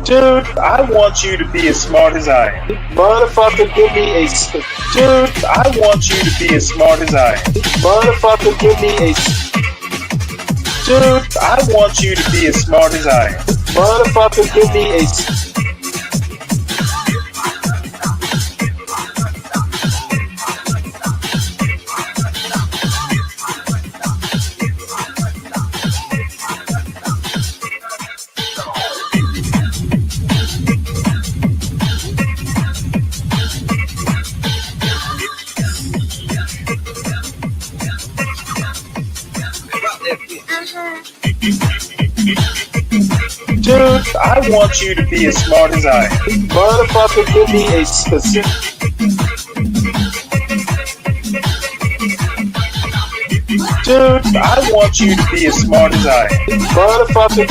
Dude, I want you to be as smart as I am. Motherfucker, give me a. Dude, I want you to be as smart as I am. Motherfucker, give me a. Dude, I want you to be as smart as I am. Motherfucker, give me a. Dude, I want you to be as smart as I am. Motherfucker, give me a specific. Dude, I want you to be as smart as I am. Motherfucker.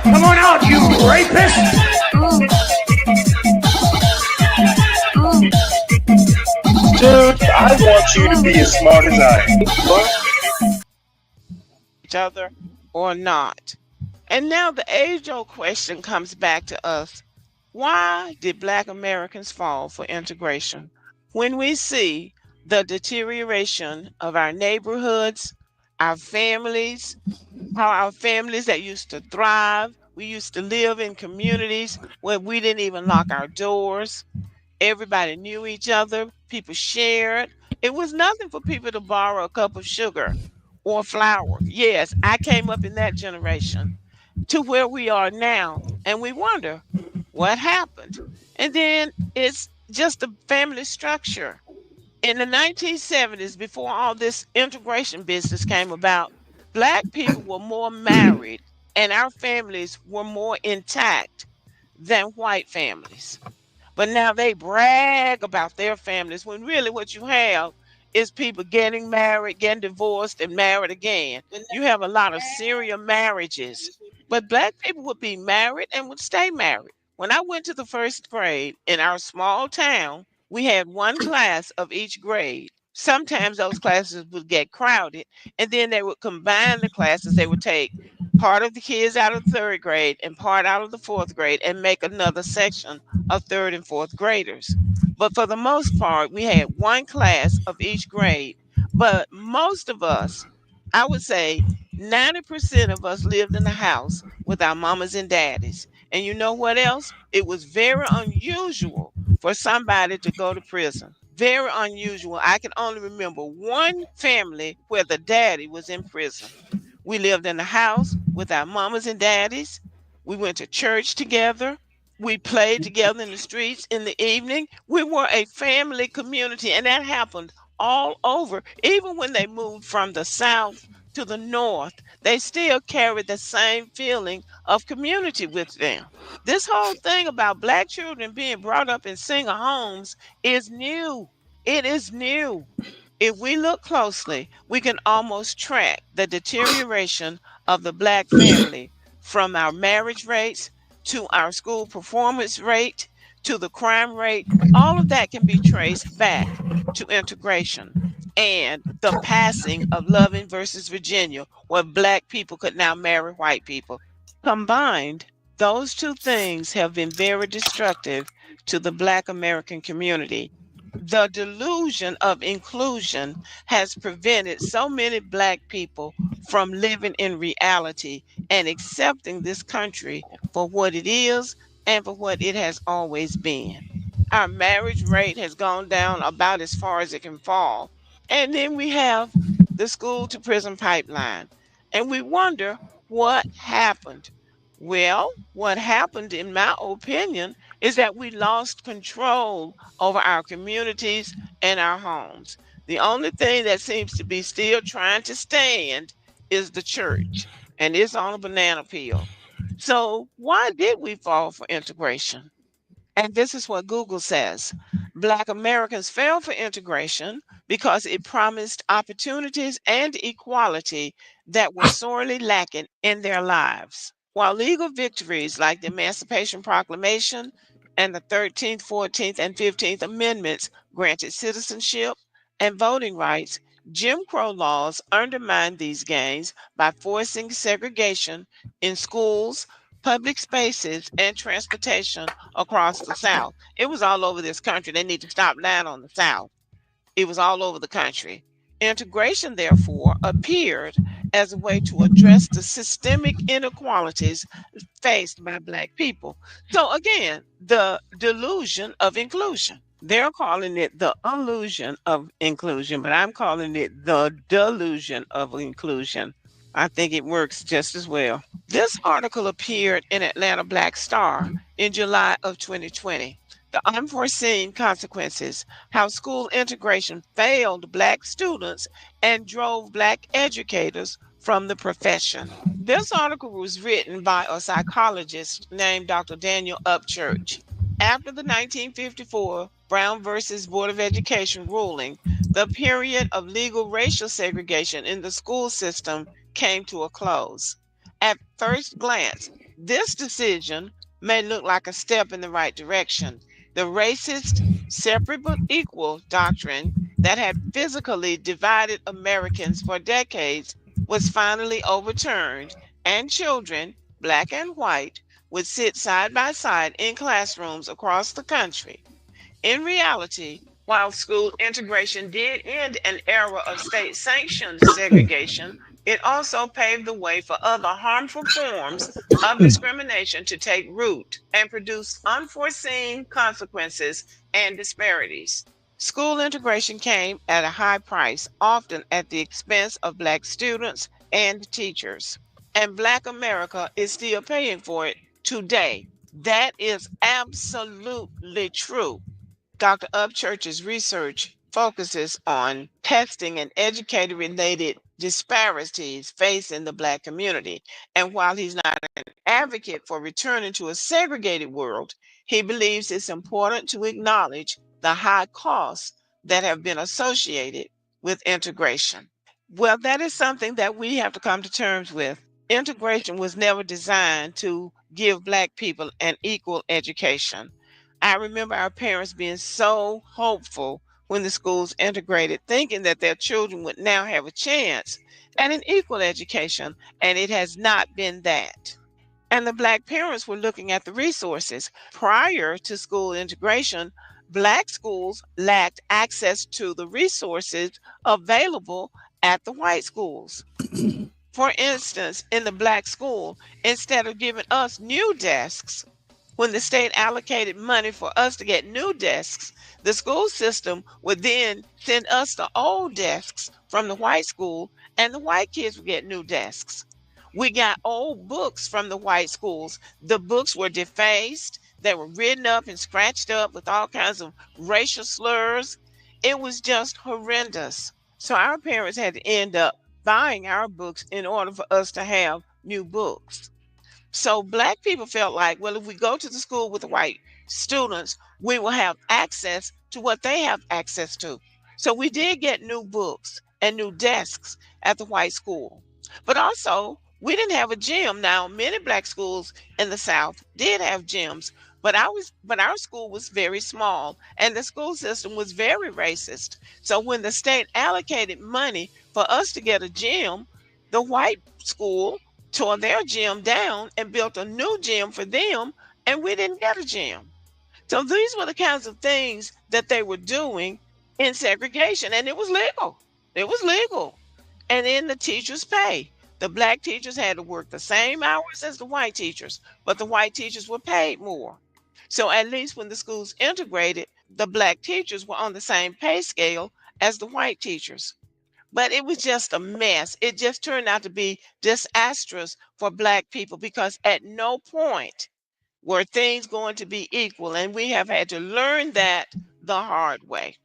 Come on out, you rapist! Dude, I want you to be as smart as I am. Each other or not. And now the age-old question comes back to us. Why did Black Americans fall for integration? When we see the deterioration of our neighborhoods, our families, how our families that used to thrive, we used to live in communities where we didn't even lock our doors. Everybody knew each other. People shared. It was nothing for people to borrow a cup of sugar or flour. Yes, I came up in that generation to where we are now. And we wonder what happened. And then it's just the family structure. In the 1970s, before all this integration business came about, Black people were more married and our families were more intact than white families. But now they brag about their families when really what you have is people getting married, getting divorced, and married again. You have a lot of serial marriages. But Black people would be married and would stay married. When I went to the first grade in our small town, we had one class of each grade. Sometimes those classes would get crowded, and then they would combine the classes. They would take part of the kids out of third grade and part out of the fourth grade and make another section of third and fourth graders. But for the most part, we had one class of each grade. But most of us, I would say 90% of us lived in the house with our mamas and daddies. And you know what else? It was very unusual for somebody to go to prison. Very unusual. I can only remember one family where the daddy was in prison. We lived in the house with our mamas and daddies. We went to church together. We played together in the streets in the evening. We were a family community, and that happened all over. Even when they moved from the South to the North, they still carried the same feeling of community with them. This whole thing about Black children being brought up in single homes is new. It is new. If we look closely, we can almost track the deterioration of the Black family from our marriage rates to our school performance rate to the crime rate. All of that can be traced back to integration and the passing of Loving versus Virginia, where Black people could now marry white people. Combined, those two things have been very destructive to the Black American community. The delusion of inclusion has prevented so many Black people from living in reality and accepting this country for what it is and for what it has always been. Our marriage rate has gone down about as far as it can fall. And then we have the school to prison pipeline. And we wonder what happened. Well, what happened, in my opinion, is that we lost control over our communities and our homes. The only thing that seems to be still trying to stand is the church, and it's on a banana peel. So, why did we fall for integration? And this is what Google says: Black Americans fell for integration because it promised opportunities and equality that were sorely lacking in their lives. While legal victories like the Emancipation Proclamation and the 13th, 14th, and 15th Amendments granted citizenship and voting rights, Jim Crow laws undermined these gains by forcing segregation in schools, public spaces, and transportation across the South. It was all over this country. They need to stop lying on the South. It was all over the country. Integration, therefore, appeared as a way to address the systemic inequalities faced by Black people. So, again, the delusion of inclusion. They're calling it the illusion of inclusion, but I'm calling it the delusion of inclusion. I think it works just as well. This article appeared in Atlanta Black Star in July of 2020. The unforeseen consequences, how school integration failed Black students and drove Black educators from the profession. This article was written by a psychologist named Dr. Daniel Upchurch. After the 1954 Brown versus Board of Education ruling, the period of legal racial segregation in the school system came to a close. At first glance, this decision may look like a step in the right direction. The racist separate but equal doctrine that had physically divided Americans for decades was finally overturned, and children, Black and white, would sit side by side in classrooms across the country. In reality, while school integration did end an era of state sanctioned segregation, it also paved the way for other harmful forms of discrimination to take root and produce unforeseen consequences and disparities. School integration came at a high price, often at the expense of Black students and teachers. And Black America is still paying for it today. That is absolutely true. Dr. Upchurch's research focuses on testing and educator related disparities facing the Black community. And while he's not an advocate for returning to a segregated world, he believes it's important to acknowledge the high costs that have been associated with integration. Well, that is something that we have to come to terms with. Integration was never designed to give Black people an equal education. I remember our parents being so hopeful when the schools integrated, thinking that their children would now have a chance at an equal education, and it has not been that. And the Black parents were looking at the resources. Prior to school integration, Black schools lacked access to the resources available at the white schools. For instance, in the Black school, instead of giving us new desks, when the state allocated money for us to get new desks, the school system would then send us the old desks from the white school, and the white kids would get new desks. We got old books from the white schools. The books were defaced, they were written up and scratched up with all kinds of racial slurs. It was just horrendous. So our parents had to end up buying our books in order for us to have new books. So Black people felt like, well, if we go to the school with the white students, we will have access to what they have access to. So we did get new books and new desks at the white school. But also, we didn't have a gym. Now, many Black schools in the South did have gyms, but our school was very small, and the school system was very racist. So when the state allocated money for us to get a gym, the white school tore their gym down and built a new gym for them, and we didn't get a gym. So these were the kinds of things that they were doing in segregation, and it was legal. It was legal. And then the teachers pay. The Black teachers had to work the same hours as the white teachers, but the white teachers were paid more. So at least when the schools integrated, the Black teachers were on the same pay scale as the white teachers. But it was just a mess. It just turned out to be disastrous for Black people because at no point were things going to be equal. And we have had to learn that the hard way.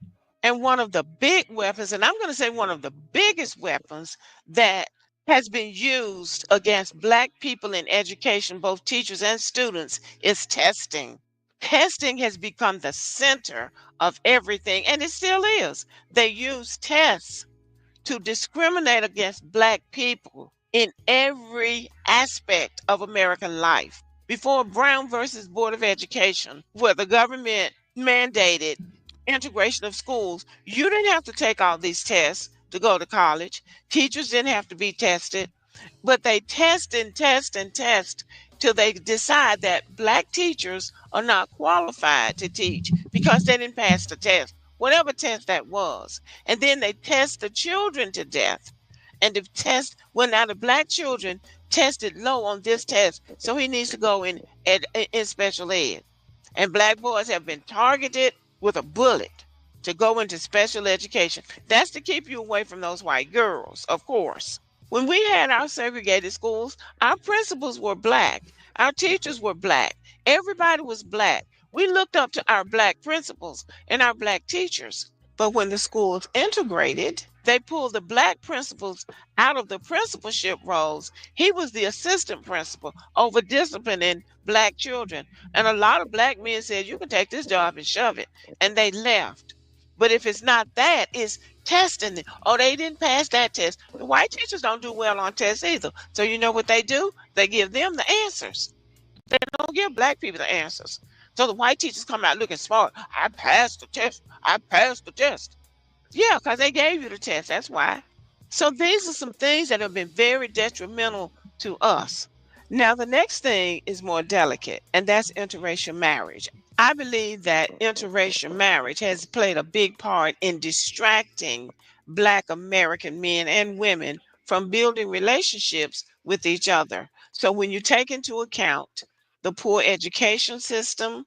And one of the big weapons, and I'm going to say one of the biggest weapons that has been used against Black people in education, both teachers and students, is testing. Testing has become the center of everything, and it still is. They use tests to discriminate against Black people in every aspect of American life. Before Brown versus Board of Education, where the government mandated integration of schools, you didn't have to take all these tests to go to college. Teachers didn't have to be tested, but they test and test and test till they decide that black teachers are not qualified to teach because they didn't pass the test, whatever test that was. And then they test the children to death. And the test, well, now the black children tested low on this test, so he needs to go in special ed. And black boys have been targeted with a bullet to go into special education. That's to keep you away from those white girls, of course. When we had our segregated schools, our principals were black, our teachers were black, everybody was black. We looked up to our black principals and our black teachers. But when the schools integrated, they pulled the black principals out of the principalship roles. He was the assistant principal over disciplining black children. And a lot of black men said, you can take this job and shove it. And they left. But if it's not that, it's testing it. Oh, they didn't pass that test. The white teachers don't do well on tests either. So you know what they do? They give them the answers. They don't give black people the answers. So the white teachers come out looking smart. I passed the test. I passed the test. Yeah, because they gave you the test. That's why. So these are some things that have been very detrimental to us. Now, the next thing is more delicate, and that's interracial marriage. I believe that interracial marriage has played a big part in distracting Black American men and women from building relationships with each other. So when you take into account the poor education system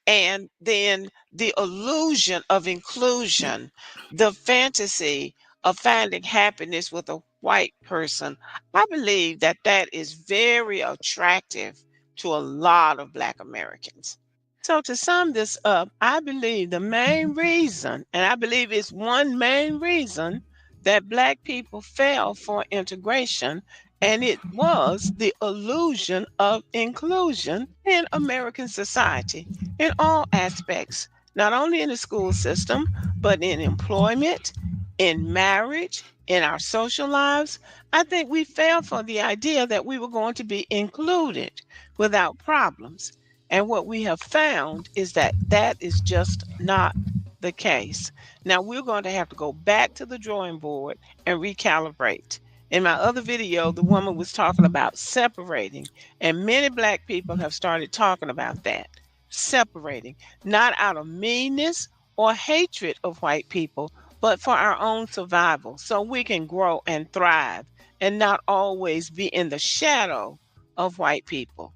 and then the illusion of inclusion, the fantasy of finding happiness with a white person, I believe that that is very attractive to a lot of Black Americans. So, to sum this up, I believe the main reason, and I believe it's one main reason that Black people fail for integration, and it was the illusion of inclusion in American society in all aspects, not only in the school system, but in employment, in marriage, in our social lives. I think we fell for the idea that we were going to be included without problems. And what we have found is that that is just not the case. Now we're going to have to go back to the drawing board and recalibrate. In my other video, the woman was talking about separating, and many Black people have started talking about that. Separating, not out of meanness or hatred of white people, but for our own survival, so we can grow and thrive and not always be in the shadow of white people.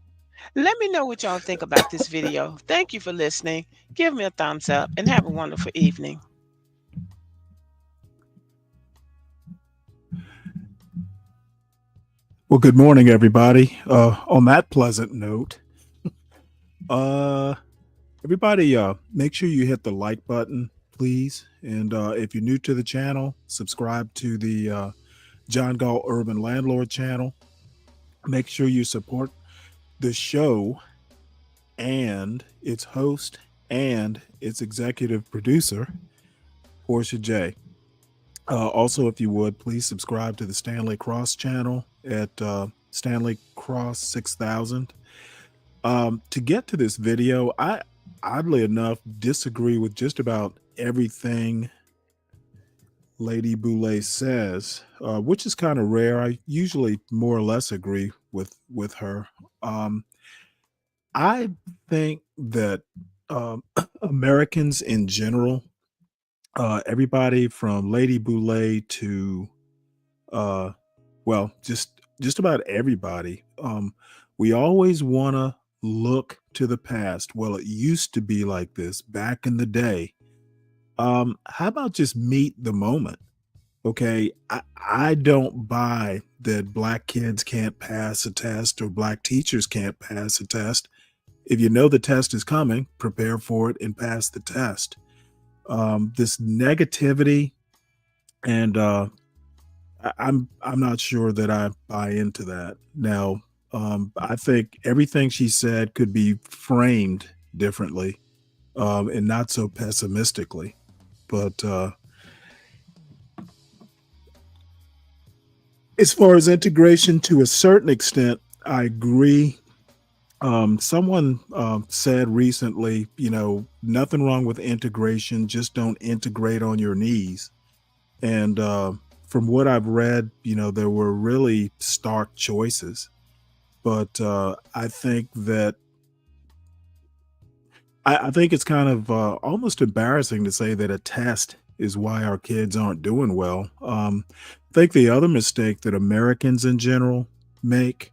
Let me know what y'all think about this video. Thank you for listening. Give me a thumbs up and have a wonderful evening. Well, good morning, everybody. On that pleasant note, everybody, make sure you hit the like button, please. And if you're new to the channel, subscribe to the John Gall Urban Landlord channel. Make sure you support the show and its host and its executive producer, Portia J. Also, if you would, please subscribe to the Stanley Cross channel at Stanley Cross 6000. To get to this video, I oddly enough disagree with just about everything Lady Boulay says, which is kind of rare. I usually more or less agree with her. I think that Americans in general, everybody from Lady Boulay to well, just about everybody, we always want to look to the past. Well, it used to be like this back in the day. How about just meet the moment? Okay, I don't buy that Black kids can't pass a test or Black teachers can't pass a test. If you know the test is coming, prepare for it and pass the test. This negativity, and I'm not sure that I buy into that. Now, I think everything she said could be framed differently, and not so pessimistically. But As far as integration, to a certain extent, I agree. Someone said recently, nothing wrong with integration, just don't integrate on your knees. And from what I've read, there were really stark choices. But I think that I think it's kind of almost embarrassing to say that a test is why our kids aren't doing well. I think the other mistake that Americans in general make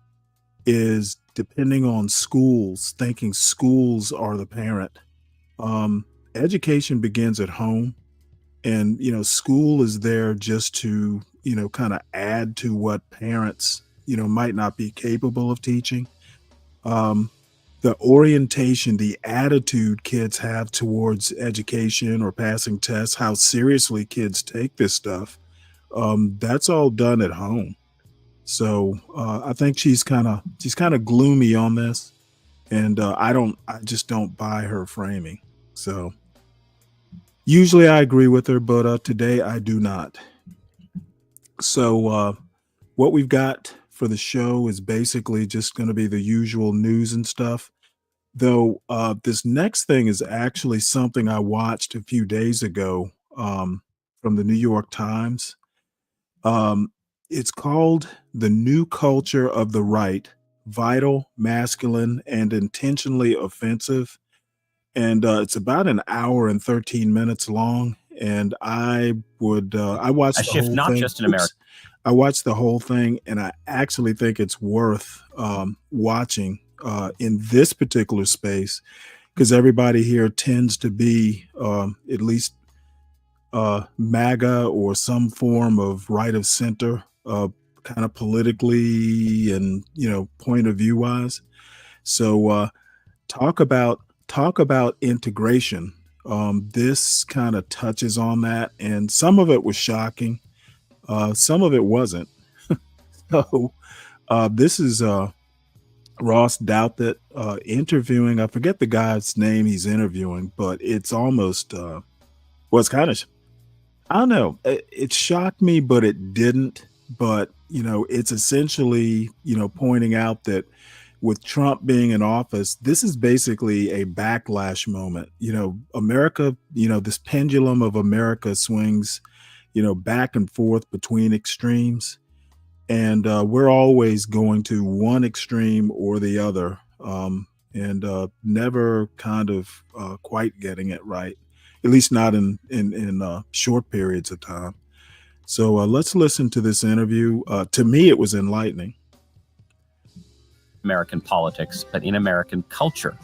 is depending on schools, thinking schools are the parent. Um, Education begins at home, and school is there just to kind of add to what parents might not be capable of teaching. Um, the orientation, the attitude kids have towards education or passing tests, how seriously kids take this stuff, that's all done at home. So I think she's kind of gloomy on this, and I just don't buy her framing. So usually I agree with her, but today I do not. So what we've got for the show is basically just going to be the usual news and stuff. Though this next thing is actually something I watched a few days ago from the New York Times. Um, it's called The New Culture of the Right: Vital, Masculine, and Intentionally Offensive. And it's about an hour and 13 minutes long. And I watched A the shift whole not thing. just in America. I watched the whole thing, and I actually think it's worth watching in this particular space, because everybody here tends to be at least MAGA or some form of right of center, kind of politically and point of view wise. So talk about integration. This kind of touches on that, and some of it was shocking. Some of it wasn't. So this is Ross Douthat interviewing. I forget the guy's name he's interviewing, but it's almost it's kind of, I don't know. It shocked me, but it didn't. But it's essentially pointing out that with Trump being in office, this is basically a backlash moment. America, this pendulum of America swings, back and forth between extremes, and we're always going to one extreme or the other, and never kind of quite getting it right, at least not in short periods of time. So let's listen to this interview. To me, it was enlightening. American politics, but in American culture,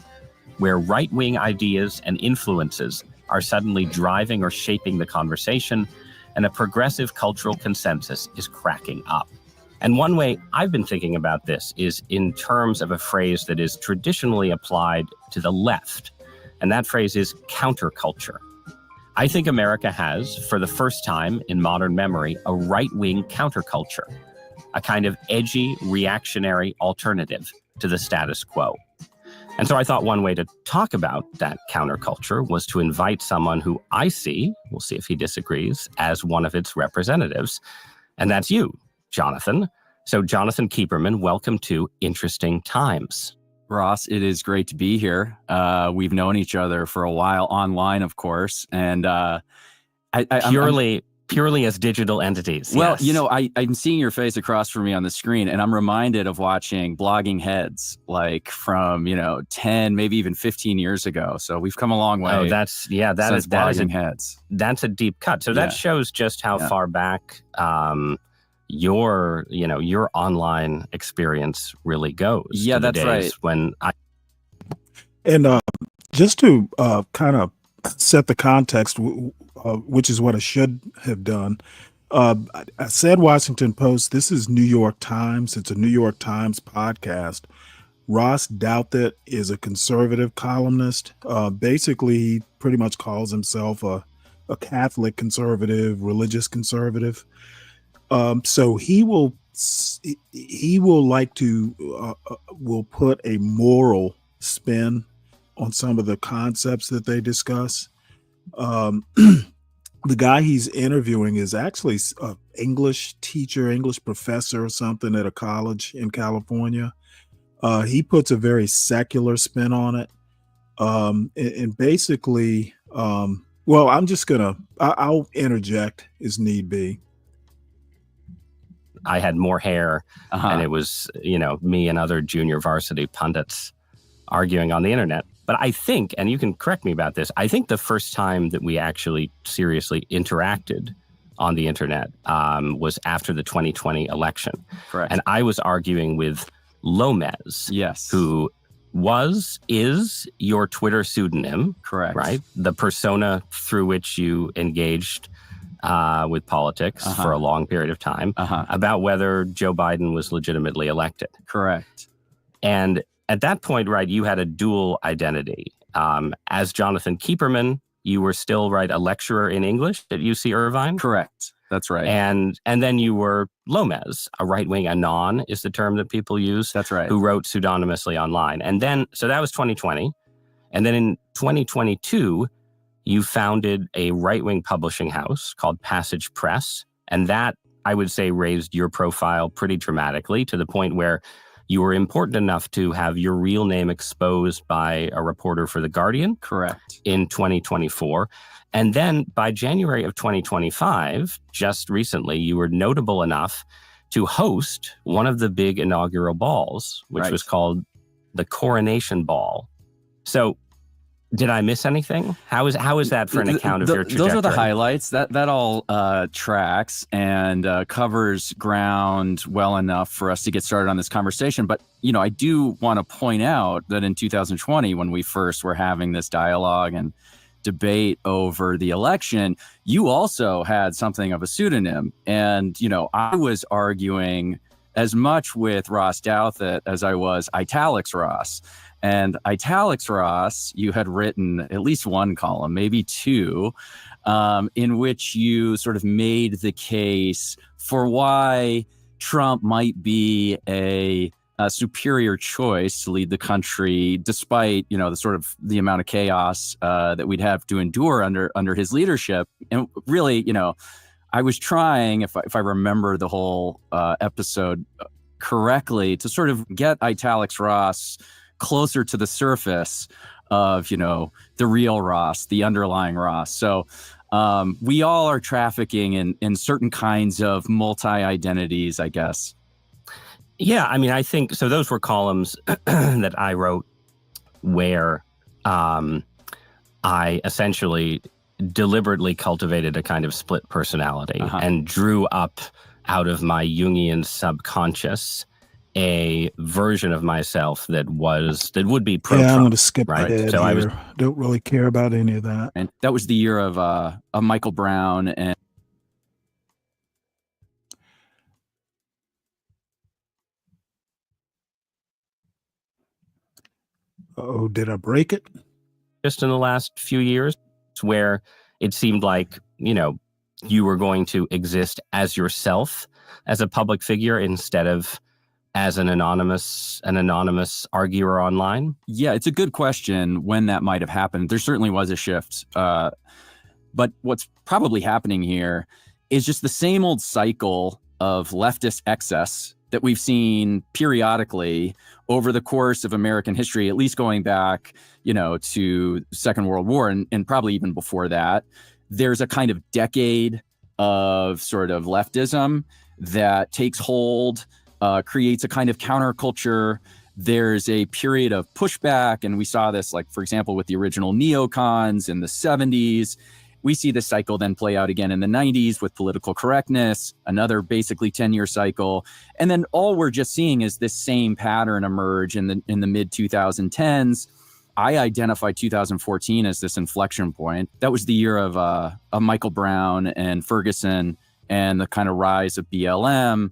where right-wing ideas and influences are suddenly driving or shaping the conversation, and a progressive cultural consensus is cracking up. And one way I've been thinking about this is in terms of a phrase that is traditionally applied to the left, and that phrase is counterculture. I think America has, for the first time in modern memory, a right-wing counterculture, a kind of edgy, reactionary alternative to the status quo. And so I thought one way to talk about that counterculture was to invite someone who I see, we'll see if he disagrees, as one of its representatives. And that's you, Jonathan. So Jonathan Keeperman, welcome to Interesting Times. Ross, it is great to be here. We've known each other for a while online, of course, and Purely as digital entities. Well, yes. I'm seeing your face across from me on the screen, and I'm reminded of watching Blogging Heads, like from 10, maybe even 15 years ago. So we've come a long way. Oh, that is Blogging Heads. That's a deep cut. So that shows just how far back your online experience really goes. Yeah, that's right. And just to kind of set the context, which is what I should have done. I said Washington Post. This is New York Times. It's a New York Times podcast. Ross Douthat is a conservative columnist. Basically, he pretty much calls himself a Catholic conservative, religious conservative. So he will will put a moral spin on some of the concepts that they discuss. the guy he's interviewing is actually an English teacher, English professor or something at a college in California. He puts a very secular spin on it. And basically, well, I'll interject as need be. I had more hair, and it was, me and other junior varsity pundits arguing on the internet. But I think, and you can correct me about this, I think the first time that we actually seriously interacted on the internet was after the 2020 election. Correct. And I was arguing with Lomez, yes, who is your Twitter pseudonym. Correct. Right? The persona through which you engaged with politics for a long period of time about whether Joe Biden was legitimately elected. Correct. And at that point, right, you had a dual identity. As Jonathan Keeperman, you were still, right, a lecturer in English at UC Irvine? Correct. That's right. And then you were Lomez, a right-wing anon is the term that people use. That's right. Who wrote pseudonymously online. And then, so that was 2020. And then in 2022, you founded a right-wing publishing house called Passage Press. And that, I would say, raised your profile pretty dramatically to the point where you were important enough to have your real name exposed by a reporter for The Guardian. Correct. In 2024. And then by January of 2025, just recently, you were notable enough to host one of the big inaugural balls, which was called the Coronation Ball. So did I miss anything? How is that for an account of your trajectory? Those are the highlights. That all tracks and covers ground well enough for us to get started on this conversation. But, I do want to point out that in 2020, when we first were having this dialogue and debate over the election, you also had something of a pseudonym. And, I was arguing as much with Ross Douthat as I was Italics Ross. And Italics Ross, you had written at least one column, maybe two, in which you sort of made the case for why Trump might be a superior choice to lead the country, despite the amount of chaos that we'd have to endure under his leadership. And really, I was trying, if I remember the whole episode correctly, to sort of get Italics Ross closer to the surface of, the real Ross, the underlying Ross. So we all are trafficking in certain kinds of multi-identities, I guess. Yeah, I mean, I think, so those were columns that I wrote where I essentially deliberately cultivated a kind of split personality and drew up out of my Jungian subconscious a version of myself that would be pro-Trump. Yeah, I'm going to skip right? ahead So here. Don't really care about any of that. And that was the year of Michael Brown and. Oh, did I break it? Just in the last few years, where it seemed like, you were going to exist as yourself, as a public figure, instead of as an anonymous arguer online? Yeah, it's a good question when that might have happened. There certainly was a shift. But what's probably happening here is just the same old cycle of leftist excess that we've seen periodically over the course of American history, at least going back, to Second World War and probably even before that. There's a kind of decade of sort of leftism that takes hold, creates a kind of counterculture. There's a period of pushback, and we saw this, like, for example, with the original neocons in the 70s. We see this cycle then play out again in the 90s with political correctness, another basically 10-year cycle. And then all we're just seeing is this same pattern emerge in the mid 2010s. I identify 2014 as this inflection point. That was the year of Michael Brown and Ferguson and the kind of rise of BLM.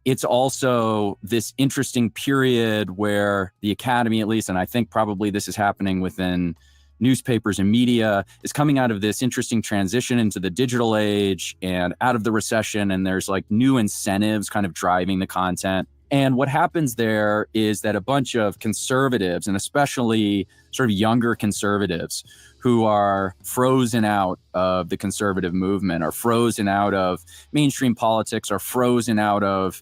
It's also this interesting period where the academy, at least, and I think probably this is happening within newspapers and media, is coming out of this interesting transition into the digital age and out of the recession. And there's like new incentives kind of driving the content And what happens there is that a bunch of conservatives, and especially sort of younger conservatives who are frozen out of the conservative movement, are frozen out of mainstream politics, are frozen out of,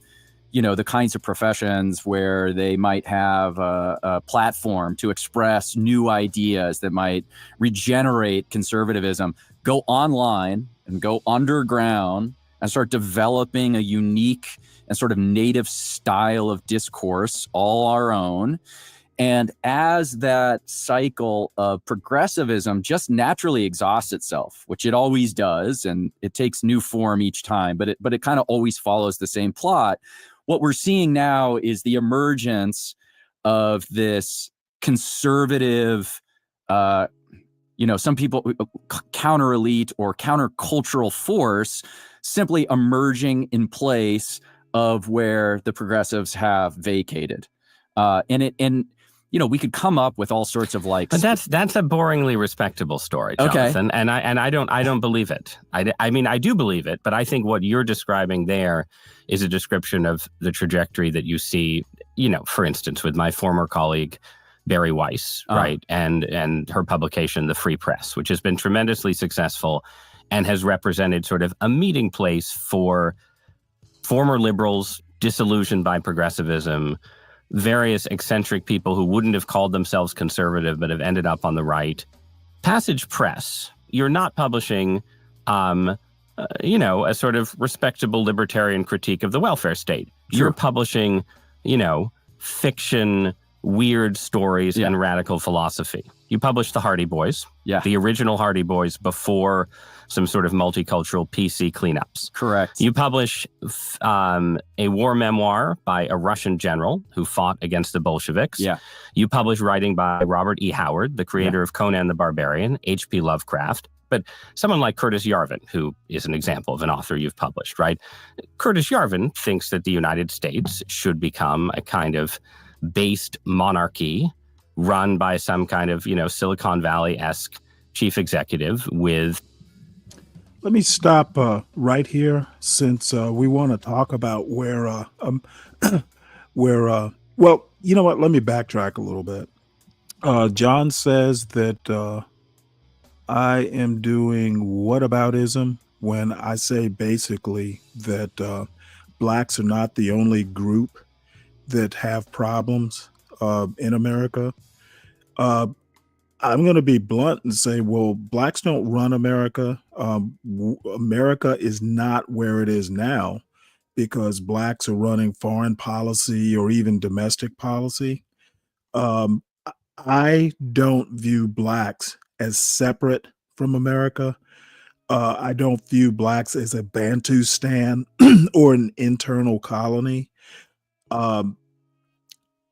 the kinds of professions where they might have a platform to express new ideas that might regenerate conservatism, go online and go underground and start developing a unique and sort of native style of discourse, all our own. And as that cycle of progressivism just naturally exhausts itself, which it always does, and it takes new form each time, but it kind of always follows the same plot. What we're seeing now is the emergence of this conservative, some people counter elite or countercultural force simply emerging in place of where the progressives have vacated. We could come up with all sorts of but that's a boringly respectable story, Jonathan. Okay. And I don't believe it. I mean, I do believe it, but I think what you're describing there is a description of the trajectory that you see, for instance, with my former colleague Barry Weiss, right, and her publication, The Free Press, which has been tremendously successful and has represented sort of a meeting place for former liberals disillusioned by progressivism, various eccentric people who wouldn't have called themselves conservative but have ended up on the right. Passage Press, you're not publishing, a sort of respectable libertarian critique of the welfare state. Sure. You're publishing, fiction, weird stories, and radical philosophy. You published the Hardy Boys, the original Hardy Boys before some sort of multicultural PC cleanups. Correct. You publish a war memoir by a Russian general who fought against the Bolsheviks. Yeah. You publish writing by Robert E. Howard, the creator of Conan the Barbarian, H.P. Lovecraft. But someone like Curtis Yarvin, who is an example of an author you've published, right? Curtis Yarvin thinks that the United States should become a kind of based monarchy run by some kind of, Silicon Valley-esque chief executive with... Let me stop right here, since we want to talk about where, well, you know what? Let me backtrack a little bit. John says that I am doing whataboutism when I say basically that blacks are not the only group that have problems in America. I'm going to be blunt and say, well, blacks don't run America. America is not where it is now because blacks are running foreign policy or even domestic policy. I don't view blacks as separate from America. I don't view blacks as a Bantustan or an internal colony.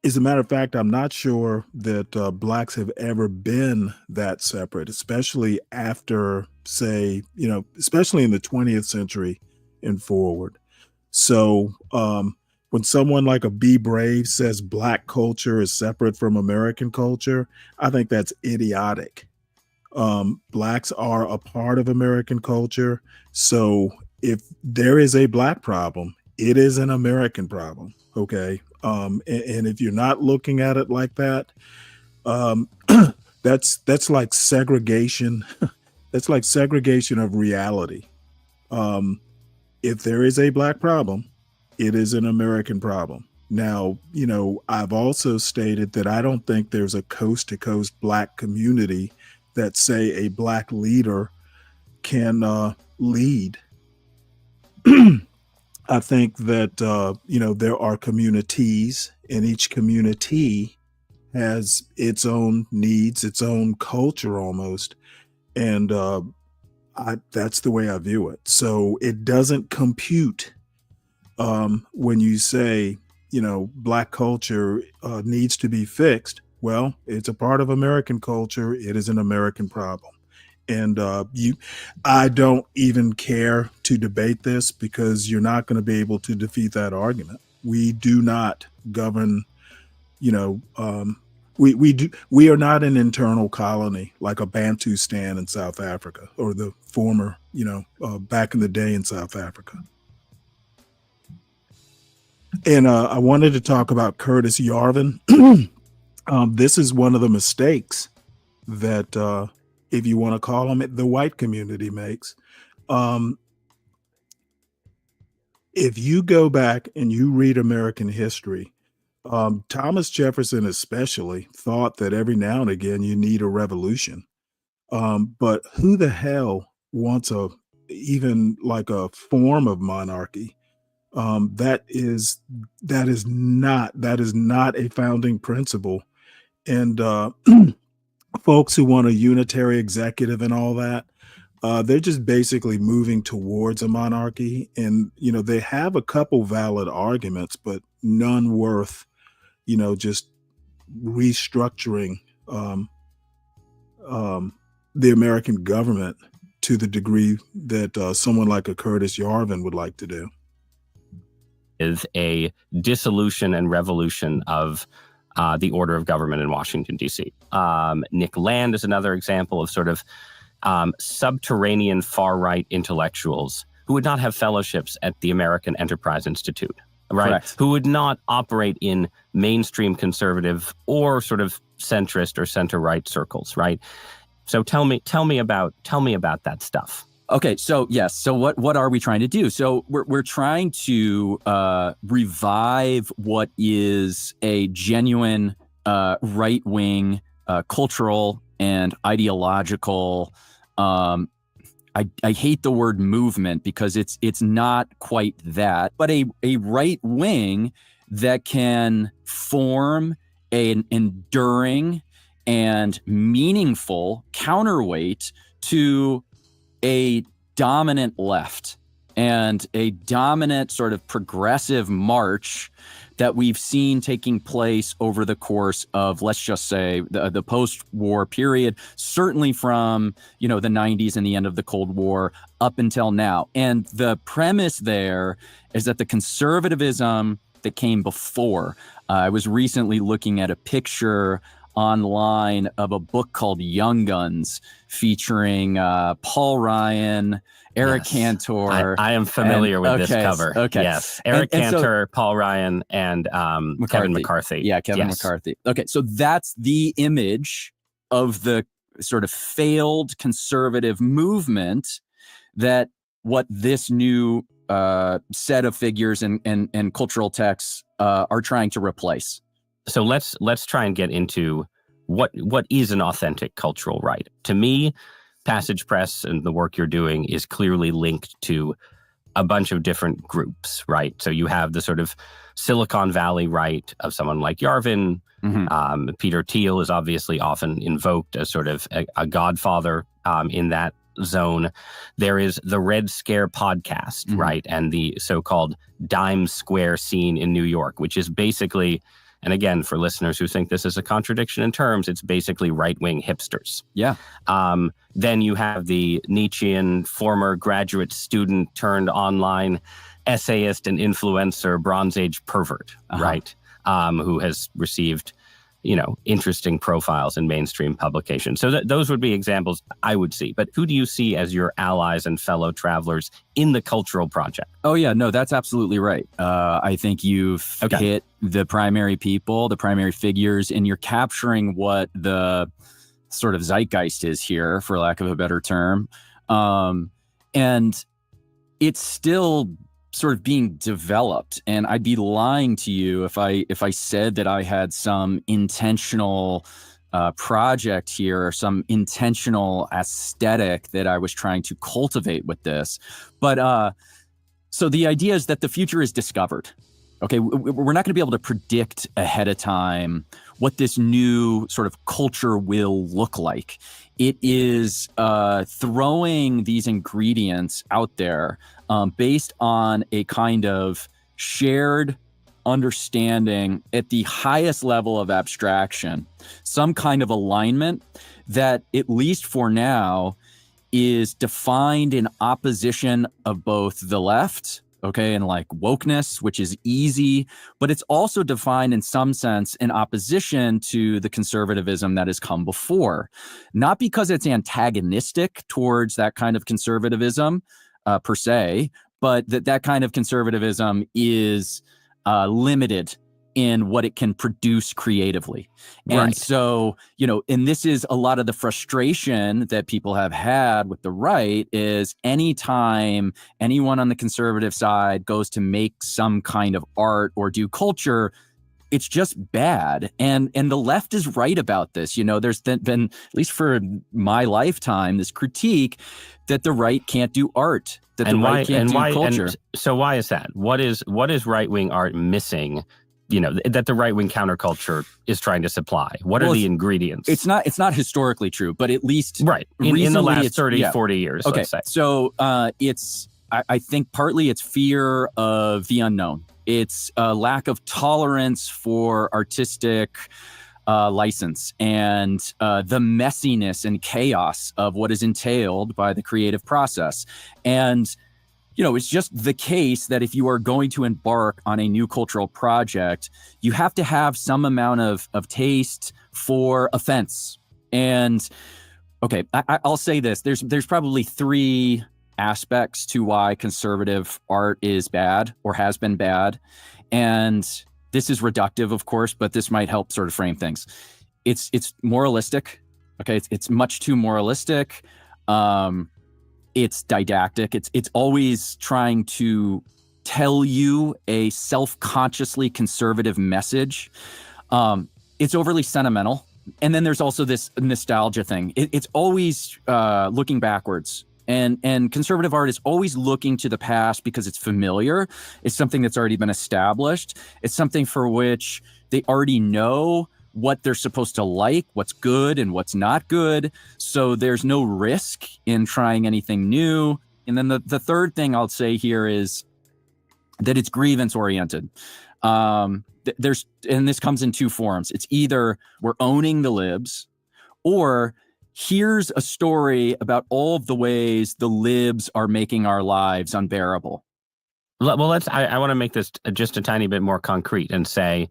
As a matter of fact, I'm not sure that blacks have ever been that separate, especially after, say, especially in the 20th century and forward. So when someone like a B. Brave says black culture is separate from American culture, I think that's idiotic. Blacks are a part of American culture. So if there is a black problem, it is an American problem. Okay. And if you're not looking at it like that, that's like segregation. That's like segregation of reality. If there is a black problem, it is an American problem. Now, I've also stated that I don't think there's a coast to coast black community that, say, a black leader can lead. I think that, there are communities, and each community has its own needs, its own culture almost. And that's the way I view it. So it doesn't compute when you say, black culture needs to be fixed. Well, it's a part of American culture. It is an American problem. And I don't even care to debate this because you're not going to be able to defeat that argument. We do not govern, we are not an internal colony like a Bantustan in South Africa or the former, back in the day in South Africa. And I wanted to talk about Curtis Yarvin. This is one of the mistakes that, if you want to call them it, the white community makes. If you go back and you read American history, Thomas Jefferson especially thought that every now and again you need a revolution. But who the hell wants even like a form of monarchy? That is not a founding principle. And folks who want a unitary executive and all that, they're just basically moving towards a monarchy. And they have a couple valid arguments, but none worth just restructuring the American government to the degree that someone like a Curtis Yarvin would like to do. Is a dissolution and revolution of the order of government in Washington, D.C. Nick Land is another example of sort of subterranean far-right intellectuals who would not have fellowships at the American Enterprise Institute, right? Correct. Who would not operate in mainstream conservative or sort of centrist or center-right circles, right? So tell me about that stuff. Okay, so yes, so what are we trying to do? So we're trying to revive what is a genuine right-wing cultural and ideological. I hate the word movement because it's not quite that, but a right wing that can form an enduring and meaningful counterweight to a dominant left and a dominant sort of progressive march that we've seen taking place over the course of, let's just say, the post-war period, certainly from, the 90s and the end of the Cold War up until now. And the premise there is that the conservatism that came before, I was recently looking at a picture online of a book called Young Guns featuring Paul Ryan, Eric Cantor. I am familiar with this cover. Okay. Yes. Eric Cantor, Paul Ryan, and Kevin McCarthy. Yeah, Kevin McCarthy. Okay, so that's the image of the sort of failed conservative movement that what this new set of figures and cultural texts are trying to replace. So let's try and get into what is an authentic cultural right. To me, Passage Press and the work you're doing is clearly linked to a bunch of different groups, right? So you have the sort of Silicon Valley right of someone like Yarvin. Mm-hmm. Peter Thiel is obviously often invoked as sort of a godfather in that zone. There is the Red Scare podcast, mm-hmm. right? And the so-called Dime Square scene in New York, which is basically, and again, for listeners who think this is a contradiction in terms, it's basically right-wing hipsters. Yeah. Then you have the Nietzschean former graduate student turned online essayist and influencer Bronze Age pervert, right? Who has received, interesting profiles in mainstream publications. So those would be examples I would see. But who do you see as your allies and fellow travelers in the cultural project? Oh, yeah, no, that's absolutely right. I think you've hit the primary people, the primary figures, and you're capturing what the sort of zeitgeist is here, for lack of a better term. And it's still sort of being developed, and I'd be lying to you if I said that I had some intentional project here or some intentional aesthetic that I was trying to cultivate with this. But so the idea is that the future is discovered. Okay, we're not going to be able to predict ahead of time what this new sort of culture will look like. It is throwing these ingredients out there based on a kind of shared understanding at the highest level of abstraction, some kind of alignment that, at least for now, is defined in opposition of both the left, okay, and like wokeness, which is easy, but it's also defined in some sense in opposition to the conservatism that has come before. Not because it's antagonistic towards that kind of conservatism per se, but that kind of conservatism is limited in what it can produce creatively. And Right. so, and this is a lot of the frustration that people have had with the right is anytime anyone on the conservative side goes to make some kind of art or do culture, it's just bad. And the left is right about this. There's been, at least for my lifetime, this critique that the right can't do art, that the right can't do culture. So why is that? What is right-wing art missing, that the right-wing counterculture is trying to supply? What are the ingredients? It's not historically true, but at least right in the last 30, 40 years, okay. Let's say. So I think partly it's fear of the unknown. It's a lack of tolerance for artistic license and the messiness and chaos of what is entailed by the creative process. And, it's just the case that if you are going to embark on a new cultural project, you have to have some amount of taste for offense. And, okay, I'll say this. There's probably 3 aspects to why conservative art is bad or has been bad. And this is reductive, of course, but this might help sort of frame things. It's moralistic. Okay. It's much too moralistic. It's didactic. It's always trying to tell you a self-consciously conservative message. It's overly sentimental. And then there's also this nostalgia thing. It's always looking backwards. And conservative art is always looking to the past because it's familiar. It's something that's already been established. It's something for which they already know what they're supposed to like, what's good and what's not good. So there's no risk in trying anything new. And then the third thing I'll say here is that it's grievance oriented. And this comes in 2 forms. It's either we're owning the libs, or here's a story about all of the ways the libs are making our lives unbearable. Well, I want to make this just a tiny bit more concrete and say,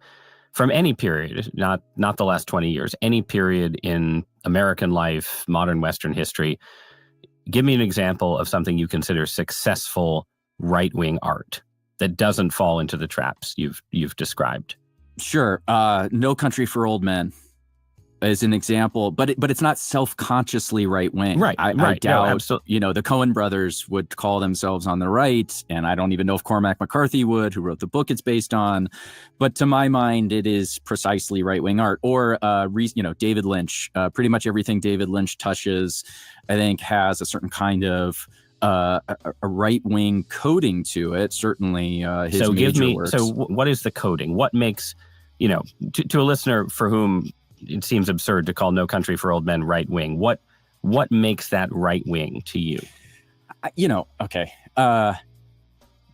from any period, not the last 20 years, any period in American life, modern Western history, give me an example of something you consider successful right-wing art that doesn't fall into the traps you've described. Sure. No Country for Old Men as an example, but it's not self-consciously right-wing. Right. I doubt, the Coen brothers would call themselves on the right, and I don't even know if Cormac McCarthy would, who wrote the book it's based on. But to my mind, it is precisely right-wing art. Or, David Lynch. Pretty much everything David Lynch touches, I think, has a certain kind of a right-wing coding to it. Certainly, his major works. So what is the coding? What makes, to a listener for whom it seems absurd to call No Country for Old Men right wing, what makes that right wing to you? Okay.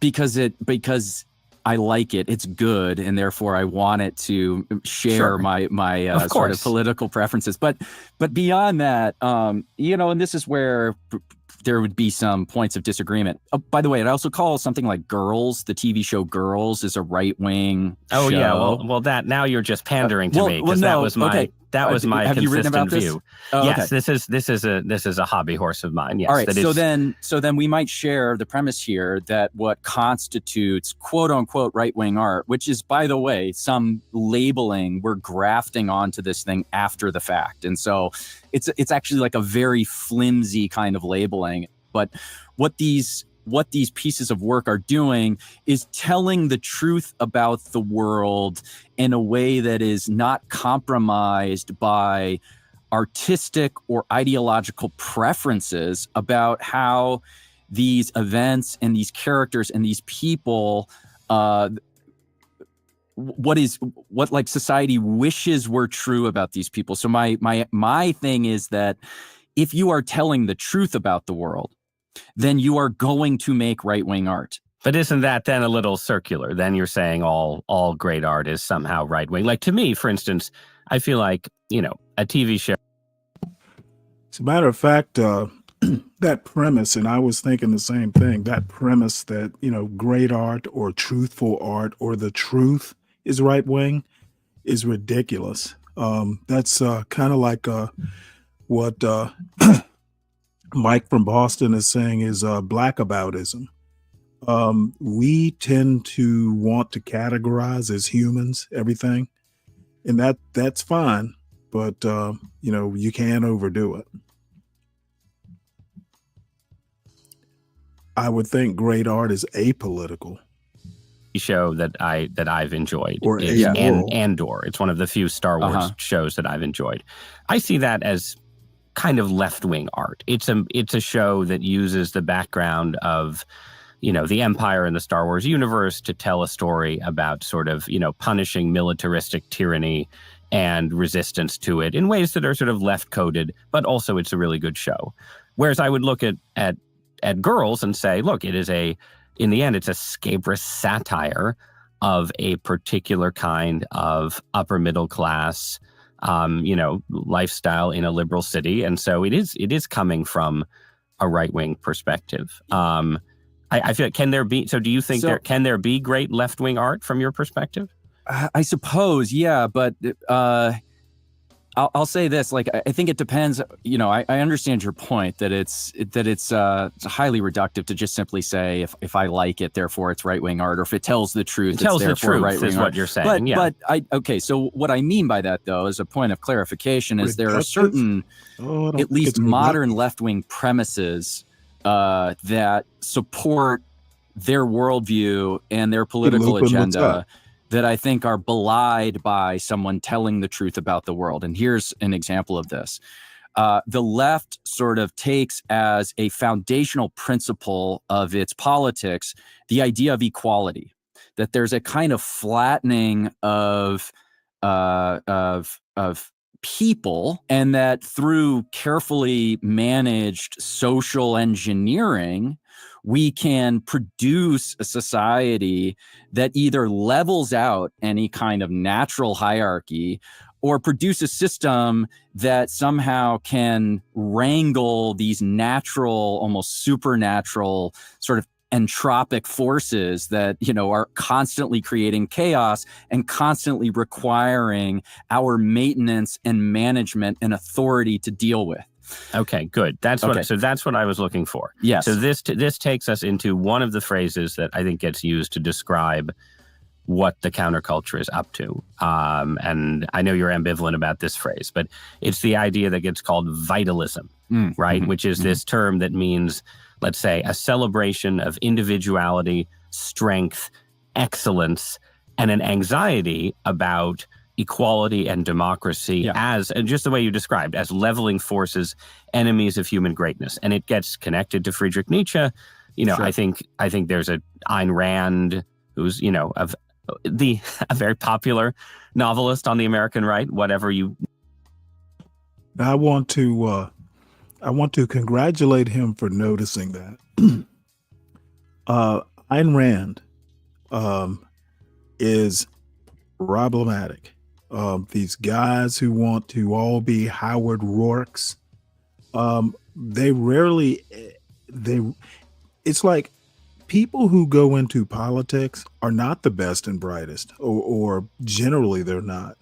Because I like it. It's good, and therefore I want it to share my sort of political preferences. But beyond that, and this is where there would be some points of disagreement. By the way, I also call something like Girls, the TV show Girls, is a right-wing show. Yeah, well, that now you're just pandering to me, because that was my have you written about view. Yes, okay. This is a hobby horse of mine. Yes. All right. So then we might share the premise here that what constitutes quote unquote right-wing art, which is, by the way, some labeling we're grafting onto this thing after the fact, and so it's actually like a very flimsy kind of labeling. But what these pieces of work are doing is telling the truth about the world in a way that is not compromised by artistic or ideological preferences about how these events and these characters and these people, what like society wishes were true about these people. So my thing is that if you are telling the truth about the world, then you are going to make right-wing art. But isn't that then a little circular? Then you're saying all great art is somehow right-wing. Like, to me, for instance, I feel like, a TV show. As a matter of fact, that premise, and I was thinking the same thing, that premise that, great art or truthful art or the truth is right-wing is ridiculous. That's kind of like what Mike from Boston is saying is blackaboutism. We tend to want to categorize as humans everything, and that's fine, but you can't overdo it. I would think great art is apolitical. Show that I've enjoyed Or is amoral. Andor. It's one of the few Star Wars shows that I've enjoyed. I see that as kind of left-wing art. It's a show that uses the background of the Empire and the Star Wars universe to tell a story about sort of punishing militaristic tyranny and resistance to it in ways that are sort of left-coded, but also it's a really good show. Whereas I would look at Girls and say, look, in the end, it's a scabrous satire of a particular kind of upper middle class, lifestyle in a liberal city, and so it is coming from a right wing perspective. I feel can there be? So, do you think can there be great left wing art from your perspective? I suppose, yeah, but I'll say this: like, I think it depends. I understand your point that it's highly reductive to just simply say if I like it, therefore it's right wing art, or if it tells the truth, it tells the truth right-wing is art. what you're saying. But okay. So what I mean by that, though, as a point of clarification, is there are certain, at least modern left wing premises that support their worldview and their political agenda that I think are belied by someone telling the truth about the world. And here's an example of this. The left sort of takes as a foundational principle of its politics the idea of equality, that there's a kind of flattening of people, and that through carefully managed social engineering, we can produce a society that either levels out any kind of natural hierarchy or produce a system that somehow can wrangle these natural, almost supernatural sort of entropic forces that, are constantly creating chaos and constantly requiring our maintenance and management and authority to deal with. Okay, good. That's what I was looking for. Yes. So this takes us into one of the phrases that I think gets used to describe what the counterculture is up to. And I know you're ambivalent about this phrase, but it's the idea that gets called vitalism, right? Mm-hmm. Which is this term that means, let's say, a celebration of individuality, strength, excellence, and an anxiety about equality and democracy as, and just the way you described, as leveling forces, enemies of human greatness. And it gets connected to Friedrich Nietzsche. Sure. I think there's a Ayn Rand, who's, a very popular novelist on the American right, whatever you. I want to congratulate him for noticing that. Ayn Rand is problematic. These guys who want to all be Howard Rourkes, it's like people who go into politics are not the best and brightest, or generally they're not.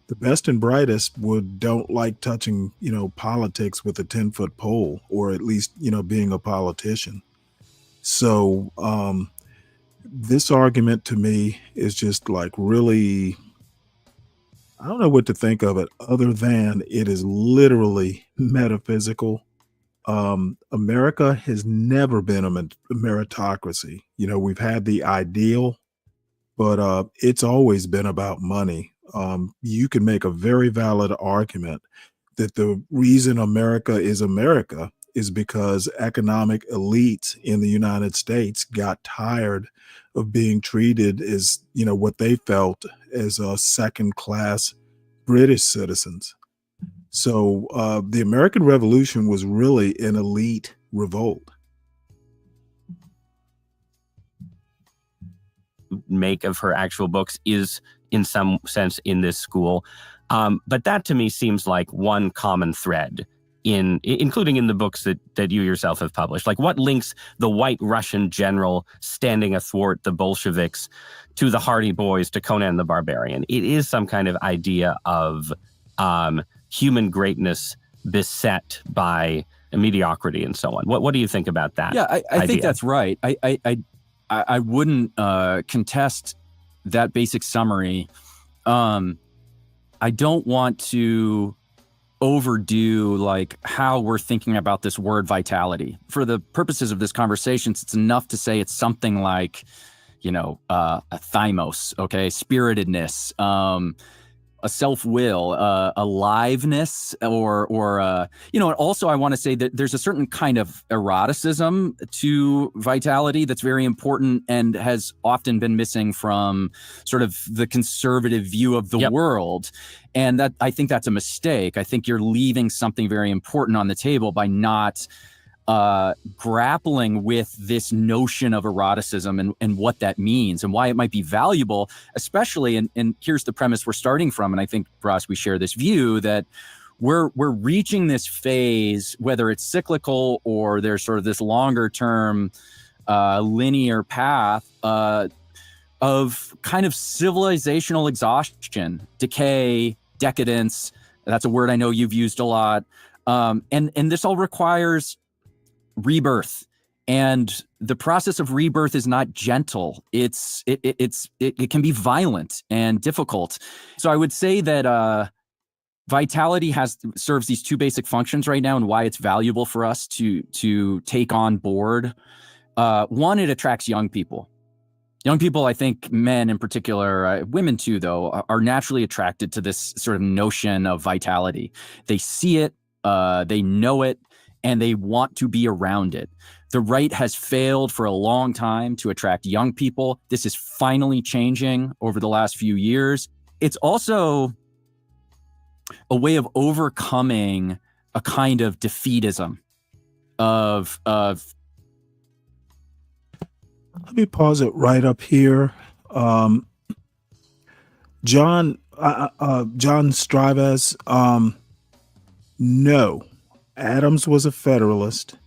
The best and brightest don't like touching, politics with a 10-foot pole, or at least, being a politician. So this argument to me is just like really, I don't know what to think of it other than it is literally metaphysical. America has never been a meritocracy. We've had the ideal, but it's always been about money. You can make a very valid argument that the reason America is because economic elites in the United States got tired of being treated as, what they felt as second-class British citizens. So the American Revolution was really an elite revolt. Make of her actual books is in some sense in this school. But that to me seems like one common thread including in the books that you yourself have published. Like, what links the white Russian general standing athwart the Bolsheviks to the Hardy Boys, to Conan the Barbarian? It is some kind of idea of human greatness beset by mediocrity and so on. What do you think about that? Yeah, I think that's right. I wouldn't contest that basic summary. I don't want to overdo like how we're thinking about this word vitality. For the purposes of this conversation, it's enough to say it's something like, a thymos, okay, spiritedness, a self-will, aliveness, or and also I want to say that there's a certain kind of eroticism to vitality that's very important and has often been missing from sort of the conservative view of the world. And that, I think that's a mistake. I think you're leaving something very important on the table by not grappling with this notion of eroticism and what that means and why it might be valuable, especially, and here's the premise we're starting from, and I think, Ross, we share this view that we're reaching this phase, whether it's cyclical or there's sort of this longer term linear path of kind of civilizational exhaustion, decay, decadence. That's a word I know you've used a lot. And this all requires rebirth, and the process of rebirth is not gentle. It can be violent and difficult. So I would say that vitality serves these two basic functions right now, and why it's valuable for us to take on board. One, it attracts young people. Young people, I think men in particular, women too, though, are naturally attracted to this sort of notion of vitality. They see it, they know it, and they want to be around it. The right has failed for a long time to attract young people. This is finally changing over the last few years. It's also a way of overcoming a kind of defeatism of Let me pause it right up here. John Straves, no. Adams was a Federalist.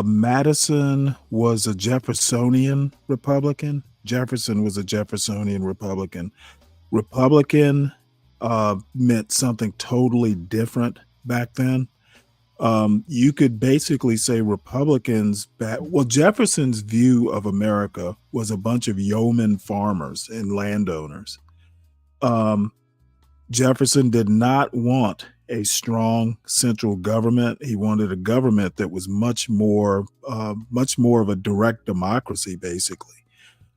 Madison was a Jeffersonian Republican. Jefferson was a Jeffersonian Republican. Republican meant something totally different back then. You could basically say Republicans Jefferson's view of America was a bunch of yeoman farmers and landowners. Jefferson did not want a strong central government. He wanted a government that was much more of a direct democracy, basically.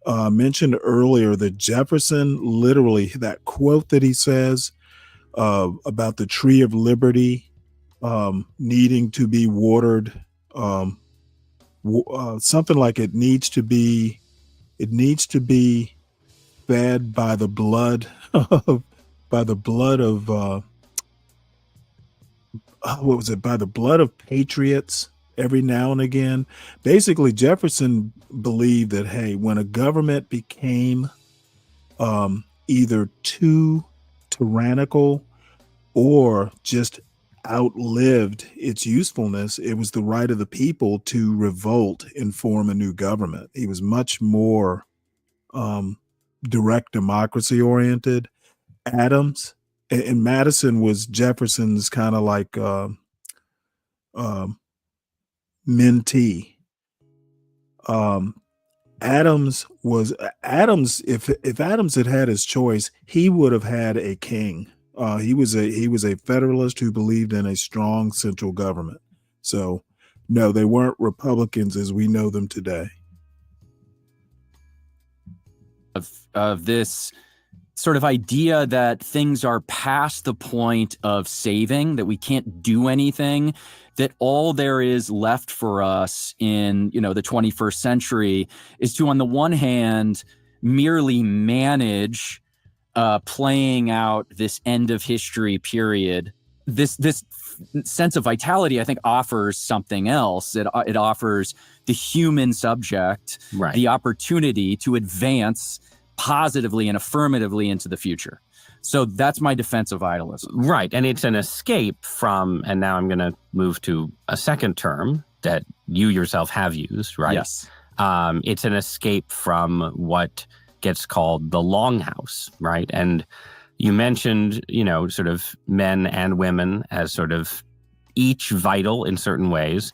Mentioned earlier that Jefferson, literally, that quote that he says about the tree of liberty needing to be watered, something like it needs to be fed by the blood of by the blood of patriots every now and again. Basically, Jefferson believed that, hey, when a government became either too tyrannical or just outlived its usefulness, it was the right of the people to revolt and form a new government. He was much more direct democracy oriented. Adams and Madison was Jefferson's kind of like mentee. Adams, if Adams had had his choice, he would have had a king. He was a Federalist who believed in a strong central government. So no, they weren't Republicans as we know them today. Of this sort of idea that things are past the point of saving, that we can't do anything, that all there is left for us in, the 21st century is to, on the one hand, merely manage playing out this end of history period. This sense of vitality, I think, offers something else. It offers the human subject the opportunity to advance positively and affirmatively into the future. So that's my defense of vitalism. Right. And it's an escape from, and now I'm going to move to a second term that you yourself have used, right? Yes. It's an escape from what gets called the longhouse, right? And you mentioned, sort of men and women as sort of each vital in certain ways,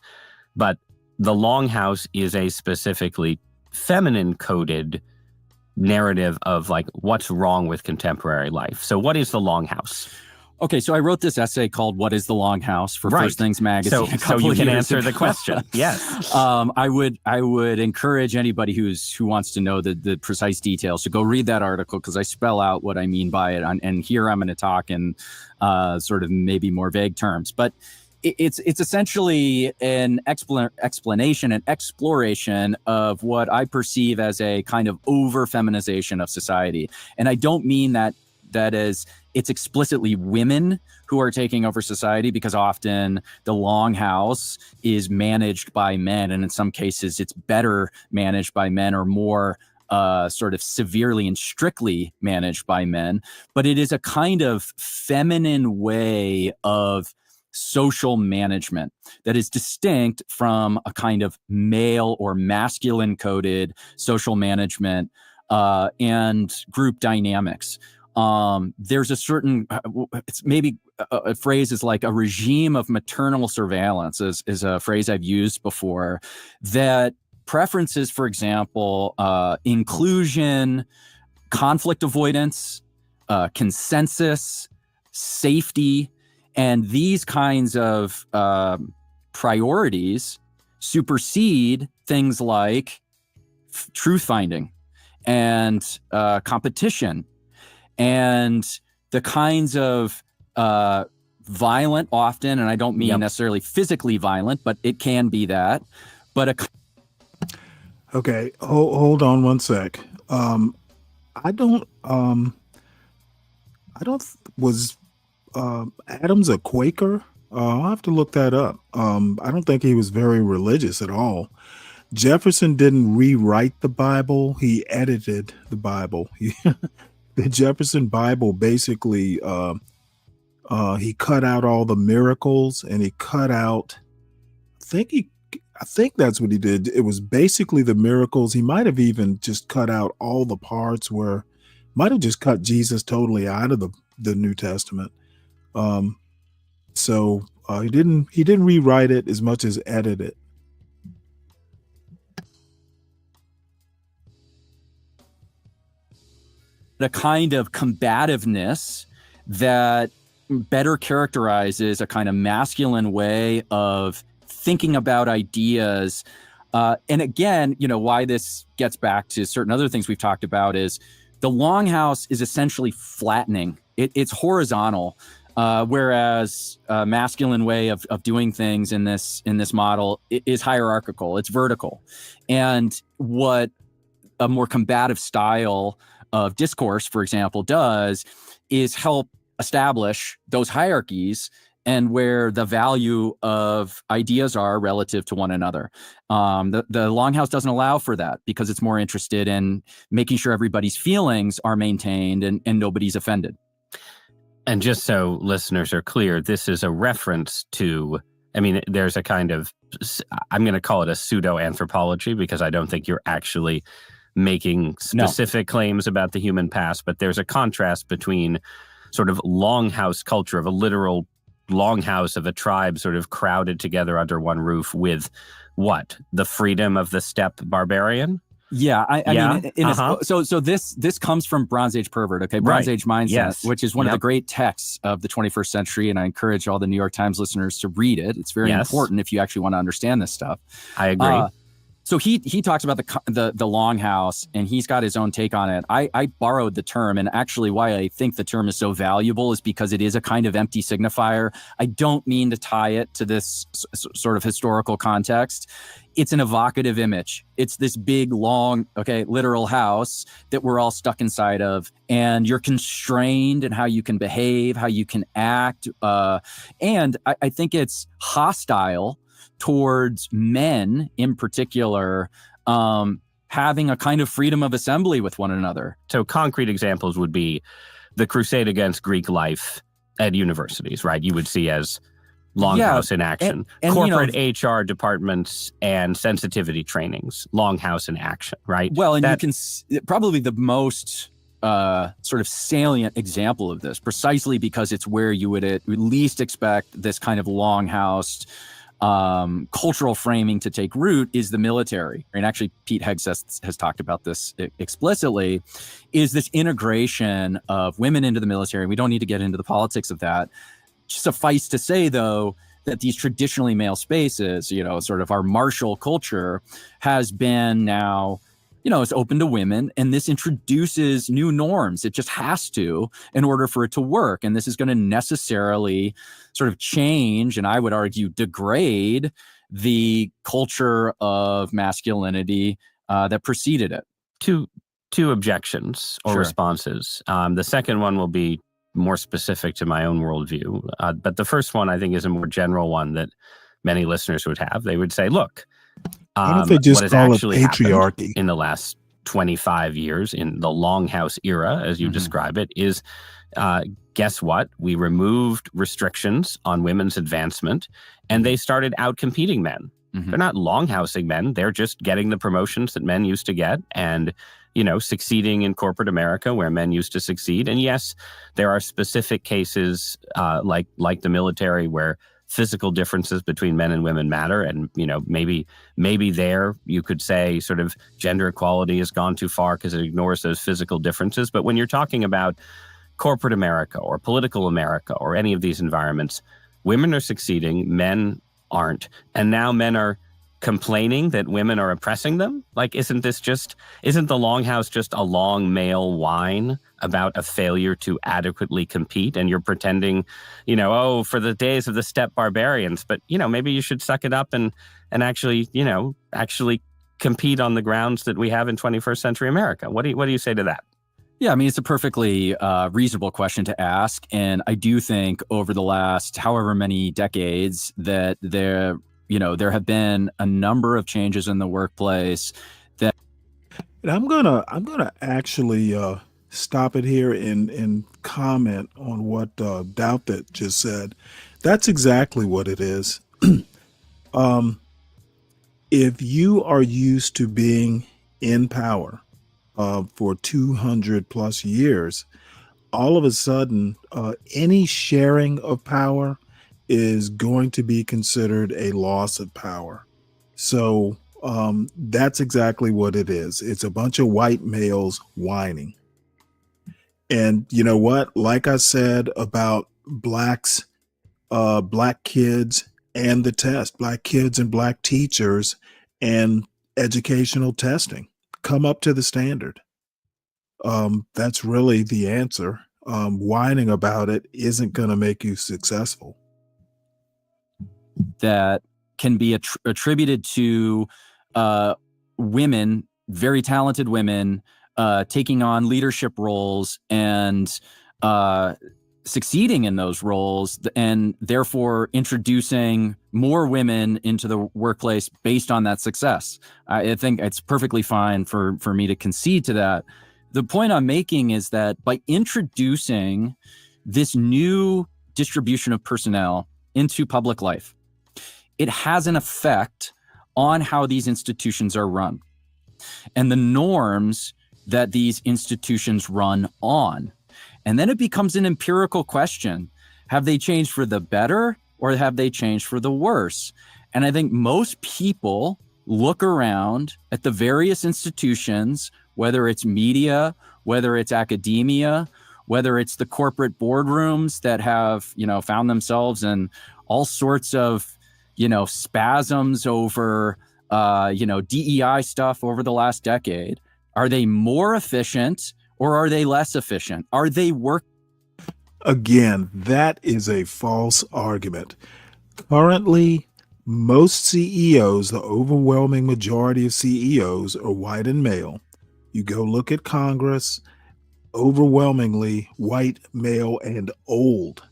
but the longhouse is a specifically feminine coded narrative of like what's wrong with contemporary life. So what is the Longhouse? Okay, so I wrote this essay called "What is the Longhouse" for Right. First Things Magazine. So you can answer ago. the question. Yes. I would encourage anybody who wants to know the precise details to go read that article, because I spell out what I mean by it. And here I'm going to talk in sort of maybe more vague terms, but it's essentially an explanation and exploration of what I perceive as a kind of over feminization of society. And I don't mean that is it's explicitly women who are taking over society, because often the Longhouse is managed by men, and in some cases it's better managed by men, or more sort of severely and strictly managed by men. But it is a kind of feminine way of social management that is distinct from a kind of male or masculine coded social management and group dynamics. There's a certain, it's maybe a phrase is like a regime of maternal surveillance is a phrase I've used before, that preferences, for example, inclusion, conflict avoidance, consensus, safety, and these kinds of priorities supersede things like truth finding and competition and the kinds of violent, often, and I don't mean necessarily physically violent, but it can be that. But Okay, hold on one sec. Was Adams a Quaker? I'll have to look that up. I don't think he was very religious at all. Jefferson didn't rewrite the Bible; he edited the Bible. The Jefferson Bible basically, he cut out all the miracles, and he cut out. I think that's what he did. It was basically the miracles. He might have even just cut out all the parts where, might have just cut Jesus totally out of the New Testament. So he didn't rewrite it as much as edit it. The kind of combativeness that better characterizes a kind of masculine way of thinking about ideas. And again, why this gets back to certain other things we've talked about is the Longhouse is essentially flattening. It's horizontal, whereas a masculine way of doing things in this model is hierarchical. It's vertical. And what a more combative style of discourse, for example, does is help establish those hierarchies and where the value of ideas are relative to one another. The Longhouse doesn't allow for that, because it's more interested in making sure everybody's feelings are maintained and nobody's offended. And just so listeners are clear, this is a reference to, there's a kind of, I'm going to call it a pseudo-anthropology, because I don't think you're actually making specific claims about the human past, but there's a contrast between sort of Longhouse culture of a literal longhouse of a tribe sort of crowded together under one roof with what? The freedom of the steppe barbarian? Yeah, I mean, so this comes from Bronze Age Pervert, okay? Bronze Age Mindset, which is one of the great texts of the 21st century, and I encourage all the New York Times listeners to read it. It's very important if you actually want to understand this stuff. I agree. So he talks about the Longhouse, and he's got his own take on it. I borrowed the term, and actually why I think the term is so valuable is because it is a kind of empty signifier. I don't mean to tie it to this sort of historical context. It's an evocative image. It's this big, long, literal house that we're all stuck inside of, and you're constrained in how you can behave, how you can act, and I think it's hostile towards men in particular, having a kind of freedom of assembly with one another. So concrete examples would be the crusade against Greek life at universities, right? You would see as Longhouse in action. And corporate HR departments and sensitivity trainings, Longhouse in action, right? Well, and you can probably the most sort of salient example of this, precisely because it's where you would at least expect this kind of Longhouse cultural framing to take root is the military. And actually, Pete Hegseth has talked about this explicitly, is this integration of women into the military. We don't need to get into the politics of that. Suffice to say, though, that these traditionally male spaces, sort of our martial culture, has been now, it's open to women, and this introduces new norms. It just has to, in order for it to work. And this is going to necessarily sort of change, and I would argue degrade, the culture of masculinity that preceded it. Two objections or responses. The second one will be more specific to my own worldview. But the first one, I think, is a more general one that many listeners would have. They would say, look, why don't they just call it patriarchy in the last 25 years in the Longhouse era, as you describe it, is guess what? We removed restrictions on women's advancement, and they started out-competing men. They're not longhousing men. They're just getting the promotions that men used to get and, succeeding in corporate America where men used to succeed. And yes, there are specific cases like the military where physical differences between men and women matter. And, maybe there you could say sort of gender equality has gone too far because it ignores those physical differences. But when you're talking about corporate America or political America or any of these environments, women are succeeding, men aren't. And now men are complaining that women are oppressing them? Like, isn't the Longhouse just a long male whine about a failure to adequately compete? And you're pretending, for the days of the steppe barbarians, but, maybe you should suck it up and actually compete on the grounds that we have in 21st century America. What do you say to that? Yeah, I mean, it's a perfectly reasonable question to ask. And I do think over the last however many decades that there have been a number of changes in the workplace that. And I'm gonna actually stop it here and comment on what Doubtfit just said. That's exactly what it is. If you are used to being in power for 200 plus years, all of a sudden, any sharing of power is going to be considered a loss of power. So that's exactly what it is. It's a bunch of white males whining. And you know what? Like I said about black kids and the test, black kids and black teachers and educational testing, come up to the standard. That's really the answer. Whining about it isn't going to make you successful. That can be attributed to women, very talented women, taking on leadership roles and succeeding in those roles, and therefore introducing more women into the workplace based on that success. I think it's perfectly fine for me to concede to that. The point I'm making is that by introducing this new distribution of personnel into public life, it has an effect on how these institutions are run and the norms that these institutions run on. And then it becomes an empirical question. Have they changed for the better or have they changed for the worse? And I think most people look around at the various institutions, whether it's media, whether it's academia, whether it's the corporate boardrooms that have, found themselves in all sorts of, spasms over, DEI stuff over the last decade. Are they more efficient or are they less efficient? Are they work? Again, that is a false argument. Currently, most CEOs, the overwhelming majority of CEOs, are white and male. You go look at Congress, overwhelmingly white, male, and old.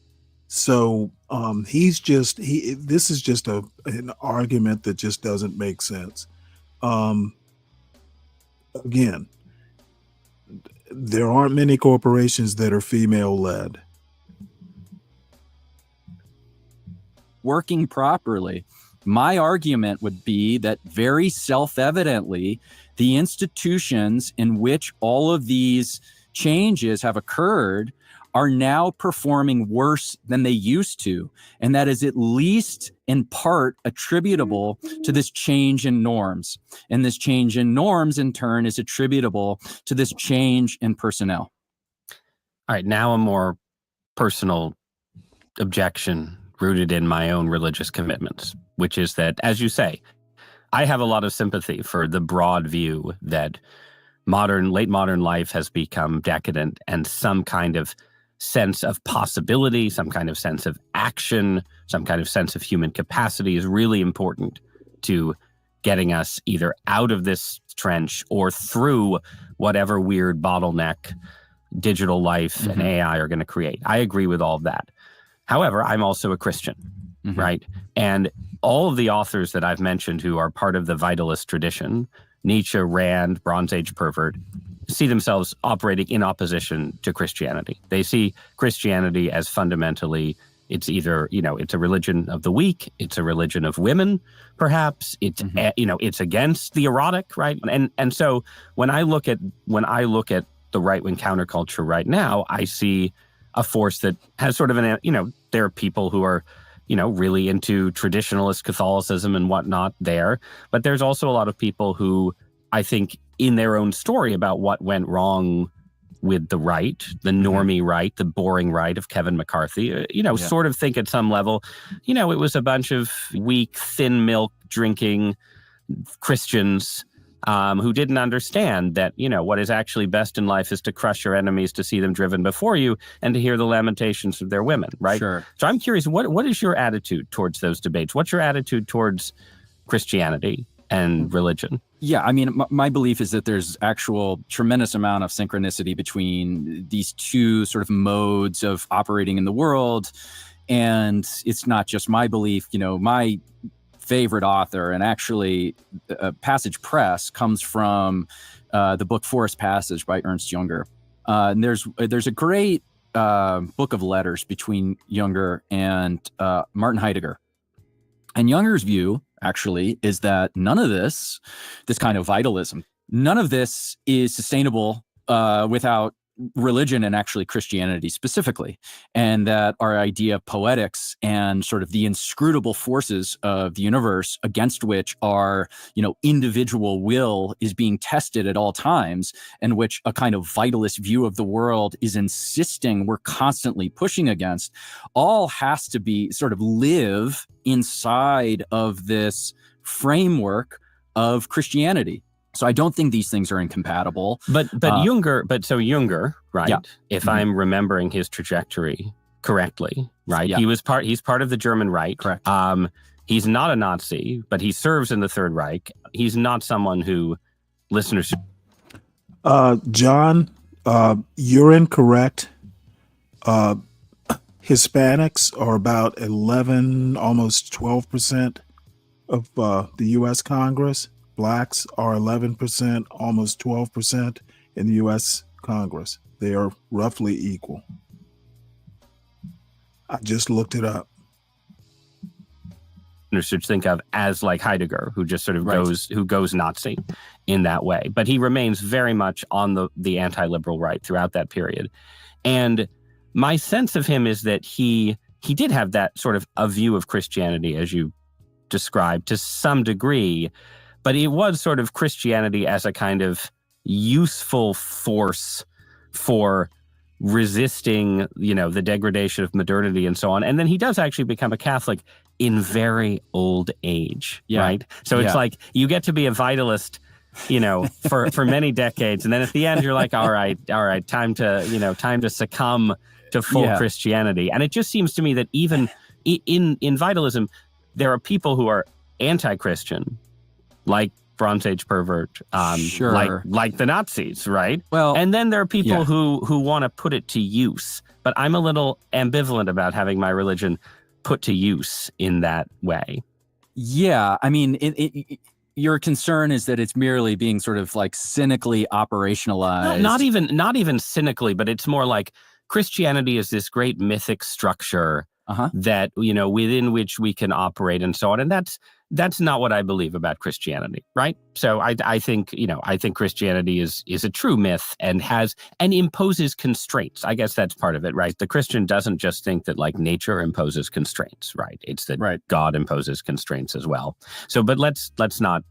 So this is just an argument that just doesn't make sense. Again, there aren't many corporations that are female-led. Working properly. My argument would be that very self-evidently, the institutions in which all of these changes have occurred are now performing worse than they used to. And that is at least in part attributable to this change in norms. And this change in norms, in turn, is attributable to this change in personnel. All right, now a more personal objection rooted in my own religious commitments, which is that, as you say, I have a lot of sympathy for the broad view that late modern life has become decadent, and some kind of sense of possibility, some kind of sense of action, some kind of sense of human capacity is really important to getting us either out of this trench or through whatever weird bottleneck digital life and AI are going to create. I agree with all of that. However, I'm also a Christian, right? And all of the authors that I've mentioned who are part of the vitalist tradition, Nietzsche, Rand, Bronze Age pervert, see themselves operating in opposition to Christianity. They see Christianity as fundamentally, it's either, it's a religion of the weak, it's a religion of women, perhaps, it's, it's against the erotic, right? And so when I look at the right-wing counterculture right now, I see a force that has sort of there are people who are, really into traditionalist Catholicism and whatnot there. But there's also a lot of people who I think in their own story about what went wrong with the right, the normie right, the boring right of Kevin McCarthy, sort of think at some level, it was a bunch of weak, thin milk drinking Christians who didn't understand that, what is actually best in life is to crush your enemies, to see them driven before you, and to hear the lamentations of their women, right? Sure. So I'm curious, what is your attitude towards those debates? What's your attitude towards Christianity and religion? Yeah, I mean, my belief is that there's actual tremendous amount of synchronicity between these two sort of modes of operating in the world. And it's not just my belief, my favorite author, and actually Passage Press comes from the book Forest Passage by Ernst Jünger. And there's a great book of letters between Jünger and Martin Heidegger. And Junger's view, actually, is that none of this kind of vitalism, none of this is sustainable without religion, and actually Christianity specifically. And that our idea of poetics and sort of the inscrutable forces of the universe against which our, individual will is being tested at all times, and which a kind of vitalist view of the world is insisting we're constantly pushing against, all has to be sort of live inside of this framework of Christianity. So I don't think these things are incompatible. But Jünger, right? Yeah. If I'm remembering his trajectory correctly, right? Yeah. He's part of the German Reich. Correct. He's not a Nazi, but he serves in the Third Reich. He's not someone who listeners. John, you're incorrect. Hispanics are about 11, almost 12% of the U.S. Congress. Blacks are 11%, almost 12% in the U.S. Congress. They are roughly equal. I just looked it up. Should think of as like Heidegger, who just sort of Right. goes Nazi in that way. But he remains very much on the anti-liberal right throughout that period. And my sense of him is that he did have that sort of a view of Christianity, as you described, to some degree. But it was sort of Christianity as a kind of useful force for resisting, the degradation of modernity and so on. And then he does actually become a Catholic in very old age, right? So it's like you get to be a vitalist, for many decades, and then at the end you're like, all right, time to succumb to full Christianity. And it just seems to me that even in vitalism, there are people who are anti-Christian, like Bronze Age pervert, Sure. like the Nazis, right? Well, and then there are people who want to put it to use. But I'm a little ambivalent about having my religion put to use in that way. Yeah, I mean, your concern is that it's merely being sort of like cynically operationalized. Not even cynically, but it's more like Christianity is this great mythic structure that, within which we can operate and so on. And that's not what I believe about Christianity, right? So I think Christianity is a true myth and imposes constraints. I guess that's part of it, right? The Christian doesn't just think that like nature imposes constraints, right? It's that God imposes constraints as well. So, but let's not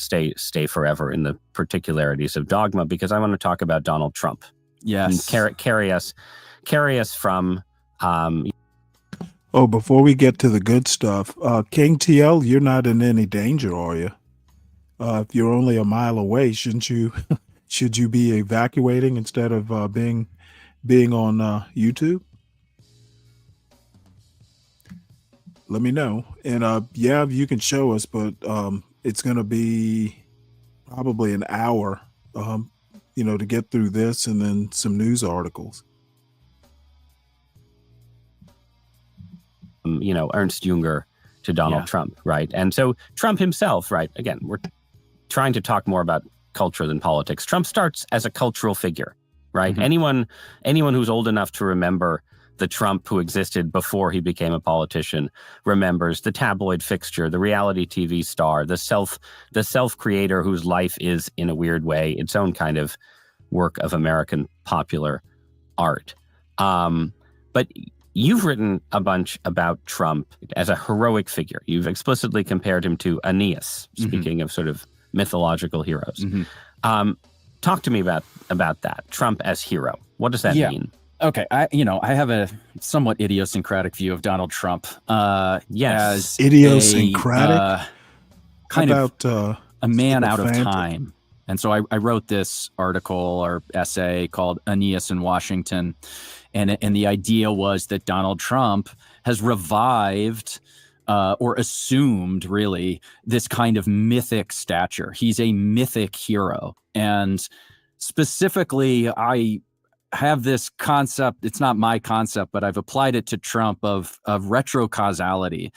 stay forever in the particularities of dogma, because I want to talk about Donald Trump. Yes. And carry us from. Before we get to the good stuff, King TL, you're not in any danger, are you? If you're only a mile away, shouldn't you? Should you be evacuating instead of being on YouTube? Let me know. And you can show us, but it's going to be probably an hour, to get through this and then some news articles. Ernst Jünger to Donald Trump, right? And so Trump himself, right? Again, we're trying to talk more about culture than politics. Trump starts as a cultural figure, right? Mm-hmm. Anyone who's old enough to remember the Trump who existed before he became a politician remembers the tabloid fixture, the reality TV star, the self-creator whose life is, in a weird way, its own kind of work of American popular art. But you've written a bunch about Trump as a heroic figure. You've explicitly compared him to Aeneas, speaking of sort of mythological heroes. Talk to me about that, Trump as hero. What does that mean? Okay, I have a somewhat idiosyncratic view of Donald Trump. As idiosyncratic, kind of a man out of time. And so I wrote this article or essay called Aeneas in Washington. And the idea was that Donald Trump has revived or assumed, really, this kind of mythic stature. He's a mythic hero. And specifically, I have this concept, it's not my concept, but I've applied it to Trump of retrocausality.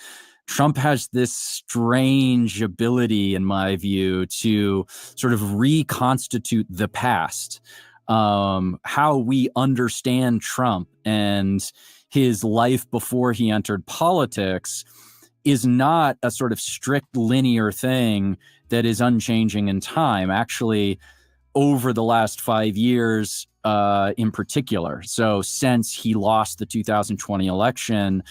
Trump has this strange ability, in my view, to sort of reconstitute the past. How we understand Trump and his life before he entered politics is not a sort of strict linear thing that is unchanging in time. Actually, over the last 5 years, in particular, so since he lost the 2020 election,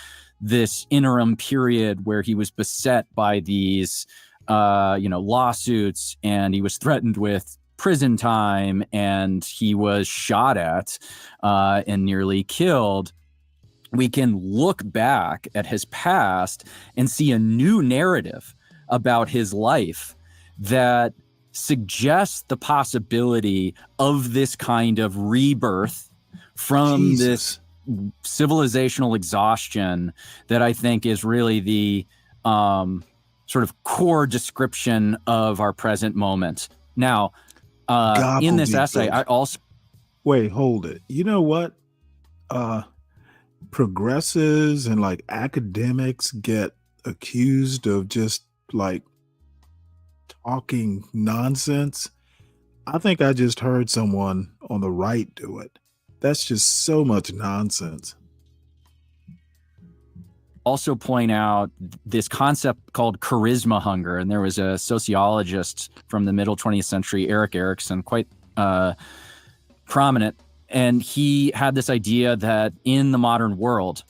this interim period where he was beset by these, lawsuits, and he was threatened with prison time, and he was shot at and nearly killed. We can look back at his past and see a new narrative about his life that suggests the possibility of this kind of rebirth from this civilizational exhaustion that I think is really the sort of core description of our present moment. Now, in this essay, I also... Wait, hold it. You know what? Progressives and like academics get accused of just like talking nonsense. I think I just heard someone on the right do it. That's just so much nonsense. Also point out this concept called charisma hunger. And there was a sociologist from the middle 20th century, Erik Erikson, quite prominent. And he had this idea that in the modern world,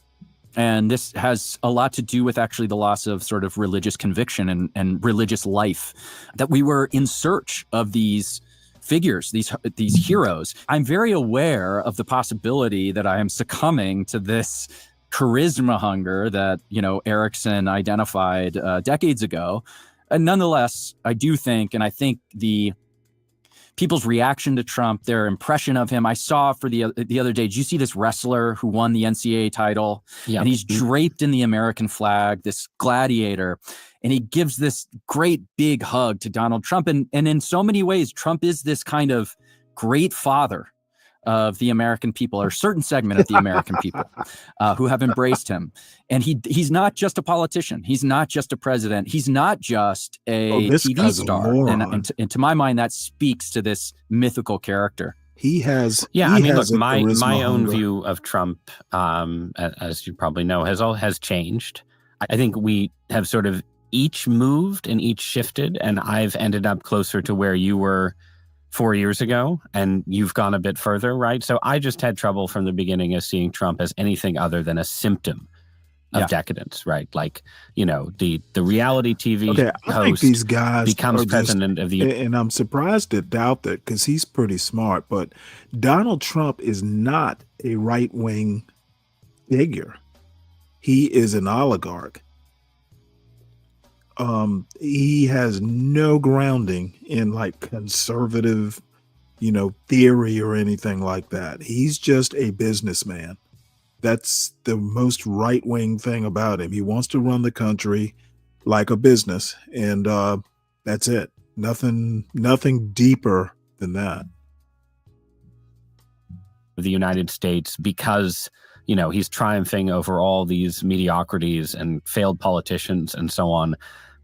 and this has a lot to do with actually the loss of sort of religious conviction and religious life, that we were in search of these figures, these heroes. I'm very aware of the possibility that I am succumbing to this charisma hunger that, Erikson identified decades ago. And nonetheless, I do think, and I think the people's reaction to Trump, their impression of him, I saw for the other day, did you see this wrestler who won the NCAA title? Yeah. And he's draped in the American flag, this gladiator, and he gives this great big hug to Donald Trump. And in so many ways, Trump is this kind of great father of the American people, or a certain segment of the American people who have embraced him. And he's not just a politician. He's not just a president. He's not just a TV star. And to my mind, that speaks to this mythical character. He has. Yeah, he I mean, has look, a my charisma own hunger. view of Trump, as you probably know, has changed. I think we have sort of each moved and each shifted, and I've ended up closer to where you were 4 years ago, and you've gone a bit further, right? So I just had trouble from the beginning of seeing Trump as anything other than a symptom of decadence, right? Like, the reality TV Okay, I think host these guys becomes are just, president of the. and I'm surprised to doubt that because he's pretty smart. But Donald Trump is not a right wing figure. He is an oligarch. He has no grounding in like conservative, theory or anything like that. He's just a businessman. That's the most right wing thing about him. He wants to run the country like a business, and that's it. Nothing deeper than that. The United States, because he's triumphing over all these mediocrities and failed politicians and so on.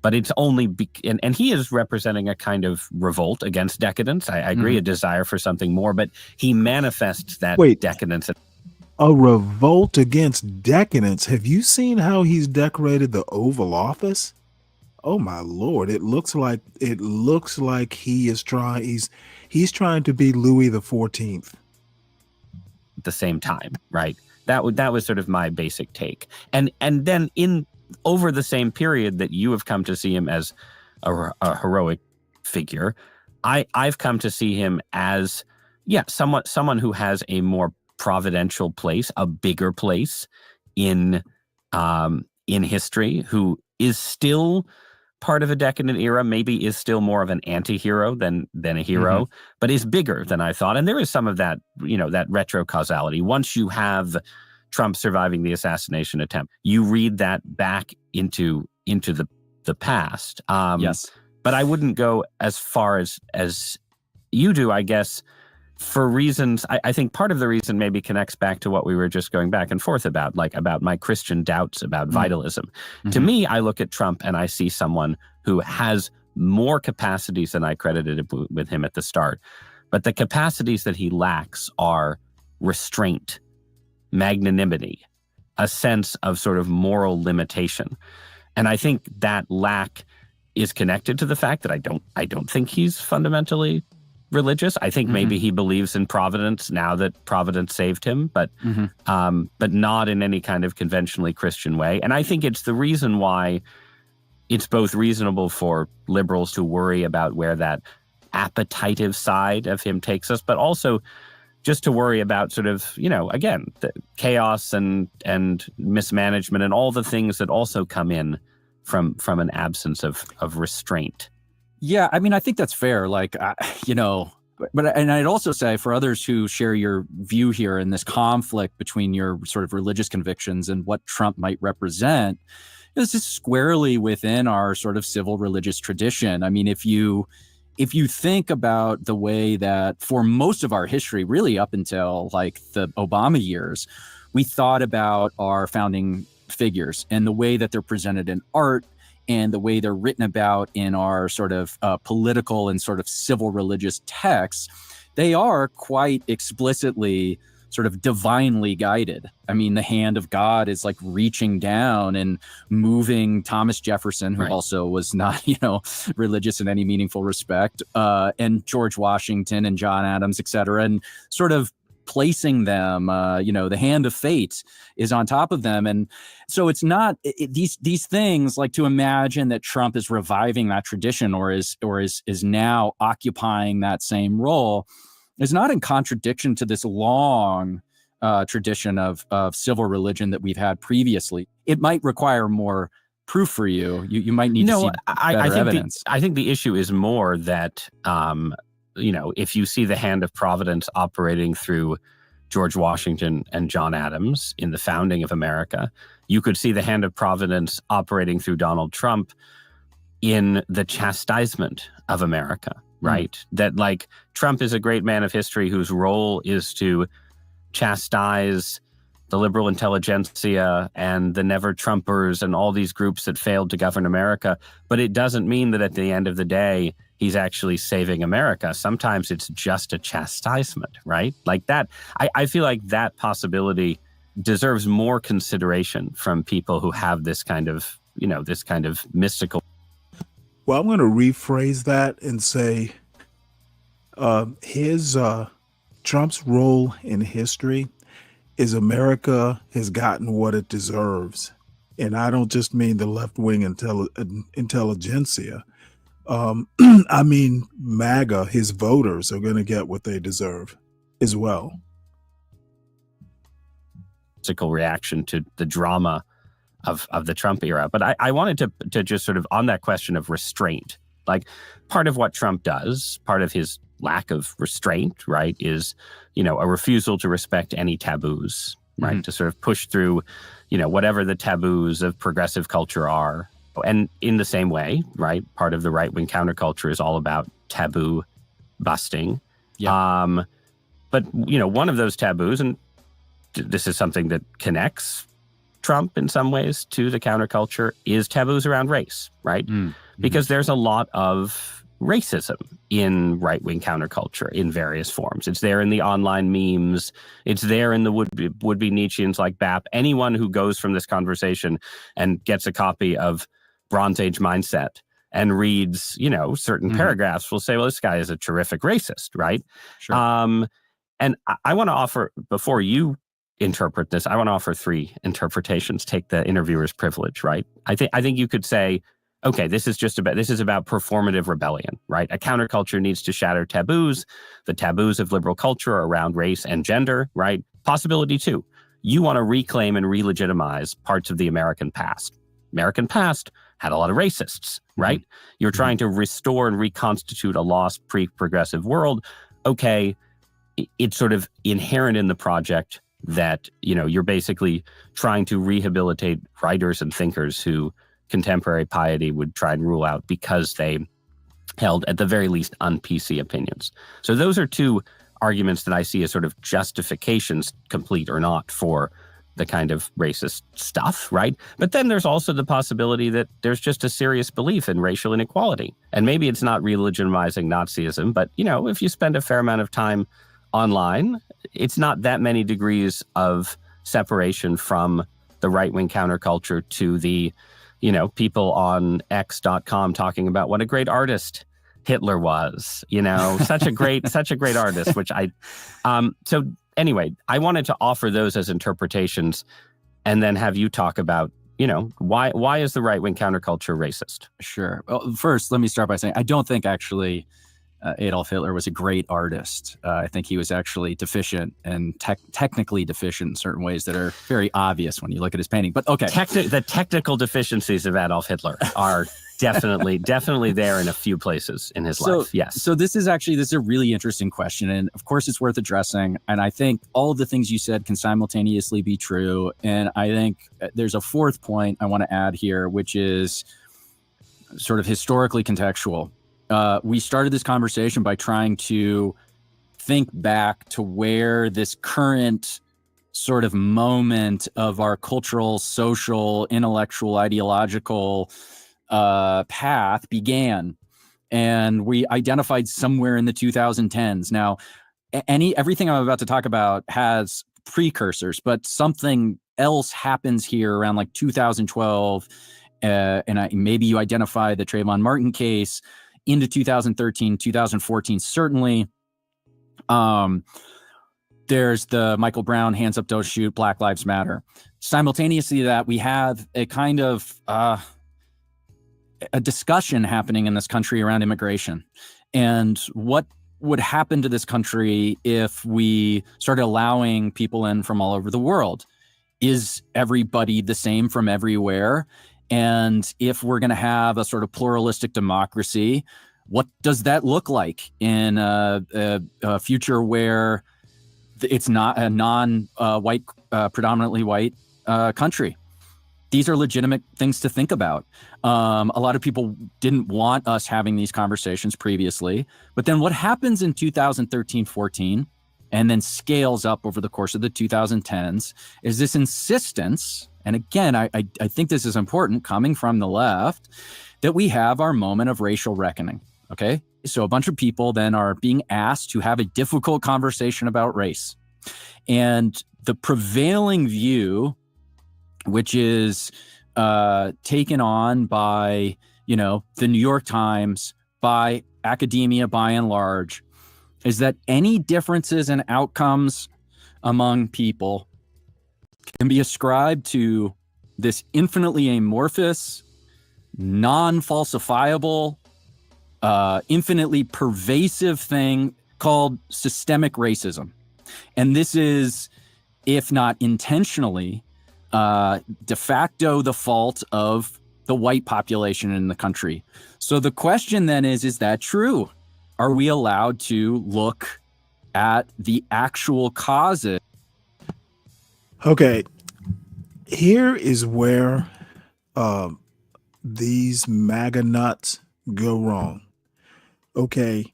But it's only and he is representing a kind of revolt against decadence. I agree, a desire for something more, but he manifests that decadence. A revolt against decadence. Have you seen how he's decorated the Oval Office? Oh my Lord! It looks like he is trying. He's trying to be Louis XIV. At the same time, right? That was sort of my basic take. And then over the same period that you have come to see him as a heroic figure, I've come to see him as someone who has a more providential place, a bigger place in history, who is still part of a decadent era, maybe is still more of an anti-hero than a hero, but is bigger than I thought. And there is some of that, that retro causality. Once you have Trump surviving the assassination attempt, you read that back into the past. Yes. But I wouldn't go as far as you do, I guess, for reasons. I think part of the reason maybe connects back to what we were just going back and forth about, like about my Christian doubts about vitalism. To me, I look at Trump and I see someone who has more capacities than I credited with him at the start. But the capacities that he lacks are restraint, magnanimity, a sense of sort of moral limitation. And I think that lack is connected to the fact that I don't think he's fundamentally religious. I think maybe he believes in providence now that providence saved him, but not in any kind of conventionally Christian way. And I think it's the reason why it's both reasonable for liberals to worry about where that appetitive side of him takes us, but also just to worry about sort of, again, the chaos and mismanagement and all the things that also come in from an absence of restraint. Yeah, I mean, I think that's fair. Like, and I'd also say for others who share your view here in this conflict between your sort of religious convictions and what Trump might represent, this is squarely within our sort of civil religious tradition. I mean, if you think about the way that for most of our history, really up until like the Obama years, we thought about our founding figures and the way that they're presented in art and the way they're written about in our sort of political and sort of civil religious texts, they are quite explicitly sort of divinely guided. I mean, the hand of God is like reaching down and moving Thomas Jefferson, who also was not, religious in any meaningful respect, and George Washington and John Adams, et cetera, and sort of placing them, the hand of fate is on top of them. And so it's not these things, like to imagine that Trump is reviving that tradition or is now occupying that same role is not in contradiction to this long tradition of civil religion that we've had previously. It might require more proof for you. You might need to see better evidence. I think the issue is more that if you see the hand of providence operating through George Washington and John Adams in the founding of America, you could see the hand of providence operating through Donald Trump in the chastisement of America, right? That like Trump is a great man of history whose role is to chastise the liberal intelligentsia and the never Trumpers and all these groups that failed to govern America. But it doesn't mean that at the end of the day, he's actually saving America. Sometimes it's just a chastisement, right? Like that. I feel like that possibility deserves more consideration from people who have this kind of, this kind of mystical. Well, I'm going to rephrase that and say Trump's role in history is America has gotten what it deserves. And I don't just mean the left-wing intelligentsia. I mean, MAGA, his voters are going to get what they deserve as well. Reaction to the drama of the Trump era. But I wanted to just sort of, on that question of restraint, like part of what Trump does, part of his lack of restraint, right, is, a refusal to respect any taboos, right, mm-hmm. to sort of push through, whatever the taboos of progressive culture are. And in the same way, right, part of the right-wing counterculture is all about taboo busting. Yeah. But, one of those taboos, and this is something that connects Trump in some ways to the counterculture, is taboos around race, right? Mm-hmm. Because there's a lot of racism in right-wing counterculture in various forms. It's there in the online memes. It's there in the would-be Nietzscheans like BAP. Anyone who goes from this conversation and gets a copy of Bronze Age Mindset and reads, certain mm-hmm. paragraphs will say, well, this guy is a terrific racist, right? Sure. And I want to offer, before you interpret this, I want to offer 3 interpretations. Take the interviewer's privilege, right? I think you could say, okay, this is about performative rebellion, right? A counterculture needs to shatter taboos, the taboos of liberal culture around race and gender, right? Possibility 2, you want to reclaim and relegitimize parts of the American past. American past had a lot of racists, right? Mm-hmm. You're trying to restore and reconstitute a lost pre-progressive world. Okay, it's sort of inherent in the project that, you're basically trying to rehabilitate writers and thinkers who contemporary piety would try and rule out because they held, at the very least, un-PC opinions. So those are 2 arguments that I see as sort of justifications, complete or not, for the kind of racist stuff, right? But then there's also the possibility that there's just a serious belief in racial inequality. And maybe it's not re-legitimizing Nazism, but, if you spend a fair amount of time online, it's not that many degrees of separation from the right-wing counterculture to the, people on X.com talking about what a great artist Hitler was, such a great artist, which so anyway, I wanted to offer those as interpretations and then have you talk about, why is the right-wing counterculture racist? Sure. Well, first, let me start by saying, I don't think actually Adolf Hitler was a great artist. I think he was actually deficient and technically deficient in certain ways that are very obvious when you look at his painting. But okay. The technical deficiencies of Adolf Hitler are definitely there in a few places in his life. Yes. So this is a really interesting question. And of course, it's worth addressing. And I think all of the things you said can simultaneously be true. And I think there's a 4th point I want to add here, which is sort of historically contextual. We started this conversation by trying to think back to where this current sort of moment of our cultural, social, intellectual, ideological path began. And we identified somewhere in the 2010s. Now, everything I'm about to talk about has precursors, but something else happens here around like 2012. And maybe you identify the Trayvon Martin case into 2013, 2014, certainly. There's the Michael Brown, hands up, don't shoot, Black Lives Matter. Simultaneously to that, we have a kind of a discussion happening in this country around immigration and what would happen to this country if we started allowing people in from all over the world. Is everybody the same from everywhere? And if we're going to have a sort of pluralistic democracy, what does that look like in a future where it's not a non-white, predominantly white country? These are legitimate things to think about. A lot of people didn't want us having these conversations previously. But then what happens in 2013-14 and then scales up over the course of the 2010s is this insistence. And again, I think this is important coming from the left, that we have our moment of racial reckoning. Okay. So a bunch of people then are being asked to have a difficult conversation about race. And the prevailing view, which is taken on by, the New York Times, by academia by and large, is that any differences in outcomes among people can be ascribed to this infinitely amorphous, non-falsifiable, infinitely pervasive thing called systemic racism. And this is, if not intentionally, de facto the fault of the white population in the country. So the question then is that true? Are we allowed to look at the actual causes? Okay, here is where these MAGA nuts go wrong. Okay,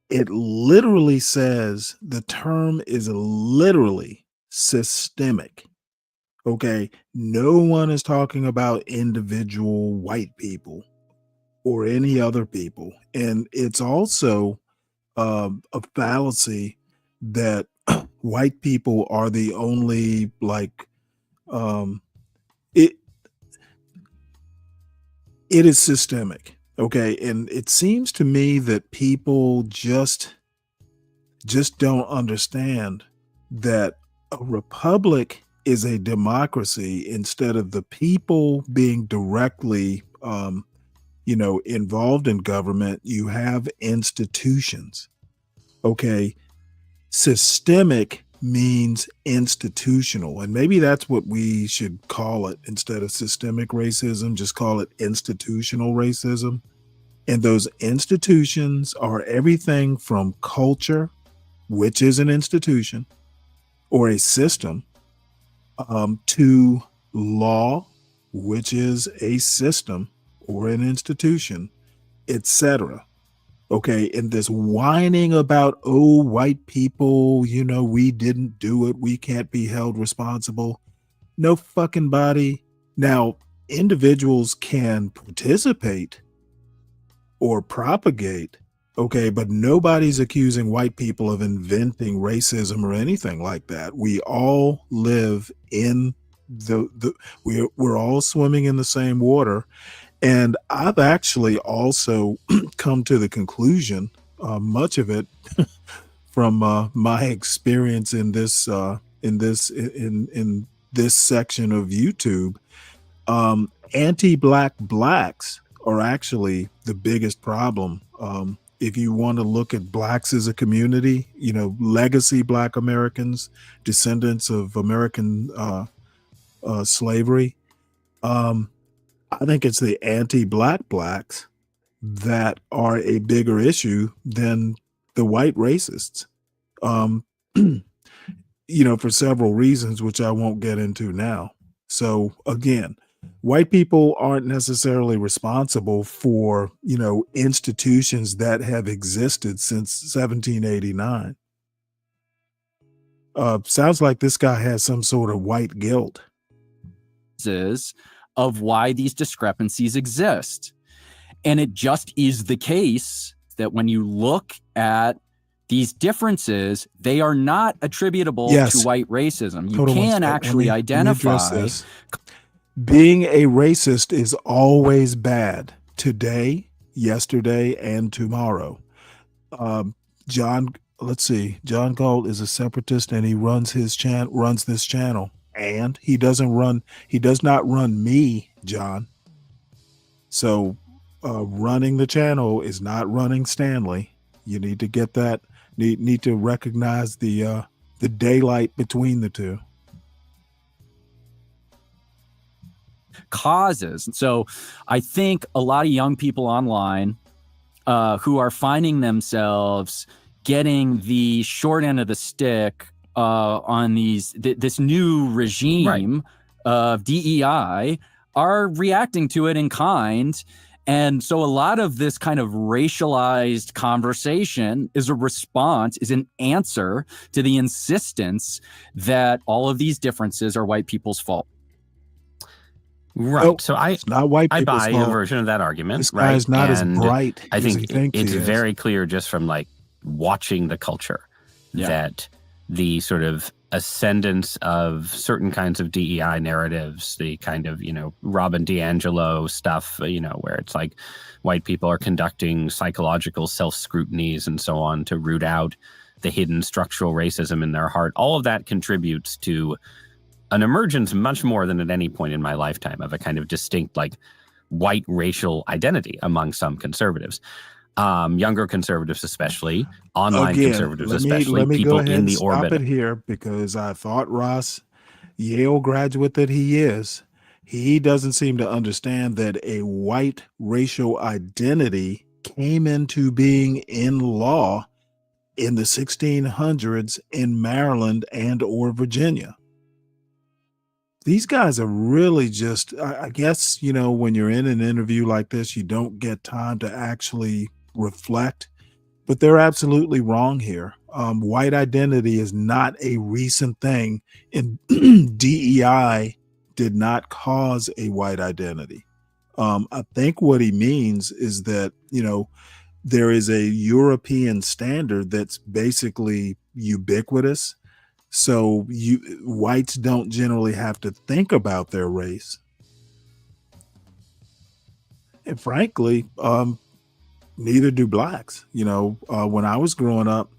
it literally says the term is literally systemic. Okay, no one is talking about individual white people or any other people. And it's also a fallacy that white people are the only, like, it is systemic. Okay, and it seems to me that people just don't understand that a republic is a democracy instead of the people being directly involved in government. You have institutions. Okay, systemic means institutional, and maybe that's what we should call it. Instead of systemic racism, just call it institutional racism. And those institutions are everything from culture, which is an institution or a system, to law, which is a system or an institution, etc. Okay, and this whining about, oh, white people, we didn't do it, we can't be held responsible. No fucking body. Now, individuals can participate or propagate, okay, but nobody's accusing white people of inventing racism or anything like that. We all live in we're all swimming in the same water. And I've actually also come to the conclusion, much of it from my experience in this section of YouTube. Anti-black blacks are actually the biggest problem. If you want to look at blacks as a community, legacy black Americans, descendants of American slavery, I think it's the anti-black blacks that are a bigger issue than the white racists, for several reasons, which I won't get into now. So again, white people aren't necessarily responsible for, institutions that have existed since 1789. Sounds like this guy has some sort of white guilt. Of why these discrepancies exist. And it just is the case that when you look at these differences, they are not attributable to white racism. You can actually identify. Being a racist is always bad, today, yesterday, and tomorrow. John Galt is a separatist, and he runs this channel. And he does not run me, John. So running the channel is not running Stanley. You need to get that, need to recognize the daylight between the two. Causes. So I think a lot of young people online who are finding themselves getting the short end of the stick on this new regime of DEI are reacting to it in kind. And so a lot of this kind of racialized conversation is a response, is an answer to the insistence that all of these differences are white people's fault. Right. Nope, So it's not white I people's buy a fault. version of that argument. This right? guy's not as And bright I as he think thinks it's he is. very clear just from like watching the culture that the sort of ascendance of certain kinds of DEI narratives, the kind of, Robin DiAngelo stuff, where it's like white people are conducting psychological self-scrutinies and so on to root out the hidden structural racism in their heart. All of that contributes to an emergence much more than at any point in my lifetime of a kind of distinct, like, white racial identity among some conservatives. Younger conservatives especially, online conservatives especially, let me go people ahead in and the stop orbit. it here, because I thought Ross, Yale graduate that he is, he doesn't seem to understand that a white racial identity came into being in law in the 1600s in Maryland and or Virginia. These guys are really just, I guess, when you're in an interview like this, you don't get time to actually reflect, but they're absolutely wrong here. White identity is not a recent thing, and DEI did not cause a white identity. I think what he means is that, there is a European standard that's basically ubiquitous. So whites don't generally have to think about their race. And frankly, neither do blacks. When I was growing up,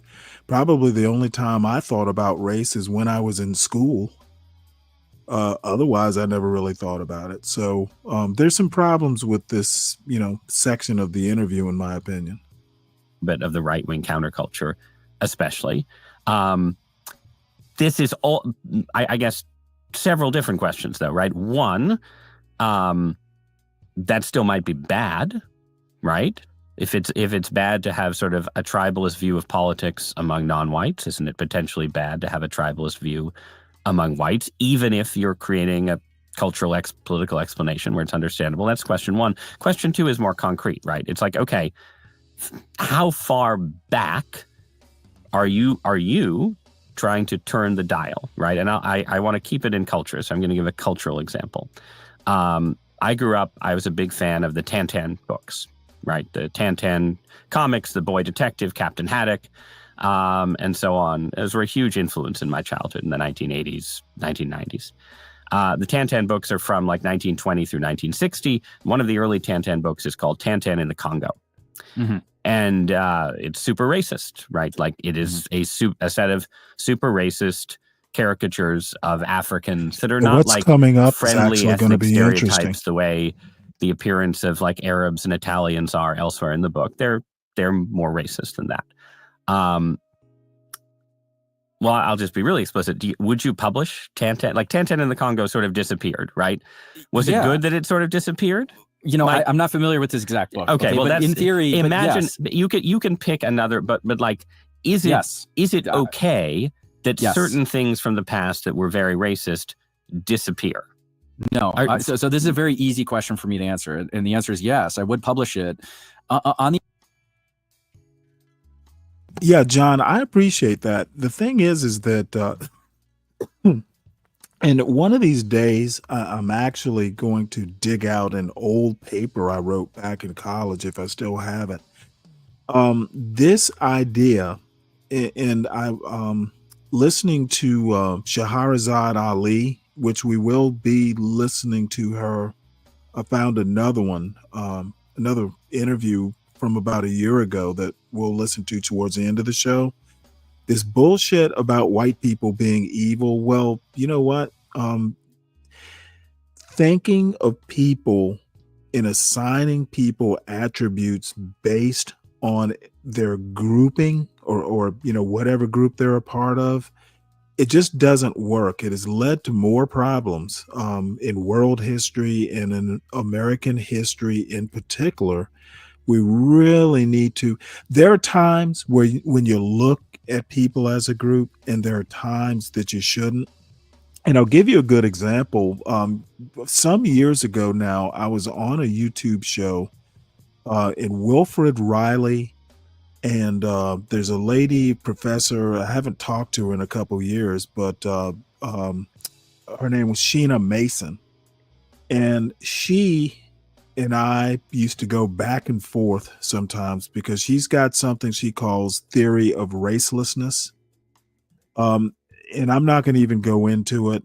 probably the only time I thought about race is when I was in school. Otherwise, I never really thought about it. So there's some problems with this, section of the interview, in my opinion. Bit of the right-wing counterculture, especially. This is all, I guess, several different questions, though, right? One, that still might be bad, right? If it's bad to have sort of a tribalist view of politics among non-whites, isn't it potentially bad to have a tribalist view among whites, even if you're creating a cultural political explanation where it's understandable? That's question one. Question two is more concrete, right? It's like, okay, how far back are you trying to turn the dial, right? And I want to keep it in culture, so I'm going to give a cultural example. I grew up, I was a big fan of the Tintin books, right? The Tintin comics, The Boy Detective, Captain Haddock, and so on. Those were a huge influence in my childhood in the 1980s, 1990s. The Tintin books are from like 1920 through 1960. One of the early Tintin books is called Tintin in the Congo. Mm-hmm. And it's super racist, right? Like it is a set of super racist caricatures of Africans that are not what's like coming up friendly is actually going to ethnic be stereotypes interesting. the way the appearance of like Arabs and Italians are elsewhere in the book. They're more racist than that. Well, I'll just be really explicit. Would you publish Tintin? Like Tintin in the Congo sort of disappeared, right? Was it good that it sort of disappeared? I'm not familiar with this exact book. Okay, well, but that's, in theory, imagine yes. you can pick another, but like, is it okay that certain things from the past that were very racist disappear? No. So this is a very easy question for me to answer, and the answer is yes. I would publish it on the. Yeah, John, I appreciate that. The thing is that, and one of these days, I'm actually going to dig out an old paper I wrote back in college, if I still have it. This idea, and I'm listening to Shahrazad Ali, which we will be listening to her. I found another one, another interview from about a year ago that we'll listen to towards the end of the show. This bullshit about white people being evil. Well, you know what? Thinking of people and assigning people attributes based on their grouping or whatever group they're a part of, it just doesn't work. It has led to more problems in world history and in American history in particular. We really need to. There are times where when you look at people as a group, and there are times that you shouldn't. And I'll give you a good example. Some years ago now, I was on a YouTube show, and Wilfred Riley, and there's a lady professor. I haven't talked to her in a couple years, but her name was Sheena Mason. And she and I used to go back and forth sometimes because she's got something she calls theory of racelessness. Um, and I'm not going to even go into it.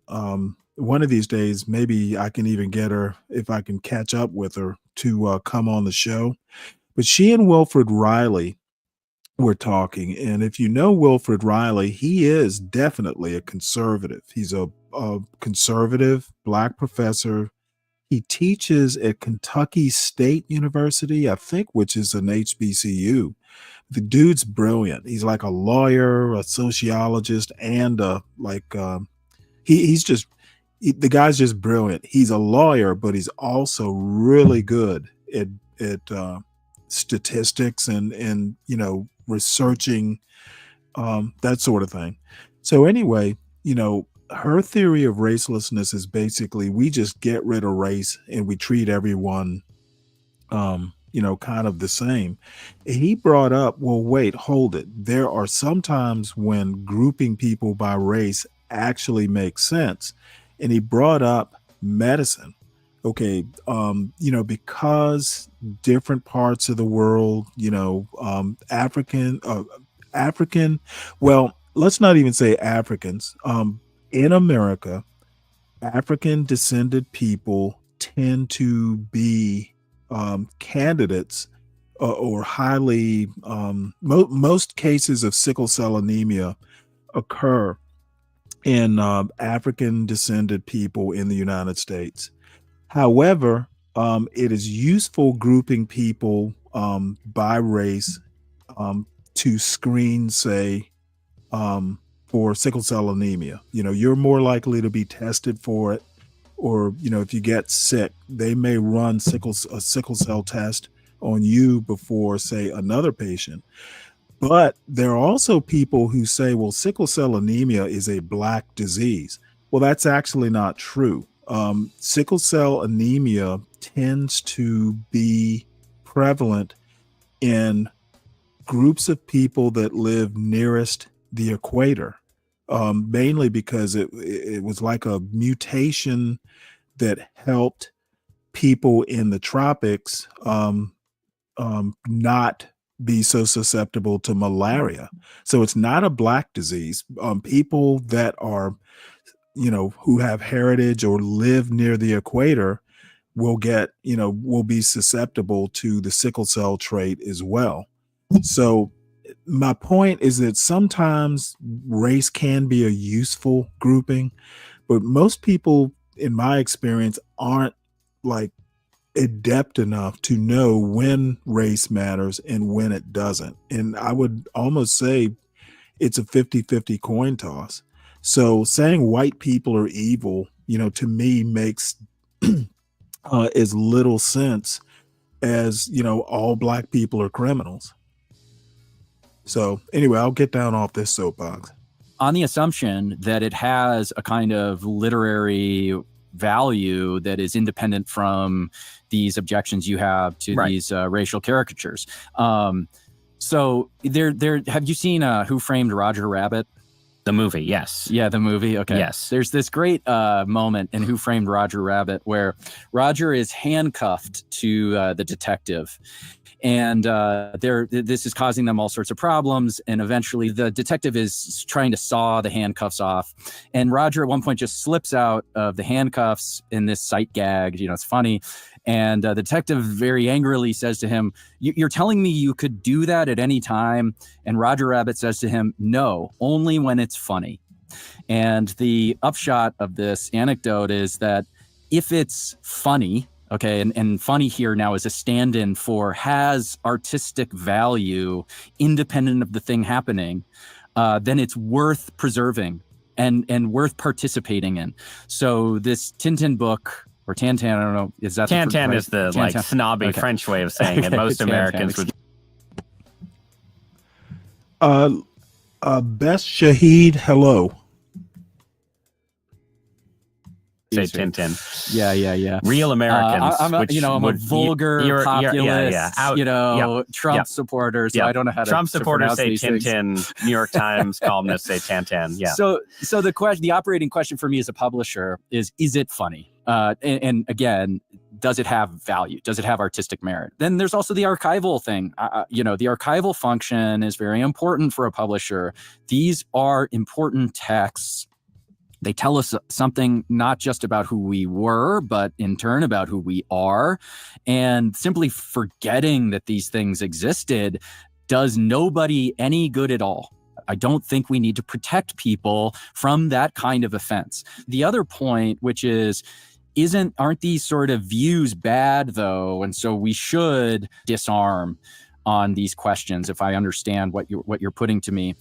One of these days, maybe I can even get her, if I can catch up with her, to come on the show. But she and Wilfred Riley were talking. And if you know Wilfred Riley, he is definitely a conservative. He's a conservative black professor. He teaches at Kentucky State University, I think, which is an HBCU. The dude's brilliant. He's like a lawyer, a sociologist, and he's just the guy's just brilliant. He's a lawyer, but he's also really good at statistics and researching that sort of thing. So anyway, her theory of racelessness is basically we just get rid of race and we treat everyone kind of the same. He brought up, well, wait, hold it. There are some times when grouping people by race actually makes sense. And he brought up medicine. Okay, because different parts of the world, African, well, let's not even say Africans. In America, African descended people tend to be candidates or highly, most cases of sickle cell anemia occur in African descended people in the United States. However, it is useful grouping people by race to screen, say, for sickle cell anemia. You're more likely to be tested for it, or if you get sick, they may run a sickle cell test on you before, say, another patient. But there are also people who say, well, sickle cell anemia is a black disease. Well, that's actually not true. Sickle cell anemia tends to be prevalent in groups of people that live nearest the equator, mainly because it was like a mutation that helped people in the tropics not be so susceptible to malaria. So it's not a black disease. People that are, who have heritage or live near the equator will be susceptible to the sickle cell trait as well. So my point is that sometimes race can be a useful grouping, but most people, in my experience, aren't like adept enough to know when race matters and when it doesn't. And I would almost say it's a 50-50 coin toss. So saying white people are evil, to me makes as little sense as, all black people are criminals. So anyway, I'll get down off this soapbox. On the assumption that it has a kind of literary value that is independent from these objections you have to these racial caricatures. So there have you seen Who Framed Roger Rabbit? The movie, yes. Yeah, the movie. Okay. Yes. There's this great moment in Who Framed Roger Rabbit where Roger is handcuffed to the detective. And this is causing them all sorts of problems. And eventually the detective is trying to saw the handcuffs off. And Roger at one point just slips out of the handcuffs in this sight gag. It's funny. And the detective very angrily says to him, "You're telling me you could do that at any time?" And Roger Rabbit says to him, "No, only when it's funny." And the upshot of this anecdote is that if it's funny, okay, and funny here now is a stand-in for has artistic value independent of the thing happening, then it's worth preserving and worth participating in. So this Tintin book, or Tantan, I don't know, is that Tantan is the Tantan. like snobby French way of saying it. Most Americans would. Best Shahid, hello. say Easy. Tintin. Yeah. Real Americans. I'm a vulgar populist, Trump supporter, so I don't know how Trump to supporters pronounce say these Tintin. things. New York Times columnists say Tintin. Yeah. So the operating question for me as a publisher is it funny? And again, does it have value? Does it have artistic merit? Then there's also the archival thing. The archival function is very important for a publisher. These are important texts. They tell us something not just about who we were, but in turn about who we are. And simply forgetting that these things existed does nobody any good at all. I don't think we need to protect people from that kind of offense. The other point, which is, aren't these sort of views bad though? And so we should disarm on these questions, if I understand what you're putting to me.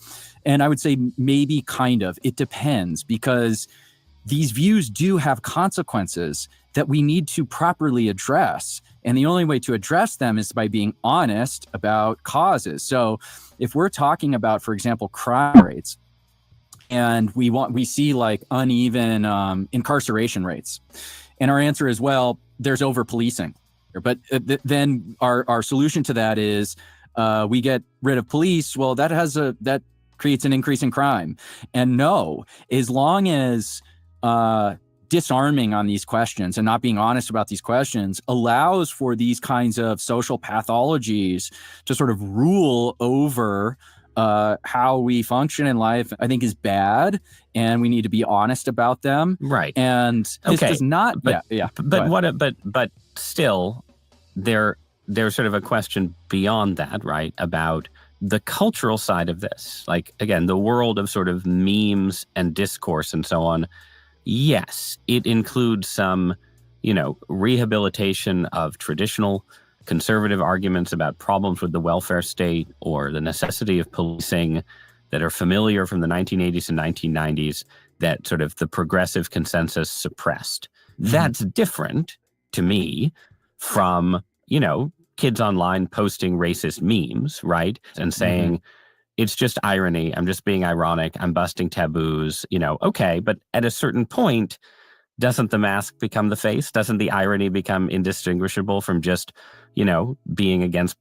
And I would say maybe kind of. It depends, because these views do have consequences that we need to properly address. And the only way to address them is by being honest about causes. So if we're talking about, for example, crime rates, and we see like uneven incarceration rates, and our answer is, well, there's over-policing. But then our solution to that is we get rid of police. Well, that creates an increase in crime. And no, as long as disarming on these questions and not being honest about these questions allows for these kinds of social pathologies to sort of rule over how we function in life, I think is bad, and we need to be honest about them. Right. And this does not. But still, there's sort of a question beyond that, right? About the cultural side of this. Like, again, the world of sort of memes and discourse and so on. Yes, it includes some, rehabilitation of traditional conservative arguments about problems with the welfare state or the necessity of policing that are familiar from the 1980s and 1990s that sort of the progressive consensus suppressed. Mm-hmm. That's different to me from, kids online posting racist memes, right? And saying, it's just irony. I'm just being ironic. I'm busting taboos, okay. But at a certain point, doesn't the mask become the face? Doesn't the irony become indistinguishable from just, being against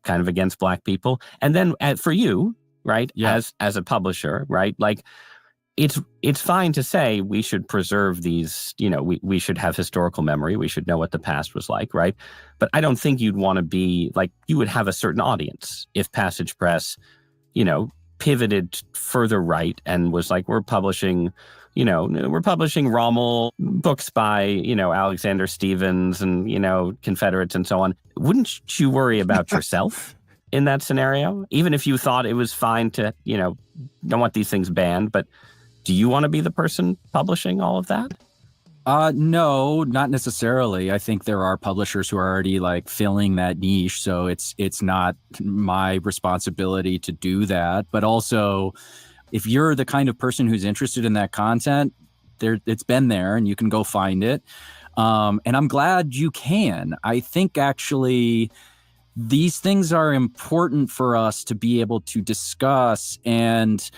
Black people? And then for you, right, as a publisher, right, like it's fine to say we should preserve these, we should have historical memory. We should know what the past was like, right? But I don't think you'd want to be like, you would have a certain audience if Passage Press, pivoted further right and was like, we're publishing Rommel books by, Alexander Stevens and, Confederates and so on. Wouldn't you worry about yourself in that scenario? Even if you thought it was fine to, don't want these things banned, but do you want to be the person publishing all of that? No, not necessarily. I think there are publishers who are already like filling that niche, so it's not my responsibility to do that. But also, if you're the kind of person who's interested in that content, it's been there and you can go find it. And I'm glad you can. I think actually these things are important for us to be able to discuss. And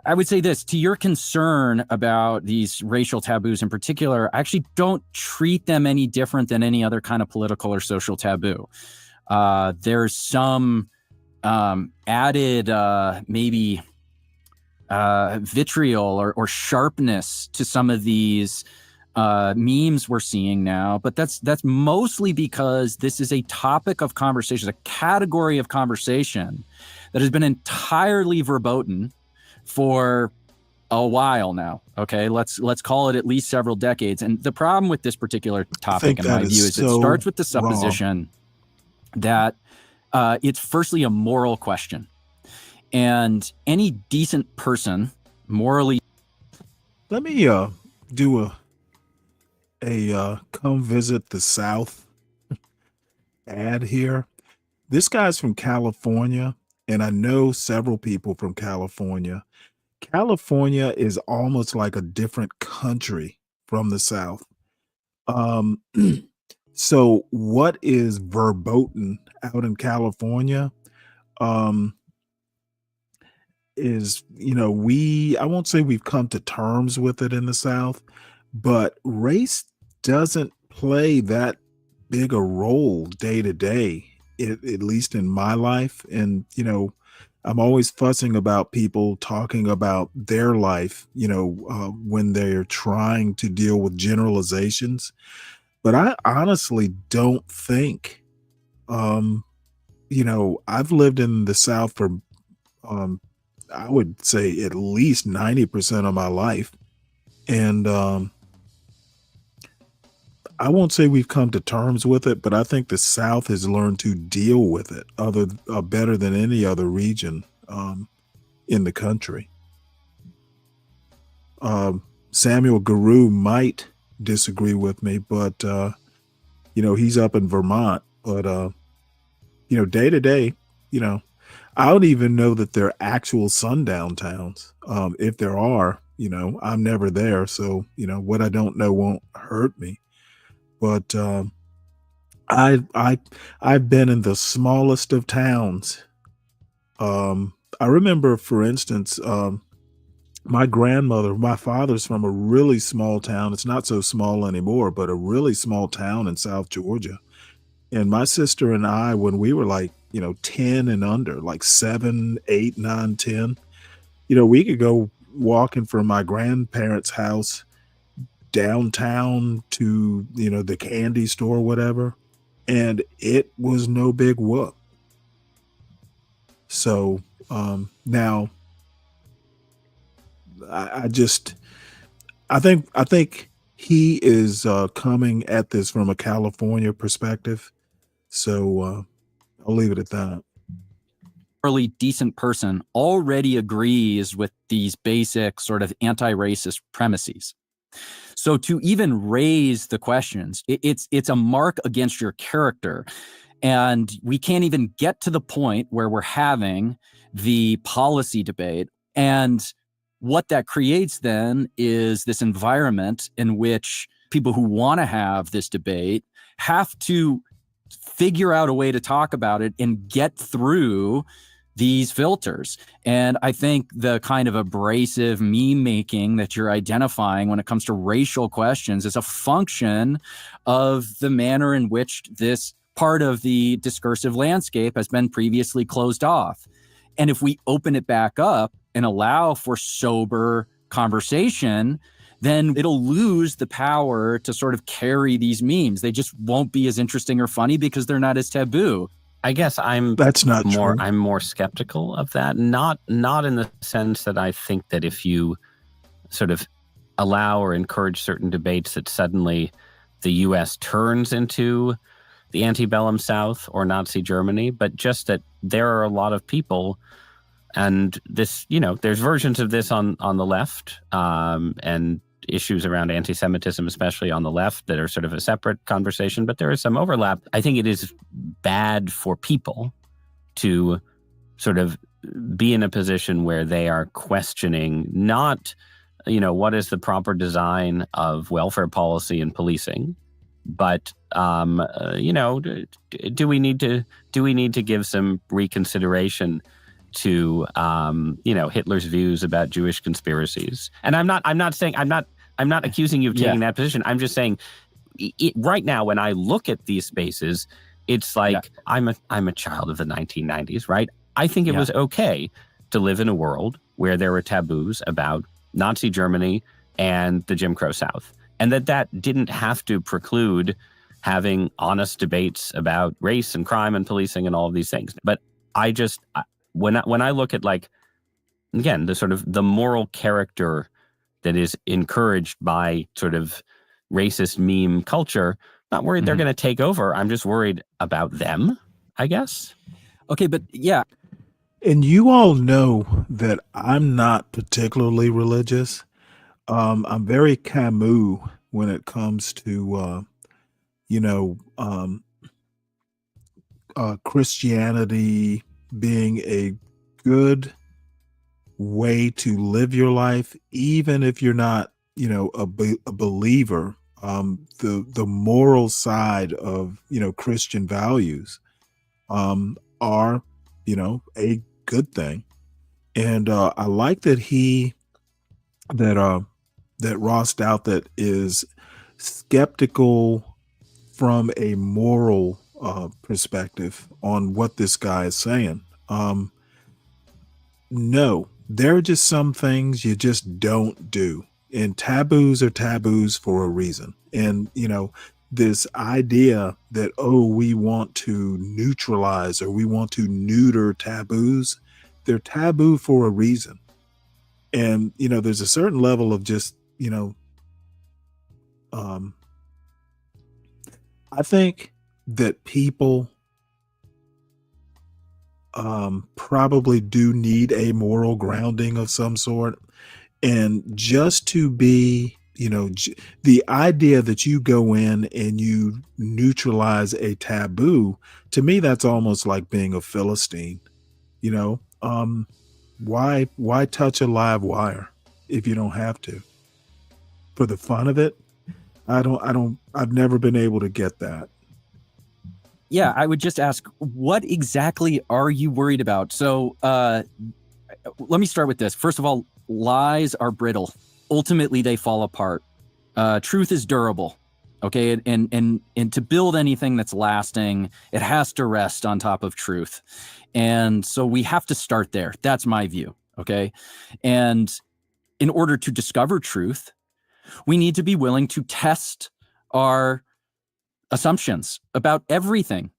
I would say this, to your concern about these racial taboos in particular, I actually don't treat them any different than any other kind of political or social taboo. There's some added maybe vitriol or sharpness to some of these memes we're seeing now, but that's mostly because this is a topic of conversation, a category of conversation that has been entirely verboten for a while now. Okay, let's call it at least several decades. And the problem with this particular topic, in my view, is it starts with the supposition that it's firstly a moral question, and any decent person morally. Let me do a come visit the South ad here. This guy's from California, and I know several people from California. California is almost like a different country from the South. So what is verboten out in California is, I won't say we've come to terms with it in the South, but race doesn't play that big a role day to day, at least in my life. And, I'm always fussing about people talking about their life, when they're trying to deal with generalizations. But I honestly don't think, I've lived in the South for, um, I would say at least 90% of my life. And, I won't say we've come to terms with it, but I think the South has learned to deal with it better than any other region in the country. Samuel Guru might disagree with me, but he's up in Vermont. But day to day, I don't even know that they're actual sundown towns. If there are, I'm never there, so what I don't know won't hurt me. But I've been in the smallest of towns. I remember, for instance, my father's from a really small town. It's not so small anymore, but a really small town in South Georgia. And my sister and I, when we were like, 10 and under, like 7, 8, 9, 10, we could go walking from my grandparents' house downtown to, the candy store, whatever. And it was no big whoop. So now I think he is coming at this from a California perspective. So I'll leave it at that. Really decent person already agrees with these basic sort of anti-racist premises. So to even raise the questions, it's a mark against your character. And we can't even get to the point where we're having the policy debate. And what that creates then is this environment in which people who want to have this debate have to figure out a way to talk about it and get through these filters. And I think the kind of abrasive meme making that you're identifying when it comes to racial questions is a function of the manner in which this part of the discursive landscape has been previously closed off. And if we open it back up and allow for sober conversation, then it'll lose the power to sort of carry these memes. They just won't be as interesting or funny because they're not as taboo. I guess That's not true. I'm more skeptical of that. Not in the sense that I think that if you sort of allow or encourage certain debates that suddenly the U.S. turns into the antebellum South or Nazi Germany, but just that there are a lot of people, and this, there's versions of this on the left, and issues around anti-Semitism, especially on the left, that are sort of a separate conversation, but there is some overlap. I think it is bad for people to sort of be in a position where they are questioning not, what is the proper design of welfare policy and policing, but do we need to give some reconsideration to Hitler's views about Jewish conspiracies? And I'm not accusing you of taking that position. I'm just saying, right now, when I look at these spaces, it's like I'm a child of the 1990s, right? I think it was okay to live in a world where there were taboos about Nazi Germany and the Jim Crow South, and that didn't have to preclude having honest debates about race and crime and policing and all of these things. But when I look at, like, again, the sort of the moral character that is encouraged by sort of racist meme culture, not worried they're going to take over. I'm just worried about them, I guess. Okay, but yeah. And you all know that I'm not particularly religious. I'm very Camus when it comes to, Christianity being a good way to live your life, even if you're not, a believer. The moral side of, Christian values are, a good thing. And I like that Ross Douthat is skeptical from a moral perspective on what this guy is saying. No, there are just some things you just don't do. And taboos are taboos for a reason. And, this idea that, oh, we want to neutralize or we want to neuter taboos, they're taboo for a reason. And, there's a certain level of just, I think that people probably do need a moral grounding of some sort. And just to be, the idea that you go in and you neutralize a taboo, to me, that's almost like being a Philistine. Why touch a live wire if you don't have to? For the fun of it? I've never been able to get that. Yeah, I would just ask, what exactly are you worried about? So let me start with this. First of all, lies are brittle. Ultimately, they fall apart. Truth is durable. Okay, and to build anything that's lasting, it has to rest on top of truth. And so we have to start there. That's my view. Okay, and in order to discover truth, we need to be willing to test our assumptions about everything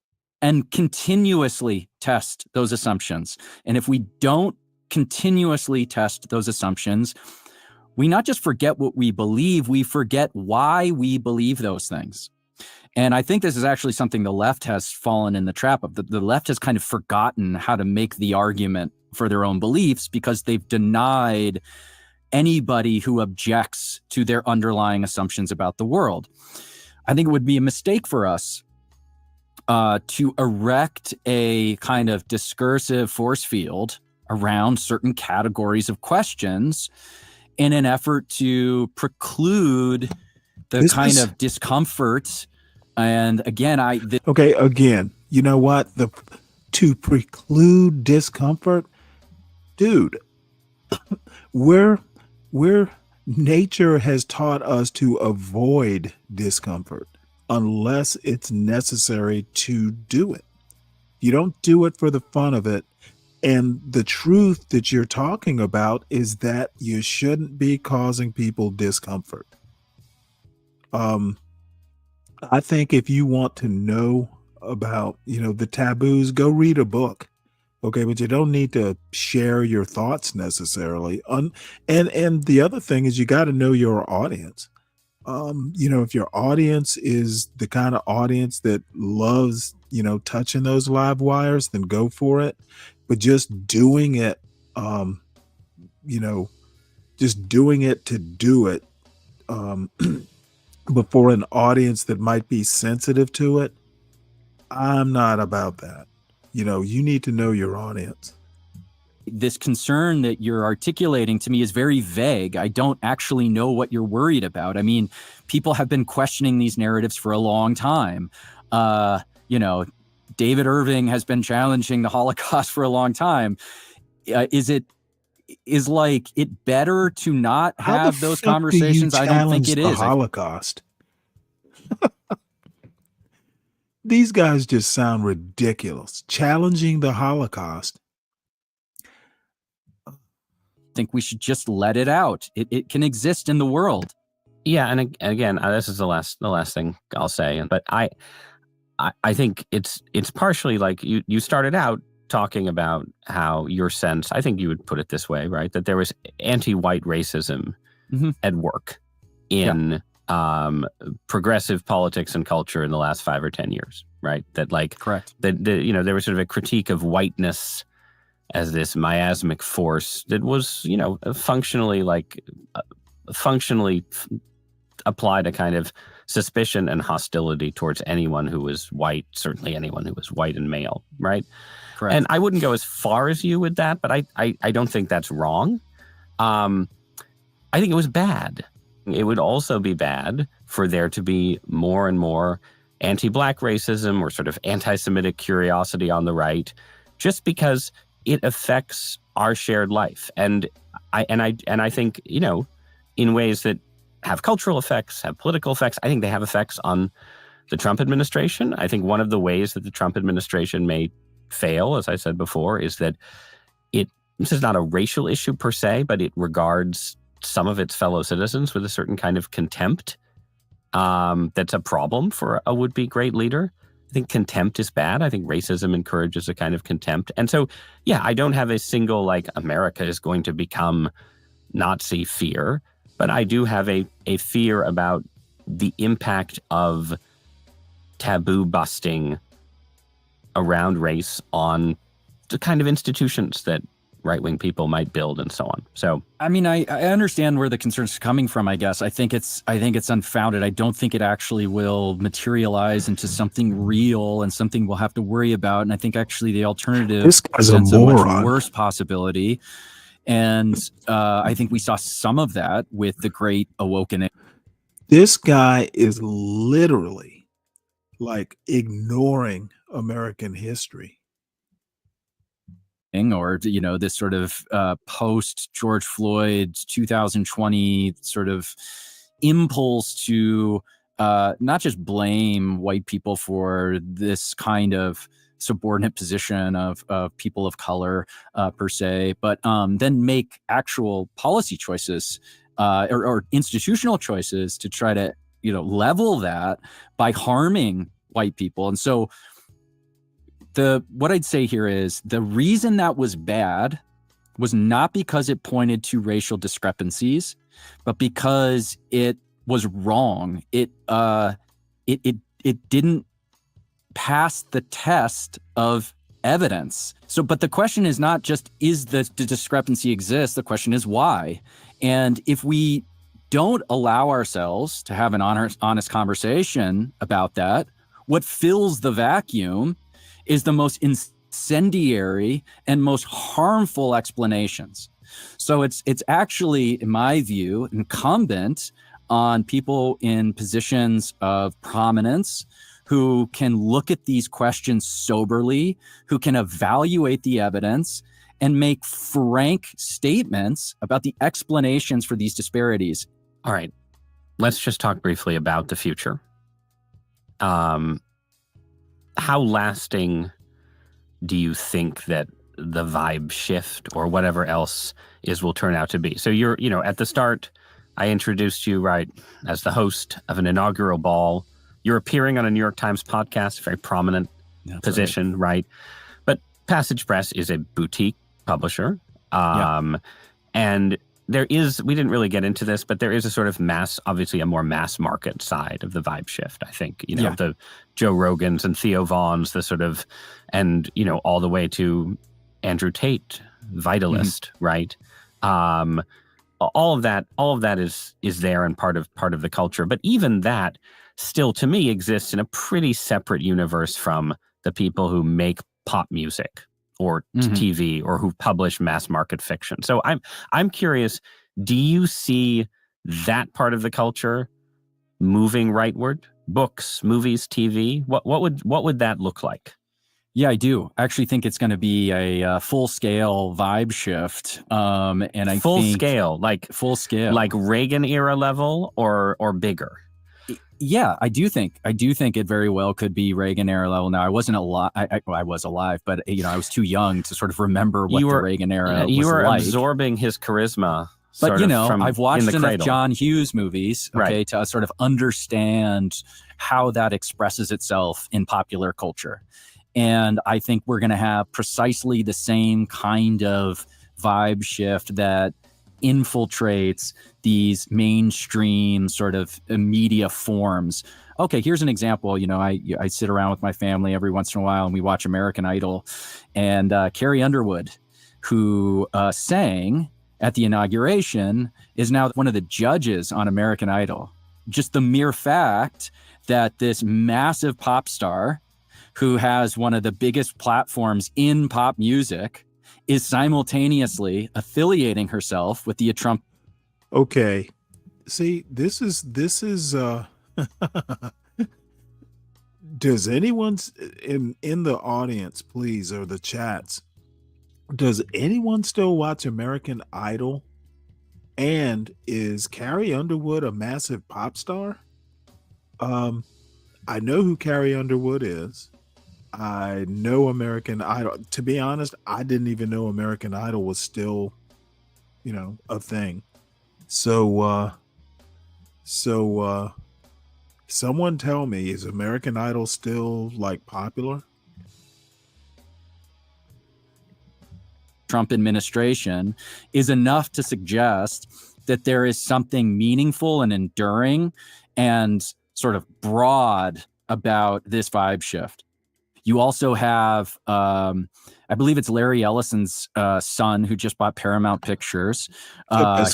and continuously test those assumptions. And if we don't continuously test those assumptions, we not just forget what we believe, we forget why we believe those things. And I think this is actually something the left has fallen in the trap of. The left has kind of forgotten how to make the argument for their own beliefs because they've denied anybody who objects to their underlying assumptions about the world. I think it would be a mistake for us to erect a kind of discursive force field around certain categories of questions in an effort to preclude the of discomfort. And again, again, you know what? To preclude discomfort, dude, nature has taught us to avoid discomfort unless it's necessary to do it. You don't do it for the fun of it. And the truth that you're talking about is that you shouldn't be causing people discomfort. I think if you want to know about, the taboos, go read a book. Okay, but you don't need to share your thoughts necessarily. And the other thing is you got to know your audience. If your audience is the kind of audience that loves, touching those live wires, then go for it. But just doing it, just doing it to do it, before an audience that might be sensitive to it, I'm not about that. You need to know your audience. This concern that you're articulating to me is very vague. I don't actually know what you're worried about. I mean, people have been questioning these narratives for a long time. David Irving has been challenging the Holocaust for a long time. Is it better to not have those conversations? I don't think it is. Holocaust. These guys just sound ridiculous. Challenging the Holocaust. I think we should just let it out. It can exist in the world. Yeah, and again, this is the last thing I'll say. But I think it's partially like you started out talking about how your sense, I think you would put it this way, right? That there was anti-white racism at work in progressive politics and culture in the last 5 or 10 years, right? That correct. That there was sort of a critique of whiteness as this miasmic force that was, functionally applied a kind of suspicion and hostility towards anyone who was white, certainly anyone who was white and male, right? Correct. And I wouldn't go as far as you with that, but I don't think that's wrong. I think it was bad. It would also be bad for there to be more and more anti-Black racism or sort of anti-Semitic curiosity on the right, just because it affects our shared life. And I think, in ways that have cultural effects, have political effects. I think they have effects on the Trump administration. I think one of the ways that the Trump administration may fail, as I said before, is that this is not a racial issue per se, but it regards some of its fellow citizens with a certain kind of contempt. That's a problem for a would-be great leader. I think contempt is bad. I think racism encourages a kind of contempt. And so, yeah, I don't have a single, like, America is going to become Nazi fear, but I do have a fear about the impact of taboo busting around race on the kind of institutions that right-wing people might build and so on. So, I mean, I understand where the concerns are coming from, I guess. I think it's unfounded. I don't think it actually will materialize into something real and something we'll have to worry about. And I think actually the alternative This guy's a presents moron. much worse possibility. And I think we saw some of that with the Great Awakening. This guy is literally like ignoring American history. Or, you know, this sort of post George Floyd 2020 sort of impulse to not just blame white people for this kind of subordinate position of people of color per se, but then make actual policy choices or institutional choices to try to, you know, level that by harming white people. And so what I'd say here is the reason that was bad was not because it pointed to racial discrepancies, but because it was wrong. It didn't pass the test of evidence. So, but the question is not just, is the discrepancy exist? The question is why. And if we don't allow ourselves to have an honest conversation about that, what fills the vacuum is the most incendiary and most harmful explanations. So it's actually, in my view, incumbent on people in positions of prominence who can look at these questions soberly, who can evaluate the evidence and make frank statements about the explanations for these disparities. all right, let's just talk briefly about the future. How lasting do you think that the vibe shift or whatever else will turn out to be? So you're, you know, at the start, I introduced you, right, as the host of an inaugural ball. You're appearing on a New York Times podcast, very prominent position, right? But Passage Press is a boutique publisher. And there is, we didn't really get into this, but there is a sort of obviously a more mass market side of the vibe shift. I think, you know, the Joe Rogans and Theo Vaughns, the sort of, and, you know, all the way to Andrew Tate, Vitalist, right? All of that is there and part of the culture. But even that still, to me, exists in a pretty separate universe from the people who make pop music or TV or who publish mass market fiction. So I'm curious, do you see that part of the culture moving rightward? Books, movies, TV? What would that look like? Yeah, I do. I actually think it's going to be a full-scale vibe shift. And I full think scale, like Reagan era level or bigger. Yeah, I do think it very well could be Reagan era level. Now, I wasn't alive. I was alive, but you know, I was too young to sort of remember what the Reagan era was like. You were absorbing his charisma. But you know, I've watched enough John Hughes movies, to sort of understand how that expresses itself in popular culture. And I think we're going to have precisely the same kind of vibe shift that infiltrates these mainstream sort of media forms. Okay, here's an example. You know, I sit around with my family every once in a while and we watch American Idol. And Carrie Underwood, who sang at the inauguration, is now one of the judges on American Idol. Just the mere fact that this massive pop star who has one of the biggest platforms in pop music is simultaneously affiliating herself with the Trump. Okay. See, this is does anyone in the audience, please, or the chats, does anyone still watch American Idol? And is Carrie Underwood a massive pop star? I know who Carrie Underwood is. I know American Idol. To be honest, I didn't even know American Idol was still, a thing. So someone tell me, is American Idol still like popular? Trump administration is enough to suggest that there is something meaningful and enduring and sort of broad about this vibe shift. You also have, I believe it's Larry Ellison's son who just bought Paramount Pictures.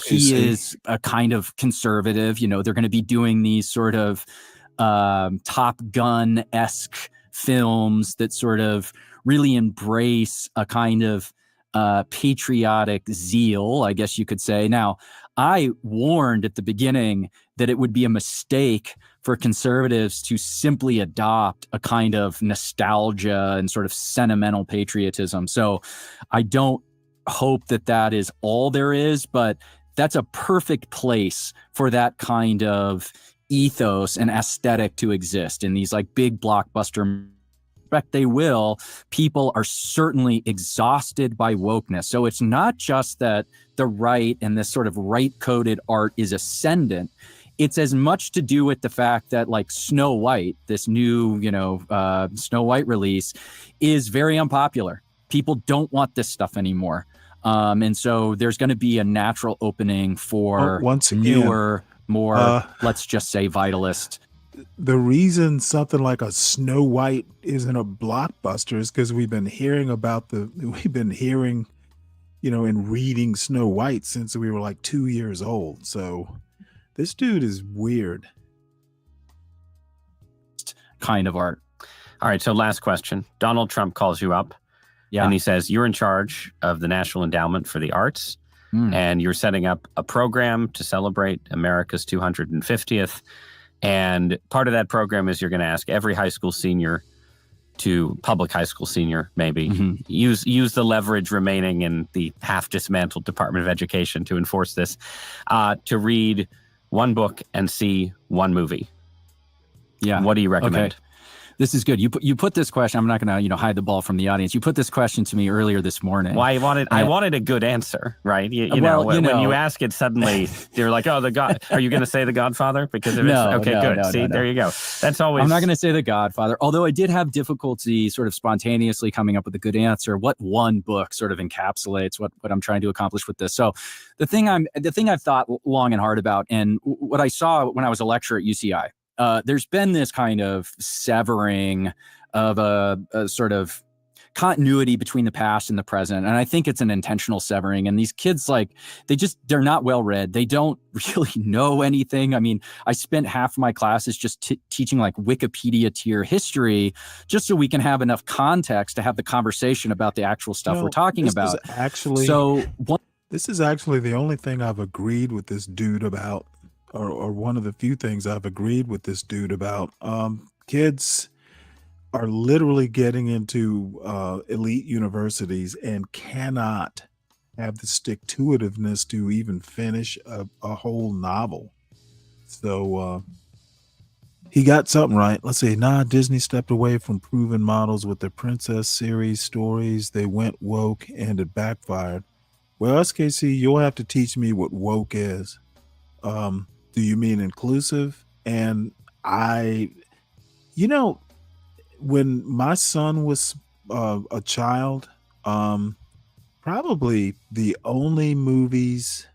He is a kind of conservative. They're going to be doing these sort of Top Gun-esque films that sort of really embrace a kind of patriotic zeal, I guess you could say. Now, I warned at the beginning that it would be a mistake for conservatives to simply adopt a kind of nostalgia and sort of sentimental patriotism. So I don't hope that that is all there is, but that's a perfect place for that kind of ethos and aesthetic to exist in these like big blockbuster. They will. People are certainly exhausted by wokeness. So it's not just that the right and this sort of right-coded art is ascendant. It's as much to do with the fact that like Snow White, this new, Snow White release, is very unpopular. People don't want this stuff anymore. And so there's going to be a natural opening for once again, newer, more, let's just say, vitalist. The reason something like a Snow White isn't a blockbuster is because we've been hearing and reading Snow White since we were like 2 years old. So this dude is weird. Kind of art. All right. So last question. Donald Trump calls you up. Yeah. And he says, you're in charge of the National Endowment for the Arts. And you're setting up a program to celebrate America's 250th. And part of that program is you're going to ask every high school senior public high school senior, maybe, use the leverage remaining in the half dismantled Department of Education to enforce this, to read one book and see one movie. Yeah. What do you recommend? Okay. This is good. You put this question. I'm not going to hide the ball from the audience. You put this question to me earlier this morning. Well, I wanted a good answer, right? When you ask it, suddenly you're like, "Oh, are you going to say The Godfather?" Because if good. See, there you go. That's always. I'm not going to say The Godfather. Although I did have difficulty sort of spontaneously coming up with a good answer. What one book sort of encapsulates what I'm trying to accomplish with this? So, the thing I've thought long and hard about, and what I saw when I was a lecturer at UCI. There's been this kind of severing of a sort of continuity between the past and the present. And I think it's an intentional severing. And these kids, they're not well read. They don't really know anything. I mean, I spent half of my classes just teaching like Wikipedia tier history, just so we can have enough context to have the conversation about the actual stuff we're talking about. This is actually the only thing I've agreed with this dude about. Or one of the few things I've agreed with this dude about. Kids are literally getting into elite universities and cannot have the stick-to-itiveness to even finish a whole novel. So he got something right. Let's see. Disney stepped away from proven models with their princess series stories. They went woke and it backfired. Well, SKC, you'll have to teach me what woke is. Do you mean inclusive? And when my son was a child, probably the only movies,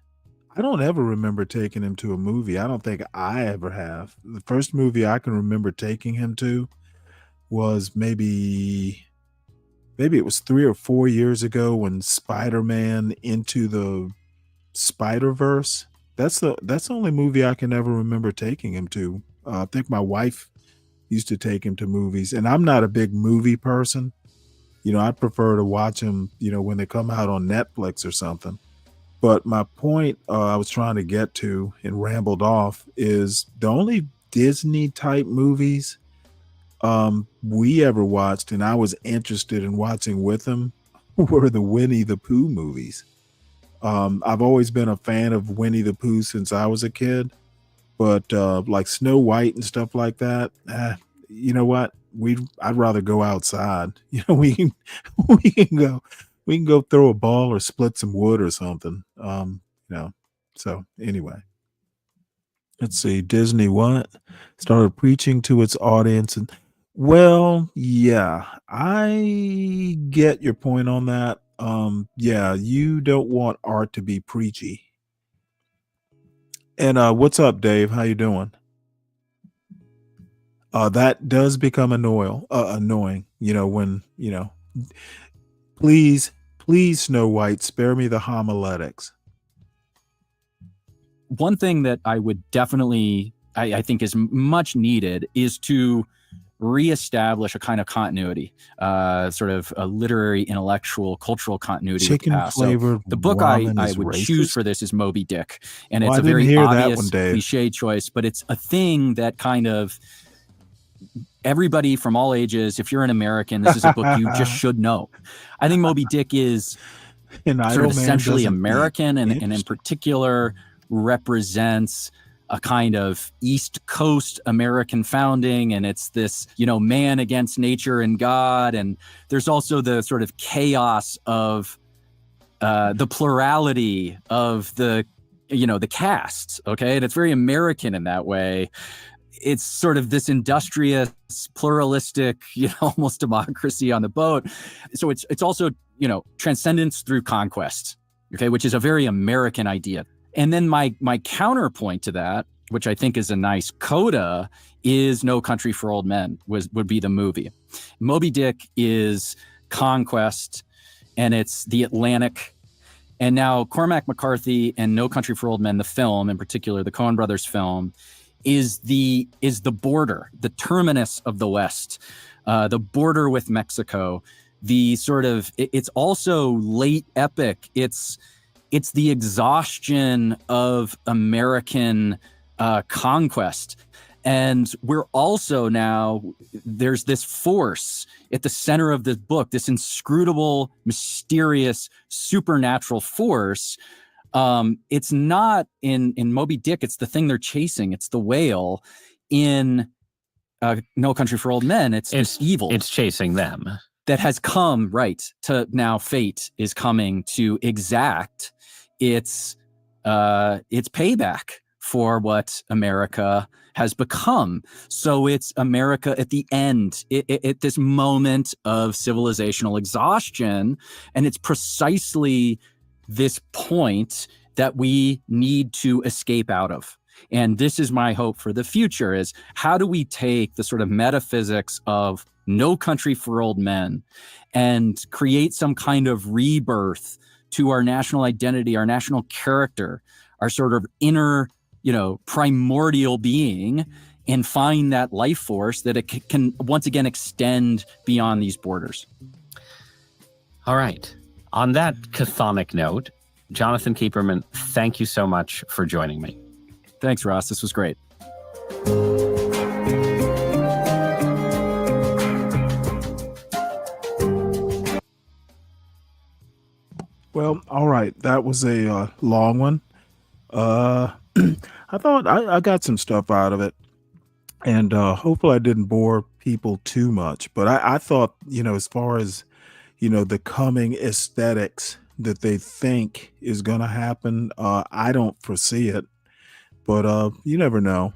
I don't ever remember taking him to a movie. I don't think I ever have. The first movie I can remember taking him to was maybe it was 3 or 4 years ago when Spider-Man Into the Spider-Verse. That's the only movie I can ever remember taking him to. I think my wife used to take him to movies, and I'm not a big movie person. I prefer to watch them, when they come out on Netflix or something. But my point I was trying to get to and rambled off is the only Disney type movies we ever watched, and I was interested in watching with him, were the Winnie the Pooh movies. I've always been a fan of Winnie the Pooh since I was a kid, but like Snow White and stuff like that, you know what? I'd rather go outside. You know, we can go we can go throw a ball or split some wood or something. You know. So anyway, let's see. Disney what? Started preaching to its audience and well, yeah, I get your point on that. Yeah, you don't want art to be preachy. And what's up, Dave? How you doing? That does become annoying, you know, when, you know, please, please, Snow White, spare me the homiletics. One thing that I would definitely, I think is much needed is to reestablish a kind of continuity, sort of a literary, intellectual, cultural continuity. Chicken flavored. The book I ramen is would racist? choose for this is Moby Dick. And Well, it's I a didn't very hear that obvious one, Dave. cliche choice, but it's a thing that kind of everybody from all ages, if you're an American, this is a book you just should know. I think Moby Dick is An sort idle of man essentially doesn't American eat. and in Interesting. particular represents a kind of East Coast American founding, and it's this, you know, man against nature and God, and there's also the sort of chaos of the plurality of the, you know, the castes. Okay, and it's very American in that way. It's sort of this industrious, pluralistic, you know, almost democracy on the boat. So it's also, you know, transcendence through conquest. Okay, which is a very American idea. And then my counterpoint to that, which I think is a nice coda, is No Country for Old Men would be the movie. Moby Dick is conquest, and it's the Atlantic. And now Cormac McCarthy and No Country for Old Men, the film in particular, the Coen Brothers film, is the border, the terminus of the West, the border with Mexico. The sort of it's also late epic. It's the exhaustion of American conquest. And we're also now, there's this force at the center of this book, this inscrutable, mysterious, supernatural force. It's not in Moby Dick, it's the thing they're chasing. It's the whale. In No Country for Old Men, it's evil. It's chasing them. That has come, right, to now fate is coming to exact its payback for what America has become. So it's America at the end, at this moment of civilizational exhaustion. And it's precisely this point that we need to escape out of. And this is my hope for the future, is how do we take the sort of metaphysics of No Country for Old Men and create some kind of rebirth to our national identity, our national character, our sort of inner, you know, primordial being, and find that life force that it can once again extend beyond these borders. All right. On that chthonic note, Jonathan Keeperman, thank you so much for joining me. Thanks, Ross. This was great. Well, all right. That was a long one. I thought I got some stuff out of it, and hopefully I didn't bore people too much. But I thought, you know, as far as, you know, the coming aesthetics that they think is going to happen, I don't foresee it. But you never know.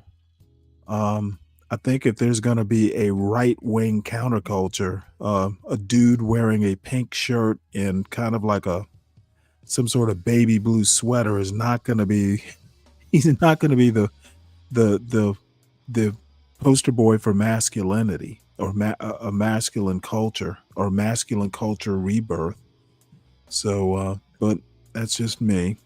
I think if there's going to be a right-wing counterculture, a dude wearing a pink shirt and kind of like some sort of baby blue sweater is not going to be, he's not going to be the poster boy for masculinity or a masculine culture or masculine culture rebirth. So, but that's just me.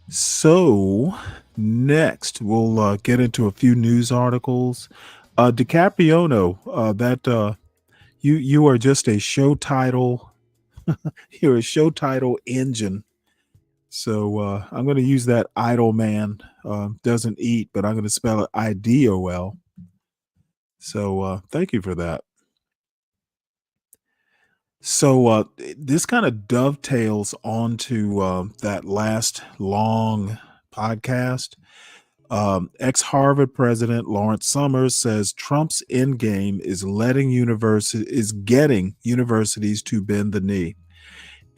So next we'll get into a few news articles. DiCapriono, that you are just a show title. You're a show title engine. So I'm going to use that idle man. Doesn't eat, but I'm going to spell it IDOL. So thank you for that. So this kind of dovetails onto that last long podcast. Ex-Harvard president Lawrence Summers says Trump's endgame is getting universities to bend the knee.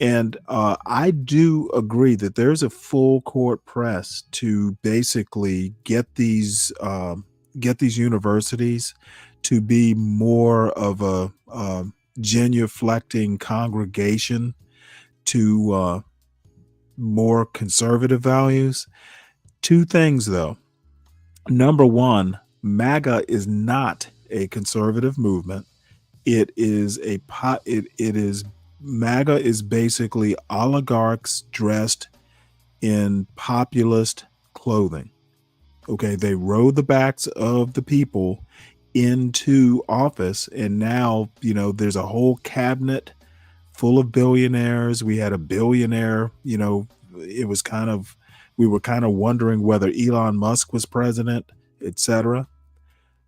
And I do agree that there's a full court press to basically get these universities to be more of a genuflecting congregation to more conservative values. Two things, though. Number one, MAGA is not a conservative movement. It is MAGA is basically oligarchs dressed in populist clothing. Okay, they rode the backs of the people into office, and now, there's a whole cabinet full of billionaires. We had a billionaire, we were kind of wondering whether Elon Musk was president, etc.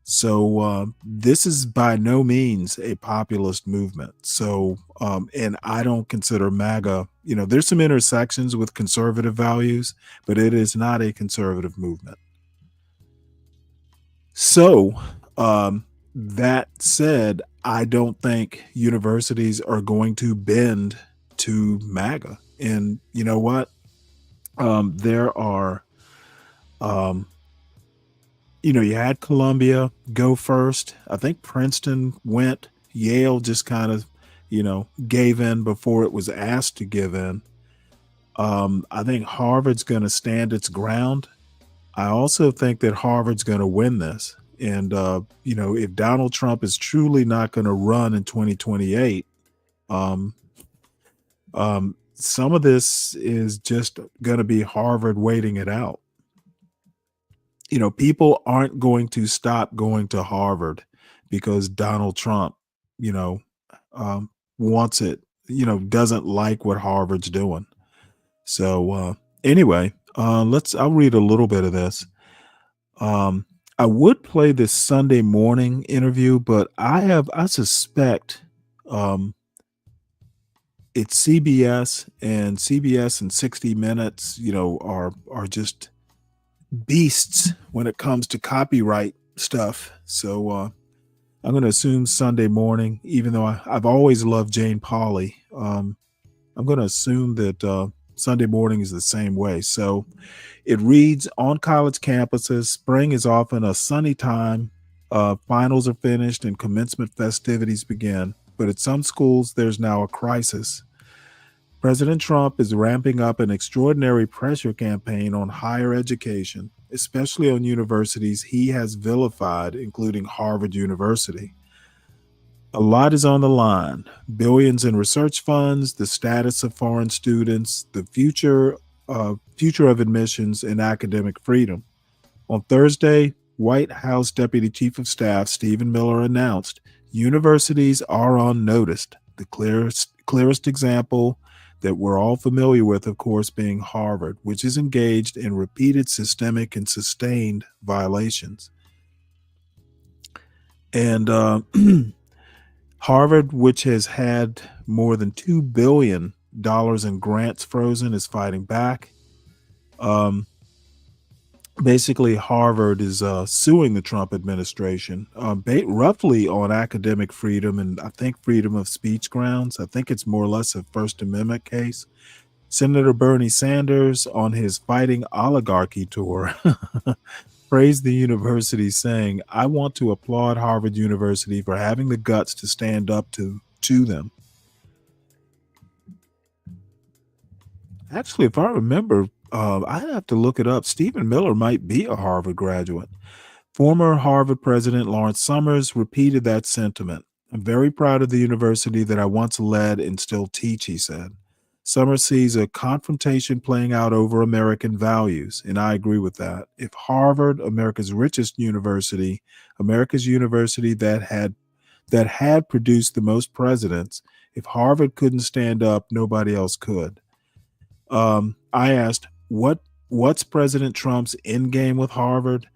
So this is by no means a populist movement. So, and I don't consider MAGA, there's some intersections with conservative values, but it is not a conservative movement. So that said, I don't think universities are going to bend to MAGA. And you know what? There are, you had Columbia go first. I think Princeton went. Yale just kind of, gave in before it was asked to give in. I think Harvard's going to stand its ground. I also think that Harvard's going to win this. And, if Donald Trump is truly not going to run in 2028, some of this is just going to be Harvard waiting it out. People aren't going to stop going to Harvard because Donald Trump, wants it, doesn't like what Harvard's doing. So anyway, I'll read a little bit of this. I would play this Sunday morning interview, but I suspect it's CBS and 60 Minutes, are just beasts when it comes to copyright stuff. So I'm going to assume Sunday morning, even though I've always loved Jane Pauley. I'm going to assume that Sunday morning is the same way. So it reads, on college campuses, spring is often a sunny time. Finals are finished and commencement festivities begin. But at some schools, there's now a crisis. President Trump is ramping up an extraordinary pressure campaign on higher education, especially on universities he has vilified, including Harvard University. A lot is on the line. Billions in research funds, the status of foreign students, the future of admissions, and academic freedom. On Thursday, White House Deputy Chief of Staff Stephen Miller announced universities are on notice. The clearest example that we're all familiar with, of course, being Harvard, which is engaged in repeated systemic and sustained violations. And Harvard, which has had more than $2 billion in grants frozen, is fighting back. Basically, Harvard is suing the Trump administration, roughly on academic freedom and I think freedom of speech grounds. I think it's more or less a First Amendment case. Senator Bernie Sanders, on his Fighting Oligarchy tour, praised the university, saying, "I want to applaud Harvard University for having the guts to stand up to them." Actually, if I remember, I'd have to look it up. Stephen Miller might be a Harvard graduate. Former Harvard President Lawrence Summers repeated that sentiment. "I'm very proud of the university that I once led and still teach," he said. Summers sees a confrontation playing out over American values, and I agree with that. If Harvard, America's richest university, America's university that had produced the most presidents, if Harvard couldn't stand up, nobody else could. I asked, what's President Trump's end game with Harvard?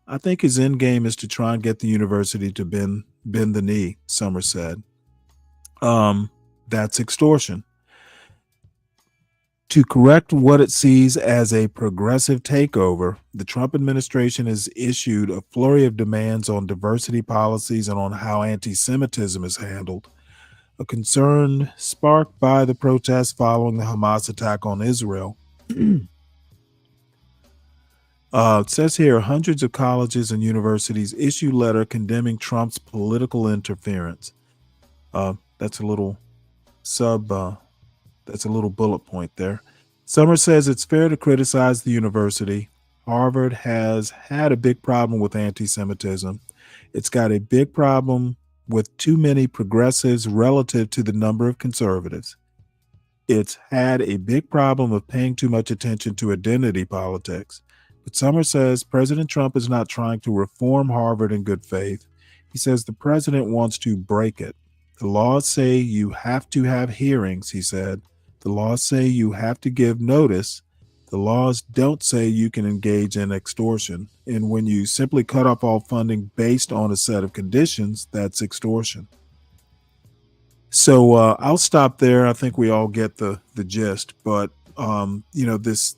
I think his end game is to try and get the university to bend the knee, Summers said. That's extortion. To correct what it sees as a progressive takeover, the Trump administration has issued a flurry of demands on diversity policies and on how anti-Semitism is handled, a concern sparked by the protests following the Hamas attack on Israel. It says here, hundreds of colleges and universities issue letter condemning Trump's political interference. That's a little that's a little bullet point there. Summer says it's fair to criticize the university. Harvard has had a big problem with anti-Semitism. It's got a big problem with too many progressives relative to the number of conservatives. It's had a big problem of paying too much attention to identity politics. But Summer says President Trump is not trying to reform Harvard in good faith. He says the president wants to break it. The laws say you have to have hearings, he said. The laws say you have to give notice. The laws don't say you can engage in extortion. And when you simply cut off all funding based on a set of conditions, that's extortion. So I'll stop there. I think we all get the gist. But this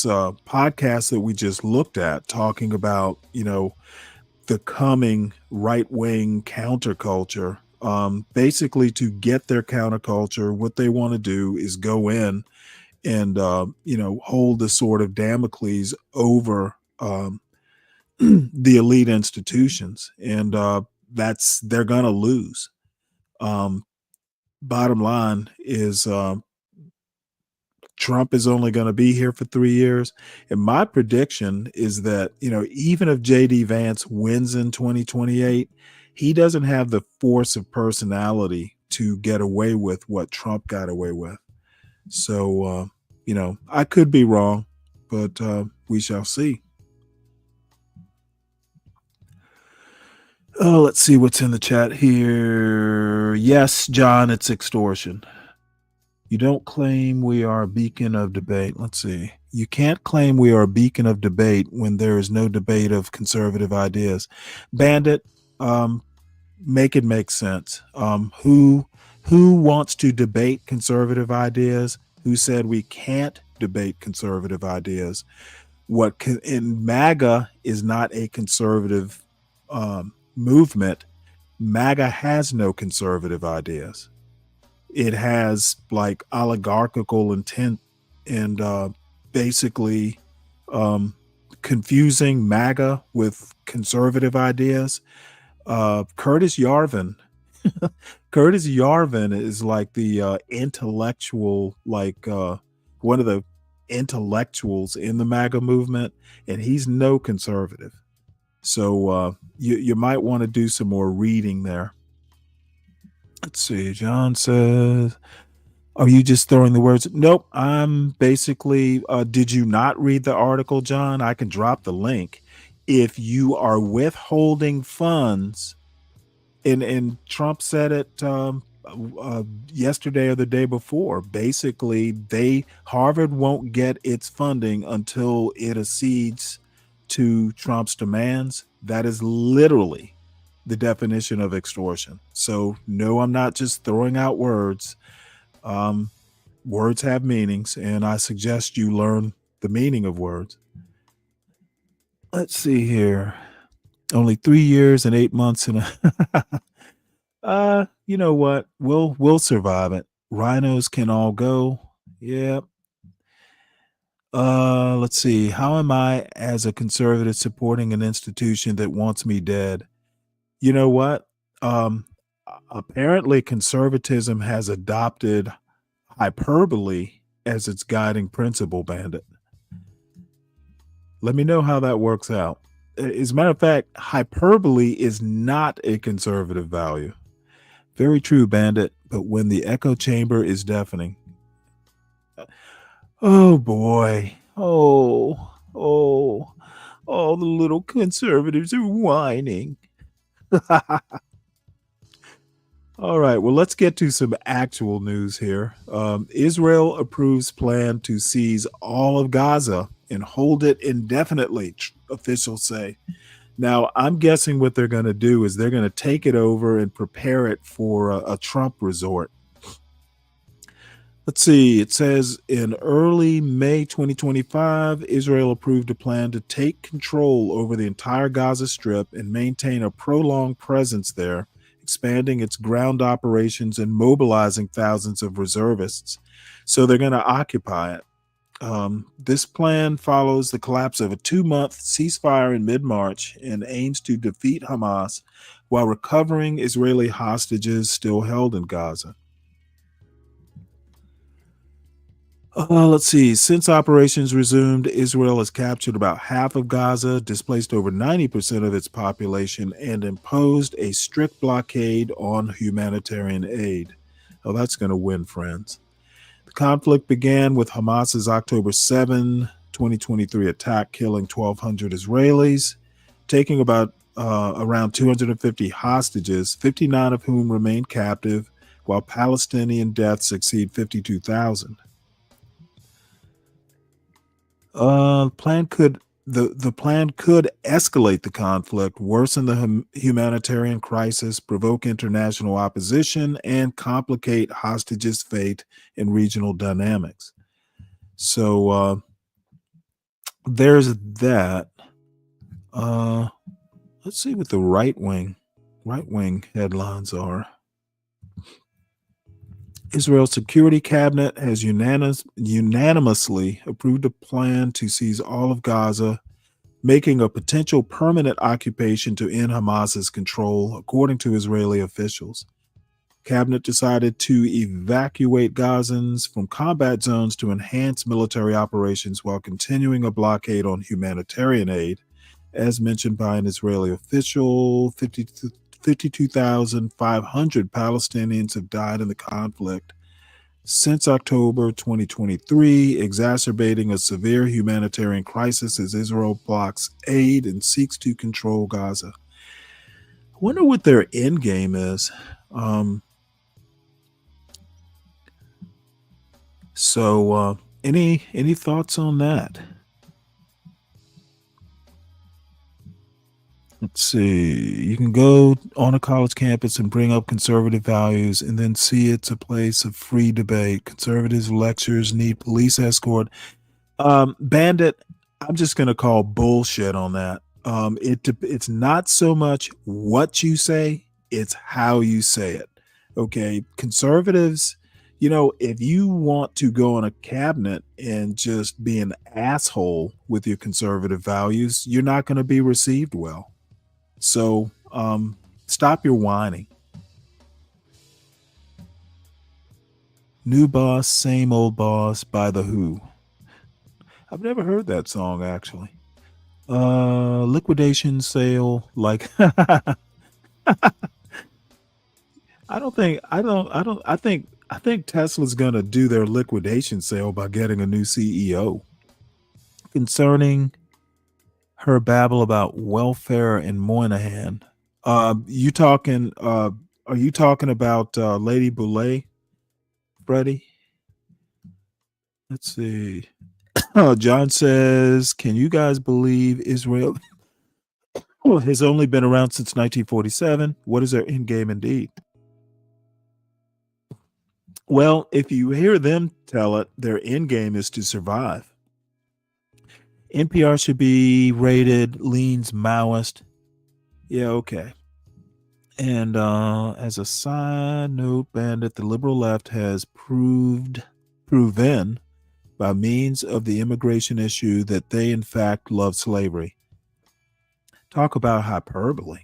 podcast that we just looked at, talking about the coming right-wing counterculture. Basically, to get their counterculture, what they want to do is go in and hold the sword of Damocles over the elite institutions, and they're gonna lose. Bottom line is Trump is only going to be here for 3 years. And my prediction is that, even if J.D. Vance wins in 2028, he doesn't have the force of personality to get away with what Trump got away with. So, I could be wrong, but we shall see. Oh, let's see what's in the chat here. Yes, John, it's extortion. You don't claim we are a beacon of debate. Let's see. You can't claim we are a beacon of debate when there is no debate of conservative ideas. Bandit, make it make sense. Who wants to debate conservative ideas? Who said we can't debate conservative ideas? In MAGA is not a conservative movement. MAGA has no conservative ideas. It has like oligarchical intent and basically confusing MAGA with conservative ideas. Curtis Yarvin is like the intellectual, like one of the intellectuals in the MAGA movement, and he's no conservative. So you might want to do some more reading there. Let's see. John says, are you just throwing the words? Nope. I'm basically, did you not read the article, John? I can drop the link. If you are withholding funds, and Trump said it yesterday or the day before, basically Harvard won't get its funding until it accedes to Trump's demands. That is literally the definition of extortion. So no, I'm not just throwing out words. Words have meanings, and I suggest you learn the meaning of words. Let's see here. Only 3 years and 8 months and you know what? We'll survive it. Rhinos can all go. Yep. Let's see. How am I as a conservative supporting an institution that wants me dead? You know what? Apparently conservatism has adopted hyperbole as its guiding principle, Bandit. Let me know how that works out. As a matter of fact, hyperbole is not a conservative value. Very true, Bandit. But when the echo chamber is deafening. Oh boy. Oh, all the little conservatives are whining. All right, well, let's get to some actual news here. Israel approves plan to seize all of Gaza and hold it indefinitely, officials say. Now, I'm guessing what they're going to do is they're going to take it over and prepare it for a Trump resort. Let's see. It says in early May 2025, Israel approved a plan to take control over the entire Gaza Strip and maintain a prolonged presence there, expanding its ground operations and mobilizing thousands of reservists. So they're going to occupy it. This plan follows the collapse of a 2-month ceasefire in mid-March and aims to defeat Hamas while recovering Israeli hostages still held in Gaza. Let's see. Since operations resumed, Israel has captured about half of Gaza, displaced over 90% of its population, and imposed a strict blockade on humanitarian aid. Oh, that's going to win, friends. The conflict began with Hamas's October 7, 2023 attack, killing 1,200 Israelis, taking about around 250 hostages, 59 of whom remain captive, while Palestinian deaths exceed 52,000. The plan could escalate the conflict, worsen the humanitarian crisis, provoke international opposition, and complicate hostages' fate in regional dynamics. So there's that. Let's see what the right wing headlines are. Israel's Security Cabinet has unanimously approved a plan to seize all of Gaza, making a potential permanent occupation to end Hamas's control, according to Israeli officials. Cabinet decided to evacuate Gazans from combat zones to enhance military operations while continuing a blockade on humanitarian aid. As mentioned by an Israeli official, 52,500 Palestinians have died in the conflict since October 2023, exacerbating a severe humanitarian crisis as Israel blocks aid and seeks to control Gaza. I wonder what their end game is. Any thoughts on that? Let's see. You can go on a college campus and bring up conservative values and then see it's a place of free debate. Conservatives lectures need police escort. Bandit, I'm just going to call bullshit on that. It's not so much what you say, it's how you say it. Okay. Conservatives, if you want to go in a cabinet and just be an asshole with your conservative values, you're not going to be received well. So stop your whining. New Boss, Same Old Boss by The Who. I've never heard that song, actually. Liquidation sale, like I think Tesla's gonna do their liquidation sale by getting a new CEO. Concerning her babble about welfare in Moynihan. Are you talking about Lady Boulay, Freddie? Let's see. John says, can you guys believe Israel has only been around since 1947? What is their end game indeed? Well, if you hear them tell it, their end game is to survive. NPR should be rated leans Maoist. Yeah, okay. And as a side note, Bandit, the liberal left has proven by means of the immigration issue that they in fact love slavery. Talk about hyperbole.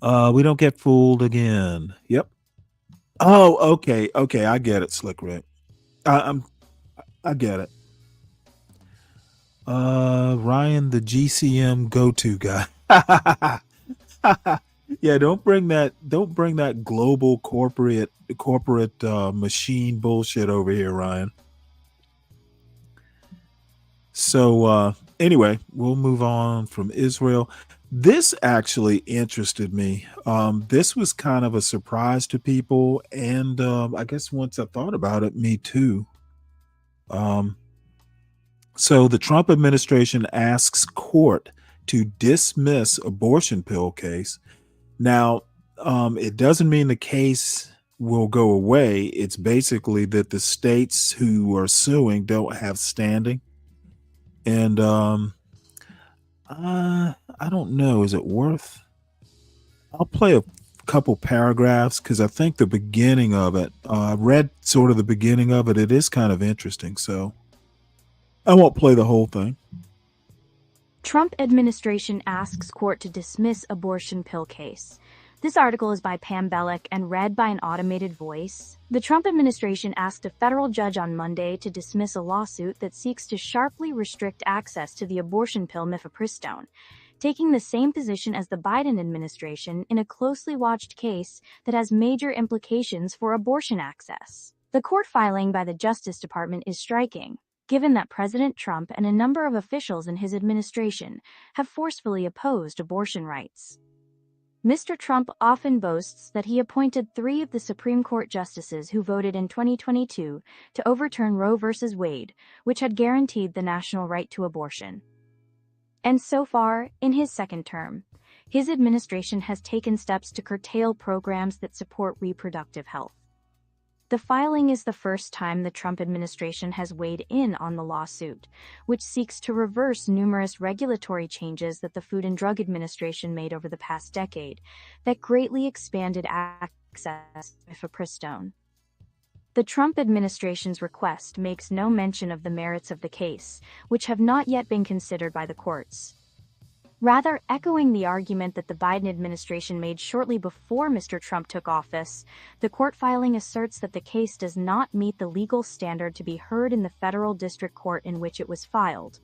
We don't get fooled again. Yep. Oh, okay. I get it, Slick Rick. I get it. Ryan, the GCM go-to guy. Yeah, don't bring that global corporate machine bullshit over here, Ryan. So anyway, we'll move on from Israel. This actually interested me. This was kind of a surprise to people, and I guess once I thought about it, me too. So the Trump administration asks court to dismiss abortion pill case. Now, it doesn't mean the case will go away. It's basically that the states who are suing don't have standing. And I don't know. Is it worth? I'll play a couple paragraphs because I think the beginning of it, I read sort of the beginning of it. It is kind of interesting. So I won't play the whole thing. Trump administration asks court to dismiss abortion pill case. This article is by Pam Bellick and read by an automated voice. The Trump administration asked a federal judge on Monday to dismiss a lawsuit that seeks to sharply restrict access to the abortion pill mifepristone, taking the same position as the Biden administration in a closely watched case that has major implications for abortion access. The court filing by the Justice Department is striking, given that President Trump and a number of officials in his administration have forcefully opposed abortion rights. Mr. Trump often boasts that he appointed 3 of the Supreme Court justices who voted in 2022 to overturn Roe v. Wade, which had guaranteed the national right to abortion. And so far, in his second term, his administration has taken steps to curtail programs that support reproductive health. The filing is the first time the Trump administration has weighed in on the lawsuit, which seeks to reverse numerous regulatory changes that the Food and Drug Administration made over the past decade that greatly expanded access to mifepristone. The Trump administration's request makes no mention of the merits of the case, which have not yet been considered by the courts. Rather, echoing the argument that the Biden administration made shortly before Mr. Trump took office, the court filing asserts that the case does not meet the legal standard to be heard in the federal district court in which it was filed.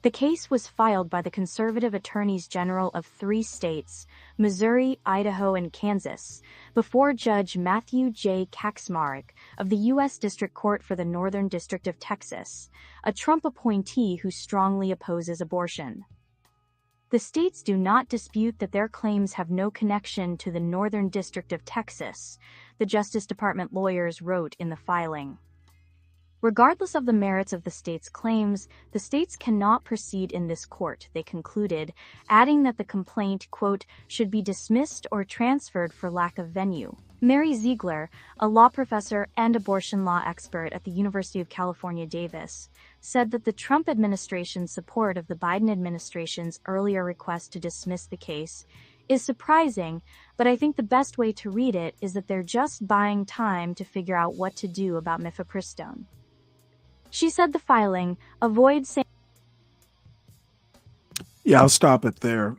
The case was filed by the conservative attorneys general of 3 states, Missouri, Idaho, and Kansas, before Judge Matthew J. Kaczmarek of the U.S. District Court for the Northern District of Texas, a Trump appointee who strongly opposes abortion. The states do not dispute that their claims have no connection to the Northern District of Texas, the Justice Department lawyers wrote in the filing. Regardless of the merits of the states' claims, the states cannot proceed in this court, they concluded, adding that the complaint, quote, should be dismissed or transferred for lack of venue. Mary Ziegler, a law professor and abortion law expert at the University of California, Davis, said that the Trump administration's support of the Biden administration's earlier request to dismiss the case is surprising, but I think the best way to read it is that they're just buying time to figure out what to do about mifepristone. She said the filing avoids saying... Yeah, I'll stop it there.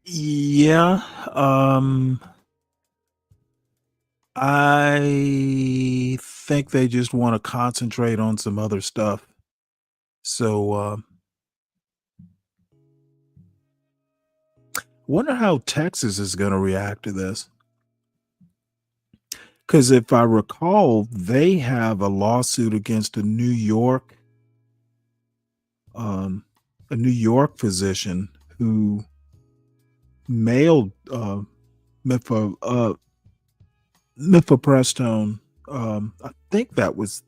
Yeah, I think they just want to concentrate on some other stuff. So, wonder how Texas is going to react to this. Because if I recall, they have a lawsuit against a New York physician who mailed mifepristone. I think that was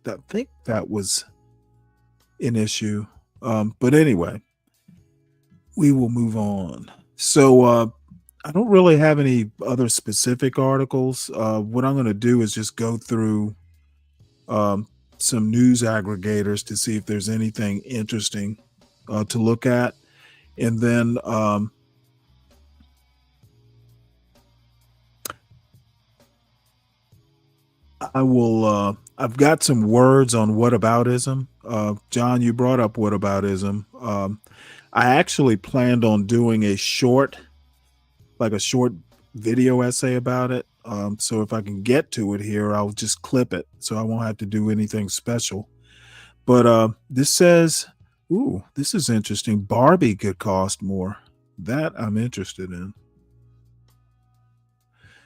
an issue. But anyway, we will move on. So I don't really have any other specific articles. What I'm going to do is just go through some news aggregators to see if there's anything interesting to look at, and then I will. I've got some words on whataboutism. John, you brought up whataboutism. I actually planned on doing a short video essay about it. So if I can get to it here, I'll just clip it, so I won't have to do anything special. But this says, ooh, this is interesting. Barbie could cost more. That I'm interested in.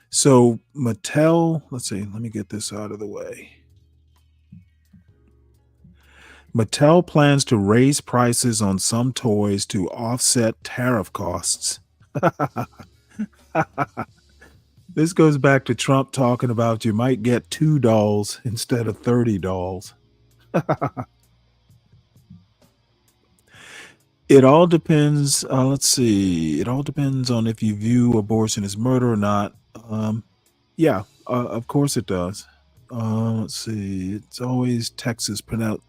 So Mattel, let's see, let me get this out of the way. Mattel plans to raise prices on some toys to offset tariff costs. This goes back to Trump talking about you might get 2 dolls instead of 30 dolls. It all depends. Let's see. It all depends on if you view abortion as murder or not. Yeah, of course it does. Let's see. It's always Texas pronounced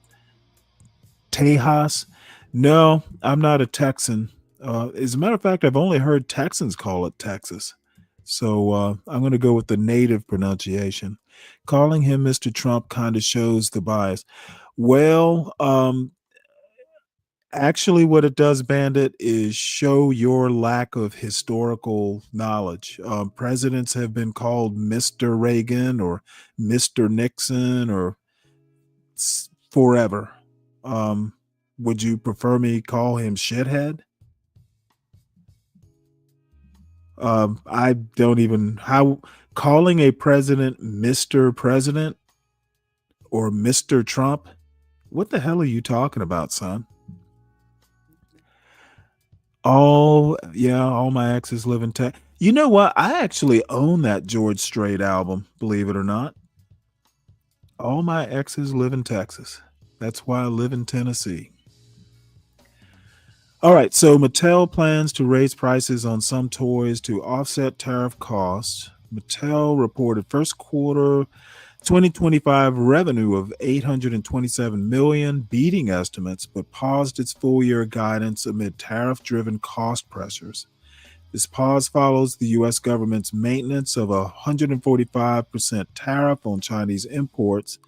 Tejas. No, I'm not a Texan. As a matter of fact, I've only heard Texans call it Texas. So I'm going to go with the native pronunciation. Calling him Mr. Trump kind of shows the bias. Well, actually, what it does, Bandit, is show your lack of historical knowledge. Presidents have been called Mr. Reagan or Mr. Nixon or forever. Would you prefer me call him shithead? I don't even how calling a president Mr. President or Mr. Trump. What the hell are you talking about, son? All my exes live in Texas. You know what? I actually own that George Strait album, believe it or not. All my exes live in Texas. That's why I live in Tennessee. All right, so Mattel plans to raise prices on some toys to offset tariff costs. Mattel reported first quarter 2025 revenue of $827 million, beating estimates, but paused its full-year guidance amid tariff-driven cost pressures. This pause follows the U.S. government's maintenance of a 145% tariff on Chinese imports,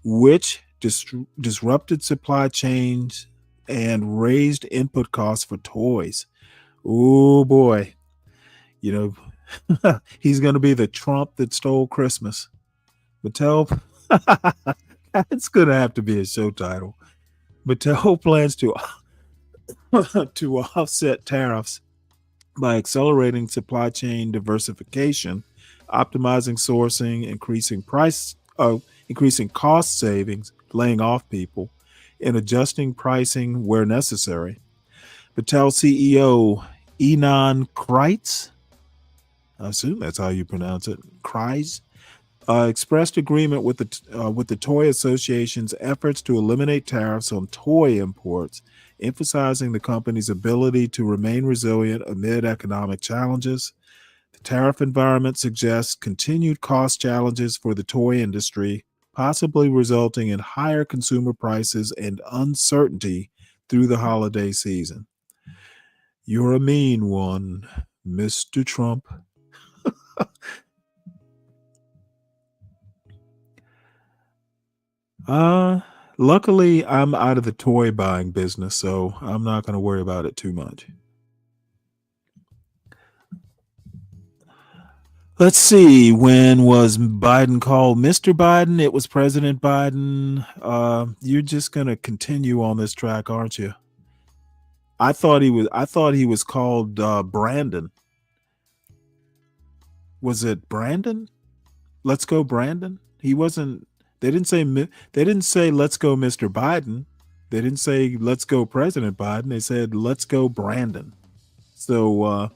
which disrupted supply chains and raised input costs for toys. Oh boy, he's going to be the Trump that stole Christmas. Mattel, it's going to have to be a show title. Mattel plans to offset tariffs by accelerating supply chain diversification, optimizing sourcing, increasing cost savings, laying off people, and adjusting pricing where necessary. Mattel CEO Ynon Kreiz, I assume that's how you pronounce it, Kreiz, expressed agreement with the Toy Association's efforts to eliminate tariffs on toy imports, emphasizing the company's ability to remain resilient amid economic challenges. The tariff environment suggests continued cost challenges for the toy industry, possibly resulting in higher consumer prices and uncertainty through the holiday season. You're a mean one, Mr. Trump. Luckily, I'm out of the toy buying business, so I'm not going to worry about it too much. Let's see. When was Biden called Mr. Biden? It was President Biden. You're just going to continue on this track, aren't you? I thought he was called Brandon. Was it Brandon? Let's go, Brandon. He wasn't. They didn't say let's go, Mr. Biden. They didn't say let's go, President Biden. They said let's go, Brandon. So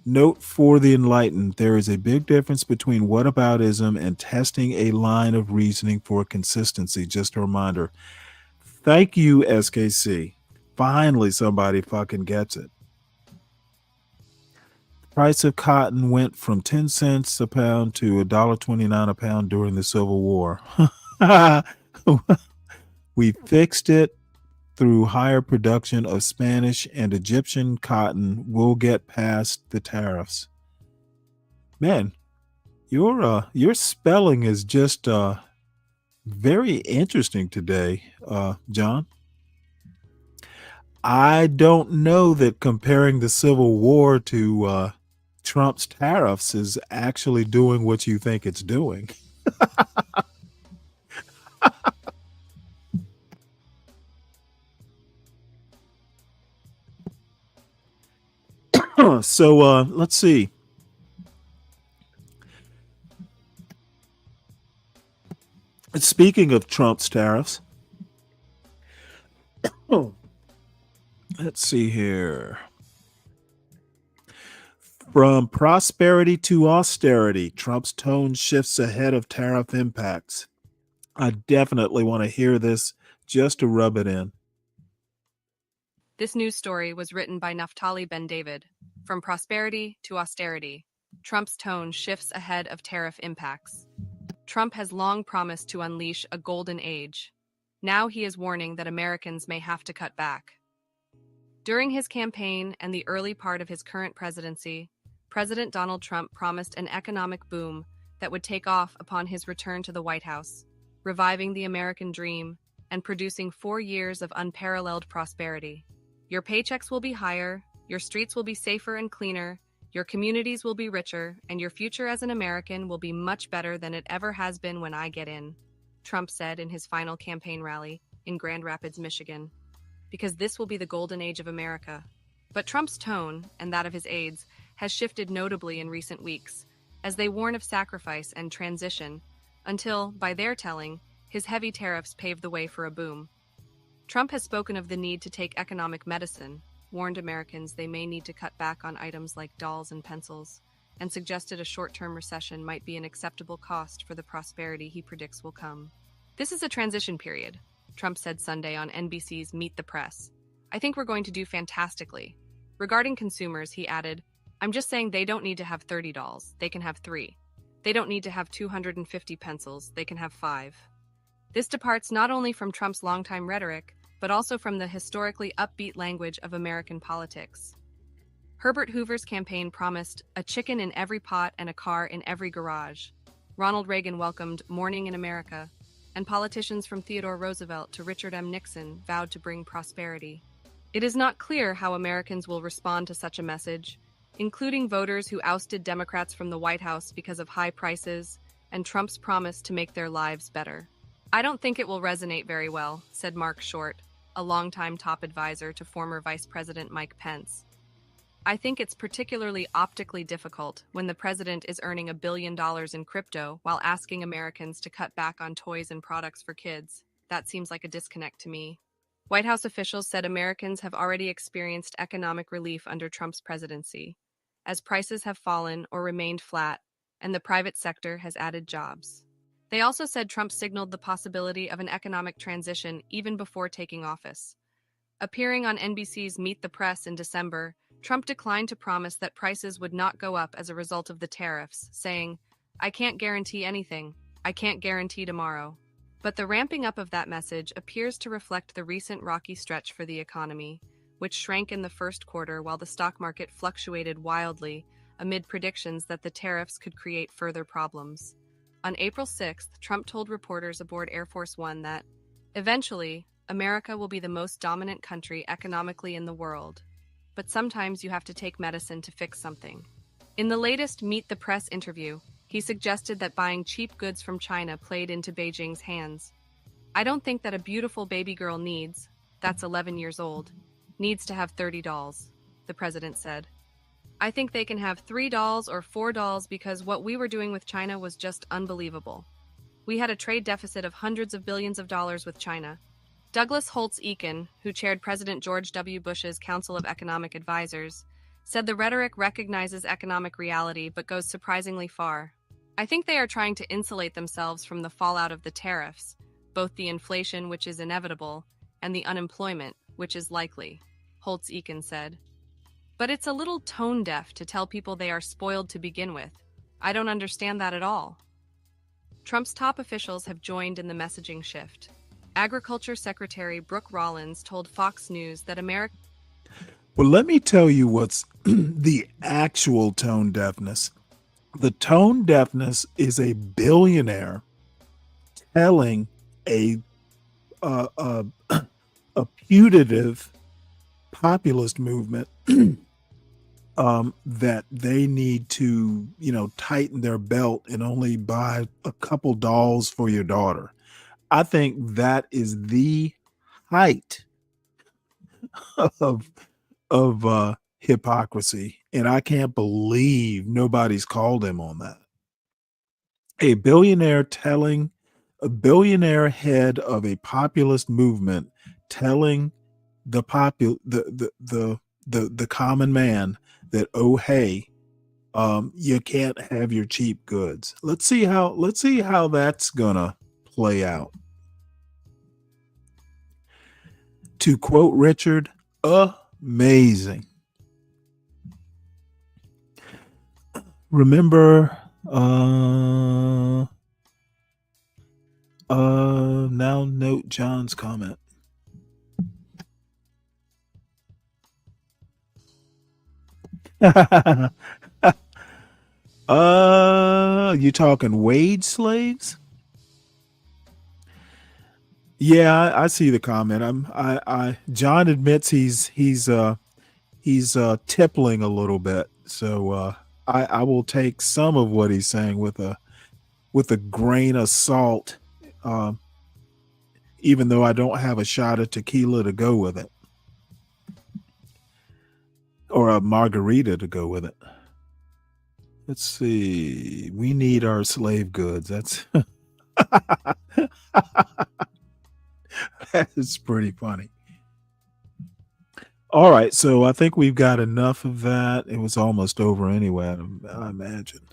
note for the enlightened, there is a big difference between whataboutism and testing a line of reasoning for consistency. Just a reminder. Thank you, SKC. Finally, somebody fucking gets it. Price of cotton went from 10 cents a pound to $1.29 a pound during the Civil War. We fixed it through higher production of Spanish and Egyptian cotton. We'll get past the tariffs. Man, your spelling is just very interesting today, John. I don't know that comparing the Civil War to Trump's tariffs is actually doing what you think it's doing. So let's see. Speaking of Trump's tariffs, let's see here. From prosperity to austerity, Trump's tone shifts ahead of tariff impacts. I definitely want to hear this just to rub it in. This news story was written by Naftali Ben-David. From prosperity to austerity, Trump's tone shifts ahead of tariff impacts. Trump has long promised to unleash a golden age. Now he is warning that Americans may have to cut back. During his campaign and the early part of his current presidency, President Donald Trump promised an economic boom that would take off upon his return to the White House, reviving the American dream and producing 4 years of unparalleled prosperity. Your paychecks will be higher, your streets will be safer and cleaner, your communities will be richer, and your future as an American will be much better than it ever has been when I get in, Trump said in his final campaign rally in Grand Rapids, Michigan. Because this will be the golden age of America. But Trump's tone, and that of his aides, has shifted notably in recent weeks, as they warn of sacrifice and transition, until, by their telling, his heavy tariffs paved the way for a boom. Trump has spoken of the need to take economic medicine, warned Americans they may need to cut back on items like dolls and pencils, and suggested a short-term recession might be an acceptable cost for the prosperity he predicts will come. This is a transition period, Trump said Sunday on NBC's Meet the Press. I think we're going to do fantastically. Regarding consumers, he added, I'm just saying they don't need to have 30 dolls, they can have 3. They don't need to have 250 pencils, they can have 5. This departs not only from Trump's longtime rhetoric, but also from the historically upbeat language of American politics. Herbert Hoover's campaign promised a chicken in every pot and a car in every garage. Ronald Reagan welcomed Morning in America, and politicians from Theodore Roosevelt to Richard M. Nixon vowed to bring prosperity. It is not clear how Americans will respond to such a message, including voters who ousted Democrats from the White House because of high prices and Trump's promise to make their lives better. I don't think it will resonate very well, said Mark Short, a longtime top advisor to former Vice President Mike Pence. I think it's particularly optically difficult when the president is earning $1 billion in crypto while asking Americans to cut back on toys and products for kids. That seems like a disconnect to me. White House officials said Americans have already experienced economic relief under Trump's presidency, as prices have fallen or remained flat, and the private sector has added jobs. They also said Trump signaled the possibility of an economic transition even before taking office. Appearing on NBC's Meet the Press in December, Trump declined to promise that prices would not go up as a result of the tariffs, saying, I can't guarantee anything. I can't guarantee tomorrow. But the ramping up of that message appears to reflect the recent rocky stretch for the economy, which shrank in the first quarter while the stock market fluctuated wildly amid predictions that the tariffs could create further problems. On April 6th, Trump told reporters aboard Air Force One that, eventually, America will be the most dominant country economically in the world. But sometimes you have to take medicine to fix something. In the latest Meet the Press interview, he suggested that buying cheap goods from China played into Beijing's hands. I don't think that a beautiful baby girl that's 11 years old, needs to have 30 dolls, the president said. I think they can have 3 dolls or 4 dolls because what we were doing with China was just unbelievable. We had a trade deficit of hundreds of billions of dollars with China. Douglas Holtz-Eakin, who chaired President George W. Bush's Council of Economic Advisors, said the rhetoric recognizes economic reality but goes surprisingly far. I think they are trying to insulate themselves from the fallout of the tariffs, both the inflation, which is inevitable, and the unemployment, which is likely, Holtz-Eakin said. But it's a little tone-deaf to tell people they are spoiled to begin with. I don't understand that at all. Trump's top officials have joined in the messaging shift. Agriculture Secretary Brooke Rollins told Fox News that America... Well, let me tell you what's the actual tone deafness. The tone deafness is a billionaire telling a putative populist movement that they need to, tighten their belt and only buy a couple dolls for your daughter. I think that is the height of hypocrisy, and I can't believe nobody's called him on that. A billionaire head of a populist movement telling the common man that, oh hey, you can't have your cheap goods. Let's see how that's gonna play out. To quote Richard, Amazing. Remember, now note John's comment. You talking wage slaves? Yeah, I see the comment. John admits he's tippling a little bit. So I will take some of what he's saying with a grain of salt, even though I don't have a shot of tequila to go with it, or a margarita to go with it. Let's see. We need our slave goods. That's that's pretty funny. All right, so I think we've got enough of that. It was almost over anyway, I imagine.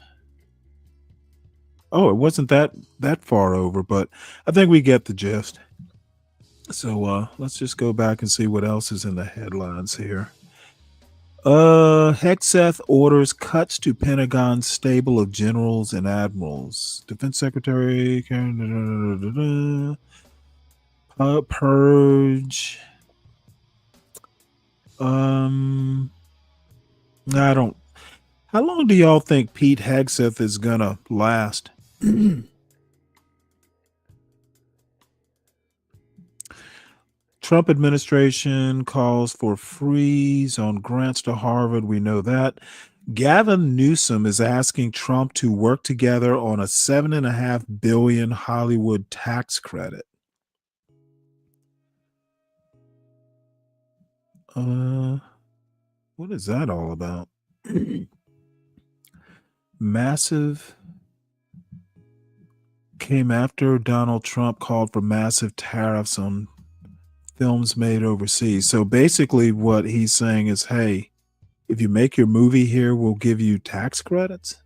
Oh, it wasn't that far over, but I think we get the gist. So let's just go back and see what else is in the headlines here. Hegseth orders cuts to Pentagon stable of generals and admirals. Defense Secretary purge. I don't. How long do y'all think Pete Hegseth is gonna last? Trump administration calls for freeze on grants to Harvard. We know that. Gavin Newsom is asking Trump to work together on a $7.5 billion Hollywood tax credit. What is that all about? Massive came after Donald Trump called for massive tariffs on films made overseas. So basically what he's saying is, hey, if you make your movie here, we'll give you tax credits.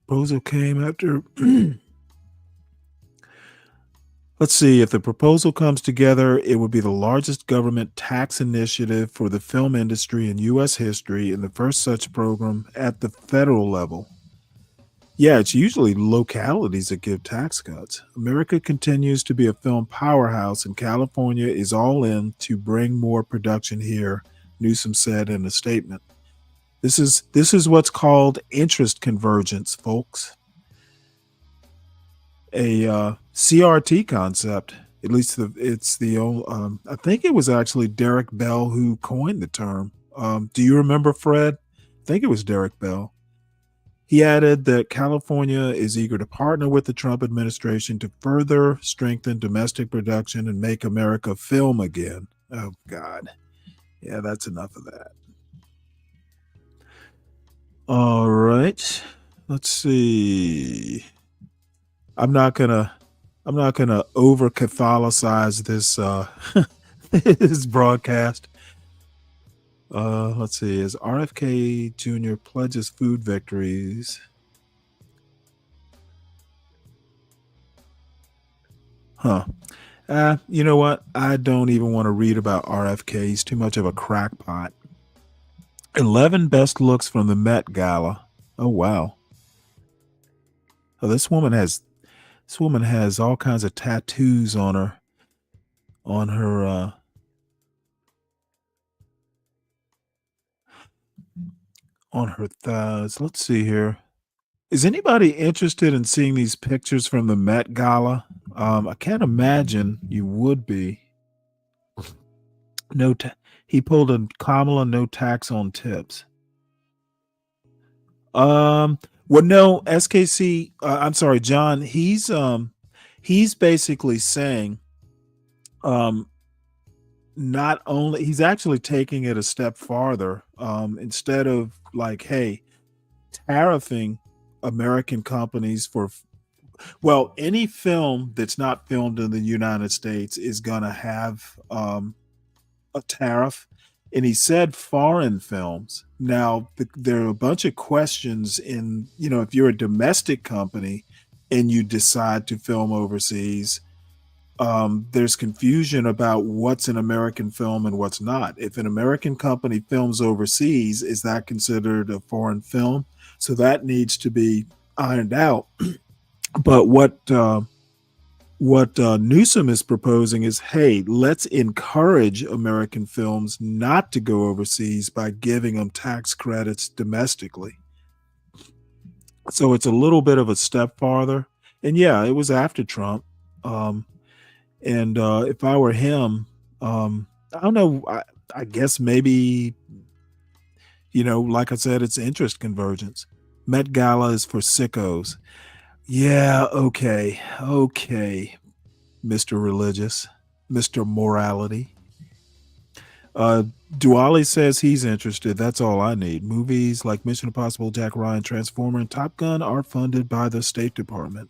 Proposal came after. Let's see, if the proposal comes together, it would be the largest government tax initiative for the film industry in U.S. history and the first such program at the federal level. Yeah, it's usually localities that give tax cuts. America continues to be a film powerhouse, and California is all in to bring more production here, Newsom said in a statement. This is what's called interest convergence, folks. A CRT concept. At least it's the old. I think it was actually Derek Bell who coined the term. Do you remember, Fred? I think it was Derek Bell. He added that California is eager to partner with the Trump administration to further strengthen domestic production and make America film again. Oh, God. Yeah, that's enough of that. All right. Let's see. I'm not gonna over Catholicize this this broadcast. Let's see. As RFK Jr. pledges food victories. Huh. You know what? I don't even want to read about RFK. He's too much of a crackpot. 11 best looks from the Met Gala. Oh, wow. Oh, this woman has all kinds of tattoos on her thighs. Let's see here. Is anybody interested in seeing these pictures from the Met Gala? I can't imagine you would be. He pulled a Kamala no tax on tips. Well, no, SKC. I'm sorry, John. He's basically saying, not only he's actually taking it a step farther. Instead of like, hey, tariffing American companies for, well, any film that's not filmed in the United States is gonna have a tariff. And he said foreign films. Now, there are a bunch of questions in, if you're a domestic company and you decide to film overseas, there's confusion about what's an American film and what's not. If an American company films overseas, is that considered a foreign film? So that needs to be ironed out. But what Newsom is proposing is, hey, let's encourage American films not to go overseas by giving them tax credits domestically. So it's a little bit of a step farther. And yeah, it was after Trump. And if I were him, I don't know. I guess maybe, like I said, it's interest convergence. Met Gala is for sickos. Yeah, okay, Mr. Religious, Mr. Morality. Duali says he's interested. That's all I need. Movies like Mission Impossible, Jack Ryan, Transformer, and Top Gun are funded by the State Department.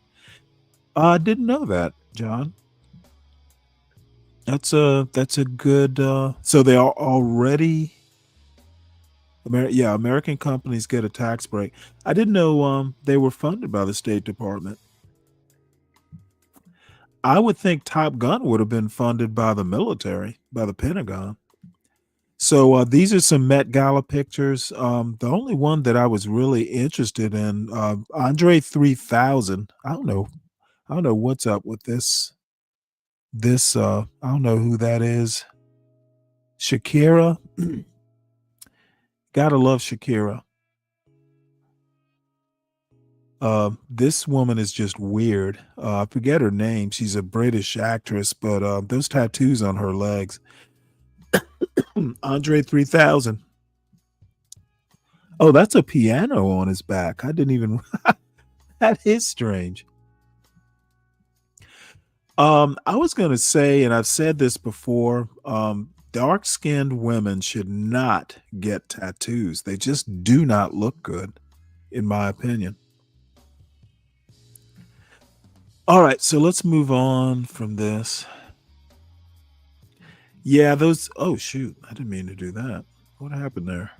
I didn't know that, John. That's a good. So they are already. American companies get a tax break. I didn't know they were funded by the State Department. I would think Top Gun would have been funded by the military, by the Pentagon. So these are some Met Gala pictures. The only one that I was really interested in, Andre 3000. I don't know what's up with this. I don't know who that is. Shakira. Gotta love Shakira. This woman is just weird. I forget her name. She's a British actress, but those tattoos on her legs. Andre 3000. Oh, that's a piano on his back. I didn't even. That is strange. I was going to say, and I've said this before, dark-skinned women should not get tattoos. They just do not look good, in my opinion. All right, so let's move on from this. Yeah, those. Oh shoot, I didn't mean to do that. What happened there?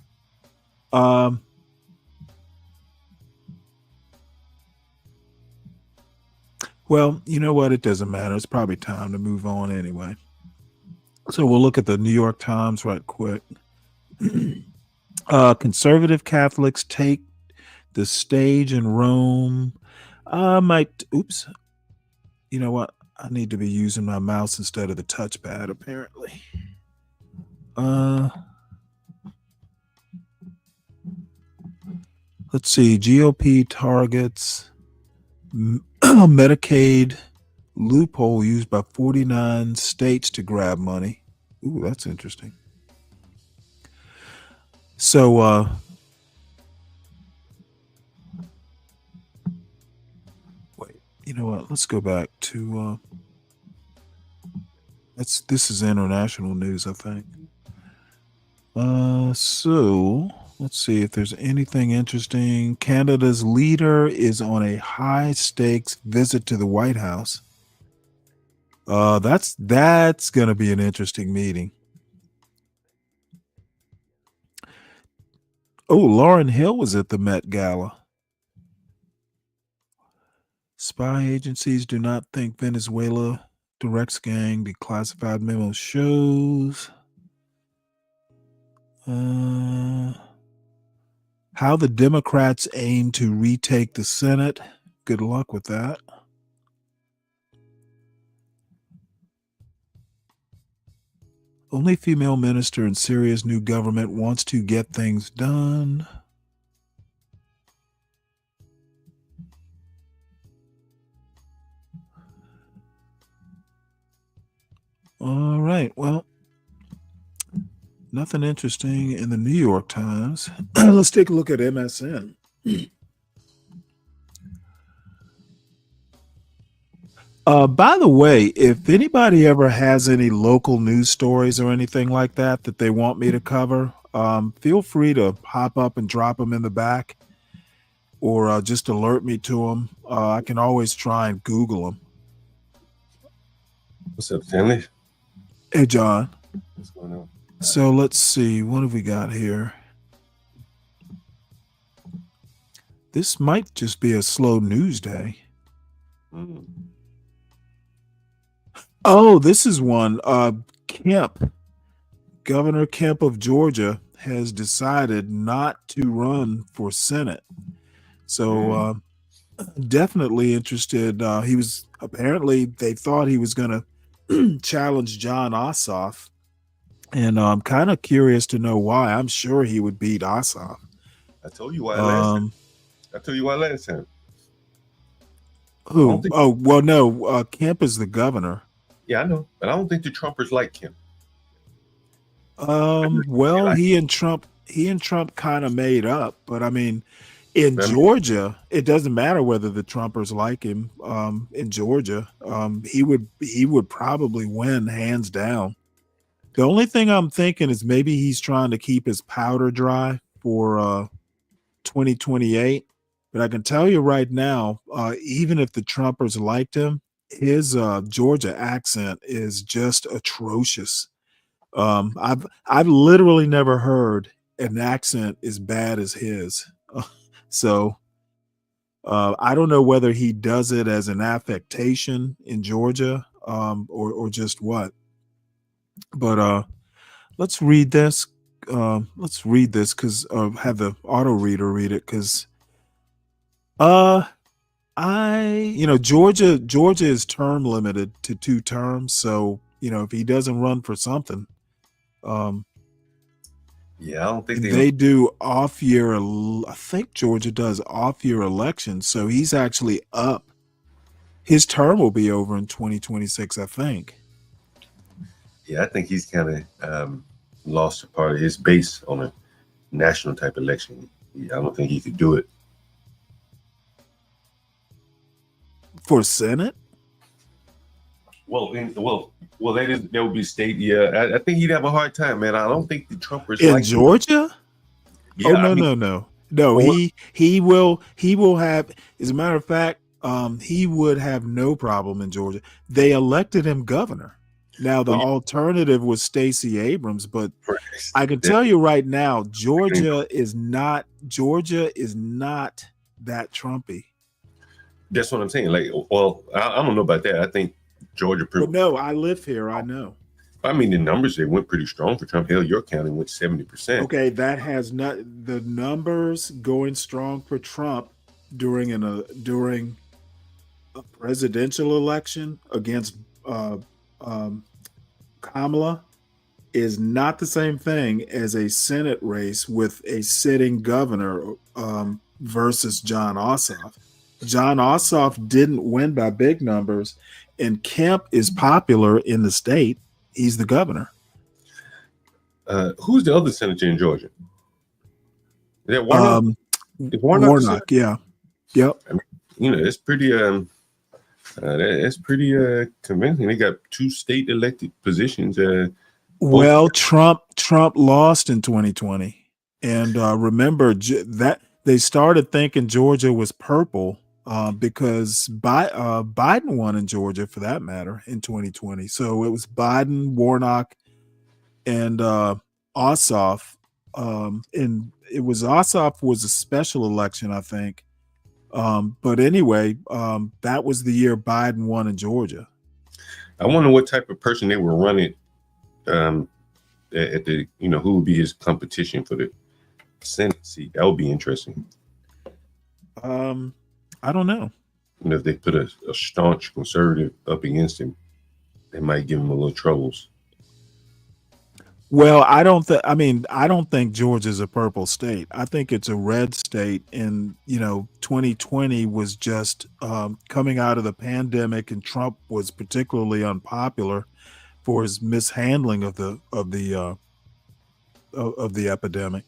Well, you know what? It doesn't matter. It's probably time to move on anyway. So we'll look at the New York Times right quick. Conservative Catholics take the stage in Rome. Oops. You know what? I need to be using my mouse instead of the touchpad, apparently. Let's see. GOP targets Medicaid loophole used by 49 states to grab money. Ooh, that's interesting. So, wait, you know what? Let's go back to, this is international news, I think. So let's see if there's anything interesting. Canada's leader is on a high stakes visit to the White House. That's going to be an interesting meeting. Oh, Lauryn Hill was at the Met Gala. Spy agencies do not think Venezuela directs gang, declassified memo shows. How the Democrats aim to retake the Senate. Good luck with that. Only female minister in Syria's new government wants to get things done. All right. Well, nothing interesting in the New York Times. Let's take a look at MSN. By the way, if anybody ever has any local news stories or anything like that that they want me to cover, feel free to hop up and drop them in the back or just alert me to them. I can always try and Google them. What's up, Stanley? Hey, John. What's going on? So let's see. What have we got here? This might just be a slow news day. Oh, this is one. Kemp, Governor Kemp of Georgia, has decided not to run for Senate. So definitely interested. He was apparently they thought he was going to challenge John Ossoff, and I'm kind of curious to know why. I'm sure he would beat Ossoff. I told you why last time. I told you why last time. Who? Oh, well, no. Kemp is the governor. Yeah, I know, but I don't think the Trumpers like him. Well, he and Trump kind of made up, but I mean, in Georgia, it doesn't matter whether the Trumpers like him. In Georgia, he would probably win hands down. The only thing I'm thinking is maybe he's trying to keep his powder dry for 2028. But I can tell you right now, even if the Trumpers liked him, his Georgia accent is just atrocious. I've literally never heard an accent as bad as his. So I don't know whether he does it as an affectation in Georgia or just what. But let's read this. Let's read this because have the auto reader read it because Georgia is term limited to 2 terms. So, if he doesn't run for something, yeah, I don't think they do off year. I think Georgia does off year elections. So he's actually up. His term will be over in 2026, I think. Yeah, I think he's kind of lost a part of his base on a national type election. I don't think he could do it. For Senate? Well, that would be state. Yeah, I think he'd have a hard time, man. I don't think the Trumpers in like Georgia. Yeah, No. He will have. As a matter of fact, he would have no problem in Georgia. They elected him governor. Now the alternative was Stacey Abrams, but I can tell you right now, Georgia is not that Trumpy. That's what I'm saying. Like, well, I don't know about that. I think Georgia. But no, I live here. I know. I mean, the numbers, they went pretty strong for Trump. Hell, your county went 70%. Okay, that has not the numbers going strong for Trump during a presidential election against Kamala is not the same thing as a Senate race with a sitting governor versus John Ossoff. John Ossoff didn't win by big numbers, and Kemp is popular in the state. He's the governor. Who's the other senator in Georgia? Is that Warnock? Warnock, yeah. Yep. I mean, it's pretty convincing. They got 2 state elected positions. Well, Trump lost in 2020, and remember that they started thinking Georgia was purple because Biden won in Georgia, for that matter, in 2020. So it was Biden, Warnock, and Ossoff. And it was Ossoff was a special election, I think. But anyway, that was the year Biden won in Georgia. I wonder what type of person they were running at the, who would be his competition for the Senate seat. That would be interesting. I don't know. If they put a staunch conservative up against him, they might give him a little troubles. Well, I don't think Georgia's a purple state. I think it's a red state. And 2020 was just coming out of the pandemic, and Trump was particularly unpopular for his mishandling of the epidemic.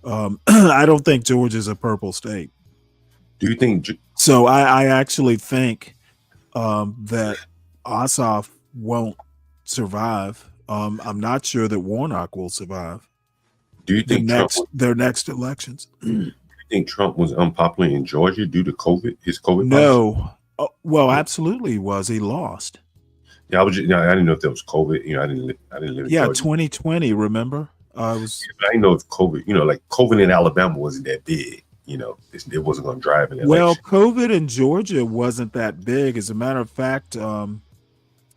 I don't think Georgia's a purple state. Do you think? So I actually think that Ossoff won't survive. I'm not sure that Warnock will survive. Do you think their next elections? Do you think Trump was unpopular in Georgia due to COVID? His COVID? No. Well, absolutely he was. He lost. Yeah, I didn't know if that was COVID. I didn't live in Georgia. 2020. Remember? I didn't know if COVID. Like COVID in Alabama wasn't that big. It wasn't going to drive an election. Well, COVID in Georgia wasn't that big. As a matter of fact,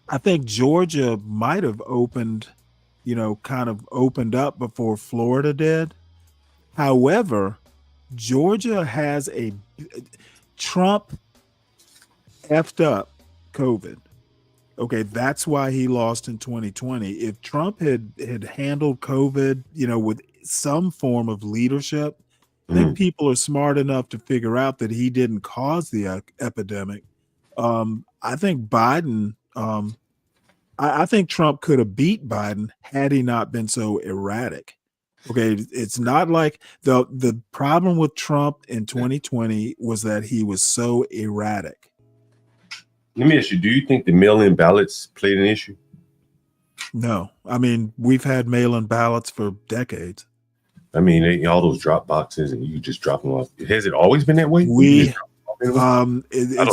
I think Georgia might have opened, kind of opened up before Florida did. However, Georgia has Trump effed up COVID. Okay, that's why he lost in 2020. If Trump had handled COVID, with some form of leadership, I think people are smart enough to figure out that he didn't cause the epidemic. I think Biden, I think Trump could have beat Biden had he not been so erratic. Okay, it's not like the problem with Trump in 2020 was that he was so erratic. Let me ask you, do you think the mail-in ballots played an issue? No. I mean, we've had mail-in ballots for decades. I mean, all those drop boxes and you just drop them off. Has it always been that way? It's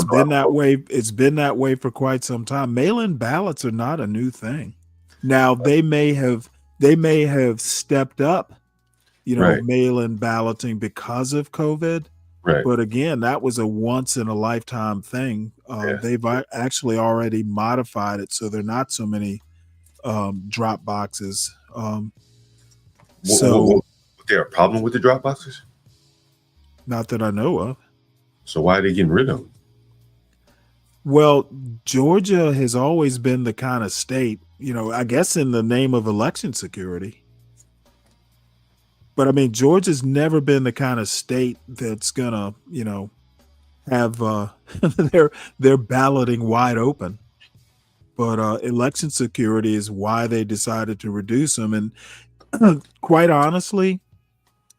been that way. It's been that way for quite some time. Mail-in ballots are not a new thing. Now they may have stepped up, mail-in balloting because of COVID. Right. But again, that was a once in a lifetime thing. They've actually already modified it so there are not so many drop boxes. Was there a problem with the drop boxes? Not that I know of. So why are they getting rid of them? Well, Georgia has always been the kind of state, I guess in the name of election security. But I mean, Georgia's never been the kind of state that's gonna, have their balloting wide open. But election security is why they decided to reduce them. And quite honestly,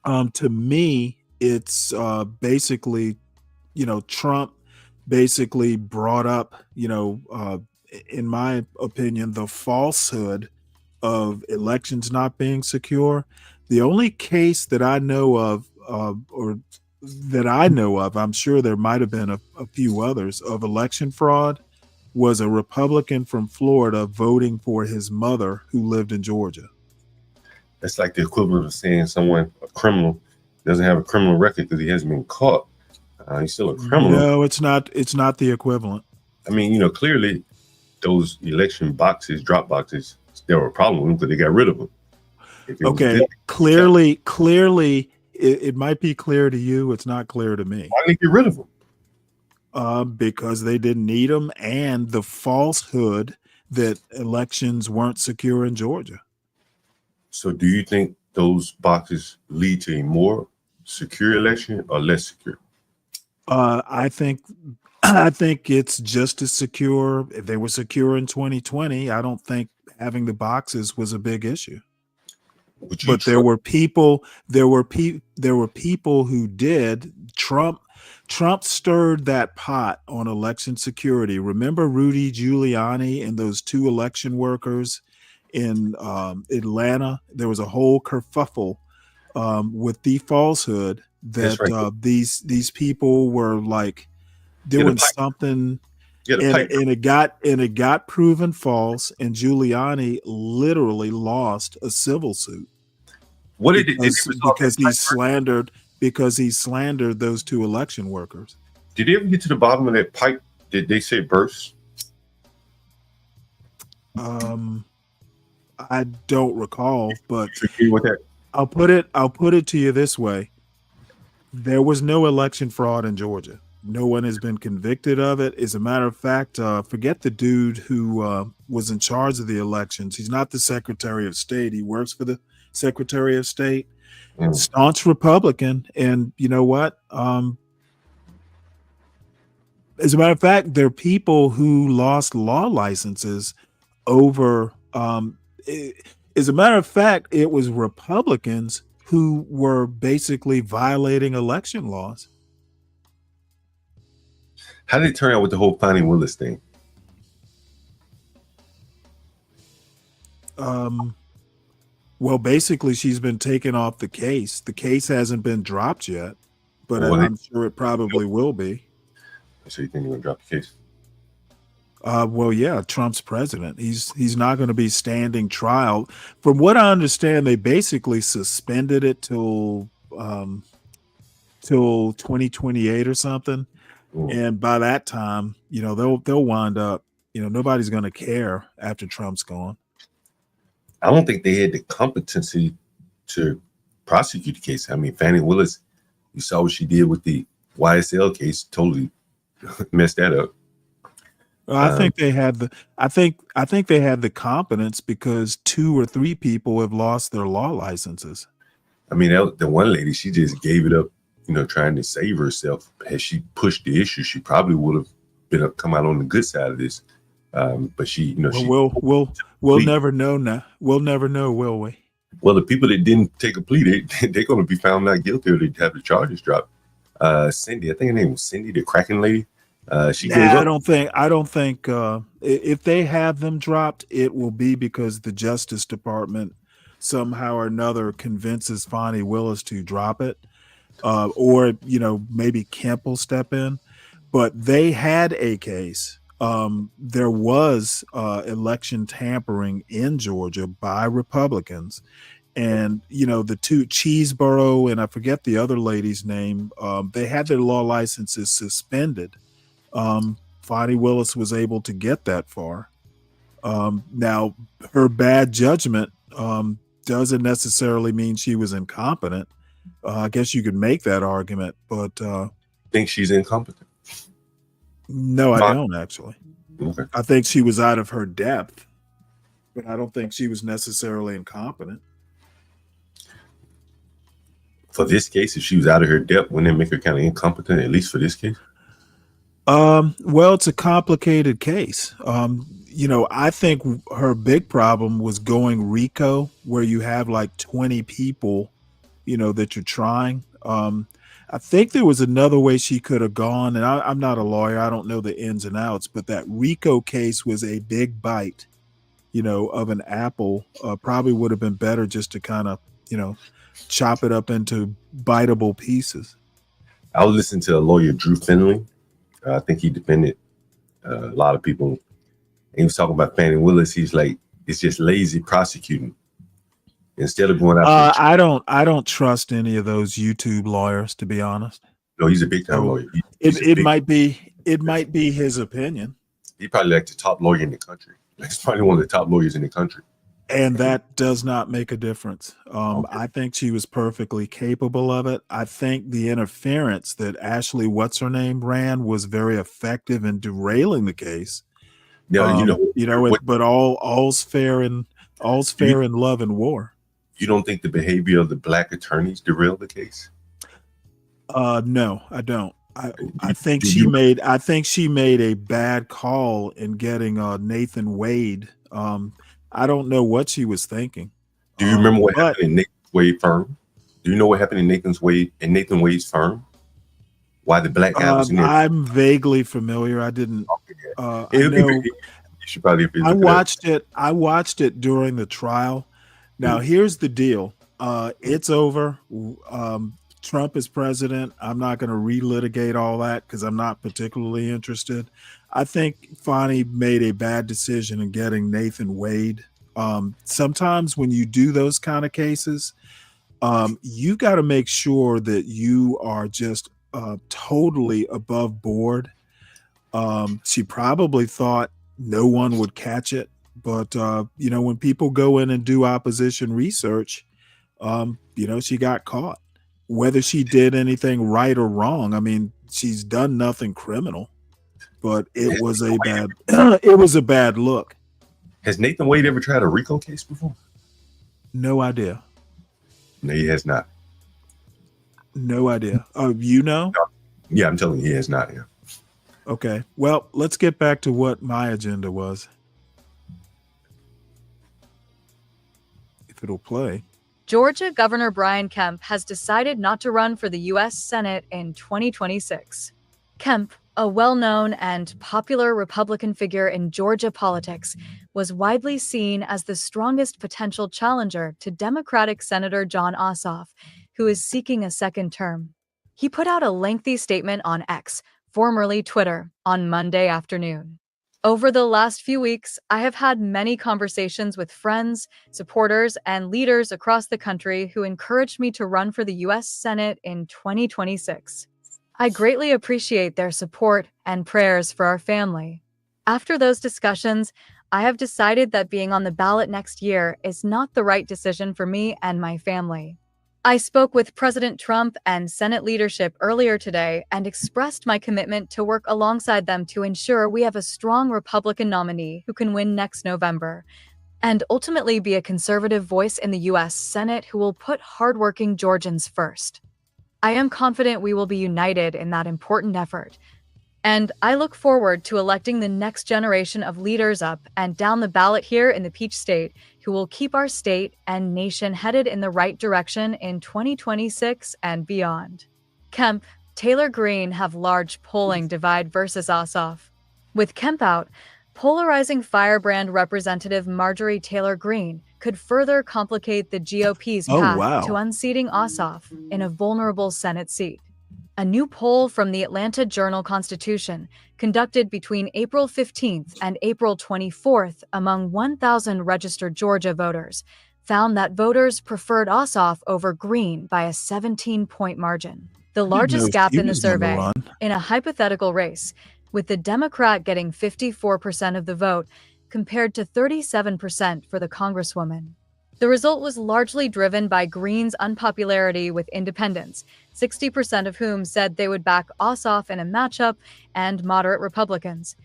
to me, it's basically, Trump basically brought up, in my opinion, the falsehood of elections not being secure. The only case that I know of, I'm sure there might have been a few others, of election fraud, was a Republican from Florida voting for his mother who lived in Georgia. That's like the equivalent of saying someone, a criminal, doesn't have a criminal record because he hasn't been caught. He's still a criminal. No, it's not. It's not the equivalent. I mean, clearly those election boxes, drop boxes, there were a problem with them because they got rid of them. Okay, clearly, it might be clear to you. It's not clear to me. Why did they get rid of them? Because they didn't need them, and the falsehood that elections weren't secure in Georgia. So do you think those boxes lead to a more secure election or less secure? I think it's just as secure. If they were secure in 2020, I don't think having the boxes was a big issue. But there were people who did. Trump stirred that pot on election security. Remember Rudy Giuliani and those two election workers in Atlanta? There was a whole kerfuffle with the falsehood that these people were like doing something, and it got proven false, and Giuliani literally lost a civil suit. What did because he slandered those two election workers. Did they ever get to the bottom of that pipe? Did they say burst? I don't recall, but with that? I'll put it to you this way. There was no election fraud in Georgia. No one has been convicted of it. As a matter of fact, forget the dude who was in charge of the elections. He's not the Secretary of State. He works for the Secretary of State. Staunch Republican. And you know what? As a matter of fact, there are people who lost law licenses over as a matter of fact, it was Republicans who were basically violating election laws. How did it turn out with the whole Fani Willis thing? Well, basically, she's been taken off the case. The case hasn't been dropped yet, but I'm sure it probably will be. So you think they're going to drop the case? Well, yeah, Trump's president. He's not going to be standing trial. From what I understand, they basically suspended it till 2028 or something. And by that time, they'll wind up, nobody's going to care after Trump's gone. I don't think they had the competency to prosecute the case. I mean, Fannie Willis, you saw what she did with the YSL case, totally messed that up. Well, I think they had the competence because 2 or 3 people have lost their law licenses. I mean, the one lady, she just gave it up, trying to save herself. Had she pushed the issue, she probably would have come out on the good side of this. But she, we'll never know now. We'll never know, will we? Well, the people that didn't take a plea, they're going to be found not guilty, or they have the charges dropped. Cindy, I think her name was Cindy, the Kraken lady. She gave up. I don't think if they have them dropped, it will be because the Justice Department somehow or another convinces Fonnie Willis to drop it, or maybe Kemp will step in. But they had a case. There was election tampering in Georgia by Republicans, and the 2, Cheeseborough and I forget the other lady's name, they had their law licenses suspended. Fonnie Willis was able to get that far. Now, her bad judgment doesn't necessarily mean she was incompetent. I guess you could make that argument, but think she's incompetent? No, I don't actually. Okay. I think she was out of her depth, but I don't think she was necessarily incompetent. For this case, if she was out of her depth, wouldn't it make her kind of incompetent, at least for this case? Well, it's a complicated case. I think her big problem was going RICO, where you have like 20 people, that you're trying. I think there was another way she could have gone, and I'm not a lawyer. I don't know the ins and outs, but that RICO case was a big bite, of an apple. Probably would have been better just to kind of, chop it up into biteable pieces. I was listening to a lawyer, Drew Finley. I think he defended a lot of people. And he was talking about Fannie Willis. He's like, it's just lazy prosecuting. Instead of going out. I don't trust any of those YouTube lawyers, to be honest. No, he's a big time lawyer. It might be his opinion. He's probably like the top lawyer in the country. He's probably one of the top lawyers in the country. And that does not make a difference. Okay. I think she was perfectly capable of it. I think the interference that Ashley, what's her name, ran was very effective in derailing the case. Yeah, but all's fair in love and war. You don't think the behavior of the black attorneys derailed the case? No, I don't. I think she made a bad call in getting Nathan Wade. I don't know what she was thinking. Do you remember what happened in Nathan Wade's firm? Do you know what happened in Nathan Wade's firm? Why the black guy was in there? I'm vaguely familiar. I didn't. You should probably. I watched it during the trial. Now here's the deal. It's over. Trump is president. I'm not going to relitigate all that because I'm not particularly interested. I think Fonnie made a bad decision in getting Nathan Wade. Sometimes when you do those kind of cases, you got to make sure that you are just totally above board. She probably thought no one would catch it. But, when people go in and do opposition research, she got caught. Whether she did anything right or wrong, I mean, she's done nothing criminal, but it was a bad look. Has Nathan Wade ever tried a RICO case before? No idea. No, he has not. No idea. Oh, you know? Yeah, I'm telling you, he has not. Yeah. Okay. Well, let's get back to what my agenda was. If it'll play. Georgia Governor Brian Kemp has decided not to run for the U.S. Senate in 2026. Kemp, a well-known and popular Republican figure in Georgia politics, was widely seen as the strongest potential challenger to Democratic Senator Jon Ossoff, who is seeking a second term. He put out a lengthy statement on X, formerly Twitter, on Monday afternoon. Over the last few weeks, I have had many conversations with friends, supporters, and leaders across the country who encouraged me to run for the U.S. Senate in 2026. I greatly appreciate their support and prayers for our family. After those discussions, I have decided that being on the ballot next year is not the right decision for me and my family. I spoke with President Trump and Senate leadership earlier today and expressed my commitment to work alongside them to ensure we have a strong Republican nominee who can win next November, and ultimately be a conservative voice in the U.S. Senate who will put hardworking Georgians first. I am confident we will be united in that important effort, and I look forward to electing the next generation of leaders up and down the ballot here in the Peach State who will keep our state and nation headed in the right direction in 2026 and beyond. Kemp, Taylor Greene have large polling divide versus Ossoff. With Kemp out, polarizing Firebrand Representative Marjorie Taylor Greene could further complicate the GOP's path to unseating Ossoff in a vulnerable Senate seat. A new poll from the Atlanta Journal-Constitution, conducted between April 15th and April 24th among 1,000 registered Georgia voters, found that voters preferred Ossoff over Greene by a 17-point margin, the largest gap in the survey in a hypothetical race, with the Democrat getting 54% of the vote compared to 37% for the Congresswoman. The result was largely driven by Greene's unpopularity with independents, 60% of whom said they would back Ossoff in a matchup, and moderate Republicans,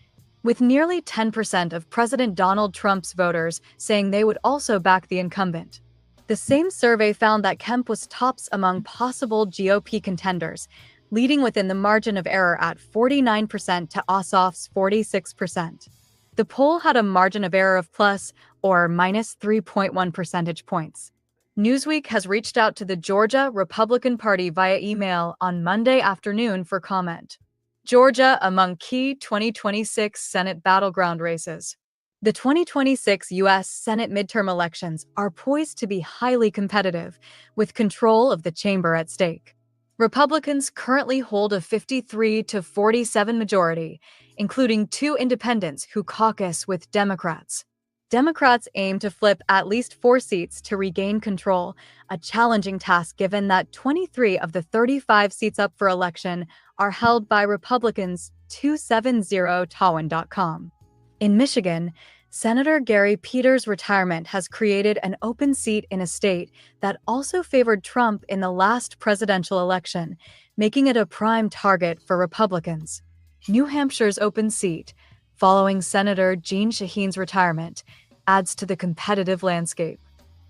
with nearly 10% of President Donald Trump's voters saying they would also back the incumbent. The same survey found that Kemp was tops among possible GOP contenders, leading within the margin of error at 49% to Ossoff's 46%. The poll had a margin of error of plus or minus 3.1 percentage points. Newsweek has reached out to the Georgia Republican Party via email on Monday afternoon for comment. Georgia among key 2026 Senate battleground races. The 2026 U.S. Senate midterm elections are poised to be highly competitive, with control of the chamber at stake. Republicans currently hold a 53 to 47 majority, including 2 independents who caucus with Democrats. Democrats aim to flip at least 4 seats to regain control, a challenging task given that 23 of the 35 seats up for election are held by Republicans. 270tawin.com. In Michigan, Senator Gary Peters' retirement has created an open seat in a state that also favored Trump in the last presidential election, making it a prime target for Republicans. New Hampshire's open seat, following Senator Jeanne Shaheen's retirement, adds to the competitive landscape.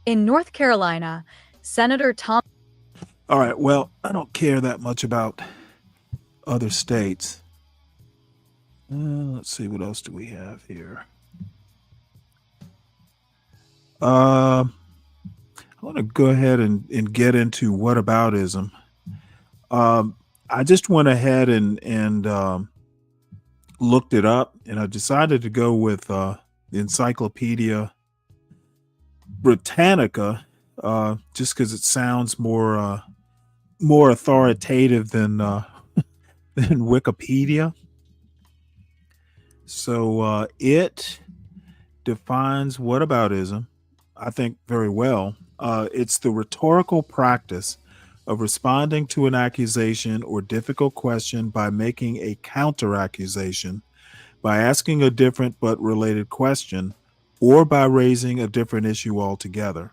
In North Carolina, Senator Tom... All right, well, I don't care that much about other states. Let's see, what else do we have here? I want to go ahead and get into whataboutism. I just went ahead and looked it up, and I decided to go with the Encyclopedia Britannica, just because it sounds more authoritative than Wikipedia. So it defines whataboutism, I think, very well. It's the rhetorical practice of responding to an accusation or difficult question by making a counter-accusation, by asking a different but related question, or by raising a different issue altogether.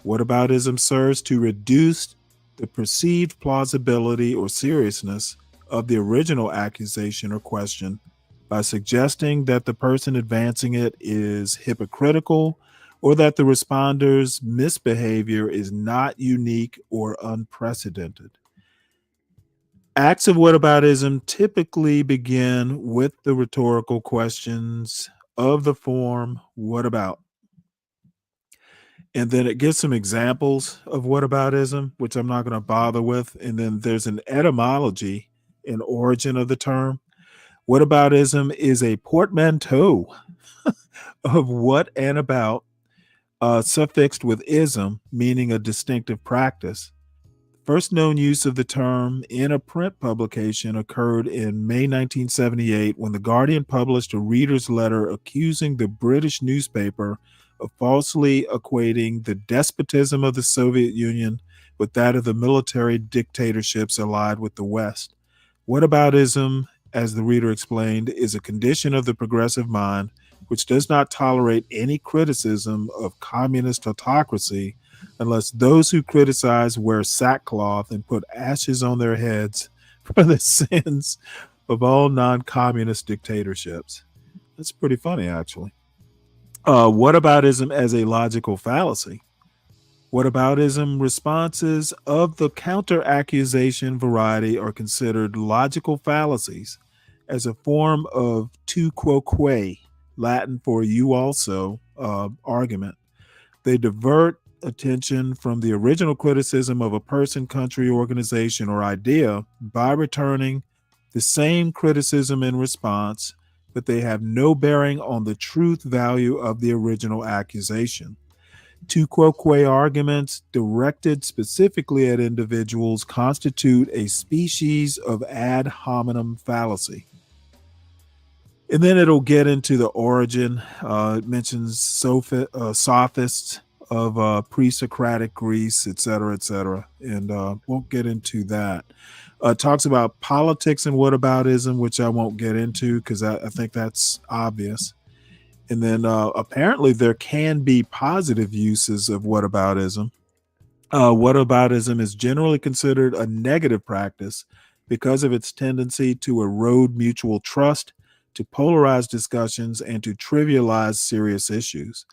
Whataboutism serves to reduce the perceived plausibility or seriousness of the original accusation or question by suggesting that the person advancing it is hypocritical, or that the responder's misbehavior is not unique or unprecedented. Acts of whataboutism typically begin with the rhetorical questions of the form, what about? And then it gives some examples of whataboutism, which I'm not going to bother with. And then there's an etymology and origin of the term. Whataboutism is a portmanteau of what and about, suffixed with ism, meaning a distinctive practice. First known use of the term in a print publication occurred in May 1978 when The Guardian published a reader's letter accusing the British newspaper of falsely equating the despotism of the Soviet Union with that of the military dictatorships allied with the West. Whataboutism as the reader explained, is a condition of the progressive mind which does not tolerate any criticism of communist autocracy unless those who criticize wear sackcloth and put ashes on their heads for the sins of all non-communist dictatorships. That's pretty funny, actually. Whataboutism as a logical fallacy. Whataboutism responses of the counter-accusation variety are considered logical fallacies as a form of tu quoque, Latin for you also, argument. They divert attention from the original criticism of a person, country, organization, or idea by returning the same criticism in response, but they have no bearing on the truth value of the original accusation. Tu quoque arguments directed specifically at individuals constitute a species of ad hominem fallacy. And then it'll get into the origin. It mentions sophists of pre-Socratic Greece, et cetera, and won't get into that. Talks about politics and whataboutism, which I won't get into because I think that's obvious. And then apparently there can be positive uses of whataboutism. Whataboutism is generally considered a negative practice because of its tendency to erode mutual trust, to polarize discussions, and to trivialize serious issues.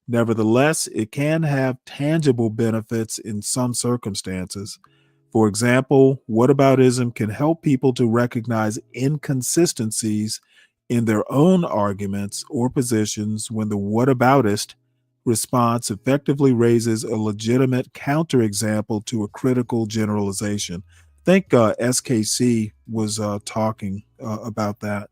Nevertheless, it can have tangible benefits in some circumstances. For example, whataboutism can help people to recognize inconsistencies in their own arguments or positions when the whataboutist response effectively raises a legitimate counterexample to a critical generalization. I think SKC was talking about that.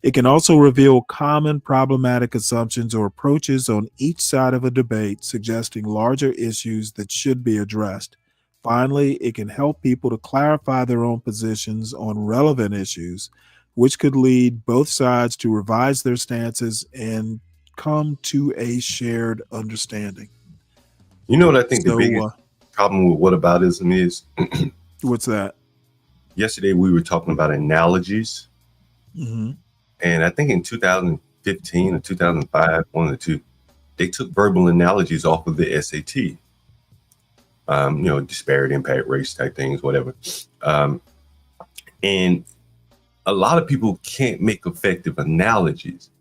It can also reveal common problematic assumptions or approaches on each side of a debate, suggesting larger issues that should be addressed. Finally, it can help people to clarify their own positions on relevant issues, which could lead both sides to revise their stances and come to a shared understanding. You know what I think the biggest problem with whataboutism is? What's that? Yesterday we were talking about analogies. Mm-hmm. And I think in 2015 or 2005, one of the two, they took verbal analogies off of the SAT. Disparate impact, race type things, whatever. And a lot of people can't make effective analogies.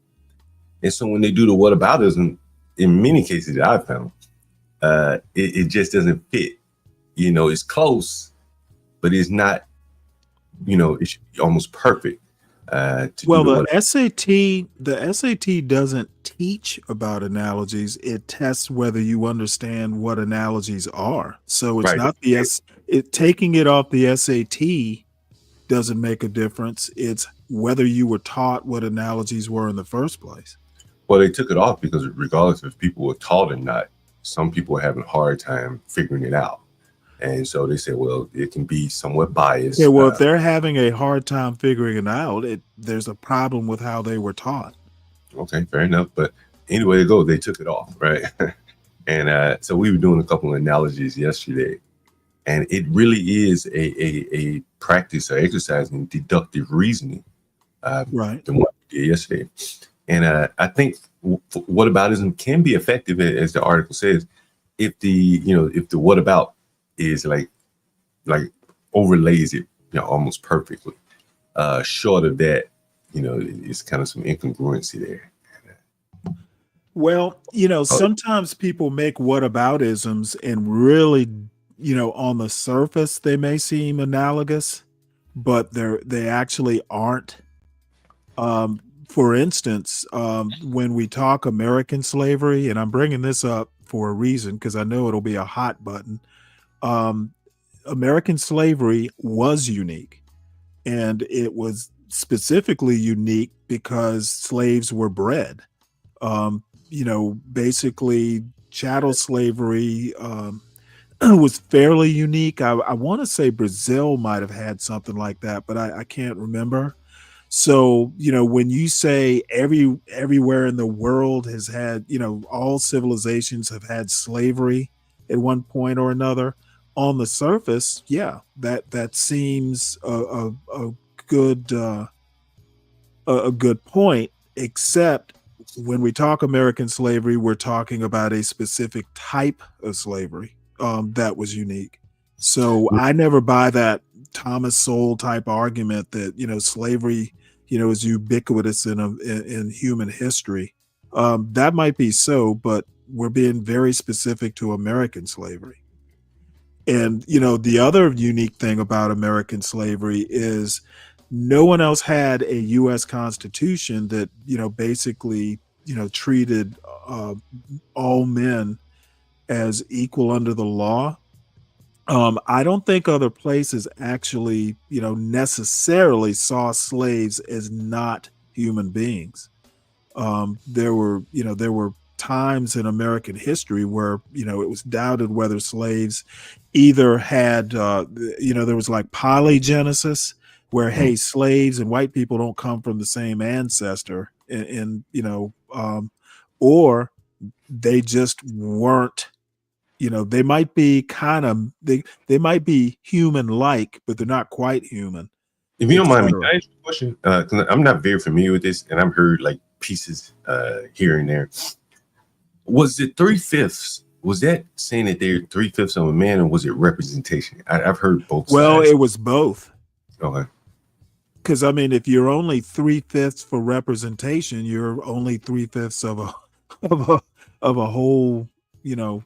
And so when they do the whataboutism, in many cases that I've found, it just doesn't fit. It's close, but it's not, it's almost perfect. The SAT doesn't teach about analogies. It tests whether you understand what analogies are. So it's not taking it off the SAT doesn't make a difference. It's whether you were taught what analogies were in the first place. Well, they took it off because regardless if people were taught or not, some people were having a hard time figuring it out. And so they said, well, it can be somewhat biased. Yeah, well, if they're having a hard time figuring it out, there's a problem with how they were taught. Okay, fair enough. But anyway, they took it off, right? And so we were doing a couple of analogies yesterday. And it really is a practice or exercise in deductive reasoning. Right. Than what we did yesterday. And I think whataboutism can be effective, as the article says, if the whatabout is like overlays it, almost perfectly. Short of that, it's kind of some incongruency there. Well, sometimes people make whataboutisms and really, on the surface they may seem analogous, but they actually aren't. For instance, when we talk American slavery, and I'm bringing this up for a reason because I know it'll be a hot button. American slavery was unique, and it was specifically unique because slaves were bred. Basically chattel slavery was fairly unique. I want to say Brazil might have had something like that, but I can't remember. So, when you say everywhere in the world has had, all civilizations have had slavery at one point or another, on the surface, yeah, that seems a good a good point, except when we talk American slavery, we're talking about a specific type of slavery that was unique. So I never buy that Thomas Sowell type argument that, you know, slavery, you know, is ubiquitous in human history. That might be so, but we're being very specific to American slavery. And, you know, the other unique thing about American slavery is no one else had a U.S. Constitution that, you know, basically, you know, treated all men as equal under the law. I don't think other places actually, you know, necessarily saw slaves as not human beings. There were times in American history where, you know, it was doubted whether slaves either had, you know, there was like polygenesis, where, hey, slaves and white people don't come from the same ancestor, and you know, or they just weren't, you know, they might be kind of, they might be human like, but they're not quite human. If you don't mind me, can I ask you a question? 'Cause I'm not very familiar with this, and I've heard like pieces here and there. Was it 3/5? Was that saying that they're 3/5 of a man, or was it representation? I've heard both. Well, sides. it was both. Okay. Because I mean, if you're only 3/5 for representation, you're only 3/5 of a whole, you know,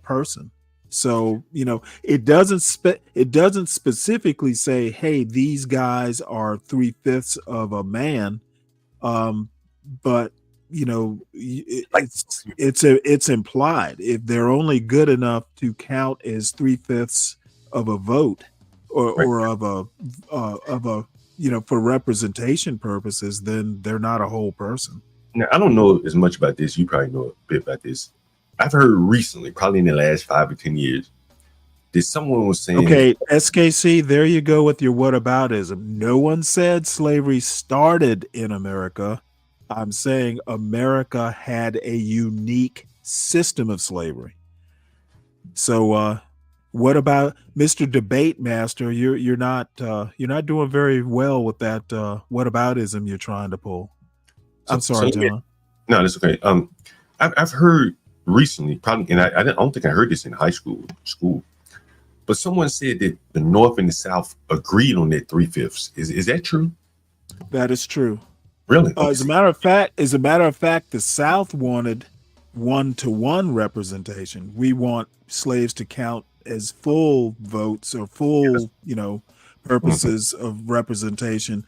person. So, you know, it doesn't specifically say, hey, these guys are 3/5 of a man, but you know, it's implied. If they're only good enough to count as 3/5 of a vote, or of a you know, for representation purposes, then they're not a whole person. Now, I don't know as much about this. You probably know a bit about this. I've heard recently, probably in the last 5 or 10 years, that someone was saying, okay, SKC, there you go with your whataboutism. No one said slavery started in America. I'm saying America had a unique system of slavery. So what about Mr. Debate Master? You're not doing very well with that whataboutism you're trying to pull. I'm sorry, John. No, that's okay. I've heard recently, probably, and I don't think I heard this in high school, but someone said that the North and the South agreed on that 3/5. Is that true? That is true. Really? As a matter of fact, the South wanted 1-to-1 representation. We want slaves to count as full votes or full, you know, purposes of representation.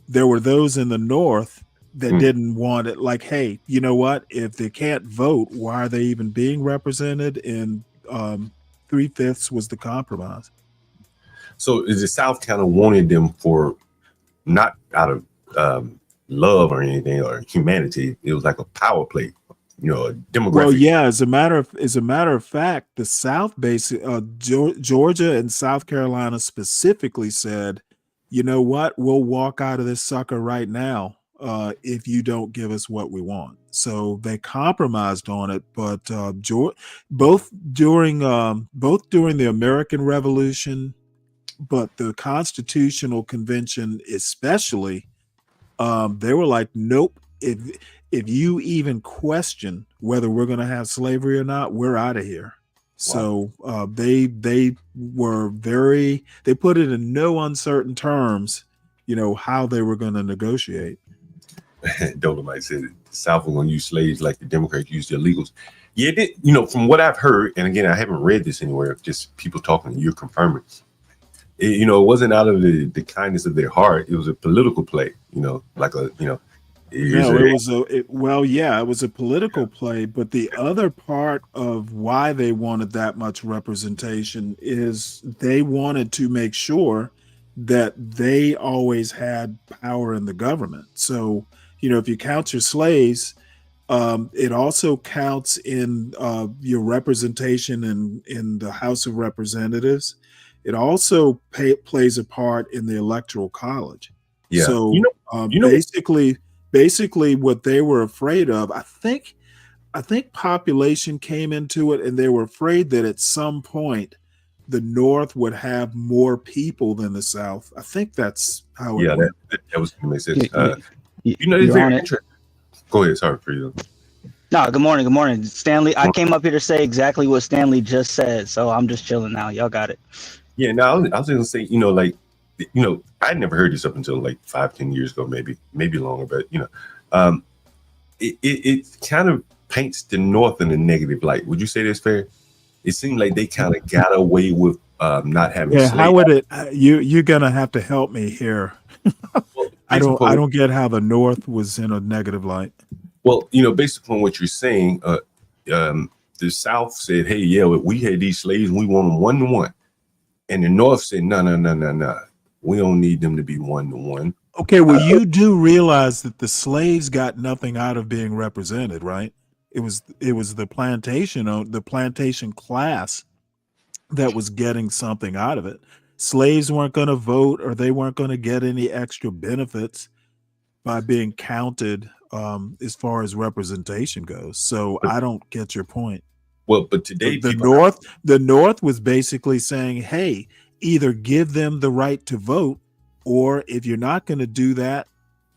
There were those in the North that didn't want it. Like, hey, you know what? If they can't vote, why are they even being represented? And 3/5 was the compromise. So is the South kind of wanted them for not out of love or anything or humanity? It was like a power play, you know, a demographic. Well, yeah. As a matter of fact, the South, Georgia and South Carolina specifically said, you know what? We'll walk out of this sucker right now if you don't give us what we want. So they compromised on it, but both during the American Revolution, but the Constitutional Convention especially, they were like, nope. If you even question whether we're going to have slavery or not, we're out of here. Wow. So they put it in no uncertain terms, you know, how they were going to negotiate. Dolomite said the South was going to use slaves like the Democrats used the illegals. Yeah, you know, from what I've heard, and again, I haven't read this anywhere, just people talking, you're confirming. You know, it wasn't out of the kindness of their heart. It was a political play, you know, like a, you know. It was a political play, but the other part of why they wanted that much representation is they wanted to make sure that they always had power in the government. So, you know, if you count your slaves, it also counts in your representation in the House of Representatives. It also plays a part in the Electoral College. Yeah. So, basically what they were afraid of, I think population came into it, and they were afraid that at some point the North would have more people than the South. I think that's how it went. That was going to make sense. You know, it's You're on very it. interesting. Go ahead. Sorry, Freedom. No, good morning. Good morning. Stanley, I came up here to say exactly what Stanley just said, so I'm just chilling now. Y'all got it. Yeah, no, I was gonna say, you know, like, you know, I'd never heard this up until like 5-10 years ago, maybe longer, but you know, it kind of paints the North in a negative light. Would you say that's fair? It seemed like they kind of got away with not having Yeah, slaves. how would it? You're gonna have to help me here. Well, I based upon- don't get how the North was in a negative light. Well, you know, based upon what you're saying, the South said, "Hey, yeah, we had these slaves, and we want them 1-to-1," and the North said, "No, we don't need them to be 1-to-1." Okay, well, you do realize that the slaves got nothing out of being represented, right? It was the plantation class that was getting something out of it. Slaves weren't going to vote, or they weren't going to get any extra benefits by being counted as far as representation goes. So I don't get your point. Well, but today the North was basically saying, hey, either give them the right to vote, or if you're not going to do that,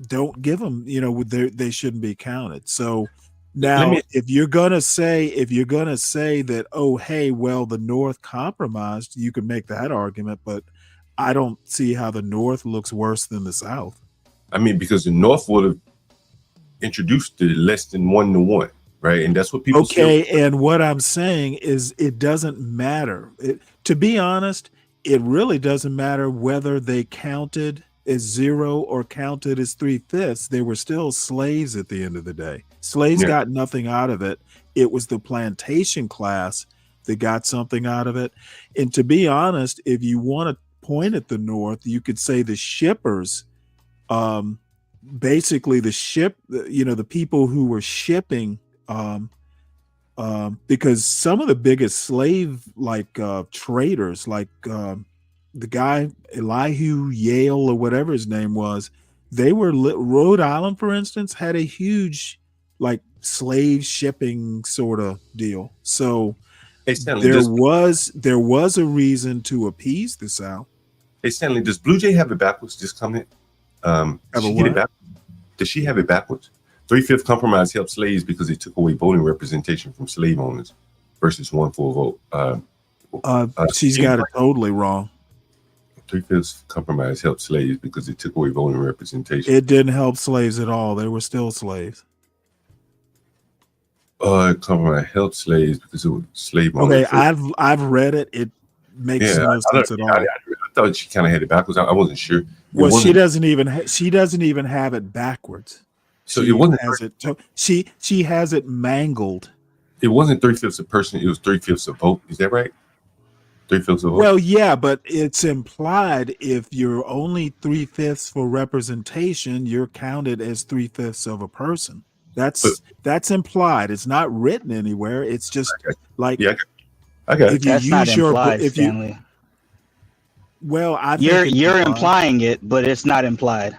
don't give them, you know, they shouldn't be counted. So now if you're going to say that, oh, hey, well, the North compromised, you can make that argument, but I don't see how the North looks worse than the South. I mean, because the North would have introduced the less than 1-to-1, right? And that's what people say. And what I'm saying is it doesn't matter. To be honest, it really doesn't matter whether they counted as 0 or counted as 3/5. They were still slaves at the end of the day. Slaves got nothing out of it. It was the plantation class that got something out of it. And to be honest, if you want to point at the North, you could say the shippers, basically the people who were shipping, because some of the biggest slave traders, like the guy Elihu Yale or whatever his name was, they were Rhode Island, for instance, had a huge like slave shipping sort of deal. So there was a reason to appease the South. Hey Stanley, does Blue Jay have it backwards? Just comment. Does she get it back? Does she have it backwards? 3/5 compromise helped slaves because it took away voting representation from slave owners versus 1 full vote. She's got it totally wrong. 3/5 compromise helped slaves because it took away voting representation. It didn't help slaves at all. They were still slaves. Compromise helped slaves because it was slave owners. Okay, I've read it. It makes no sense at all. I thought she kind of had it backwards. I wasn't sure. Well, she doesn't even have it backwards. So it wasn't. She has it mangled. It wasn't 3/5 a person. It was 3/5 a vote. Is that right? 3/5 a vote. Well, yeah, but it's implied if you're only 3/5 for representation, you're counted as 3/5 of a person. That's implied. It's not written anywhere. It's just like I got it. That's not implied, Stanley. Well, I think you're implying it, but it's not implied.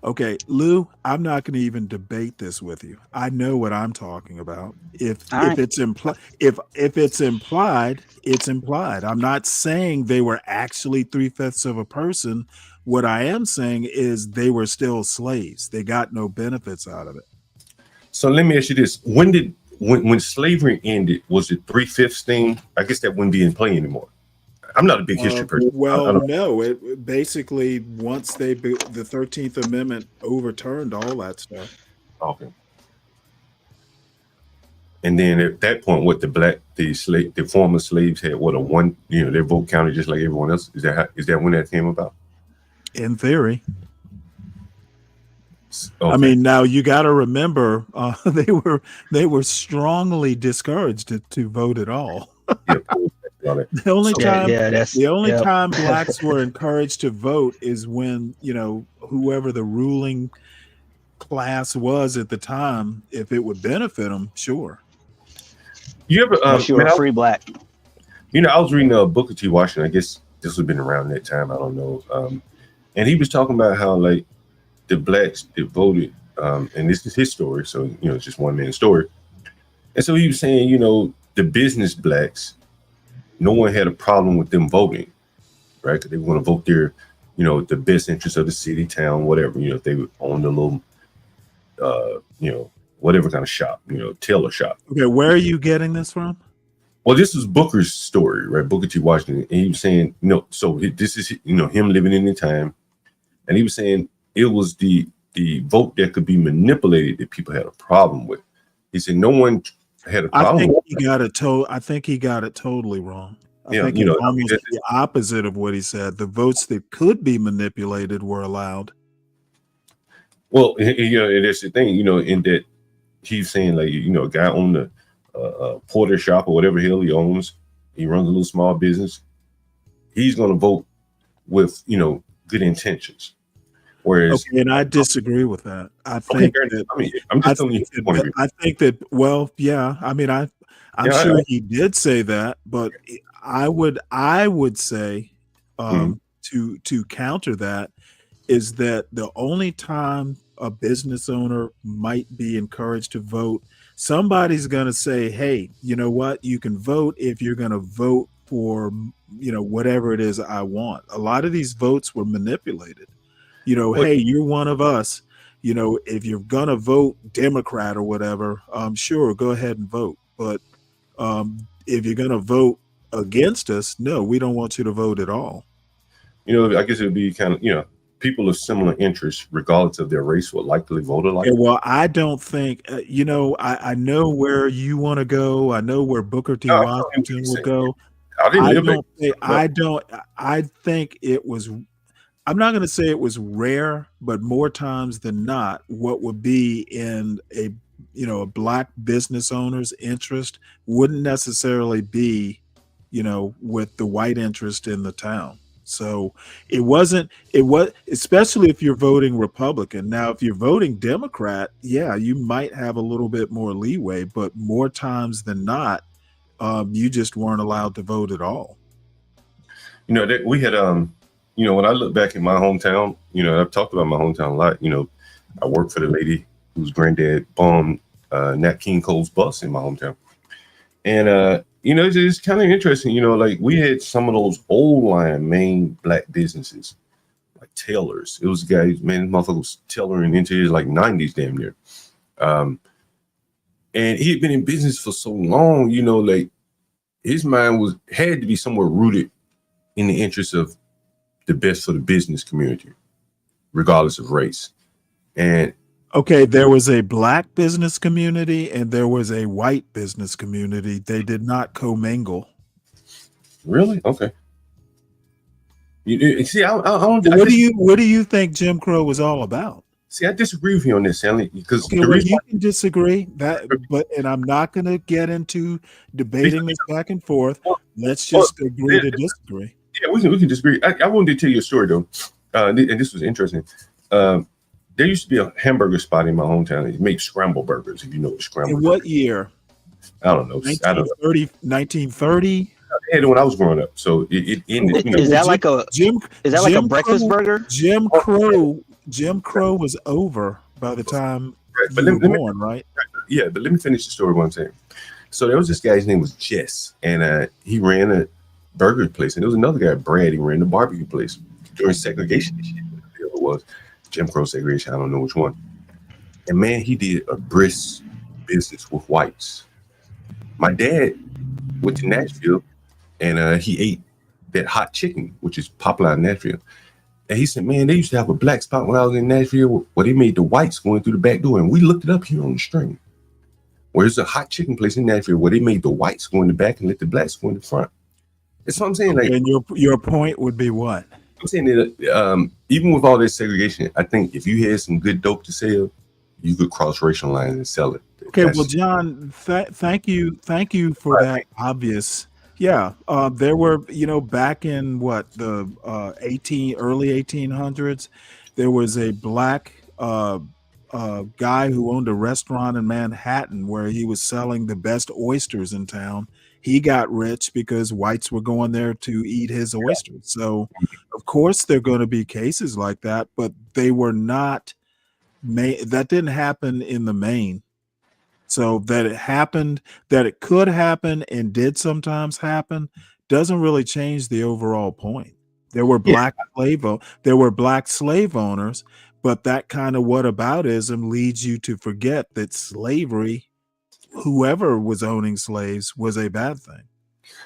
Okay, Lou, I'm not going to even debate this with you. I know what I'm talking about. If it's implied, it's implied. I'm not saying they were actually 3/5 of a person. What I am saying is they were still slaves. They got no benefits out of it. So let me ask you this: when slavery ended, was it 3/5 thing? I guess that wouldn't be in play anymore. I'm not a big history person. Well, no. It basically, once the 13th Amendment overturned all that stuff. Okay. And then at that point, what the former slaves had, what, a one, their vote counted just like everyone else. Is that when that came about? In theory. Okay. I mean, now you got to remember, they were strongly discouraged to vote at all. The only time blacks were encouraged to vote is when, whoever the ruling class was at the time, if it would benefit them, sure. You ever you're a free black. I was reading Booker T. Washington. I guess this would have been around that time. I don't know. And he was talking about how like the blacks that voted, and this is his story, so it's just one man's story. And so he was saying, the business blacks, no one had a problem with them voting, right? Because they want to vote the best interest of the city, town, whatever. If they would own the little, whatever kind of shop, tailor shop. Okay, where are you getting this from? Well, this was Booker's story, right? Booker T. Washington, and he was saying, so this is him living in the time, and he was saying it was the vote that could be manipulated that people had a problem with. He said no one had a problem. I think he got it totally wrong. I think it's almost the opposite of what he said. The votes that could be manipulated were allowed. Well, and that's the thing, in that he's saying, like, a guy owned a porter shop or whatever hell he owns. He runs a little small business. He's going to vote with, good intentions. Whereas, okay, and I disagree with that. I think that. Well, yeah. I mean, I'm sure he did say that, but I would say to counter that is that the only time a business owner might be encouraged to vote, somebody's going to say, hey, you know what? You can vote if you're going to vote for, whatever it is I want. A lot of these votes were manipulated. Hey, you're one of us. If you're going to vote Democrat or whatever, sure, go ahead and vote. But if you're going to vote against us, no, we don't want you to vote at all. I guess it would be kind of, people of similar interests, regardless of their race, would likely vote alike. Yeah, well, I don't think, I know where you want to go. I know where Booker T. Washington would go. I think it was, I'm not going to say it was rare, but more times than not, what would be in a black business owner's interest wouldn't necessarily be, with the white interest in the town. So it was, especially if you're voting Republican. Now, if you're voting Democrat, yeah, you might have a little bit more leeway, but more times than not, you just weren't allowed to vote at all. That we had, when I look back at my hometown, I've talked about my hometown a lot. I worked for the lady whose granddad bombed Nat King Cole's bus in my hometown. And, it's kind of interesting, like we had some of those old line main black businesses, like tailors. It was guys, man, motherfucker was tailoring into his like 90s damn near. And he had been in business for so long, like his mind had to be somewhere rooted in the interest of the best for the business community, regardless of race. And okay, there was a black business community and there was a white business community. They did not commingle. Really? Okay. You see, I don't. What do you think Jim Crow was all about? See, I disagree with you on this, Stanley, because you can disagree and I'm not going to get into debating this back and forth. Let's just agree to disagree. Yeah, we can disagree. I wanted to tell you a story though, and this was interesting. There used to be a hamburger spot in my hometown. It made scramble burgers, if you know what scramble. In what year? I don't know. 1930. And when I was growing up, so it ended. Is that like a breakfast burger? Jim Crow was over by the time you were born, right? Yeah, but let me finish the story. What I'm saying. So there was this guy's name was Jess, and he ran a burger place, and there was another guy, Brad. He ran the barbecue place during segregation. It was Jim Crow segregation. I don't know which one. And man, he did a brisk business with whites. My dad went to Nashville, and he ate that hot chicken, which is popular in Nashville. And he said, man, they used to have a black spot when I was in Nashville where they made the whites going through the back door. And we looked it up here on the string. Where there's a hot chicken place in Nashville where they made the whites go in the back and let the blacks go in the front. That's what I'm saying. Okay, and your point would be what? I'm saying that even with all this segregation, I think if you had some good dope to sell, you could cross racial lines and sell it. Okay, well, John, thank you for that obvious. Yeah, there were, back in the early 1800s, there was a black guy who owned a restaurant in Manhattan where he was selling the best oysters in town. He got rich because whites were going there to eat his oysters. So, of course, there are going to be cases like that, but they were not that didn't happen in the main. So that it happened, that it could happen and did sometimes happen, doesn't really change the overall point. There were black slave owners, but that kind of whataboutism leads you to forget that slavery, whoever was owning slaves, was a bad thing.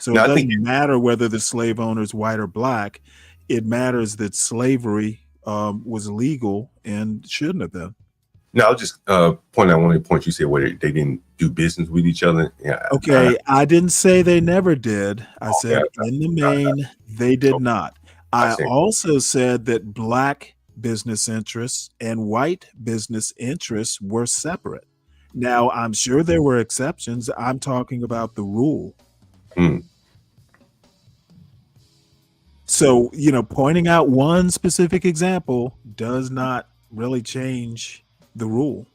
So No, it I think doesn't matter whether the slave owner is white or black. It matters that slavery was legal and shouldn't have been. no, I'll just point out one of the points you said where they didn't do business with each other. Yeah. Okay, I didn't say they never did. I said in the main they did not. I also said that black business interests and white business interests were separate. Now, I'm sure there were exceptions. I'm talking about the rule. So, pointing out one specific example does not really change the rule.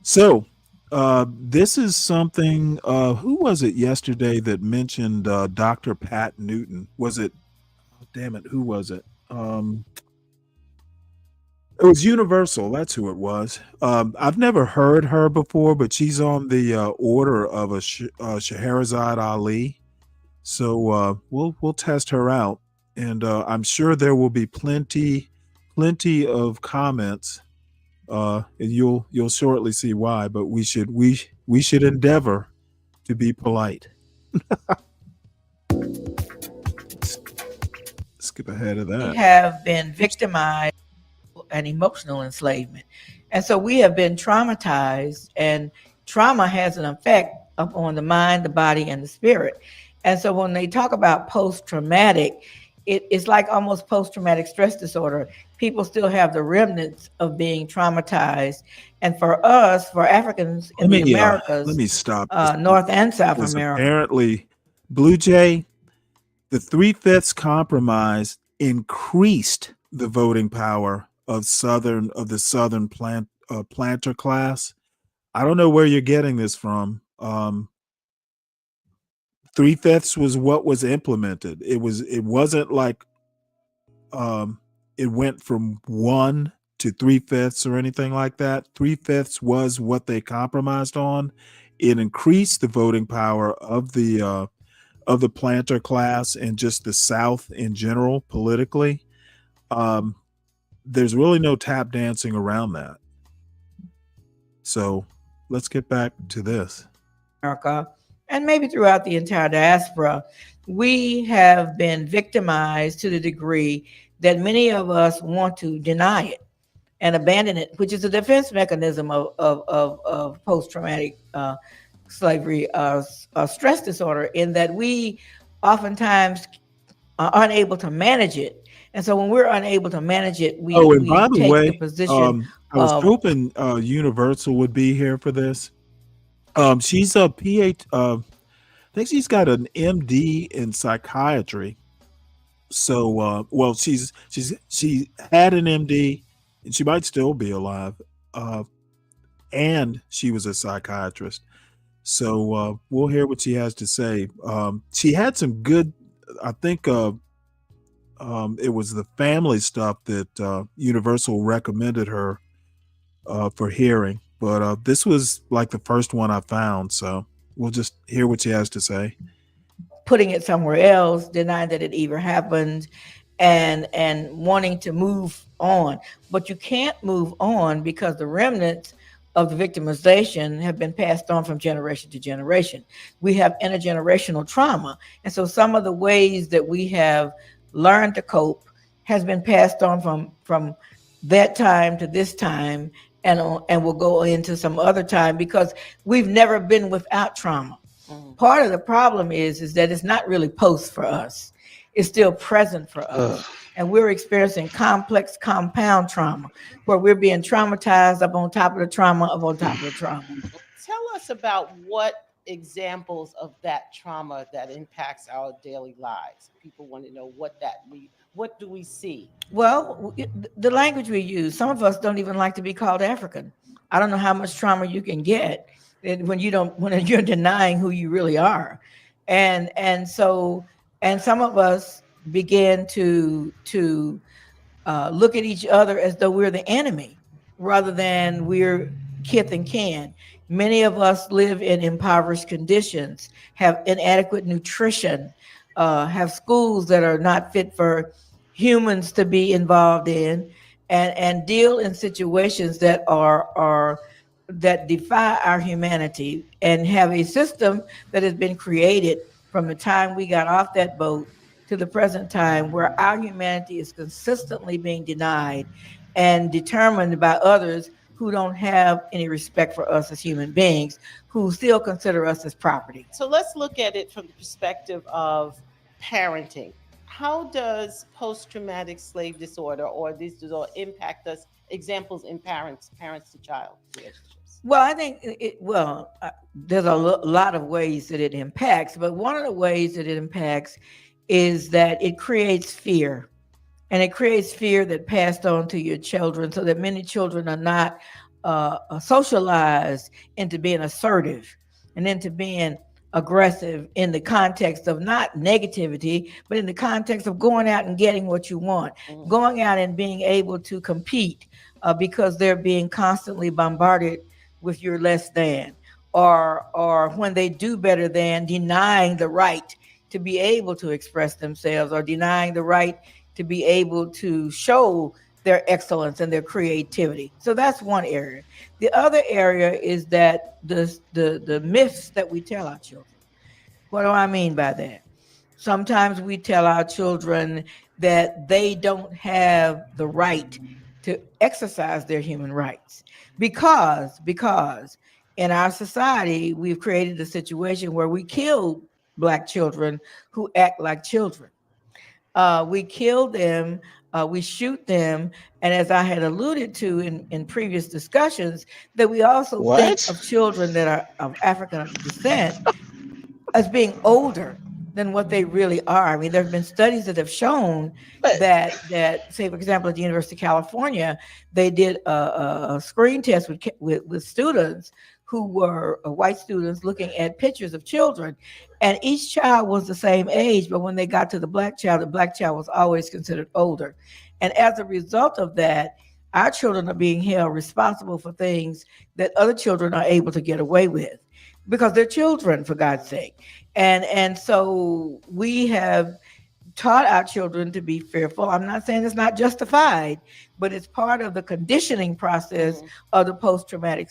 So, this is something, who was it yesterday that mentioned Dr. Pat Newton? Was it, damn it, who was it? It was Universal. That's who it was. I've never heard her before, but she's on the order of a Scheherazade Ali. So we'll test her out, and I'm sure there will be plenty of comments. And you'll shortly see why. But we should endeavor to be polite. Skip ahead of that. We have been victimized and emotional enslavement. And so we have been traumatized, and trauma has an effect upon the mind, the body, and the spirit. And so when they talk about post-traumatic, it's like almost post-traumatic stress disorder. People still have the remnants of being traumatized. And for us, for Africans in the Americas, let me stop. North and South America. Apparently, Blue Jay, the 3/5 compromise increased the voting power of the Southern planter class. I don't know where you're getting this from. 3/5 was what was implemented. It wasn't like it went from 1 to 3/5 or anything like that. 3/5 was what they compromised on. It increased the voting power of the planter class and just the South in general politically. There's really no tap dancing around that. So let's get back to this. America, and maybe throughout the entire diaspora, we have been victimized to the degree that many of us want to deny it and abandon it, which is a defense mechanism of post-traumatic slavery stress disorder, in that we oftentimes are unable to manage it. And so when we're unable to manage it, we by the take way, the position. I was hoping Universal would be here for this. She's a PhD. I think she's got an MD in psychiatry. So, well, she had an MD, and she might still be alive. And she was a psychiatrist. So we'll hear what she has to say. She had some good, I think. It was the family stuff that Universal recommended her for hearing, but this was like the first one I found, so we'll just hear what she has to say. Putting it somewhere else, denying that it even happened, and wanting to move on. But you can't move on because the remnants of the victimization have been passed on from generation to generation. We have intergenerational trauma, and so some of the ways that we have learned to cope has been passed on from that time to this time, and will go into some other time, because we've never been without trauma. Part of the problem is that it's not really post for us. It's still present for us. And we're experiencing complex compound trauma, where we're being traumatized up on top of the trauma, up on top of the trauma. Tell us about what examples of that trauma that impacts our daily lives. People want to know what do we see? Well, the language we use, some of us don't even like to be called African. I don't know how much trauma you can get when you're denying who you really are. And so some of us begin to look at each other as though we're the enemy rather than we're kith and kin. Many of us live in impoverished conditions, have inadequate nutrition, have schools that are not fit for humans to be involved in, and deal in situations that are that defy our humanity, and have a system that has been created from the time we got off that boat to the present time, where our humanity is consistently being denied and determined by others who don't have any respect for us as human beings, who still consider us as property. So let's look at it from the perspective of parenting. How does post-traumatic slave disorder or this disorder impact us? Examples in parents to child relationships. Well, I think there's a lot of ways that it impacts, but one of the ways that it impacts is that it creates fear. And it creates fear that passed on to your children, so that many children are not socialized into being assertive and into being aggressive in the context of not negativity, but in the context of going out and getting what you want, going out and being able to compete because they're being constantly bombarded with your less than, or when they do better than, denying the right to be able to express themselves, or denying the right to be able to show their excellence and their creativity. So that's one area. The other area is that the myths that we tell our children. What do I mean by that? Sometimes we tell our children that they don't have the right to exercise their human rights because in our society, we've created a situation where we kill Black children who act like children. We kill them, we shoot them, and as I had alluded to in previous discussions, that we also think of children that are of African descent as being older than what they really are. I mean, there have been studies that have shown that say, for example, at the University of California, they did a screen test with students who were white students looking at pictures of children, and each child was the same age, but when they got to the Black child was always considered older. And as a result of that, our children are being held responsible for things that other children are able to get away with because they're children, for God's sake. And so we have taught our children to be fearful. I'm not saying it's not justified, but it's part of the conditioning process of the post-traumatic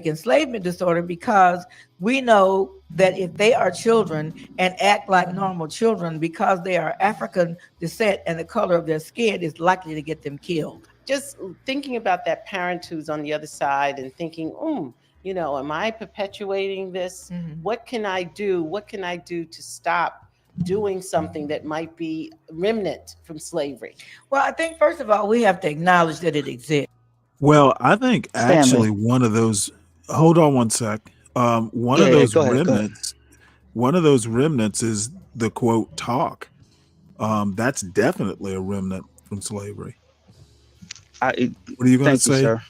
enslavement disorder, because we know that if they are children and act like normal children, because they are African descent and the color of their skin is likely to get them killed. Just thinking about that parent who's on the other side and thinking, am I perpetuating this? What can I do? What can I do to stop doing something that might be remnant from slavery? Well, I think first of all, we have to acknowledge that it exists. Well, I think actually one of those. Hold on one sec. One of those remnants is the quote talk. That's definitely a remnant from slavery. What are you going to say? Sir.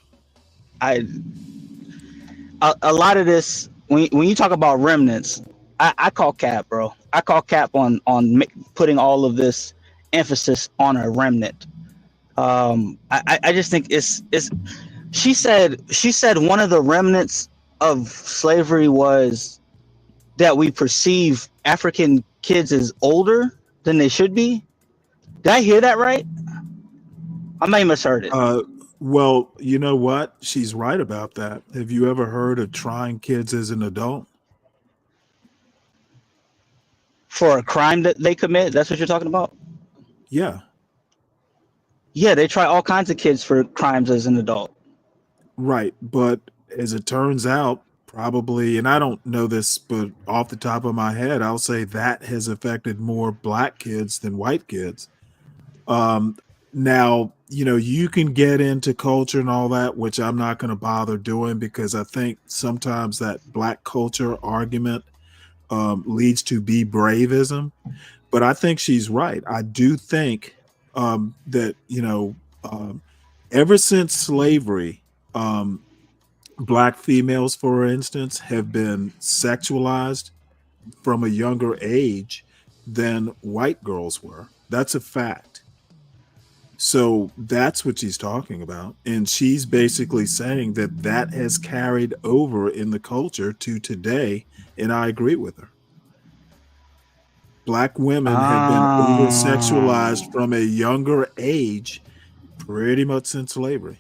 A lot of this, when you talk about remnants, I call cap, bro. I call cap on putting all of this emphasis on a remnant. I just think it's. She said one of the remnants of slavery was that we perceive African kids as older than they should be. Did I hear that right? I may have misheard it. Well, you know what? She's right about that. Have you ever heard of trying kids as an adult? For a crime that they commit? That's what you're talking about? Yeah. Yeah, they try all kinds of kids for crimes as an adult. Right. But as it turns out, probably, and I don't know this, but off the top of my head, I'll say that has affected more Black kids than white kids. Now, you can get into culture and all that, which I'm not going to bother doing, because I think sometimes that Black culture argument leads to be braveism. But I think she's right. I do think that, ever since slavery, Black females, for instance, have been sexualized from a younger age than white girls were. That's a fact. So that's what she's talking about. And she's basically saying that that has carried over in the culture to today. And I agree with her. Black women have been over sexualized from a younger age, pretty much since slavery.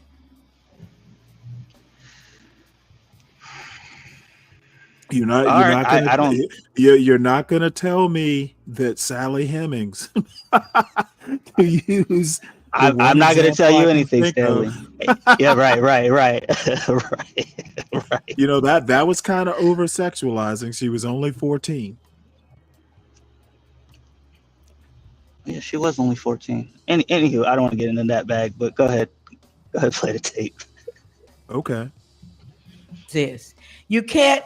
You're not gonna tell me that Sally Hemings to use I'm not going to tell you anything, Stanley. Yeah, right. right. You know, that was kind of over sexualizing. She was only 14. Yeah, she was only 14. Anywho, I don't want to get into that bag, but go ahead. Go ahead, play the tape. Okay. This. You can't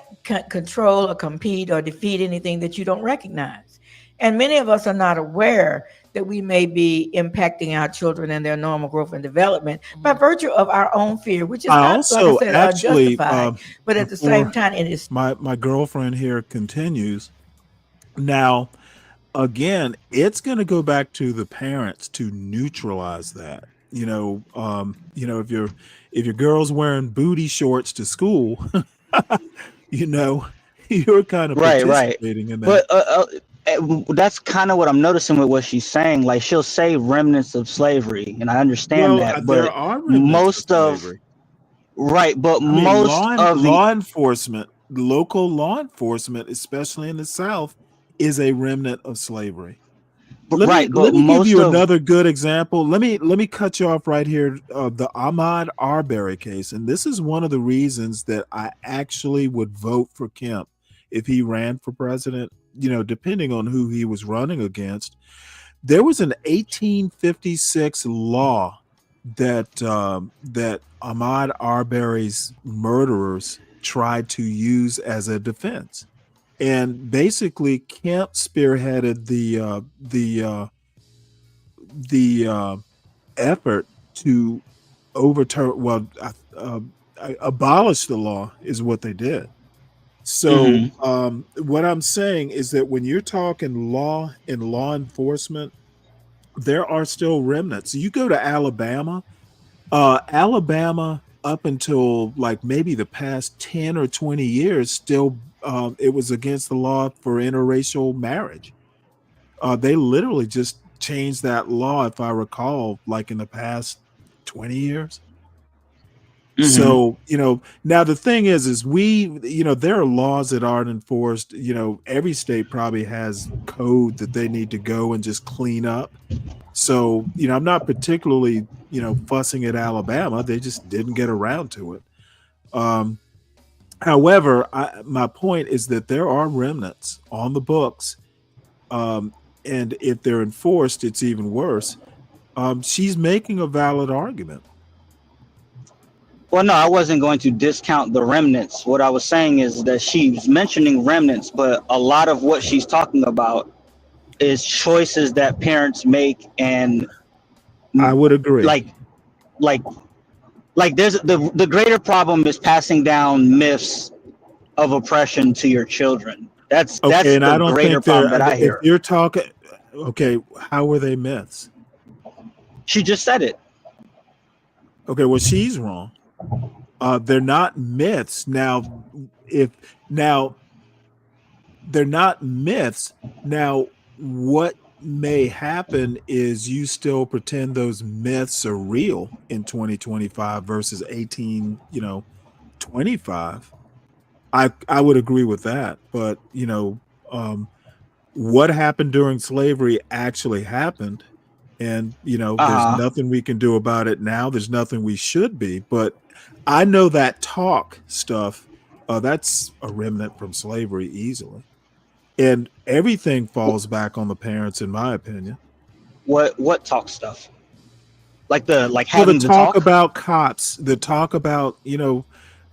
control or compete or defeat anything that you don't recognize. And many of us are not aware that we may be impacting our children and their normal growth and development by virtue of our own fear, which is not, like I said, unjustified. But at the same time, it is. My girlfriend here continues. Now, again, it's going to go back to the parents to neutralize that. You know, if your girl's wearing booty shorts to school, you know, you're kind of participating in that. But that's kind of what I'm noticing with what she's saying. Like, she'll say remnants of slavery, and I understand that. But there are most of slavery. Right, but law enforcement, local law enforcement, especially in the South, is a remnant of slavery. Let me give you another good example. Let me cut you off right here. The Ahmaud Arbery case, and this is one of the reasons that I actually would vote for Kemp if he ran for president. You know, depending on who he was running against, there was an 1856 law that that Ahmaud Arbery's murderers tried to use as a defense. And basically, Kemp spearheaded the effort to overturn, abolish the law is what they did. So what I'm saying is that when you're talking law and law enforcement, there are still remnants. You go to Alabama, Alabama up until like maybe the past 10 or 20 years, still it was against the law for interracial marriage. They literally just changed that law, if I recall, like in the past 20 years. So, you know, now the thing is there are laws that aren't enforced. You know, every state probably has code that they need to go and just clean up. So, you know, I'm not particularly, fussing at Alabama. They just didn't get around to it. However, my point is that there are remnants on the books. And if they're enforced, it's even worse. She's making a valid argument. Well, no, I wasn't going to discount the remnants. What I was saying is that she's mentioning remnants, but a lot of what she's talking about is choices that parents make, and I would agree. Like there's the greater problem is passing down myths of oppression to your children. That's and the I don't greater think problem that I hear. If you're talking, okay, how were they myths? She just said it. Okay, well, she's wrong. They're not myths. Now, they're not myths. Now, what may happen is you still pretend those myths are real in 2025 versus 1825. I would agree with that. But, what happened during slavery actually happened. And, there's nothing we can do about it now. There's nothing we should be. But I know that talk stuff, that's a remnant from slavery easily. And everything falls back on the parents, in my opinion. What talk stuff? Having the talk about cops, the talk about,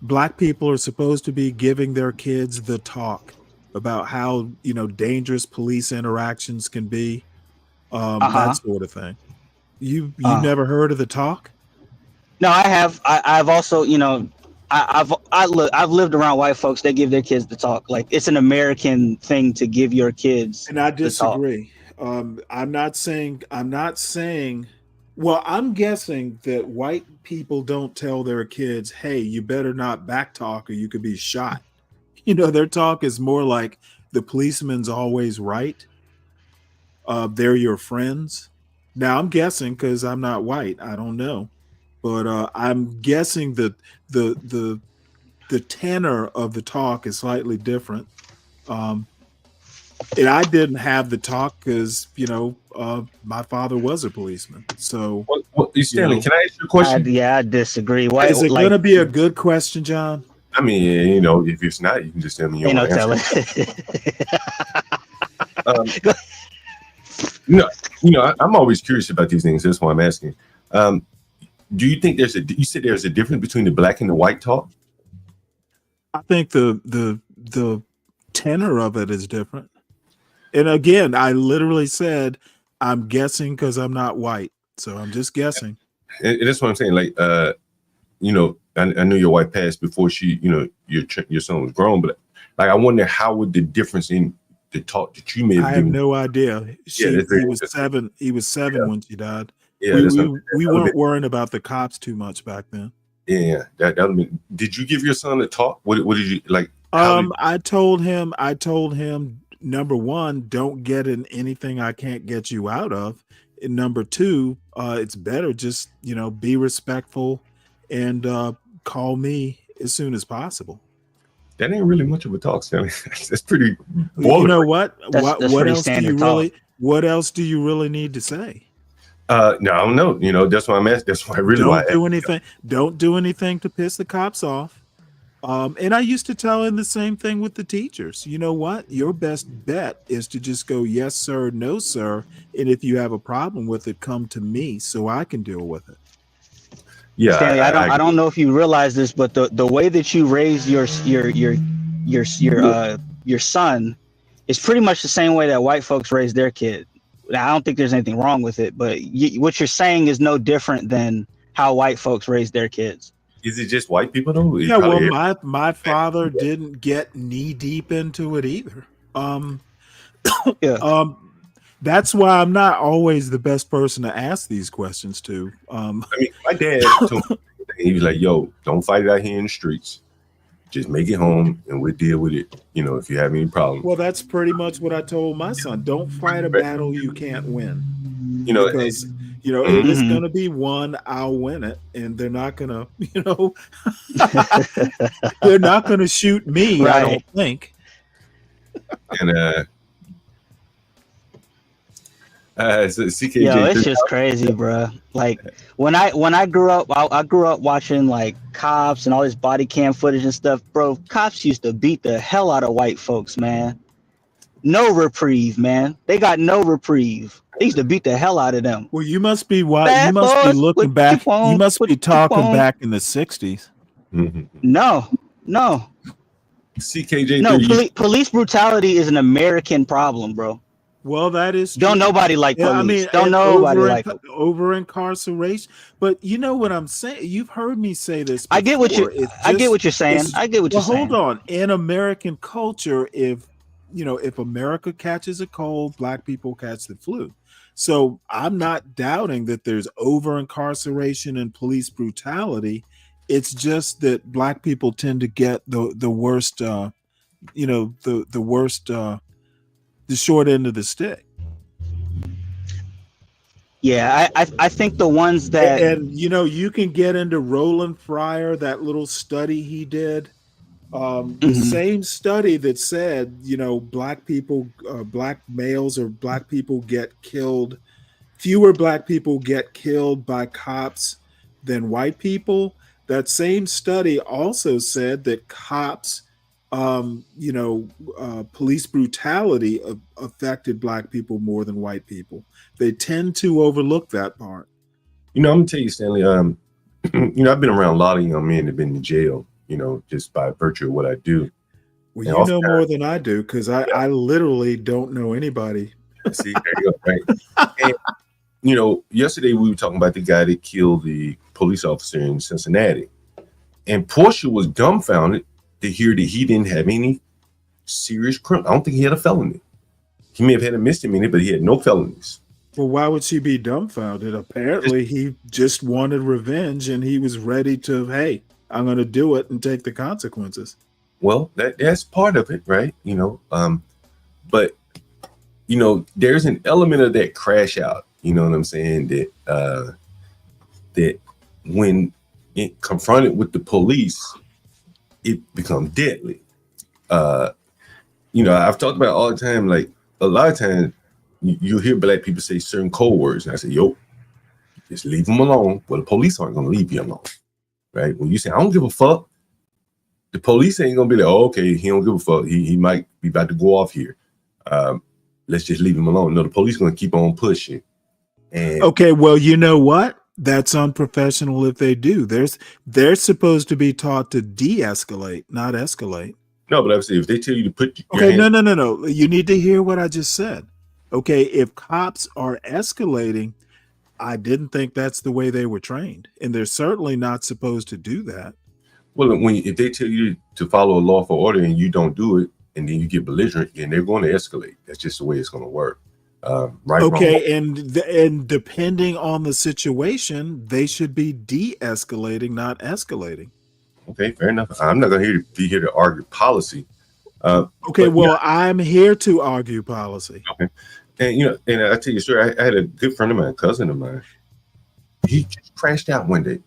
Black people are supposed to be giving their kids the talk about how, dangerous police interactions can be. That sort of thing. You've never heard of the talk? No, I have. I've also, I've lived around white folks. They give their kids the talk. Like, it's an American thing to give your kids. And I disagree. I'm not saying Well, I'm guessing that white people don't tell their kids, "Hey, you better not backtalk or you could be shot." Their talk is more like the policeman's always right. They're your friends. Now, I'm guessing because I'm not white. I don't know, but I'm guessing that the tenor of the talk is slightly different. And I didn't have the talk because my father was a policeman. So, Stanley, can I ask you a question? I disagree. Why? Is it Like, going to be a good question, John? I mean, if it's not, you can just tell me you ain't don't no answer. telling. I'm always curious about these things. That's why I'm asking. Do you think you said there's a difference between the black and the white talk? I think the tenor of it is different. And again, I literally said, I'm guessing because I'm not white. So I'm just guessing. And that's what I'm saying. Like, I know your wife passed before she, your son was grown, but like, I wonder how would the difference in the talk that you may have I have no idea. He was 7. He was 7 when she died. Yeah, we weren't worrying about the cops too much back then. Yeah, that would mean. Did you give your son a talk? What did you like? I told him, number one, don't get in anything I can't get you out of. And number two, it's better just be respectful and call me as soon as possible. That ain't really much of a talk, Stanley. That's pretty boring. You know what? That's what else do you really? What else do you really need to say? No, I don't know. That's why I'm asking. That's why I really don't do anything. Don't do anything to piss the cops off. And I used to tell him the same thing with the teachers. You know what? Your best bet is to just go, yes, sir, no, sir. And if you have a problem with it, come to me so I can deal with it. Yeah, Stanley, I don't know if you realize this, but the way that you raise your son is pretty much the same way that white folks raise their kid. Now, I don't think there's anything wrong with it, but what you're saying is no different than how white folks raise their kids. Is it just white people though? Yeah, well, my father didn't get knee deep into it either. That's why I'm not always the best person to ask these questions to. I mean, my dad told me, he was like, "Yo, don't fight it out here in the streets. Just make it home, and we'll deal with it. If you have any problems." Well, that's pretty much what I told my son. Don't fight a battle you can't win. Because if it's gonna be won, I'll win it, and they're not gonna, they're not gonna shoot me. Right. I don't think. And so CKJ, yo, it's just crazy, bro. Like when I grew up, I grew up watching like cops and all this body cam footage and stuff, bro. Cops used to beat the hell out of white folks, man. No reprieve, man. They got no reprieve. They used to beat the hell out of them. Well, you must be white. You must be looking back. You must be talking back in the 60s. Mm-hmm. No. CKJ, no. Police brutality is an American problem, bro. Well, that is true. Don't nobody like police. I mean, don't nobody like over incarceration. But you know what I'm saying? You've heard me say this before. I get what you're saying. I get what you're saying. Hold on. In American culture, if America catches a cold, black people catch the flu. So I'm not doubting that there's over incarceration and police brutality. It's just that black people tend to get the worst, the worst, the short end of the stick. Yeah, I think the ones that and you can get into Roland Fryer, that little study he did. The same study that said, black people, black males or black people get killed. Fewer black people get killed by cops than white people. That same study also said that cops, police brutality affected black people more than white people. They tend to overlook that part. I'm gonna tell you, Stanley. I've been around a lot of young men that've been in jail. Just by virtue of what I do. Well, you know more than I do because I literally don't know anybody. See, there you go. Right. And, yesterday we were talking about the guy that killed the police officer in Cincinnati, and Portia was dumbfounded to hear that he didn't have any serious crime. I don't think he had a felony. He may have had a misdemeanor, but he had no felonies. Well, why would she be dumbfounded? Apparently, he just wanted revenge, and he was ready to. Hey, I'm going to do it and take the consequences. Well, that's part of it, right? But there's an element of that crash out. You know what I'm saying? That when it confronted with the police, it becomes deadly. I've talked about it all the time. Like a lot of times, you hear black people say certain code words, and I say, "Yo, just leave them alone." Well, the police aren't going to leave you alone, right? When you say, "I don't give a fuck," the police ain't going to be like, "Oh, okay, he don't give a fuck. He might be about to go off here. Let's just leave him alone." No, the police are going to keep on pushing. And okay, well, you know what? That's unprofessional if they do. They're supposed to be taught to de-escalate, not escalate. No, but I would say if they tell you to put your Okay, hands, no. You need to hear what I just said. Okay, if cops are escalating, I didn't think that's the way they were trained, and they're certainly not supposed to do that. Well, if they tell you to follow a lawful order and you don't do it, and then you get belligerent, then they're going to escalate. That's just the way it's going to work. Right? Okay, wrong. and depending on the situation, they should be de-escalating, not escalating. Okay, fair enough. I'm not going to be here to argue policy. Okay, well, I'm here to argue policy. Okay, and I tell you, sir, I had a good friend of mine, a cousin of mine. He just crashed out one day,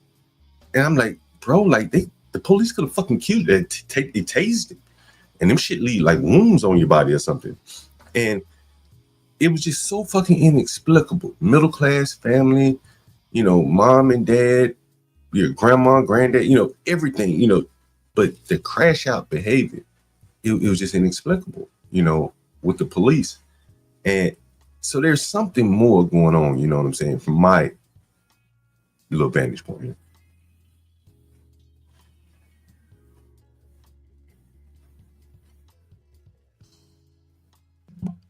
and I'm like, bro, like the police could have fucking killed it. They tased it, and them shit leave like wounds on your body or something, and it was just so fucking inexplicable. Middle class family, mom and dad, your grandma, granddad, everything, but the crash out behavior, it was just inexplicable, with the police. And so there's something more going on, you know what I'm saying, from my little vantage point here.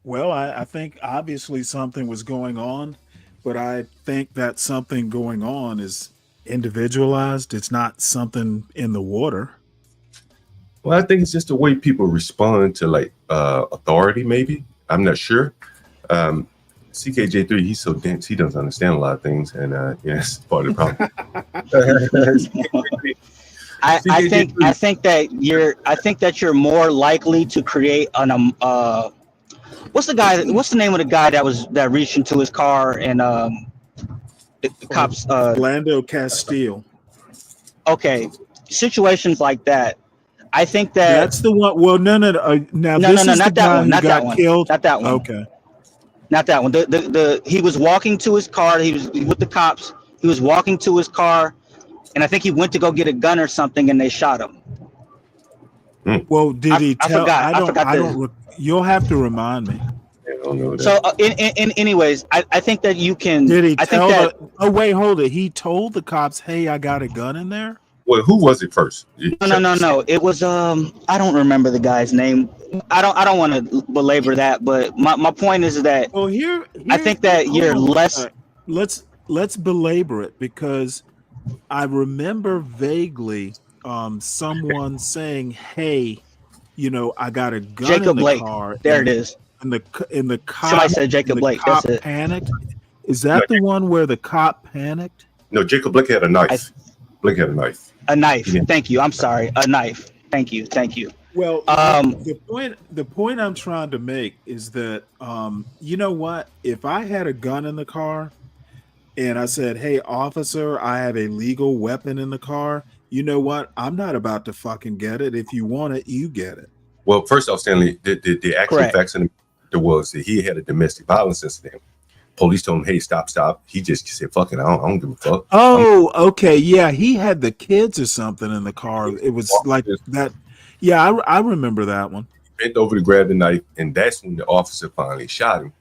Well, I think obviously something was going on, but I think that something going on is individualized. It's not something in the water. Well, I think it's just the way people respond to like authority, maybe. I'm not sure. CKJ3, he's so dense, he doesn't understand a lot of things, and it's part of the problem. I think that you're more likely to create an what's the name of the guy that reached into his car and the cops Orlando Castile. Okay, situations like that. I think that's the one. Well, no. Now no, this is not the that guy one. who Not got that one. killed. Not that one. Okay. Not that one. He was walking to his car. He was with the cops. He was walking to his car, and I think he went to go get a gun or something, and they shot him. Well, did he tell? I don't. You'll have to remind me. So, anyways, I think that you can. Did he tell? Oh wait, hold it. He told the cops, "Hey, I got a gun in there." Well, who was it first? No. It was I don't remember the guy's name. I don't want to belabor that, but my point is that. Well, here I think that you're less. Let's belabor it because I remember vaguely someone saying, "Hey, I got a gun Jacob in the Blake. car." There it is. And the cop. Somebody said Jacob Blake. Cop That's it. Panicked. Is that the one where the cop panicked? No, Jacob Blake had a knife. Blake had a knife. A knife. Yeah. Thank you. I'm sorry. A knife. Thank you. Well, the point I'm trying to make is that you know what? If I had a gun in the car and I said, "Hey, officer, I have a legal weapon in the car," you know what? I'm not about to fucking get it. If you want it, you get it. Well, first off, Stanley, the actual Correct. facts in there was that he had a domestic violence incident. Police told him, "Hey, stop." He just said, "Fuck it, I don't give a fuck." Oh, okay. Yeah, he had the kids or something in the car. It was like that. Yeah, I remember that one. Bent over to grab the knife, and that's when the officer finally shot him.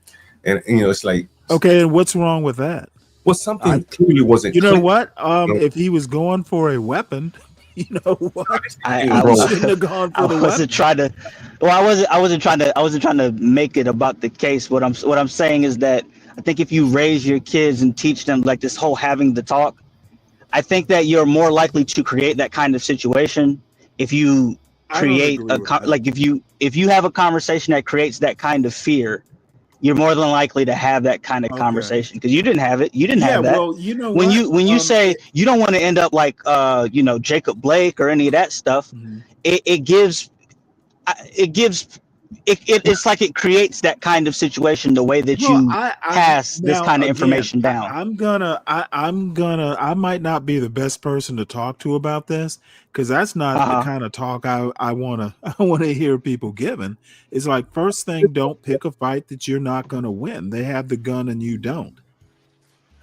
And it's like, okay, and what's wrong with that? Well, something clearly wasn't. You know what? If he was going for a weapon, you know what? I shouldn't have gone for the weapon. I wasn't trying to make it about the case. What I'm saying is that I think if you raise your kids and teach them like this whole having the talk, I think that you're more likely to create that kind of situation if you create if you have a conversation that creates that kind of fear, you're more than likely to have that kind of conversation, because you didn't have it. You didn't have that. Well, you know when what? you say you don't want to end up like Jacob Blake or any of that stuff, it's like it creates that kind of situation, the way that you pass this kind of information down. I might not be the best person to talk to about this, because that's not the kind of talk I want to hear people giving. It's like, first thing, don't pick a fight that you're not going to win. They have the gun and you don't.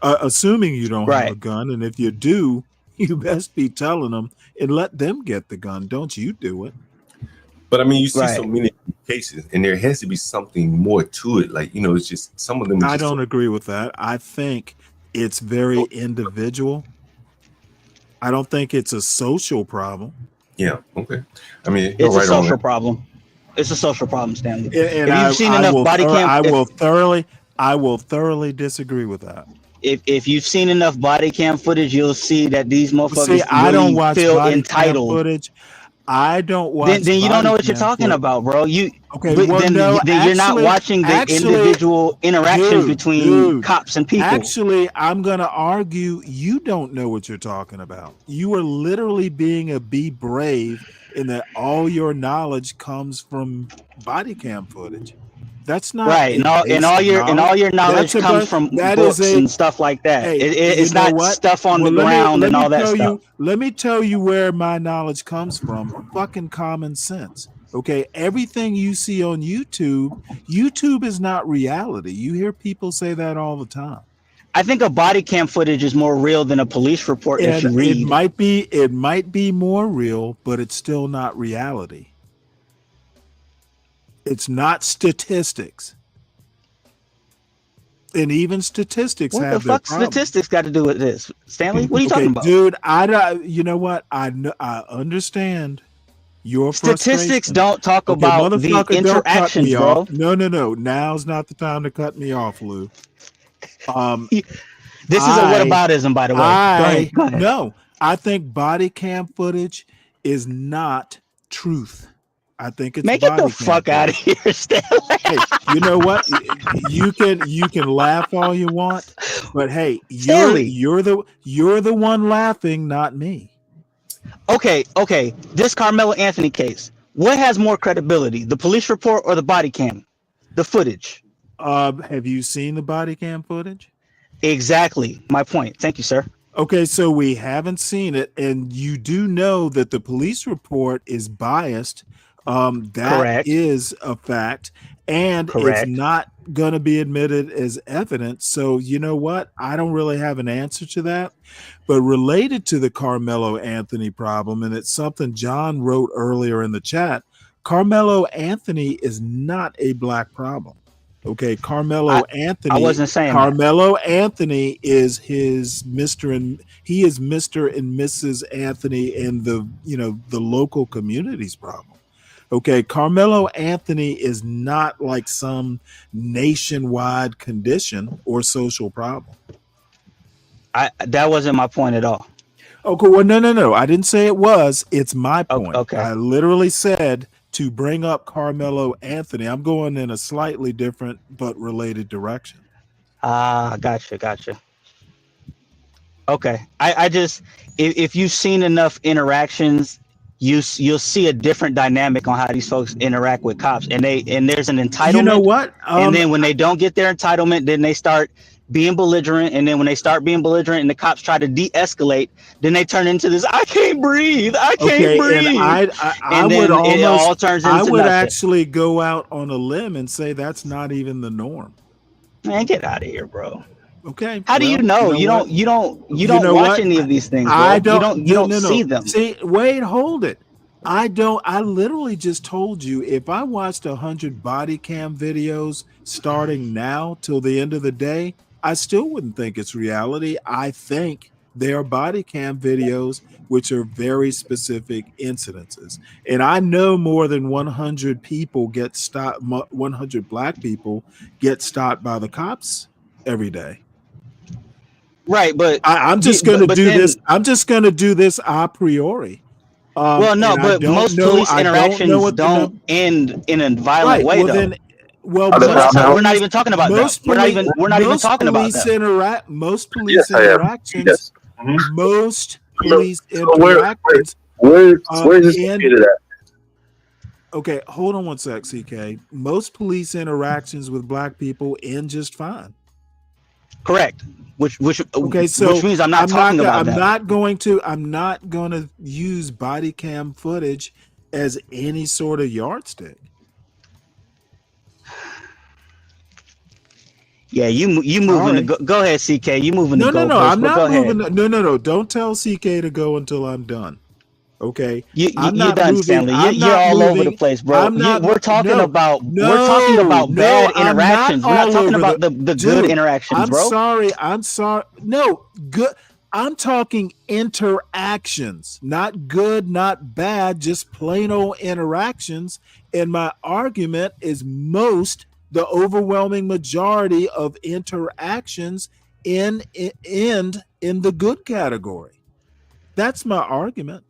Assuming you don't have a gun, and if you do, you best be telling them and let them get the gun. Don't you do it. But I mean, you see so many cases, and there has to be something more to it. Like, it's just some of them. I don't agree with that. I think it's very individual. I don't think it's a social problem. Yeah. Okay. I mean, it's a social problem. It's a social problem, Stanley. And if you've seen enough body cam, I will thoroughly disagree with that. If you've seen enough body cam footage, you'll see that these motherfuckers I don't watch feel body entitled. Cam footage. I don't watch. Then you don't know what you're talking about, bro. Then you're not watching the individual interactions between cops and people. Actually, I'm gonna argue you don't know what you're talking about. You are literally be brave in that all your knowledge comes from body cam footage. That's not right. And all your knowledge comes from books and stuff like that. Hey, it's not stuff on the ground and all that stuff. Let me tell you where my knowledge comes from. Fucking common sense. Okay, everything you see on YouTube is not reality. You hear people say that all the time. I think a body cam footage is more real than a police report. If you read, it might be more real, but it's still not reality. It's not statistics. And even statistics what have the fuck statistics got to do with this, Stanley? What are you talking about? Dude, you know what? I understand your statistics don't talk about the interactions, bro. No. Now's not the time to cut me off, Lou. This is a whataboutism, by the way. Go ahead. No, I think body cam footage is not truth. I think it's make it the fuck out of here, Stanley. Hey, you know what? You can laugh all you want, but hey, you're the one laughing, not me. Okay. This Carmelo Anthony case, what has more credibility, the police report or the body cam, the footage? Have you seen the body cam footage? Exactly my point. Thank you, sir. Okay, so we haven't seen it, and you do know that the police report is biased. That is a fact, and it's not going to be admitted as evidence. So you know what? I don't really have an answer to that. But related to the Carmelo Anthony problem, and it's something John wrote earlier in the chat, Carmelo Anthony is not a black problem. Okay, Carmelo Anthony. I wasn't saying Carmelo Anthony is Mr. and Mrs. Anthony and the local community's problem. Okay, Carmelo Anthony is not like some nationwide condition or social problem. That wasn't my point at all. Okay, well, no. I didn't say it was. It's my point. Okay. I literally said to bring up Carmelo Anthony. I'm going in a slightly different but related direction. Gotcha. Okay. I just, if you've seen enough interactions, you'll see a different dynamic on how these folks interact with cops, and there's an entitlement. You know what? And then when they don't get their entitlement, then they start being belligerent, and then when they start being belligerent and the cops try to de-escalate, then they turn into this I can't breathe. And I would actually go out on a limb and say that's not even the norm. Man, get out of here, bro. Okay. How do you know? You don't watch any of these things, bro. I don't. You don't see them. See, wait, hold it. I don't. I literally just told you if I watched 100 body cam videos starting now till the end of the day, I still wouldn't think it's reality. I think they are body cam videos which are very specific incidences, and I know more than 100 people get stopped. 100 black people get stopped by the cops every day. Right, but I'm just going to do this. I'm just going to do this a priori. Well, no, but most police interactions don't end in a violent way, though. Well, we're not even talking about that. We're not even talking about that. Most police interactions. Yes. Most police interactions. Where's this computer at? Okay, hold on one sec, CK. Most police interactions with black people end just fine. Correct. Which so means I'm not talking about that. I'm not going to use body cam footage as any sort of yardstick. Yeah, you moving to go ahead, CK. You moving to No, I'm not moving. No. Don't tell CK to go until I'm done. Okay, you're done, moving, Stanley. You're all over the place, bro. We're talking about bad interactions. We're not talking about the good interactions, bro. I'm sorry. No, good. I'm talking interactions, not good, not bad, just plain old interactions. And my argument is the overwhelming majority of interactions end in the good category. That's my argument.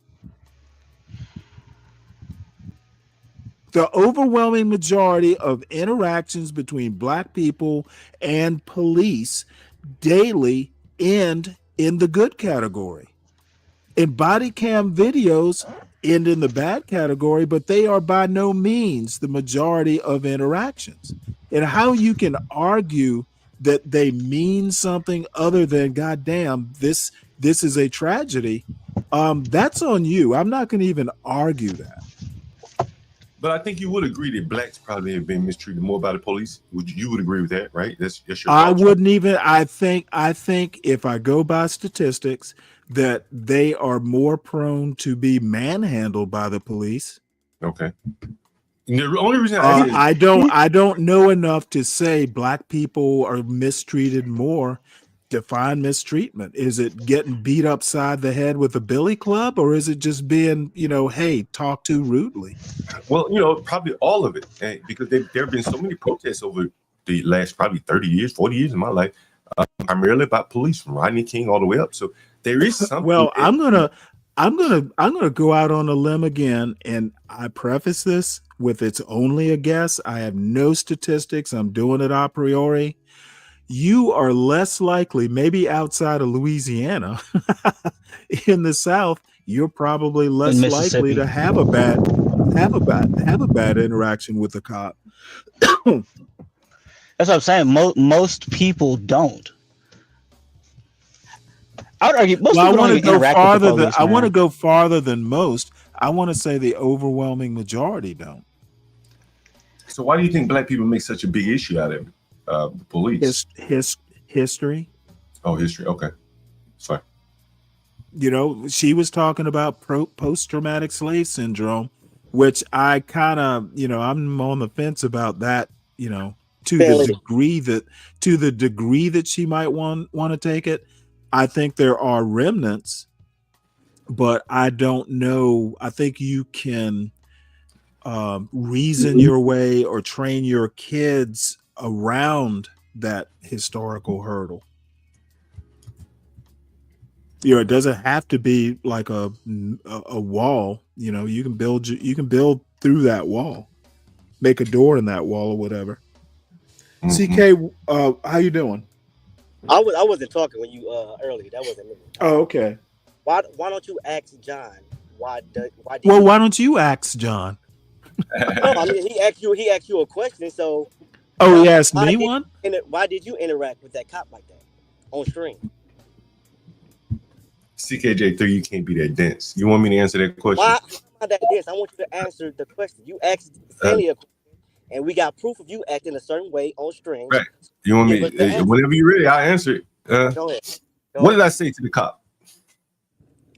The overwhelming majority of interactions between black people and police daily end in the good category. And body cam videos end in the bad category, but they are by no means the majority of interactions. And how you can argue that they mean something other than goddamn, this is a tragedy, that's on you. I'm not going to even argue that. But I think you would agree that blacks probably have been mistreated more by the police. You would agree with that, right? That's your I wouldn't even. I think if I go by statistics, that they are more prone to be manhandled by the police. Okay. The only reason I don't know enough to say black people are mistreated more. Define mistreatment. Is it getting beat upside the head with a billy club, or is it just being, hey, talk too rudely? Well, probably all of it, because there have been so many protests over the last probably 30 years, 40 years of my life, primarily about police, from Rodney King all the way up. So there is something. Well, I'm gonna go out on a limb again, and I preface this with it's only a guess. I have no statistics. I'm doing it a priori. You are less likely, maybe outside of Louisiana, in the South, you're probably less likely to have a bad interaction with a cop. That's what I'm saying. Most people don't. I would argue most people don't even interact with the police. I want to go farther than most. I want to say the overwhelming majority don't. So why do you think black people make such a big issue out of it? The police. History. Oh, history. Okay. Sorry. She was talking about post-traumatic slave syndrome, which I kind of, I'm on the fence about that, to the degree that she might want to take it. I think there are remnants, but I don't know. I think you can reason your way or train your kids around that historical hurdle. It doesn't have to be like a wall. You can build through that wall, make a door in that wall or whatever. CK, how you doing? I wasn't talking when you earlier. That wasn't me. Oh, okay. Why don't you ask John? Why don't you ask John? No, I mean he asked you a question. So he asked me one. Why did you interact with that cop like that on stream? CKJ3, you can't be that dense. You want me to answer that question? Why am I that dense? I want you to answer the question. You asked Stanley a question, and we got proof of you acting a certain way on stream. Right. You want me? Whenever you're ready, I'll answer it. Go ahead. What did I say to the cop?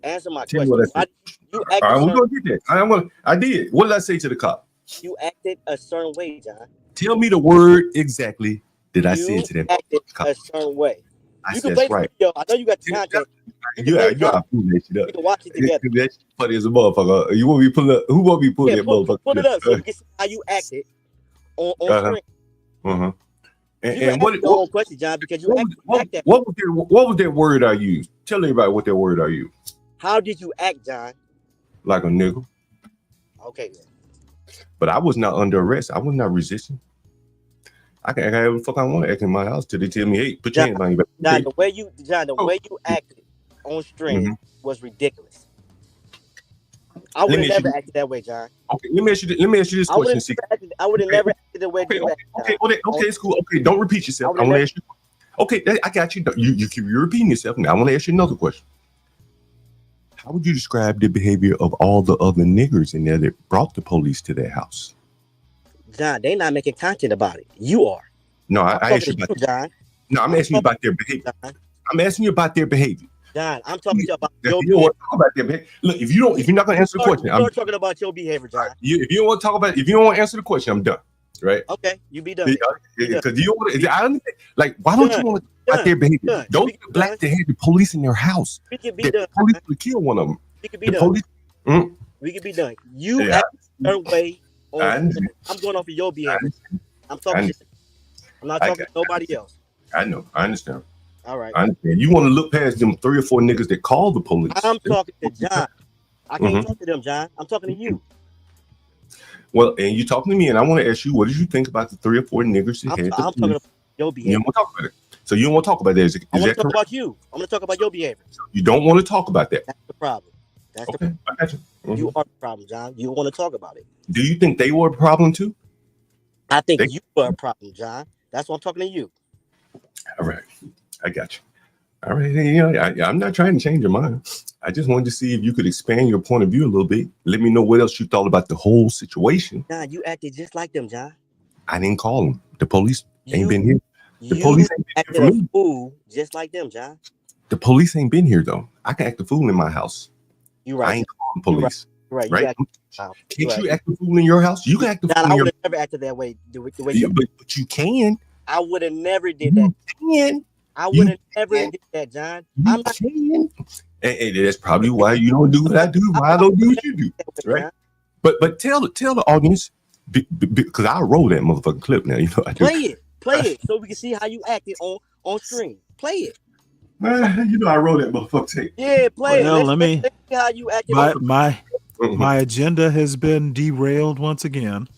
Answer my Tell question. All right, we're gonna get that. I did. What did I say to the cop? You acted a certain way, John. Tell me the word exactly that I said to that cop. A certain way. I said that's right. Yo, I know you got the content. You gotta pull that shit up. We can watch it together. That's funny as a motherfucker. You want me to pull up? Who want me to pull that motherfucker? Pull it up so we can see how you acted on screen. And what question, John? Because you what was that word I used? Tell everybody what that word I used. How did you act, John? Like a nigga. Okay, then. But I was not under arrest. I was not resisting. I can act however the fuck I want to act in my house till they tell me, hey, put your hands behind your back. John, the way you acted on stream was ridiculous. I would have never acted that way, John. Okay, let me ask you this question. I would have never acted the way you acted. Okay, it's cool. Okay, don't repeat yourself. I want to ask you. Okay, I got you. You're repeating yourself now. I want to ask you another question. How would you describe the behavior of all the other niggers in there that brought the police to their house? John, they not making content about it. You are. No, I asked you about John. No, I'm asking you about their behavior. I'm asking you about their behavior. John, I'm talking to you about your behavior. Talk about their behavior. Look, if you're not gonna answer the question, I'm talking about your behavior, John. If you don't want to talk about, if you don't want to answer the question, I'm done. Right? Okay, you be done. Because you don't want to. I don't like. Why don't you want to talk about their behavior? Those blacks that had the police in their house. We can be done. The police would kill one of them. We can be done. We can be done. You act a certain way. I'm going off of your behavior. I'm talking. I'm not talking to nobody else. I know. I understand. All right. I understand. You want to look past them 3 or 4 niggas that call the police. I'm talking to John. I can't talk to them, John. I'm talking to you. Well, and you talking to me, and I want to ask you, what did you think about the 3 or 4 niggers that had the I'm talking about your behavior. You don't want to talk about it. So you don't want to talk about that. I want to talk about you. I'm going to talk about your behavior. You don't want to talk about that. That's the problem. That's okay. I got you. You are the problem, John. You want to talk about it. Do you think they were a problem too? I think you were a problem, John. That's why I'm talking to you. All right. I got you. All right. You know, I'm not trying to change your mind. I just wanted to see if you could expand your point of view a little bit. Let me know what else you thought about the whole situation. John, you acted just like them, John. I didn't call them. The police ain't been here. The police ain't been here for me. Fool just like them, John. The police ain't been here though. I can act a fool in my house. You right. I ain't calling police. Right. Can't you act a fool in your house? You can act a fool in your house. I would have never acted that way. The way but you can. I would have never did that. I would have never did that, John. I'm not. And that's probably why you don't do what I do. Why I don't do what you do, right? But tell the audience because I roll that motherfucking clip now. You know I do. Play it, so we can see how you acted on stream. Play it. You know I roll that motherfucking tape. Yeah, play it. Let me. See how you acted. My agenda has been derailed once again.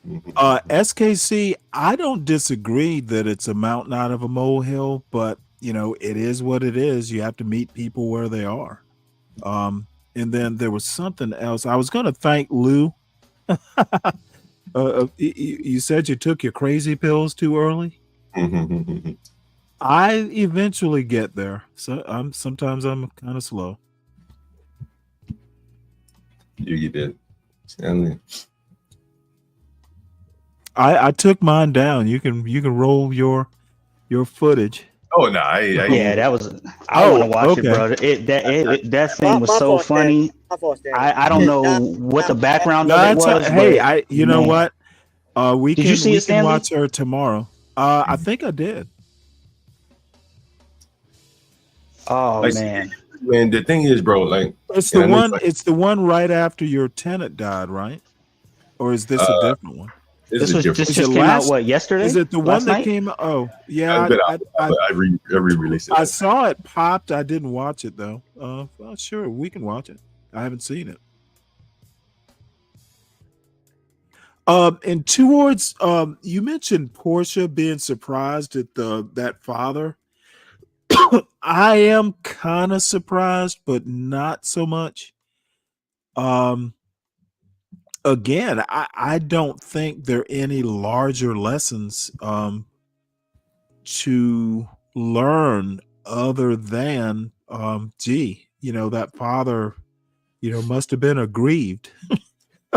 SKC, I don't disagree that it's a mountain out of a molehill, but you know, it is what it is. You have to meet people where they are. And then there was something else. I was going to thank Lou. You said you took your crazy pills too early. I eventually get there. So sometimes I'm kind of slow. You did. Stanley. I took mine down. You can roll your footage. Oh no! Yeah, that was. I want to watch it, bro. That scene was so funny. I don't know what the background of it was. Hey, you know what? We did you see it, can watch her tomorrow. I think I did. Oh man. Man, the thing is, bro, like it's the one. It's the one right after your tenant died, right? Or is this a different one? This just came out what yesterday? Is it the one that came? Oh, yeah. I re-released it. I saw it popped. I didn't watch it though. Well, sure, we can watch it. I haven't seen it. And towards you mentioned Portia being surprised at that father. I am kind of surprised, but not so much. Again, I don't think there are any larger lessons to learn other than gee, you know, that father, you know, must have been aggrieved.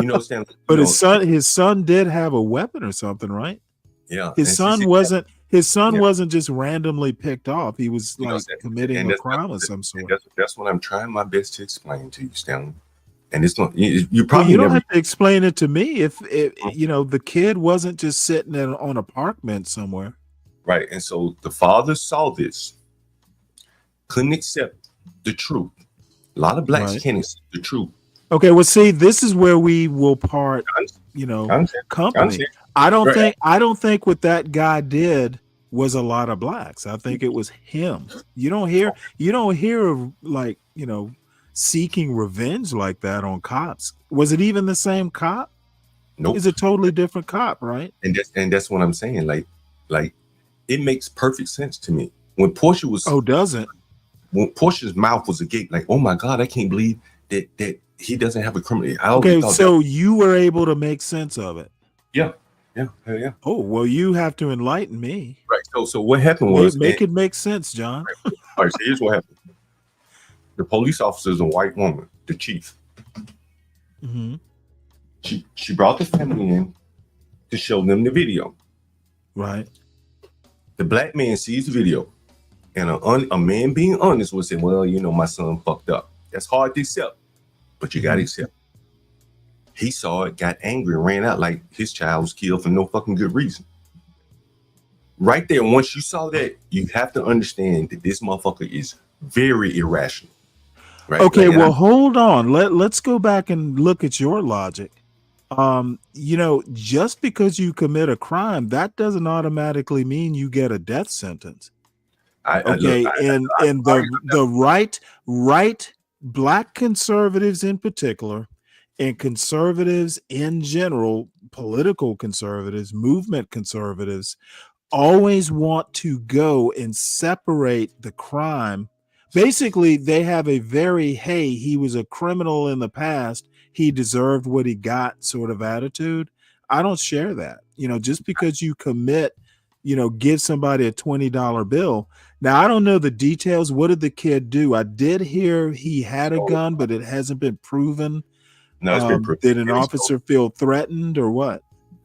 You know, Stanley, but his son did have a weapon or something, right? Yeah. His son wasn't just randomly picked off. He was like committing a crime of some sort. That's what I'm trying my best to explain to you, Stanley. And it's not you probably you don't have to explain it to me if you know the kid wasn't just sitting on a park bench somewhere. Right. And so the father saw this, couldn't accept the truth. A lot of blacks can't accept the truth. Okay, well, see, this is where we will part, you know, company. I don't think what that guy did was a lot of blacks. I think it was him. You don't hear of like, you know, seeking revenge like that on cops. Was it even the same cop? Nope. It's a totally different cop, right? And that's what I'm saying. Like Like, it makes perfect sense to me. When Portia was doesn't. When Portia's mouth was agape, like, oh my God, I can't believe that he doesn't have a criminal. Okay, so you were able to make sense of it. Yeah. Oh, well, you have to enlighten me. Right. So what happened was make it make sense, John. All right, so here's what happened. The police officer is a white woman, the chief. Mm-hmm. She brought the family in to show them the video. Right. The black man sees the video, and a man being honest would say, well, you know, my son fucked up. That's hard to accept, but you got to accept. He saw it, got angry, and ran out like his child was killed for no fucking good reason. Right there, once you saw that, you have to understand that this motherfucker is very irrational. Right? Okay, well, hold on. Let's go back and look at your logic. You know, just because you commit a crime, that doesn't automatically mean you get a death sentence. The right black conservatives in particular, and conservatives in general, political conservatives, movement conservatives, always want to go and separate the crime. Basically, they have a very, hey, he was a criminal in the past, he deserved what he got sort of attitude. I don't share that. You know, just because you commit, you know, give somebody a $20 bill. Now, I don't know the details. What did the kid do? I did hear he had a gun, but it hasn't been proven. No, it's been proven. Did an officer feel threatened or what?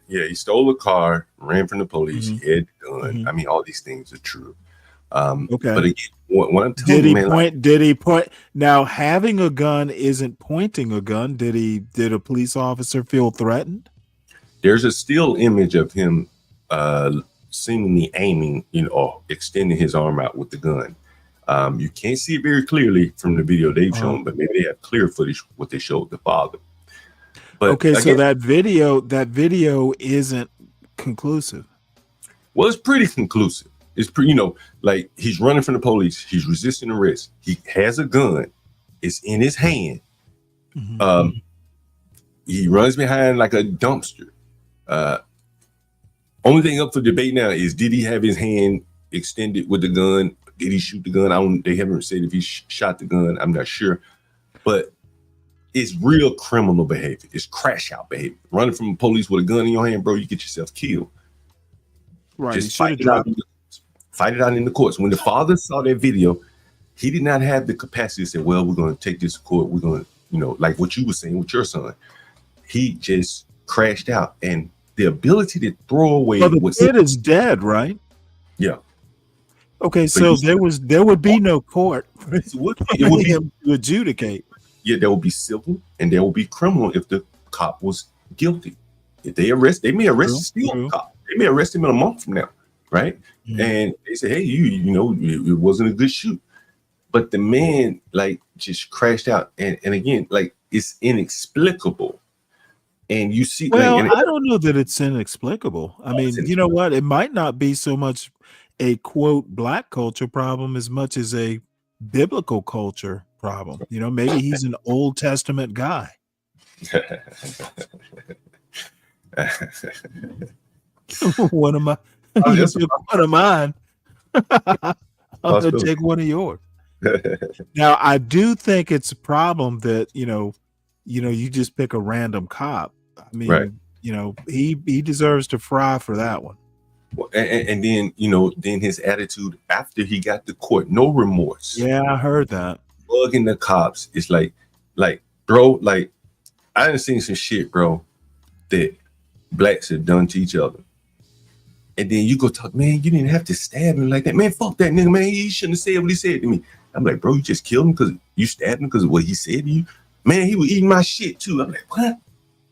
Yeah, he stole a car, ran from the police, he had a gun. I mean, all these things are true. Okay. But again, what I'm telling you, man, did he point? Now, having a gun isn't pointing a gun. Did a police officer feel threatened? There's a still image of him seemingly aiming, you know, or extending his arm out with the gun. You can't see it very clearly from the video they've shown, but maybe they have clear footage what they showed the father. But okay, again, so that video isn't conclusive. Well, it's pretty conclusive. It's pretty, you know, like he's running from the police. He's resisting arrest. He has a gun. It's in his hand. He runs behind like a dumpster. Only thing up for debate now is, did he have his hand extended with the gun? Did he shoot the gun? They haven't said if he shot the gun. I'm not sure. But it's real criminal behavior. It's crash out behavior. Running from the police with a gun in your hand, bro, you get yourself killed. Right. Just fight it out in the courts. When the father saw that video, he did not have the capacity to say, well, we're going to take this to court. We're going to, you know, like what you were saying with your son. He just crashed out. And the ability to throw away. Well, the kid is dead, right? Yeah. Okay, so there would be no court for him to adjudicate. Yeah, there will be civil and there will be criminal if the cop was guilty. If they may arrest the cop. They may arrest him in a month from now, right? And they say, hey, you know, it wasn't a good shoot. But the man like just crashed out. And again, like it's inexplicable. And you see, well, I don't know that it's inexplicable. I mean, you know what? It might not be so much a quote black culture problem as much as a biblical culture problem. You know, maybe he's an Old Testament guy. One of my, one of mine. I'm gonna take one of yours. Now, I do think it's a problem that you just pick a random cop. I mean, you know, he deserves to fry for that one. And then, you know, then his attitude after he got to court, no remorse. Yeah, I heard that. Bugging the cops. It's like, bro, like I done seen some shit, bro, that blacks have done to each other. And then you go talk, man, you didn't have to stab him like that. Man, fuck that nigga, man. He shouldn't have said what he said to me. I'm like, bro, you just killed him because you stabbed him because of what he said to you. Man, he was eating my shit too. I'm like, what?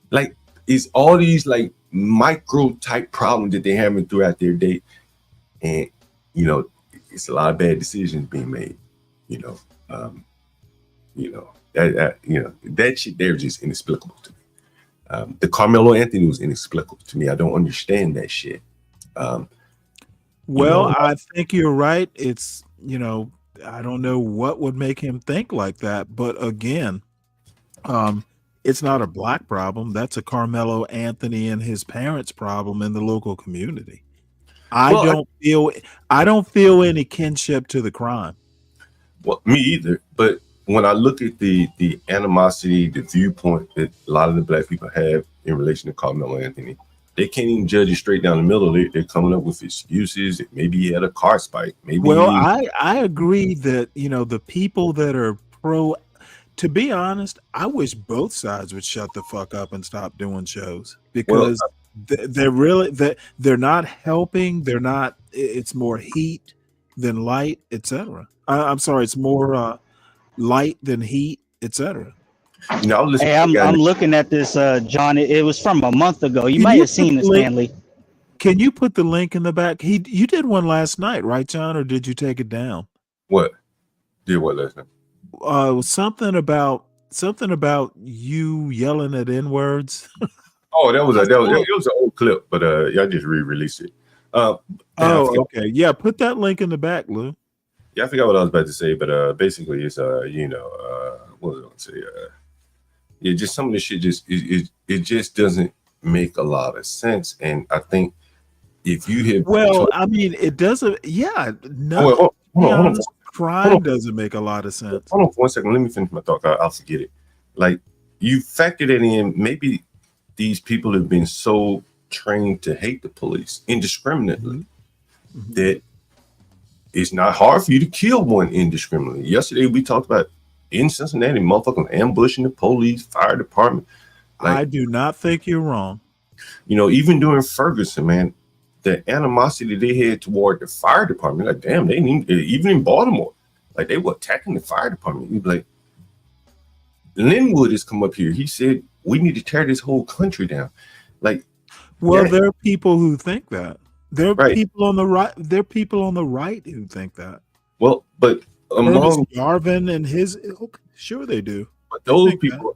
Like, it's all these like micro type problems that they're having throughout their day. And, you know, it's a lot of bad decisions being made, you know. That shit there is just inexplicable to me. The Carmelo Anthony was inexplicable to me. I don't understand that shit. I think you're right. It's, you know, I don't know what would make him think like that. But again, it's not a black problem. That's a Carmelo Anthony and his parents' problem in the local community. I don't feel any kinship to the crime. Well, me either. But when I look at the animosity, the viewpoint that a lot of the black people have in relation to Carmelo Anthony, they can't even judge it straight down the middle. They're coming up with excuses. Maybe he had a car spike. Maybe. Well, I agree that, you know, the people that are pro, to be honest, I wish both sides would shut the fuck up and stop doing shows, because they're not helping. They're not. It's more heat than light, etc. I'm sorry, it's more light than heat, etc. No, hey, I'm looking at this, John. It was from a month ago. You might have seen it, Stanley. Can you put the link in the back? You did one last night, right, John, or did you take it down? What? Did what last night? Something about you yelling at N-words. Oh, it was an old clip, but y'all just re-released it. Okay. Yeah, put that link in the back, Lou. Yeah, I forgot what I was about to say, but basically it's you know, what was I going to say? Yeah, just some of this shit it just doesn't make a lot of sense. And I think if you have I mean, it doesn't. Yeah, no. Hold on. Crime doesn't make a lot of sense. Hold on for 1 second. Let me finish my thought. I'll forget it. Like, you factored it in. Maybe these people have been so trained to hate the police indiscriminately that it's not hard for you to kill one indiscriminately. Yesterday we talked about in Cincinnati, motherfucking ambushing the police, fire department. Like, I do not think you're wrong. You know, even during Ferguson, man, the animosity they had toward the fire department, like, damn, they need, even in Baltimore, like, they were attacking the fire department. You'd be like, Linwood has come up here. He said, we need to tear this whole country down. Like, well, there are people who think that. There are people on the right. There are people on the right who think that. Well, but among Garvin and his, sure they do. But those people,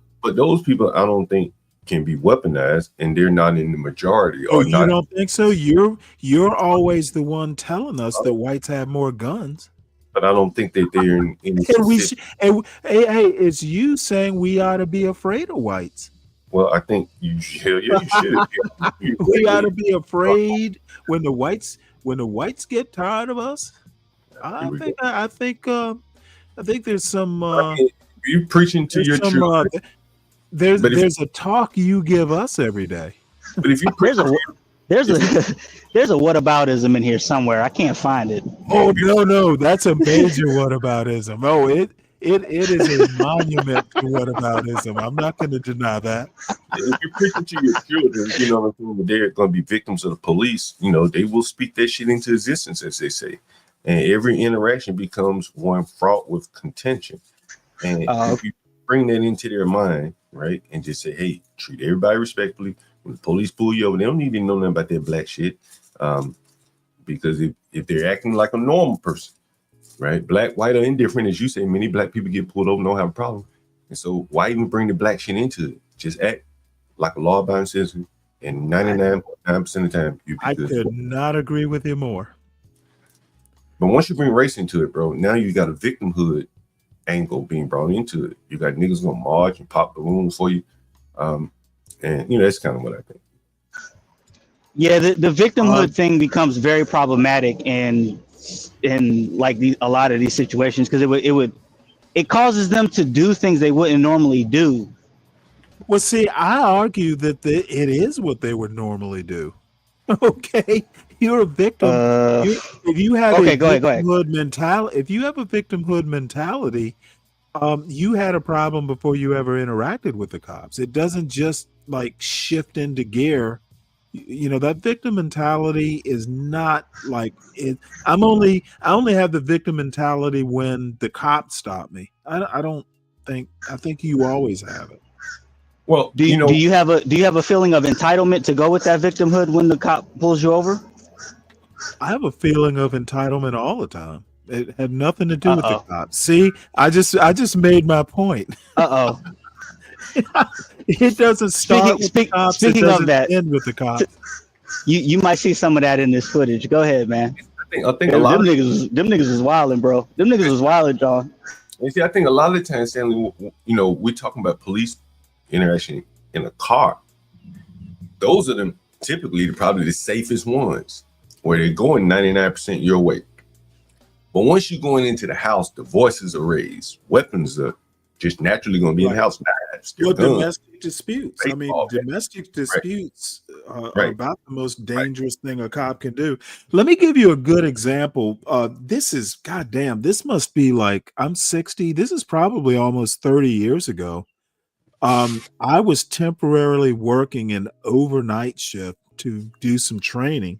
I don't think can be weaponized, and they're not in the majority. Oh, you don't think so? You're always the one telling us that whites have more guns. But I don't think that they're in. Hey, it's you saying we ought to be afraid of whites. Well, I think you should. We ought to be afraid when the whites get tired of us. I think there's some. You preaching to your children. There's a talk you give us every day. But if you there's a whataboutism in here somewhere. I can't find it. Oh no, that's a major whataboutism. Oh, it is a monument to whataboutism. I'm not going to deny that. If you're preaching to your children, you know, they're going to be victims of the police. You know, they will speak that shit into existence, as they say, and every interaction becomes one fraught with contention. And if you bring that into their mind, right, and just say, hey, treat everybody respectfully. When the police pull you over, they don't need to know nothing about that black shit, because if they're acting like a normal person, right, black, white, or indifferent, as you say, many black people get pulled over, don't have a problem. And so why even bring the black shit into it? Just act like a law-abiding citizen, and 99.9% of the time, you be good. I could not agree with you more. But once you bring race into it, bro, now you got a victimhood angle being brought into it. You got niggas gonna march and pop balloons for you, and you know, that's kind of what I think. Yeah, the victimhood thing becomes very problematic in like a lot of these situations, because it causes them to do things they wouldn't normally do. Well, see, I argue that it is what they would normally do. Okay, you're a victim. If you have a victimhood mentality, you had a problem before you ever interacted with the cops. It doesn't just like shift into gear. You know, that victim mentality is not like it. I only have the victim mentality when the cops stop me. I think you always have it. Well, do you have a feeling of entitlement to go with that victimhood when the cop pulls you over? I have a feeling of entitlement all the time. It had nothing to do with the cops. See, I just made my point. It doesn't start with the cops. Speaking of that, end with the cops. You might see some of that in this footage. Go ahead, man. I think a lot them niggas was wilding, bro. Them niggas was wilding, John. You see, I think a lot of the time, Stanley, you know, we're talking about police interaction in a car. Those are them typically probably the safest ones. where they're going 99% your way. But once you're going into the house, the voices are raised. Weapons are just naturally going to be in the house. Well, domestic disputes. I mean, domestic disputes are about the most dangerous thing a cop can do. Let me give you a good example. This is, goddamn, this must be like, I'm 60. This is probably almost 30 years ago. I was temporarily working an overnight shift to do some training.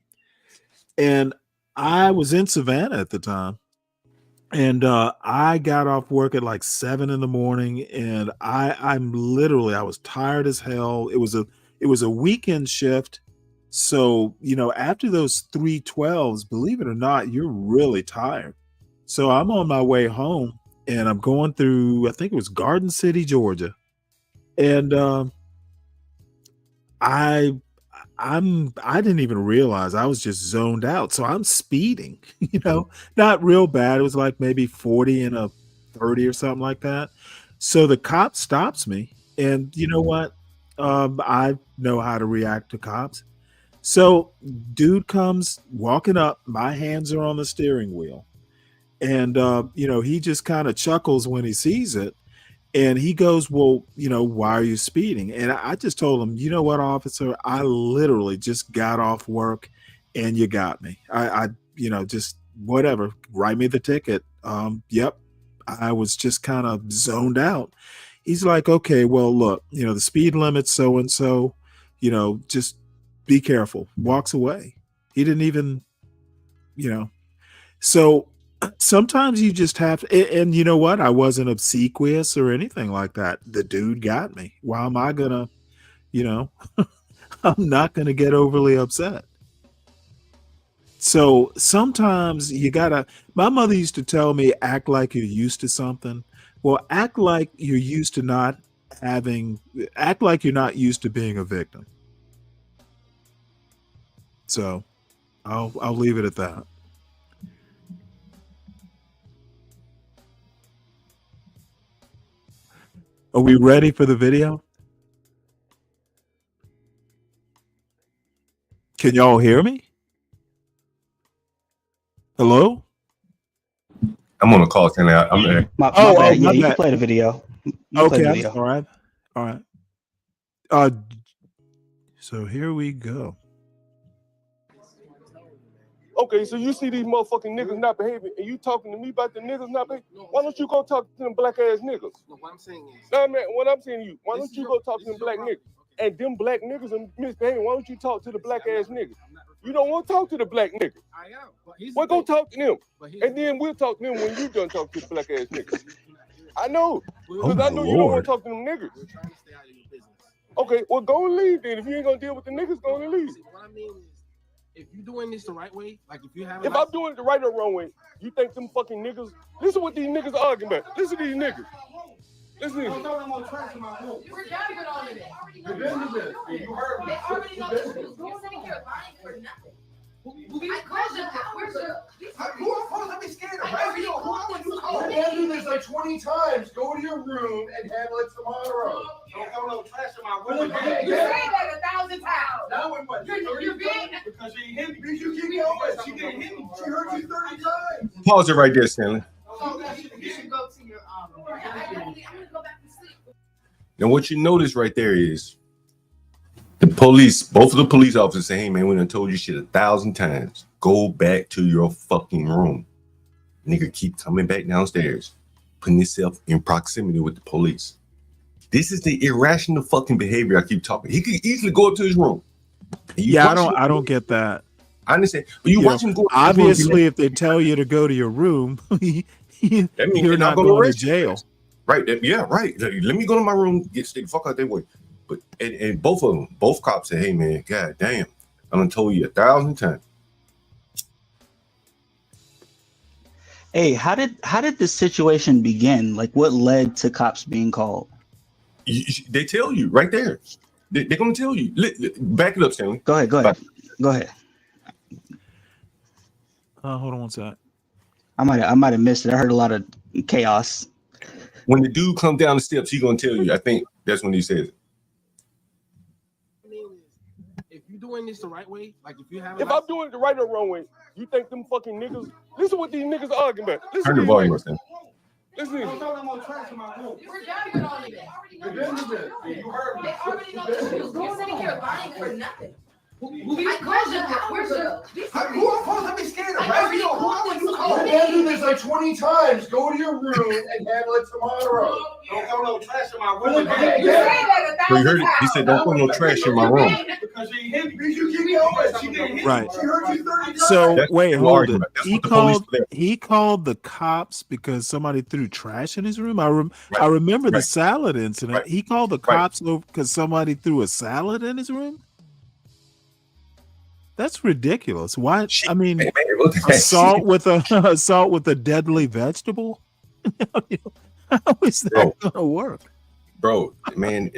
And I was in Savannah at the time. And I got off work at like 7 in the morning, and I was tired as hell. It was a weekend shift. So, you know, after those 312s, believe it or not, you're really tired. So I'm on my way home, and I'm going through, I think it was Garden City, Georgia. And I didn't even realize I was just zoned out. So I'm speeding, you know, not real bad. It was like maybe 40 and a 30 or something like that. So the cop stops me, and you know what? I know how to react to cops. So dude comes walking up, my hands are on the steering wheel. And you know, he just kind of chuckles when he sees it. And he goes, well, you know, why are you speeding? And I just told him, you know what, officer, I literally just got off work and you got me. I you know, just whatever, write me the ticket. Yep. I was just kind of zoned out. He's like, okay, well, look, you know, the speed limit's so-and-so, you know, just be careful. Walks away. He didn't even, you know, so sometimes you just have to, and you know what? I wasn't obsequious or anything like that. The dude got me. Why am I gonna, you know, I'm not gonna get overly upset. So sometimes you gotta, my mother used to tell me, act like you're used to something. Well, act like you're used to not having, act like you're not used to being a victim. So I'll leave it at that. Are we ready for the video? Can y'all hear me? Hello? I'm on a call, Stanley. I'm there. My bad. Yeah, you can play the video. Okay, all right. All right. So here we go. Okay, so you see these motherfucking niggas not behaving, and you talking to me about the niggas not behaving? Why don't you go talk to them black ass niggas? No, what I'm saying is, no, man, what I'm saying to you, why don't you go talk to them black niggas? And them black niggas are misbehaving. Why don't you talk to the black ass niggas? You don't want to talk to the black niggas. I am. Well, go talk to them, and then we'll talk to them when you done talk to the black ass niggas. I know, because I know you don't want to talk to them niggas. Okay, well, go and leave then. If you ain't gonna deal with the niggas, go and leave. What I mean is, if you're doing this the right way, like if you have, if I'm doing it the right or wrong way, you think them fucking niggas? Listen what these niggas are arguing about. Listen to these niggas. Listen to these. We're done with all of this. You're done with this. You heard me. They already know the truth. You're sitting here lying for nothing. I called them. Where's the? Who are we scared of? I've handled this like 20 times. Go to your room and handle it tomorrow. Don't throw no trash in my room. You're saying that 1,000 times. Now what? You're being because she hit me. Because you keep going. She didn't hit me. She hurt you 30 times. Pause it right there, Stanley. You should go to your I'm gonna go back to sleep. Now, what you notice right there is the police, both of the police officers say, hey, man, we done told you shit 1,000 times. Go back to your fucking room. Nigga, keep coming back downstairs, putting yourself in proximity with the police. This is the irrational fucking behavior I keep talking. He could easily go up to his room. Yeah, I don't get that. I understand. But you watch him go. Obviously, if they tell you to go to your room, you're not going to jail. Right. Yeah, right. Let me go to my room, stay the fuck out their way. But and both of them, both cops said, hey man, god damn, I done told you 1,000 times. Hey, how did this situation begin? Like, what led to cops being called? They tell you right there. They're gonna tell you. Back it up, Stanley. Go ahead. Go ahead. Hold on one sec. I might have missed it. I heard a lot of chaos. When the dude comes down the steps, he's gonna tell you. I think that's when he says it. if you're doing this the right way, like if you have, if I'm doing it the right or wrong way, you think them fucking niggas? Listen what these niggas are arguing about. Listen Turn the to volume these up, niggas. Listen. We're done with all of that. You heard me. They already know the truth. You're sitting here lying for nothing. I called you hours ago. Who am I supposed to be scared of? Right? Who am you call? I've been through this like 20 times. Go to your room and handle it tomorrow. Don't throw no trash in my room. You say that So you heard it. He said, "Don't put no trash in my room." Because you hit me. You keep going. She didn't hit Right. you. She heard you 30 times. So That's wait, the hold it. argument. That's what the police were there. He called the cops because somebody threw trash in his room. I remember the salad incident. Right. He called the cops because somebody threw a salad in his room. That's ridiculous. Why? I mean, assault with a deadly vegetable. How is that gonna work, bro? Man,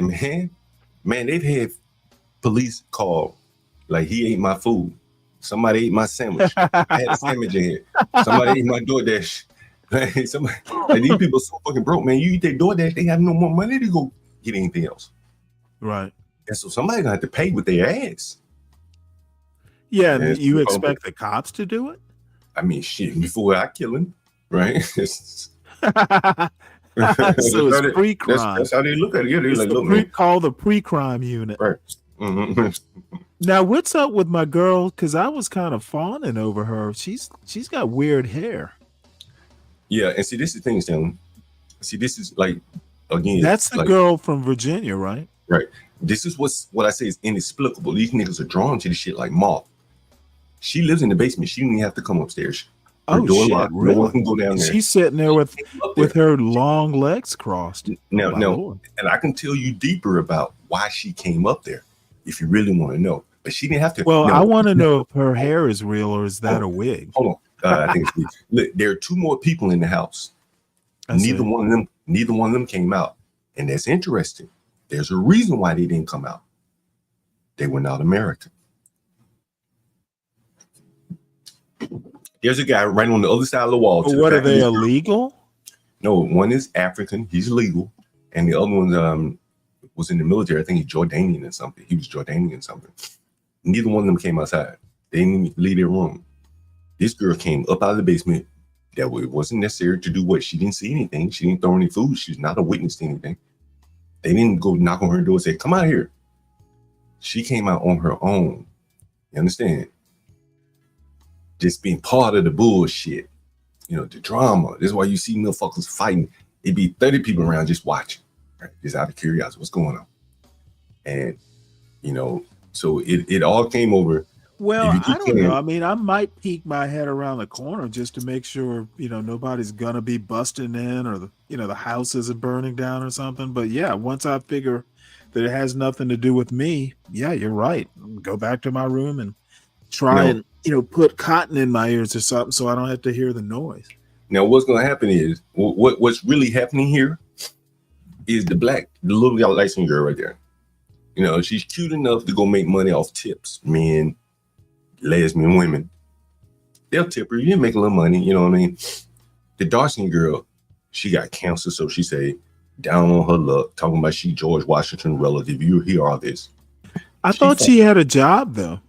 they've had police call like he ate my food. Somebody ate my sandwich. I had a sandwich in here. Somebody ate my DoorDash. Like these people are so fucking broke, man. You eat their DoorDash, they have no more money to go get anything else. Right. And so somebody's gonna have to pay with their ass. Yeah, and you expect the cops to do it? I mean, shit, before I kill him, right? So it's pre-crime. That's how they look at it. Yeah, they're It's like, the look, man. call the pre-crime unit. Right. Now, what's up with my girl? Because I was kind of fawning over her. She's got weird hair. Yeah, and see, this is the thing, Stanley. See, this is like, again, That's the like, girl from Virginia, right? right. This is what I say is inexplicable. These niggas are drawn to this shit like moth. She lives in the basement. She didn't even have to come upstairs. Her door shit, locked. really? No one can go down there. She's sitting there with her long legs crossed. No, My no. Lord. And I can tell you deeper about why she came up there if you really want to know. But she didn't have to. Well, no. I want to know if her hair is real or is that a wig? Hold on. I think it's look, there are two more people in the house. Neither one of them came out. And that's interesting. There's a reason why they didn't come out. They were not American. There's a guy right on the other side of the wall. But what, are they illegal? No, one is African. He's legal. And the other one was in the military. I think he's Jordanian or something. He was Jordanian or something. Neither one of them came outside. They didn't even leave their room. This girl came up out of the basement. That way it wasn't necessary to do what? She didn't see anything. She didn't throw any food. She's not a witness to anything. They didn't go knock on her door and say, come out here. She came out on her own. You understand? Just being part of the bullshit. You know, the drama. This is why you see motherfuckers fighting. It'd be 30 people around just watching. Right? Just out of curiosity. What's going on? And, you know, so it all came over. Well, I don't know. I mean, I might peek my head around the corner just to make sure, you know, nobody's gonna be busting in or the house isn't burning down or something. But yeah, once I figure that it has nothing to do with me, yeah, you're right. Go back to my room and try and put cotton in my ears or something so I don't have to hear the noise. Now, what's gonna happen is what's really happening here is the little light-skinned girl right there. You know, she's cute enough to go make money off tips, men, lesbian women. They'll tip her. You make a little money, you know what I mean? The dark-skinned girl, she got cancer, so she say down on her luck, talking about she George Washington relative. You hear all this. I thought she had a job though.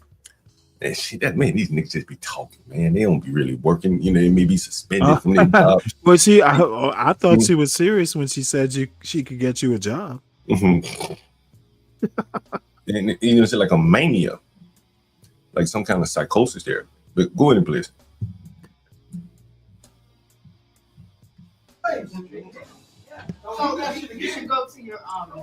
And these niggas just be talking, man. They don't be really working. You know, they may be suspended from their job. But I thought she was serious when she said she could get you a job. Mm-hmm. And you know, it's like a mania, like some kind of psychosis there. But go ahead, please. You should go to your I'm gonna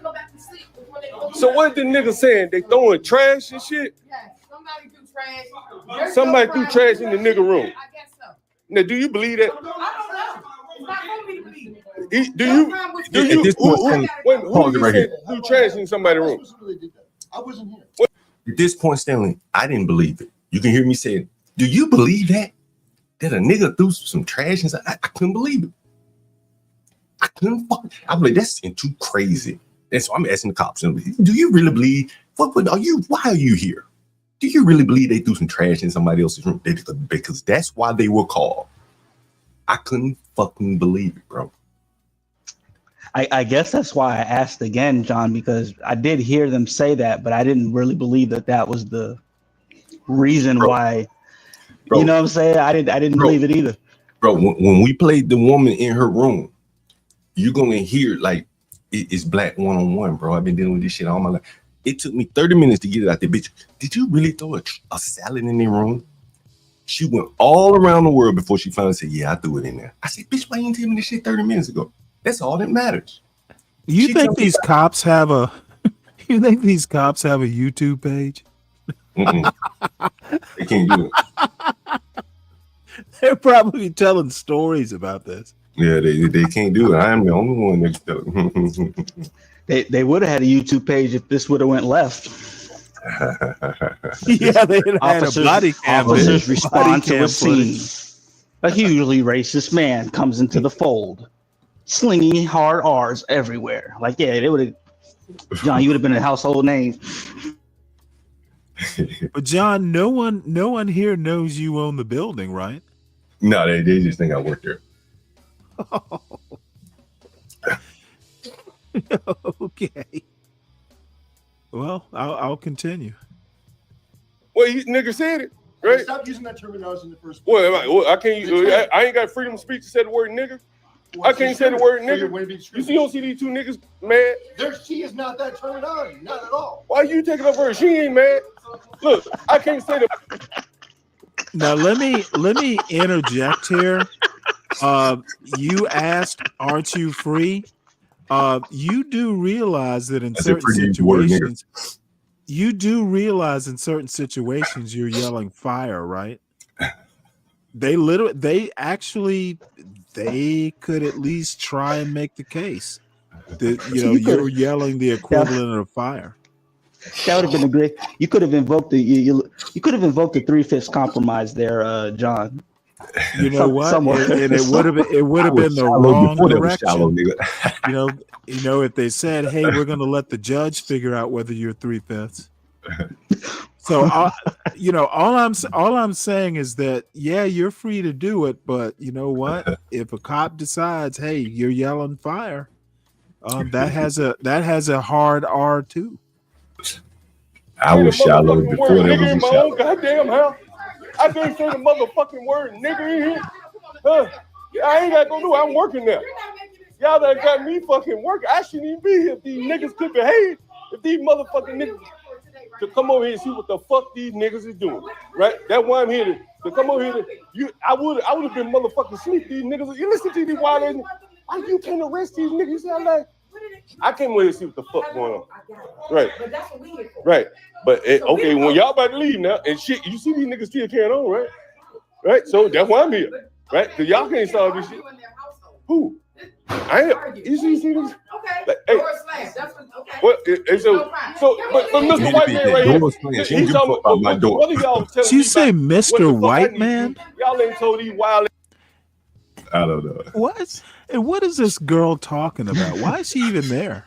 go back to sleep before they go. So what the niggas saying? They throwing trash and shit? Yes, somebody do trash. Somebody threw trash in the nigga room. I guess so. Now, do you believe that? I don't know. It's not for me to believe. Who threw trash in somebody's room? I wasn't here. At this point, Stanley, I didn't believe it. You can hear me say, do you believe that? That a nigga threw some trash inside? I couldn't believe it. I couldn't I'm like, that's too crazy. And so I'm asking the cops, do you really believe, why are you here? Do you really believe they threw some trash in somebody else's room? Because that's why they were called. I couldn't fucking believe it, bro. I guess that's why I asked again, John, because I did hear them say that, but I didn't really believe that was the reason why. You know what I'm saying? I didn't believe it either. Bro, when we played the woman in her room, you're gonna hear like it's black one-on-one, bro. I've been dealing with this shit all my life. It took me 30 minutes to get it out there, bitch. Did you really throw a salad in their room? She went all around the world before she finally said, yeah, I threw it in there. I said, bitch, why you didn't tell me this shit 30 minutes ago? That's all that matters. You think these cops have a YouTube page? They can't do it. They're probably telling stories about this. Yeah, they can't do it. I am the only one that's telling. They would have had a YouTube page if this would have went left. Yeah, they had a body cam. Officers respond to a scene. A hugely racist man comes into the fold, slinging hard R's everywhere. Like, yeah, they would have. John, you would have been a household name. But John, no one here knows you own the building, right? No, they just think I work there. Oh. Okay. Well, I'll continue. Well, you nigga said it, right? Stop using that terminology in the first place. Well, I can't. I ain't got freedom of speech to say the word nigga. I can't say the word nigga. You don't see these two niggas mad? She is not that terminology, not at all. Why you taking up her? She ain't mad. Look, I can't say the. Now let me interject here. You asked, "Aren't you free?" You do realize that in certain situations, you're yelling fire, right? They could at least try and make the case that you're yelling the equivalent of fire. That would have been a great. You could have invoked you could have invoked the 3/5 compromise there, John. You know what? And it would have been the wrong direction. You know, if they said, "Hey, we're going to let the judge figure out whether you're 3/5." So, all I'm saying is that, yeah, you're free to do it, but you know what? If a cop decides, "Hey, you're yelling fire," that has a hard R too. I was shallow before there was a shallow. Goddamn house. I can't say the motherfucking word nigga in here. I ain't got to go do it. I'm working there. Y'all that got me fucking working. I shouldn't even be here if these niggas could behave. If these motherfucking niggas to come over here and see what the fuck these niggas is doing. Right? That's why I'm here to come over here. I would have been motherfucking sleep. These niggas. You listen to these wild ass. Why you can't arrest these niggas? You sound like I came over here to see what the fuck going on. Right. But that's what we here for. Right. But okay, when y'all about to leave now, and shit, you see these niggas still carrying on, right? Right. So that's why I'm here, right? Because y'all can't solve this shit. Who? I am. You see this? Okay. Like, hey. That's what, okay. But Mr. White Man right here, he's talking about my door. What are y'all telling me? Did you say Mr. White Man? Y'all ain't told these wild. I don't know. What? And what is this girl talking about? Why is she even there?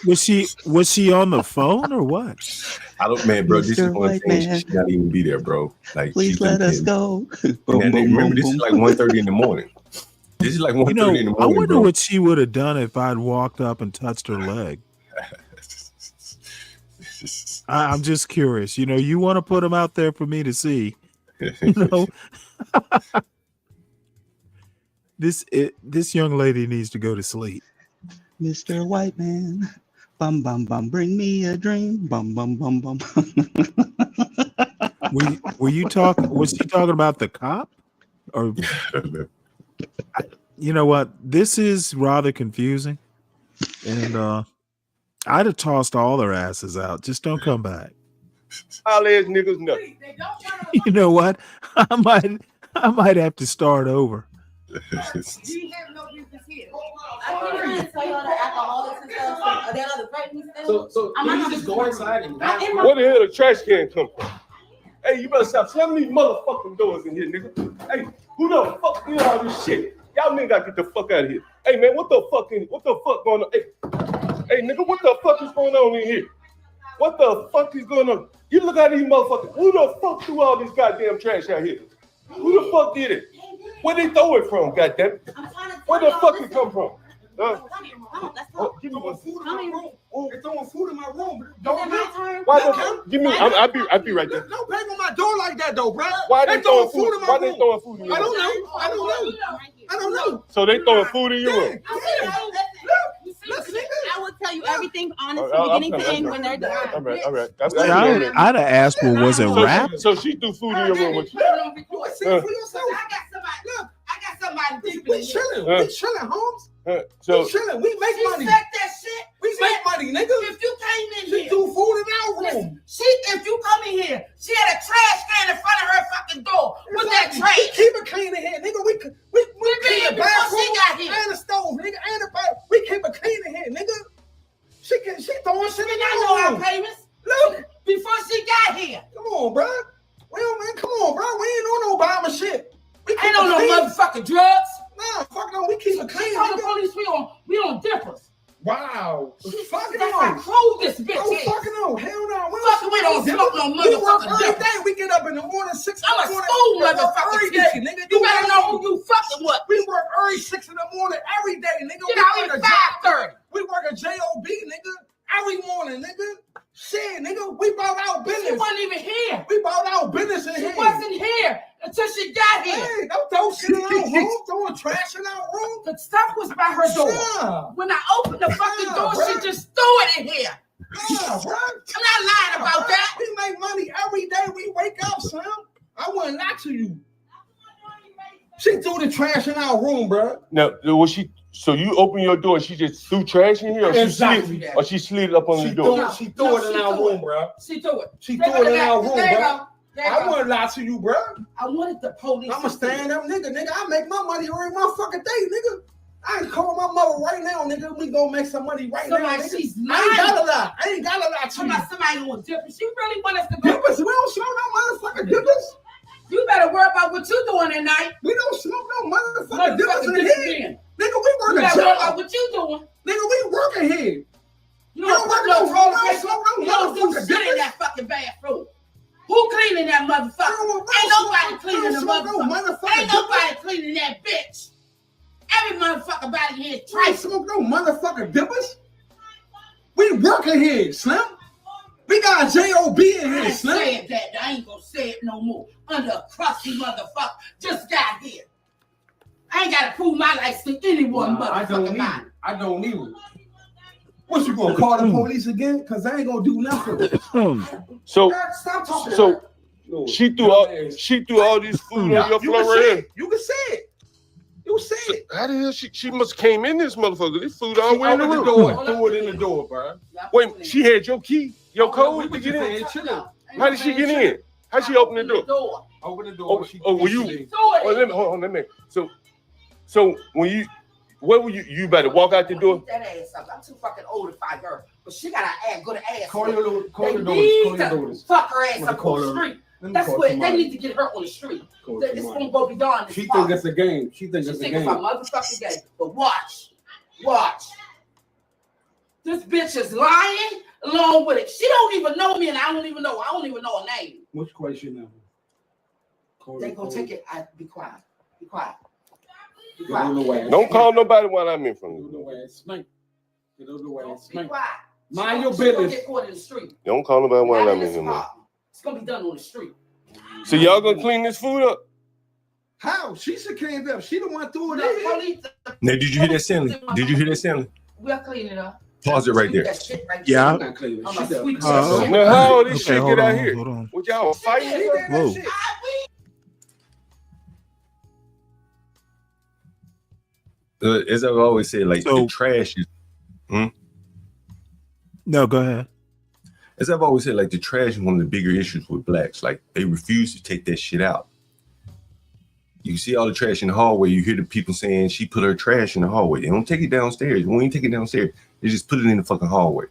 Was she on the phone or what? I don't, man, bro. This is one thing. She should not even be there, bro. Like, please let us go. Remember, this is like 1:30 in the morning. This is like 1:30 in the morning. I wonder bro. what she would have done if I'd walked up and touched her leg. I'm just curious. You want to put them out there for me to see. This young lady needs to go to sleep. Mr. White Man, bum bum bum, bring me a dream, bum bum bum bum. Was she talking about the cop? Or you know what? This is rather confusing. And I'd have tossed all their asses out. Just don't come back. All ass niggas nothing. You know what? I might have to start over. So you just go inside and where the hell the trash can come from? Hey, you better stop slamming these motherfucking doors in here, nigga. Hey, who the fuck did all this shit? Y'all niggas gotta get the fuck out of here. Hey man, what the fuck going on? Hey nigga, what the fuck is going on in here? What the fuck is going on? You look at these motherfuckers. Who the fuck threw all this goddamn trash out here? Who the fuck did it? Where they throw it from? Goddamn. Where the fuck it come from? Give me one food in my room. They're throwing food in my room. Don't Give me. I'll be right there. Don't bang on my door like that, though, bro. Why they throwing food in my room? Why they throwing food in your room? I don't know. So they throwing food in your room. I will tell you everything honestly, beginning to end when they're done. All right. I'd have asked, well, was it rap? So she threw food in your room with you. I got somebody deep in here. We chilling, Holmes. So we chilling. We make money. She said that shit. We make money, nigga. If you came in She here, threw food in our room. if you come in here, she had a trash can in front of her fucking door with that trash. We keep it clean in here, nigga. We been clean here the before bathroom she got here. and the stove, nigga, and the bathroom. We keep it clean in here, nigga. She throwing shit in I our know our room. payments. Look, Before she got here. come on, bro. Come on, bro. We ain't on no Obama shit. We Ain't on no motherfucking drugs. Nah, fuck no. We keep it clean. She told the police we on dippers. Wow. Fucking That's on. how cruel this bitch Oh, is. fucking on. Hell no. Fucking we don't smoke no We work motherfucking every dippers. day. We get up in the morning, 6 I'm a in the morning. school We work motherfucking every teacher. day, nigga. You better know who you fucking with. We work early 6 in the morning every day, nigga. Get out at 5:30. We work a job, nigga, every morning, nigga. Shit, nigga, we bought our business. She wasn't even here. We bought our business in here. She wasn't here until she got here. Hey, don't throw shit in our room, throwing trash in our room. The stuff was by her door. Yeah. When I opened the fucking door, bruh. she just threw it in here. Yeah, bro. I'm not lying about that. We make money every day. We wake up, son. I wouldn't lie to you. She threw the trash in our room, bro. now, was she? So you open your door and she just threw trash in here, or Exactly she slid it up on the door? She threw it in our room, bro. She threw it. She threw it in our room, There you bro. go. There you I go. wouldn't lie to you, bro. I wanted the police. I'm a stand-up nigga. I make my money every motherfucking day, nigga. I ain't calling my mother right now, nigga. We gonna make some money right now, nigga. She's I ain't gotta lie. I ain't gotta lie to you. Somebody on dippers. She really want us to go. Dippers? We don't smoke no motherfucking dippers. You better worry about what you doing at night. We don't smoke no motherfucking dippers in dippers here. then. Nigga, we You working better worry about job. what you doing. Nigga, we working here. You We don't work no roller we don't case. smoke no You don't do motherfucking shit in dippers. that fucking bathroom. Who cleaning that motherfucker? Ain't nobody cleaning the motherfucker. Ain't nobody cleaning that bitch. Every motherfucker body here is We don't trifling. smoke no motherfucking dippers. We working here, Slim. We got a JOB in I here, ain't Slim. saying that. I ain't gonna say it no more. Under a crusty motherfucker just got here. I ain't gotta prove my life to anyone, I don't motherfucking need body. it. I don't need it. What, you gonna call the police again? Cause I ain't gonna do nothing. So, God, stop talking. so No, she threw all this food on your you floor can right say here. it. You can say it. You say it. How the hell she must came in this motherfucker? This food all the way in the Open room. the door. Threw it in the door, bro. Wait, she had your key, your code to get in. Hey, chill out. How did she get in? How she open the door? Open the door. Were you? Hold on, let me. So when you, where were you? You better walk out the door. That ass up. I'm too fucking old to fight her, but she got an good ass. Call your daughters. Call They your need daughters. to fuck her ass Let me up call on the her. street. Let me That's call what somebody. they need to get her on the street. Call It's somebody. gonna go be done. She think it's a game. She think it's a It's game. a motherfucking game. But watch. This bitch is lying along with it. She don't even know me, and I don't even know her name. Which question now? They gonna take it. Be quiet. Be quiet. Be Get on the quiet. way. Don't call nobody while I'm in front of Get on the you. way. Spank. Get on the way. Be Spank. quiet. Mind your She gonna business. get caught in the street. Don't call nobody while Not I'm in in this here, man. apartment. It's gonna be done on the street. So y'all gonna clean this food up? How? She should clean it up. She the one threw it The in. police, Now, did you hear that, Stanley? Did you hear that, Stanley? we'll clean it up. Pause it right there. That shit right Yeah. I'm not cleaning it. I'm She a does. sweet Now how all this Okay, shit hold get out on, here? hold on. What y'all fighting? She did that Whoa. shit. As I've always said, like So- the trash is. No, go ahead. As I've always said, like the trash is one of the bigger issues with blacks. Like they refuse to take that shit out. You see all the trash in the hallway. You hear the people saying she put her trash in the hallway. They don't take it downstairs. When you take it downstairs, they just put it in the fucking hallway.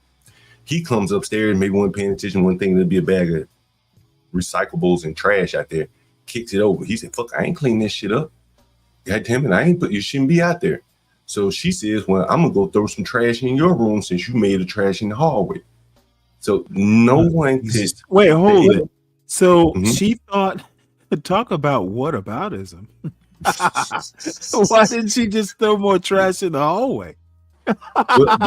He comes upstairs, maybe wasn't paying attention. One thing, there'll be a bag of recyclables and trash out there. Kicks it over. He said, "Fuck, I ain't clean this shit up. Goddamn it, I ain't. But you shouldn't be out there." So she says, "Well, I'm gonna go throw some trash in your room since you made the trash in the hallway." So no one could. Wait, hold it. it. So she thought, talk about whataboutism. Why didn't she just throw more trash in the hallway? Well,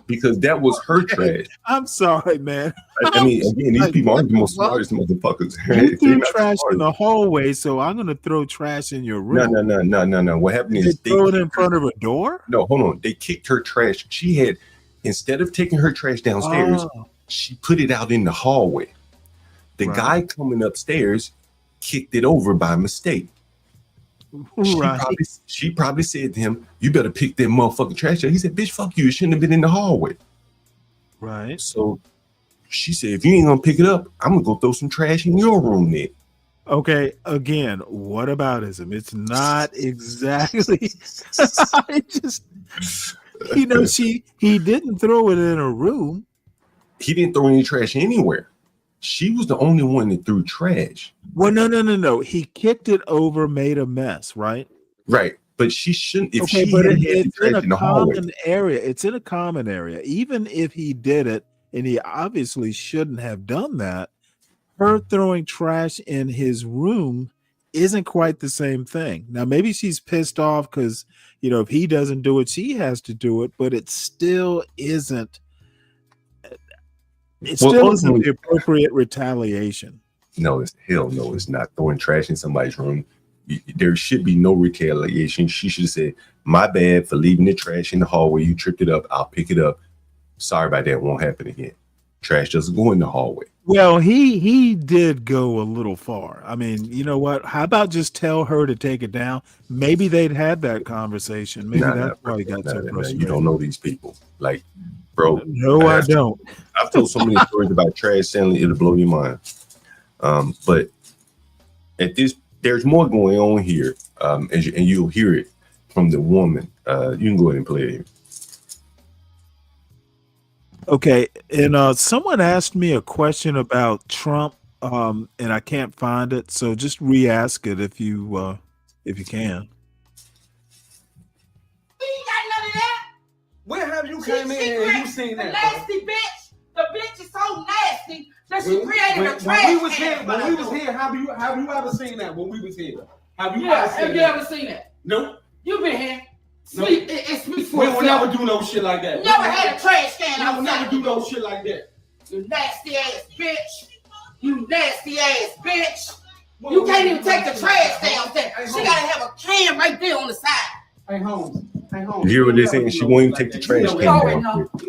because that was her trash. I'm sorry, man. I mean, again, these people aren't the most smartest motherfuckers. You Right? threw trash in the hallway, so I'm gonna throw trash in your room. No. What happened is they throw it in front of a door? No, hold on. They kicked her trash. She had, instead of taking her trash downstairs, she put it out in the hallway. The guy coming upstairs kicked it over by mistake. She probably said to him, "You better pick that motherfucking trash up." He said, "Bitch, fuck you. It shouldn't have been in the hallway." Right. So she said, "If you ain't gonna pick it up, I'm gonna go throw some trash in your room then." Okay, again, what aboutism? It's not exactly. It just, he didn't throw it in a room. He didn't throw any trash anywhere. She was the only one that threw trash. Well, no. He kicked it over, made a mess, right? Right, but she shouldn't. If Okay, she but had it's trash in a in the hallway, common area. It's in a common area. Even if he did it, and he obviously shouldn't have done that, her throwing trash in his room isn't quite the same thing. Now, maybe she's pissed off because, if he doesn't do it, she has to do it, but it still isn't. It still isn't the appropriate retaliation. No, it's not throwing trash in somebody's room. There should be no retaliation. She should have said, "My bad for leaving the trash in the hallway. You tripped it up. I'll pick it up. Sorry about that. It won't happen again." Trash doesn't go in the hallway. Well, he did go a little far. I mean, you know what? How about just tell her to take it down? Maybe they'd had that conversation. Maybe that's why he got so frustrated. You don't know these people. Like, bro. No, I don't. I've told so many stories about trash, Stanley, it'll blow your mind. But there's more going on here, and you'll hear it from the woman. You can go ahead and play it here. Okay, and someone asked me a question about Trump, and I can't find it, so just re-ask it if you can. We ain't got none of that. Where have you came in and you seen that? Nasty bitch. The bitch is so nasty that she created a trash when we was here, have you ever seen that? When we was here, have you ever seen that? Nope. You been here. Nope. It speaks for We itself. will never do no shit like that. You never had a trash can outside. We will never do no shit like that. You nasty ass bitch. You nasty ass bitch. You can't even take the trash downstairs. She gotta have a can right there on the side. Hey, Holmes. You hear what they're saying? She won't even take the trash can down. We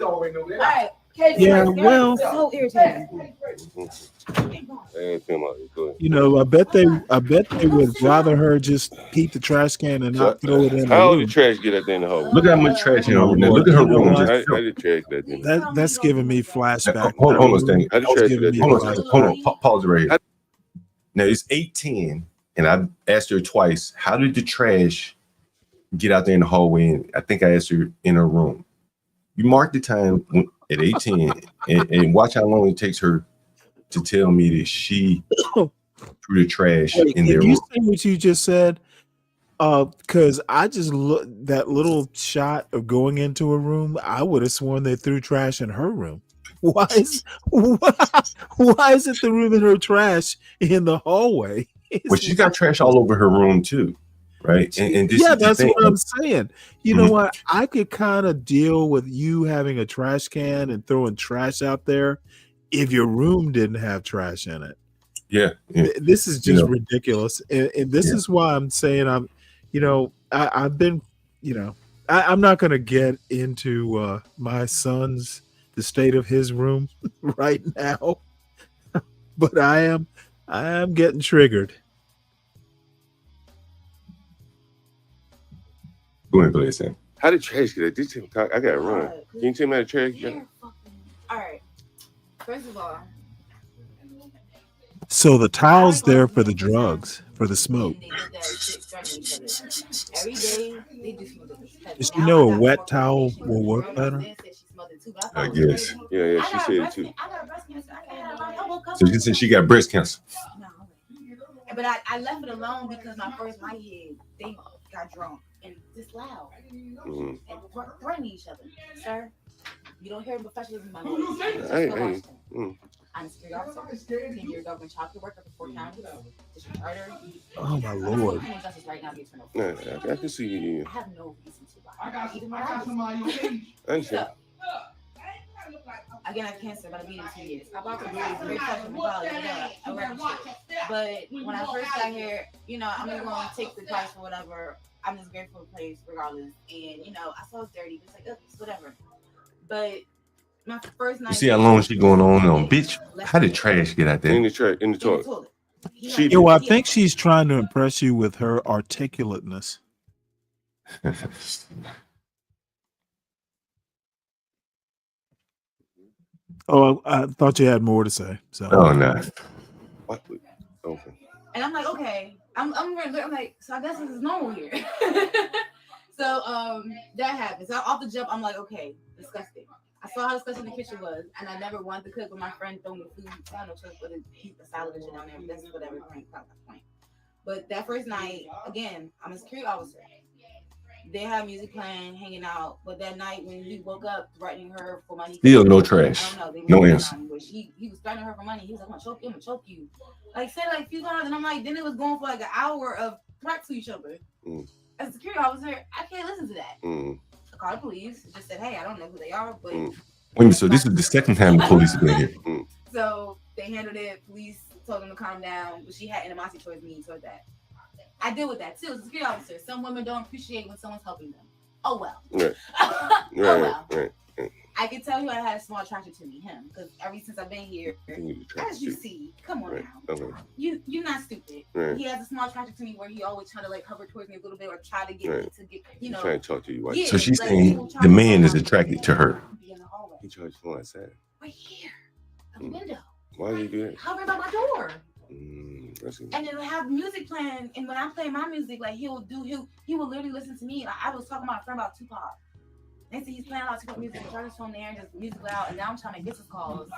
already know that. All right. Yeah, well, so irritating. I bet they would rather her just keep the trash can and not throw it in. How did trash get at the end of the hole? Look how much trash in her room. Look at her room. How did trash get at That's giving me flashback. Hold on, Stanley. Hold on. Pause right here. Now it's 8:10, and I asked her twice. How did the trash get out there in the hallway? And I think I asked her in her room. You mark the time at 8:10, and watch how long it takes her to tell me that she threw the trash in their room. You say what you just said? Because I just that little shot of going into a room, I would have sworn they threw trash in her room. Why is it the room in her trash in the hallway? Well, she's got trash all over her room too, right? And this yeah, is the that's thing. what I'm saying. You know what? I could kind of deal with you having a trash can and throwing trash out there if your room didn't have trash in it. Yeah. This is just ridiculous. And this is why I'm saying I've been, I'm not going to get into my son's, the state of his room right now, but I am getting triggered. Go ahead, play Sam. How did trash get at this? I got to run. Can you tell me how the trash got? All right. First of all, so the towel's there for the drugs, for the smoke. every day they do smoke. Did you know a wet towel will work better? I guess. Yeah, she said it too. So she said she got breast cancer. But I left it alone because my first whitehead, they got drunk and just loud and threatening each other. Sir, you don't hear professionalism in my voice. I I'm a security officer. 10-year government child care worker for 4 counties. District charter. Oh my lord. Justice right now gets turned over. Yeah, I can see you. I have no reason to lie. I got somebody your age. Understand. Again, I have cancer, but I've been in 2 years. I bought the blues, very fresh from college, I read shit. But when I first got here, you know, I'm just going to take the price for whatever. I'm just grateful for the place regardless. And, you know, I saw it's dirty, but it's like, it's whatever. But my first night. You see how long she going on, bitch? How did trash get out there? In the toilet. Yo, I think she's trying to impress you with her articulateness. Oh, I thought you had more to say. So. Oh no. What? Okay. And I'm like, okay, I'm like, so I guess this is normal here. So that happened. So off the jump, I'm like, okay, disgusting. I saw how disgusting the kitchen was, and I never wanted to cook, but my friend threw me food. So I had no choice but to keep the salad and shit down there. That's whatever point. But that first night, again, I'm a security officer. They had music playing, hanging out. But that night when he woke up threatening her for money, Still no trash. No answer. He was threatening her for money. He was like, I'm gonna choke you. Like said like a few times, and I'm like, then it was going for like an hour of threats to each other. As a security officer, I can't listen to that. I called the police. Just said, hey, I don't know who they are, but Wait, so this is the second time the police have been here. So they handled it. Police told them to calm down, but she had animosity towards me towards that. I deal with that too. As a security officer, some women don't appreciate when someone's helping them. Oh well. Right. Oh well. Right. I can tell you I had a small attraction to me, him, because ever since I've been here, as you see, come on now, you're not stupid. Right. He has a small attraction to me where he always try to like hover towards me a little bit or try to get me to get, you know, trying to talk to you. Right? Yeah, So she's like, saying the man is attracted to her. He tried to go outside. Right here, the window. Why did he do that? Hover by my door. And then have music playing, and when I play my music, like he will literally listen to me. Like, I was talking to my friend about Tupac. Next thing he's playing a lot of Tupac music, and Charlie's phone there and just music loud, and now I'm trying to get his calls.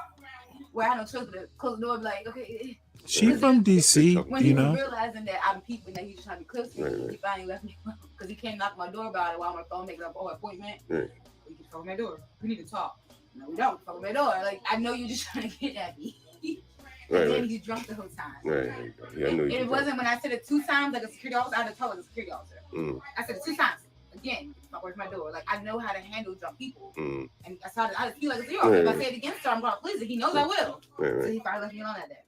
Where I had no choice but to close the door and be like, okay. She from DC, When you he know. was realizing that I'm peeping, that he just trying to be close to me, he finally left me alone. Because he came knock my door about it while my phone making up an appointment. Right. We can fuck my door. We need to talk. No, we don't. Fuck my door. Like, I know you're just trying to get at me. And then he's drunk the whole time. Right. Yeah, I know It wasn't when I said it 2 times like a security officer. I had to tell like a security officer. I said it 2 times. Again, where's my door? Like, I know how to handle drunk people. And that's how I feel like a security officer. If I say it against her, I'm going to please it. He knows I will. So he finally left me alone that day.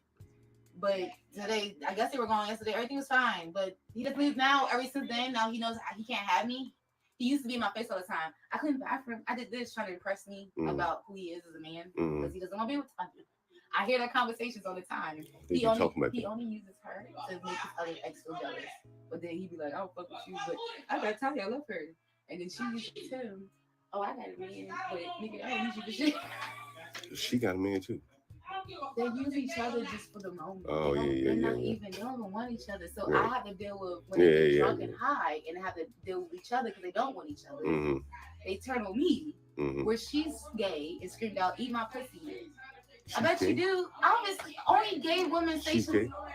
But today, I guess they were gone yesterday. Everything was fine. But he just leaves now. Ever since then, now he knows he can't have me. He used to be in my face all the time. I cleaned the bathroom. I did this trying to impress me about who he is as a man. Because he doesn't want to be with me. I hear their conversations all the time. He only uses her to make his other ex feel jealous. But then he'd be like, "I'll fuck with you," but I gotta tell you, I love her. And then she uses him. Oh, I got a man, but nigga, I don't use you for shit. She got a man too. They use each other just for the moment. Oh, They don't even want each other. So I have to deal with when they're drunk and high, and I have to deal with each other because they don't want each other. They turn on me, where she's gay and screamed out, "Eat my pussy." I bet you do. Obviously, only gay women say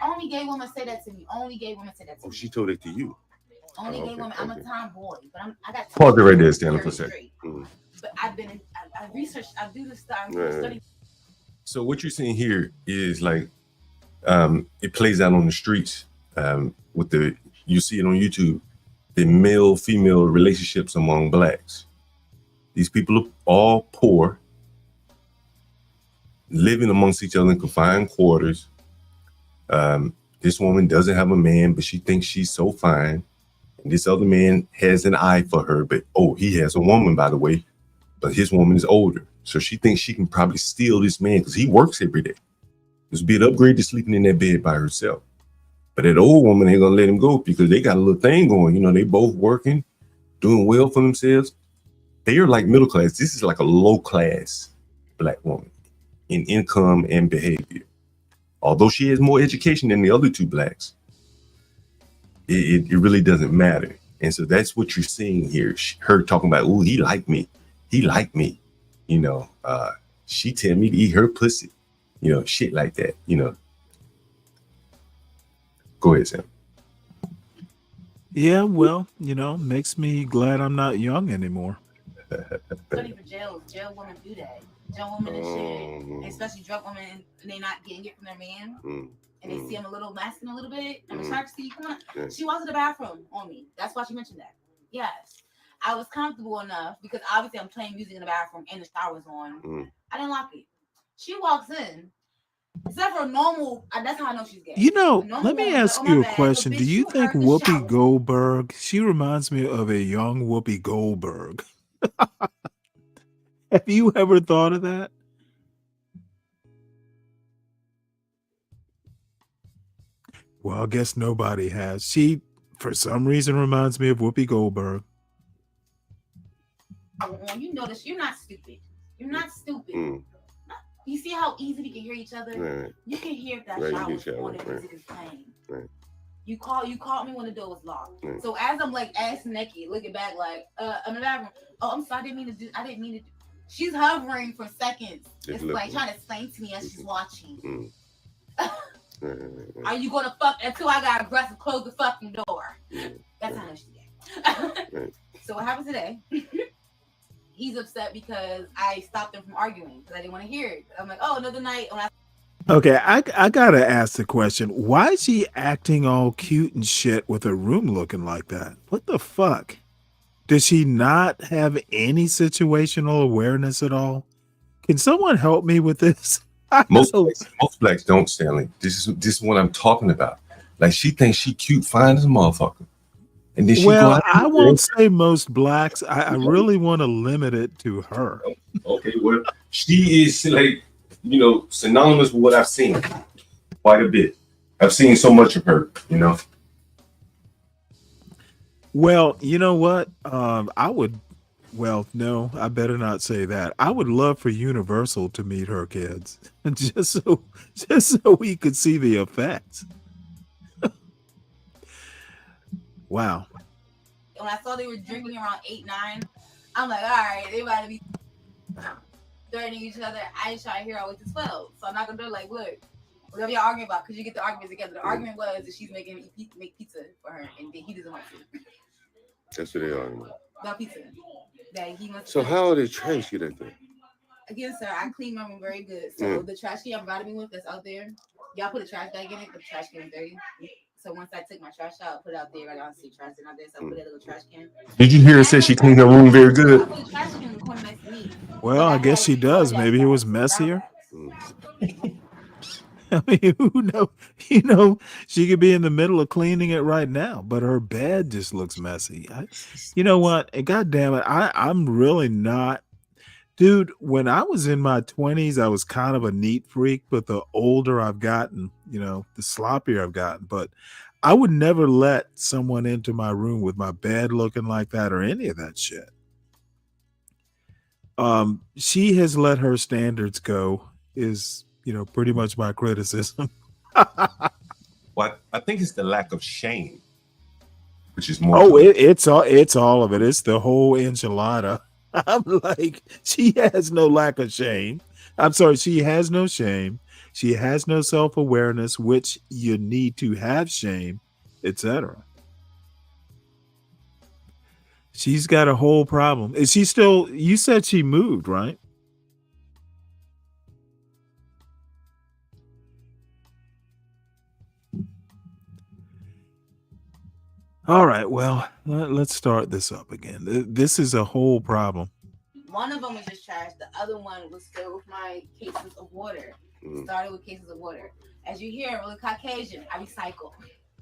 only gay women say that to me. Only gay women say that to me. Oh, she told it to you. Only gay women. I'm a tomboy, but I got. Pause it right there, Stanley, for a second. But I researched. I do this stuff. I'm studying. So what you're seeing here is like, it plays out on the streets. With you see it on YouTube, the male-female relationships among blacks. These people are all poor, living amongst each other in confined quarters. This woman doesn't have a man, but she thinks she's so fine. And this other man has an eye for her, but he has a woman, by the way, but his woman is older. So she thinks she can probably steal this man because he works every day. This would be an upgrade to sleeping in that bed by herself. But that old woman ain't gonna let him go because they got a little thing going. You know, they both working, doing well for themselves. They are like middle class. This is like a low class black woman in income and behavior. Although she has more education than the other 2 blacks, it really doesn't matter. And so that's what you're seeing here. Her talking about, "Oh, he liked me. He liked me." You know, she tell me to eat her pussy. You know, shit like that. You know. Go ahead, Sam. Yeah, well, you know, makes me glad I'm not young anymore. Study for jails. Jail women do that. Jail women and shit, especially drug women, and they not getting it from their man, and they see him a little masculine, a little bit. I'm attracted to you. Come on. She was in the bathroom on me. That's why she mentioned that. Yes, I was comfortable enough because obviously I'm playing music in the bathroom and the shower's on. I didn't lock it. She walks in. Except for normal, that's how I know she's gay. You know, Normal let me woman's ask like, oh, you my a bad. question. But Do bitch, you think heard the Whoopi shower. Goldberg, she reminds me of a young Whoopi Goldberg. Have you ever thought of that? Well, I guess nobody has. She, for some reason, reminds me of Whoopi Goldberg. You notice you're not stupid. You're not stupid. You see how easy we can hear each other? Right. You can hear if that Right, shower you was can on shower, and music is playing. Right. You called me when the door was locked. Right. So as I'm like ass naked, looking back like, I'm in the bathroom. Oh, I'm sorry, I didn't mean to do. She's hovering for seconds. It's like trying to explain to me as she's watching. Are you gonna fuck until I got aggressive? Close the fucking door. That's how she's gay. So what happened today? He's upset because I stopped him from arguing because I didn't want to hear it. I'm like, oh, another night. Okay, I gotta ask the question. Why is she acting all cute and shit with her room looking like that? What the fuck? Does she not have any situational awareness at all? Can someone help me with this? Most blacks don't, Stanley. This is what I'm talking about. Like, she thinks she cute, fine as a motherfucker. And then she go out I won't say most blacks. I really want to limit it to her. Okay, well, she is, like, synonymous with what I've seen quite a bit. I've seen so much of her, Well, you know what? No, I better not say that. I would love for Universal to meet her kids, just so we could see the effects. Wow. When I saw they were drinking around 8, 9, I'm like, all right, they about to be threatening each other. I ain't trying to hear all with the 12. So I'm not gonna do like, look, whatever y'all arguing about, because you get the arguments together. The argument was that she's make pizza for her and he doesn't want to. That's what they are. About pizza. That he wants So how are they trash you that thing? Again, sir, I clean my room very good. So the trash can y'all provided me with that's out there, y'all put a trash bag in it, but the trash can is dirty. So once I took my trash out, put it out there, I don't see trash out there, so I put it in a little trash can. Did you hear her say she cleaned her room very good? I put the trash can in the corner next to me. Well, I guess she does. Maybe it was messier. I mean, who knows? She could be in the middle of cleaning it right now, but her bed just looks messy. You know what? God damn it. I'm really not. Dude, when I was in my 20s, I was kind of a neat freak, but the older I've gotten, the sloppier I've gotten. But I would never let someone into my room with my bed looking like that or any of that shit. She has let her standards go, is, pretty much my criticism. Well, I think it's the lack of shame, which is more. Oh, it's all of it. It's the whole enchilada. I'm like, she has no lack of shame. I'm sorry, she has no shame. She has no self-awareness, which you need to have shame, etc. She's got a whole problem. Is she still, you said she moved, right? All right, well, let's start this up again. This is a whole problem. One of them was just trash. The other one was filled with my cases of water. Started with cases of water. As you hear, I'm really Caucasian. I recycle.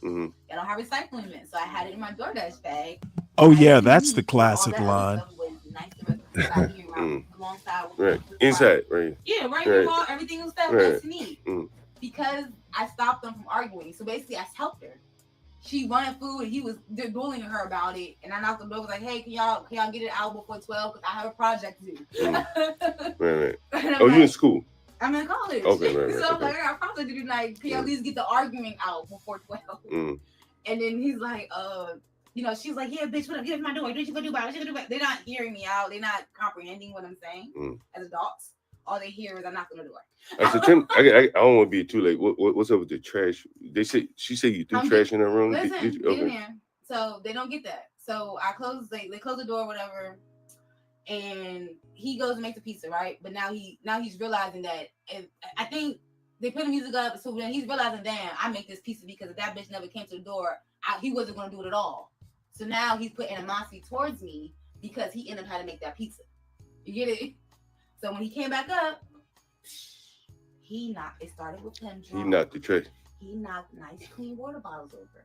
I don't have recycling bin, so I had it in my DoorDash bag. Oh yeah, that's the classic line. Right, inside, right. Yeah, right. Right. Everything was that nice to me because I stopped them from arguing. So basically, I helped her. She wanted food and they're bullying her about it. And I knocked on the door, was like, hey, can y'all get it out before 12? Because I have a project to do. Right. Oh, you in school? I'm in college. Okay, right. So I'm like, I got a project to do tonight. Can y'all at least get the argument out before 12? And then he's like, she's like, yeah, bitch, what up? Get in my door. What you gonna do about it? They're not hearing me out. They're not comprehending what I'm saying as adults. All they hear is I'm knocking on the door. So Tim, I don't want to be too late. What's up with the trash? She said you threw trash in her room. Listen, get in there. So they don't get that. So I close. They close the door, whatever. and he goes to make the pizza, right? But now he's realizing that, and I think they put the music up, so then he's realizing, damn, I make this pizza because if that bitch never came to the door, he wasn't gonna do it at all. So now he's putting animosity towards me because he ended up having to make that pizza. You get it? So when he came back up, it started with him drunk. He knocked the trash. He knocked nice clean water bottles over.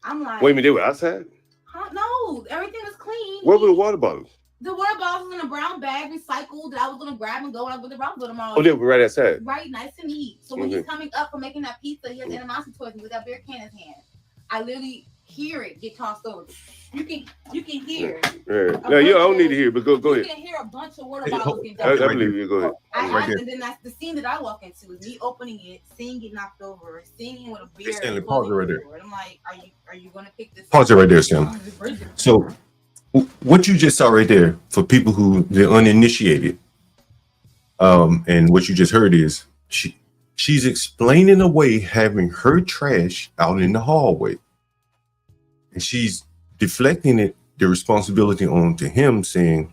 I'm like, wait a minute, they were outside? Huh? No, everything was clean. Where were the water bottles? The water bottles was in a brown bag, recycled, that I was gonna grab and go and I was gonna run with them all. Oh, they were right outside. Right, nice and neat. So when he's coming up for making that pizza, he has animosity towards me with that beer can in his hand. I literally hear it get tossed over. You can hear it. Yeah. No, I don't need to hear it, but go ahead. You can hear a bunch of water bottles get dumped. I believe you. Go ahead. And then that's the scene that I walk into is me opening it, seeing it knocked over, seeing it with a beer. Stanley, pause it right there. And I'm like, are you gonna pick this? Pause it right there, Stanley. So what you just saw right there, for people who they're uninitiated, and what you just heard is she's explaining away having her trash out in the hallway, and she's deflecting the responsibility onto him, saying,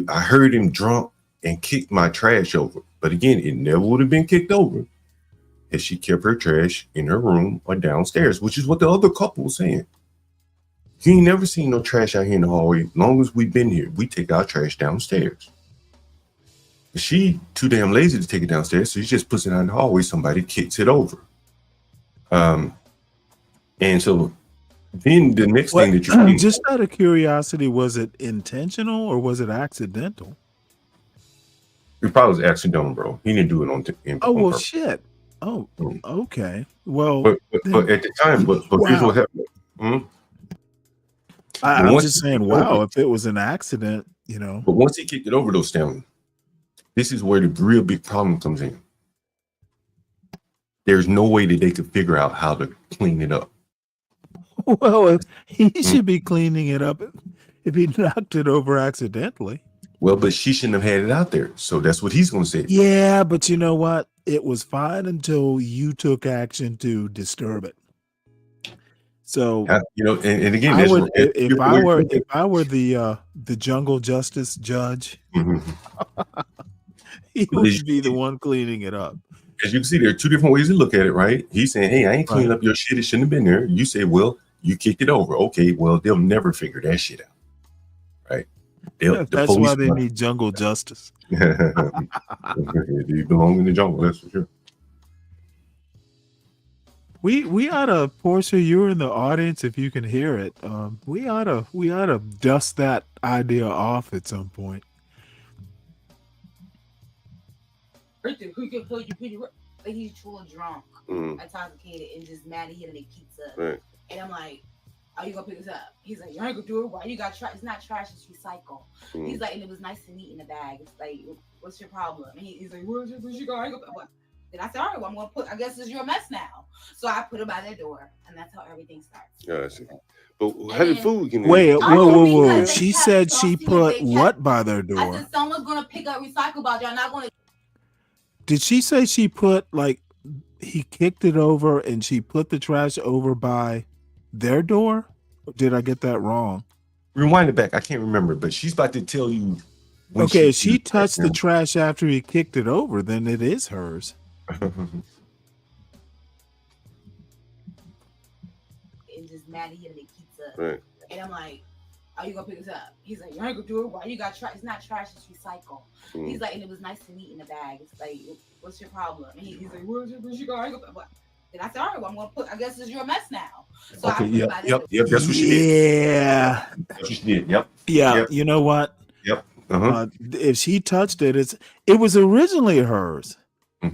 I heard him drunk and kicked my trash over. But again, it never would have been kicked over if she kept her trash in her room or downstairs, which is what the other couple was saying. You ain't never seen no trash out here in the hallway. As long as we've been here, we take our trash downstairs. She too damn lazy to take it downstairs, so she just puts it out in the hallway. Somebody kicks it over. And so then the next thing that you just out of curiosity, was it intentional or was it accidental? It probably was accidental, bro. He didn't do it on purpose. Shit. Oh, okay. Well, but at the time, but here's what happened. I'm just saying, wow, if it was an accident, But once he kicked it over, though, Stanley, this is where the real big problem comes in. There's no way that they could figure out how to clean it up. Well, he should be cleaning it up if he knocked it over accidentally. Well, but she shouldn't have had it out there. So that's what he's going to say. Yeah, but you know what? It was fine until you took action to disturb it. So and again, if I were the jungle justice judge, he would be the one cleaning it up. As you can see, there are two different ways to look at it, right? He's saying, "Hey, I ain't cleaning up your shit. It shouldn't have been there." You say, "Well, you kicked it over." Okay, well, they'll never figure that shit out, right? That's why they need jungle justice. You belong in the jungle, that's for sure. We ought to, Portia, you're in the audience if you can hear it. We ought to dust that idea off at some point. He's truly drunk, intoxicated, and just mad he had to make pizza. Right. And I'm like, are you gonna pick this up? He's like, you ain't gonna do it. Why you got trash? It's not trash, it's recycle. He's like, and it was nice and neat in the bag. It's like, what's your problem? And he's like, what you got? Then I said, all right, well, I'm gonna put, I guess it's your mess now. So I put it by their door, and that's how everything starts. Yeah, I see. But how did food get in? Wait, whoa. She said she put what by their door? I said, someone's gonna pick up recycle bottles. Y'all not gonna. Did she say she put, like, he kicked it over and she put the trash over by their door? Or did I get that wrong? Rewind it back. I can't remember, but she's about to tell you. Okay, if she touched the trash after he kicked it over, then it is hers. And just mad he had to make pizza. Right. And I'm like, are you gonna pick this up? He's like, you ain't gonna do it. Why you got trash? It's not trash, it's recycle. He's like, and it was nice and neat in the bag. It's like, what's your problem? And he's like, what you got? Then I said, all right, well, I'm gonna put, I guess it's your mess now. So Okay, yep, that's what she did. Yeah. That's what she did. Yep. Yeah, you know what? Yep. If she touched it, it was originally hers. Now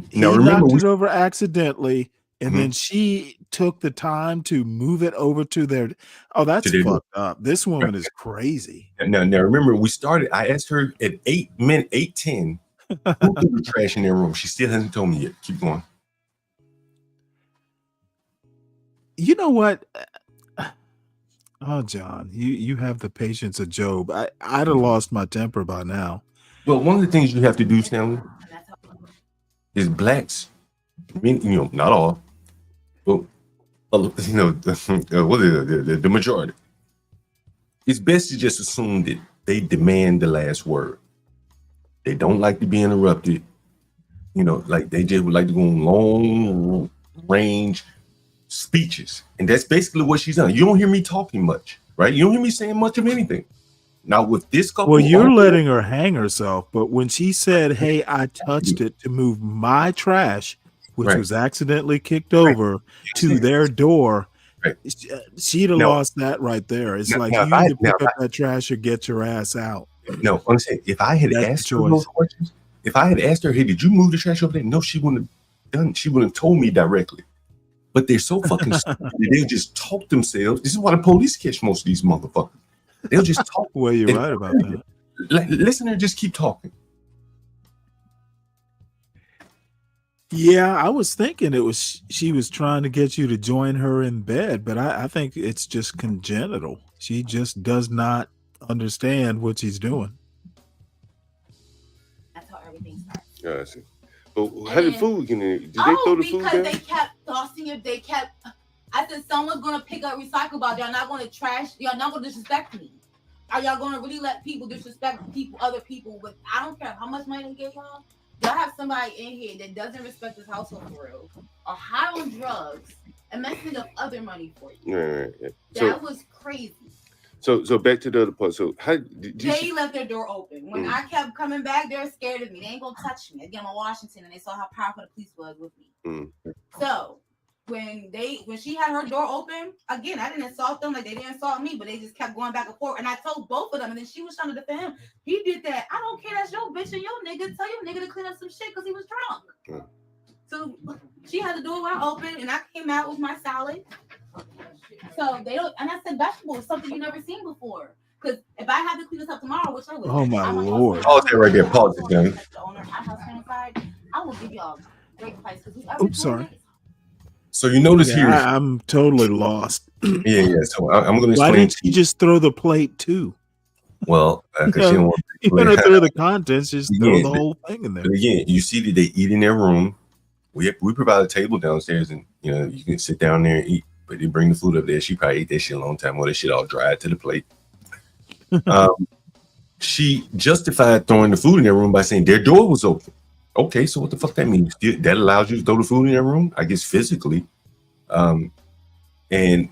He remember, knocked it over accidentally, and then she took the time to move it over to their. Oh, that's fucked up. This woman is crazy. Now remember, we started. I asked her at 8:10 who put the trash in their room. She still hasn't told me yet. Keep going. You know what? Oh, John, you have the patience of Job. I'd have lost my temper by now. Well, one of the things you have to do, Stanley, is blacks. I mean, not all, but what is the majority it's best to just assume that they demand the last word. They don't like to be interrupted. You know, like they just would like to go on long range speeches. And that's basically what she's done. You don't hear me talking much, right? You don't hear me saying much of anything. Now with this couple, well, you're letting her hang herself, but when she said, "Hey, I touched it to move my trash," which was accidentally kicked over to their door, she'd have lost that right there. It's like you either pick up that trash or get your ass out. No, I'm saying if I had asked her those questions, if I had asked her, "Hey, did you move the trash over there?" No, she wouldn't have done. She wouldn't have told me directly. But they're so fucking stupid. They'll just talk themselves. This is why the police catch most of these motherfuckers. They'll just talk. Well, you're right about that. Listen to her just keep talking. Yeah, I was thinking she was trying to get you to join her in bed, but I think it's just congenital. She just does not understand what she's doing. That's how everything starts. Yeah, I see. But how did food get in there? Did they throw the food down? Because they kept tossing it. They kept. I said someone's gonna pick up recyclables. Y'all not gonna trash. Y'all not gonna disrespect me. Are y'all gonna really let people disrespect other people? With I don't care how much money they give y'all. Y'all have somebody in here that doesn't respect this household for real, or high on drugs and messing up other money for you. Right. That was crazy. So back to the other part. So how did they left their door open. When I kept coming back, they were scared of me. They ain't gonna touch me. Again, I'm in Washington, and they saw how powerful the police was with me. So when she had her door open, again, I didn't insult them like they didn't insult me, but they just kept going back and forth. And I told both of them, and then she was trying to defend him. He did that. I don't care. That's your bitch and your nigga. Tell your nigga to clean up some shit because he was drunk. So she had the door wide open, and I came out with my salad. So they don't, and I said vegetables, something you never seen before. Because if I have to clean this up tomorrow, which I will. Oh my Lord! Pause it right there. Pause it, Johnny. I will give y'all a great price. Oops, sorry. So you notice here, I'm totally lost. Yeah. So I'm going to explain. Why didn't you just throw the plate too? Well, because she don't want you want to throw the contents, just throw the whole thing in there. But again, you see that they eat in their room. We provide a table downstairs, and you can sit down there and eat. But they bring the food up there. She probably ate that shit a long time ago. That shit all dried to the plate. She justified throwing the food in their room by saying their door was open. Okay, so what the fuck that means? That allows you to throw the food in their room? I guess physically. And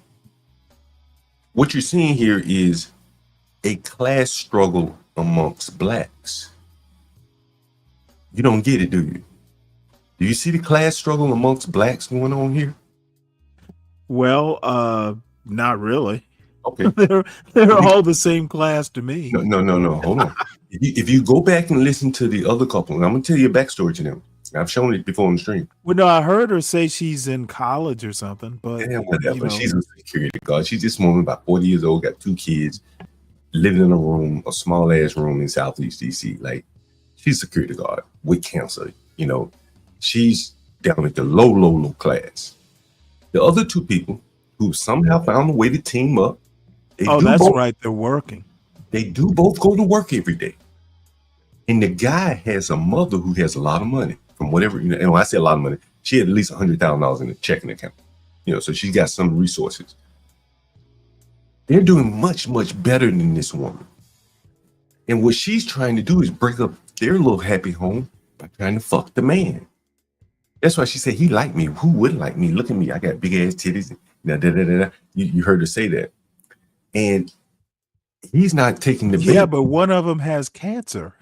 what you're seeing here is a class struggle amongst blacks. You don't get it, do you? Do you see the class struggle amongst blacks going on here? Well, not really. Okay. they're all the same class to me. No. Hold on. If you go back and listen to the other couple, and I'm gonna tell you a backstory to them. I've shown it before on the stream. Well, no, I heard her say she's in college or something, but whatever. She's a security guard. She's this woman about 40 years old, got 2 kids, living in a small ass room in Southeast DC. Like, she's a security guard with cancer. She's down at the low class. The other 2 people who somehow found a way to team up. That's right. They're working. They do both go to work every day. And the guy has a mother who has a lot of money from whatever, and when I say a lot of money, she had at least $100,000 in a checking account. So she's got some resources. They're doing much, much better than this woman. And what she's trying to do is break up their little happy home by trying to fuck the man. That's why she said, he liked me. Who wouldn't like me? Look at me. I got big ass titties. You heard her say that. And he's not taking the bait. Yeah, but one of them has cancer.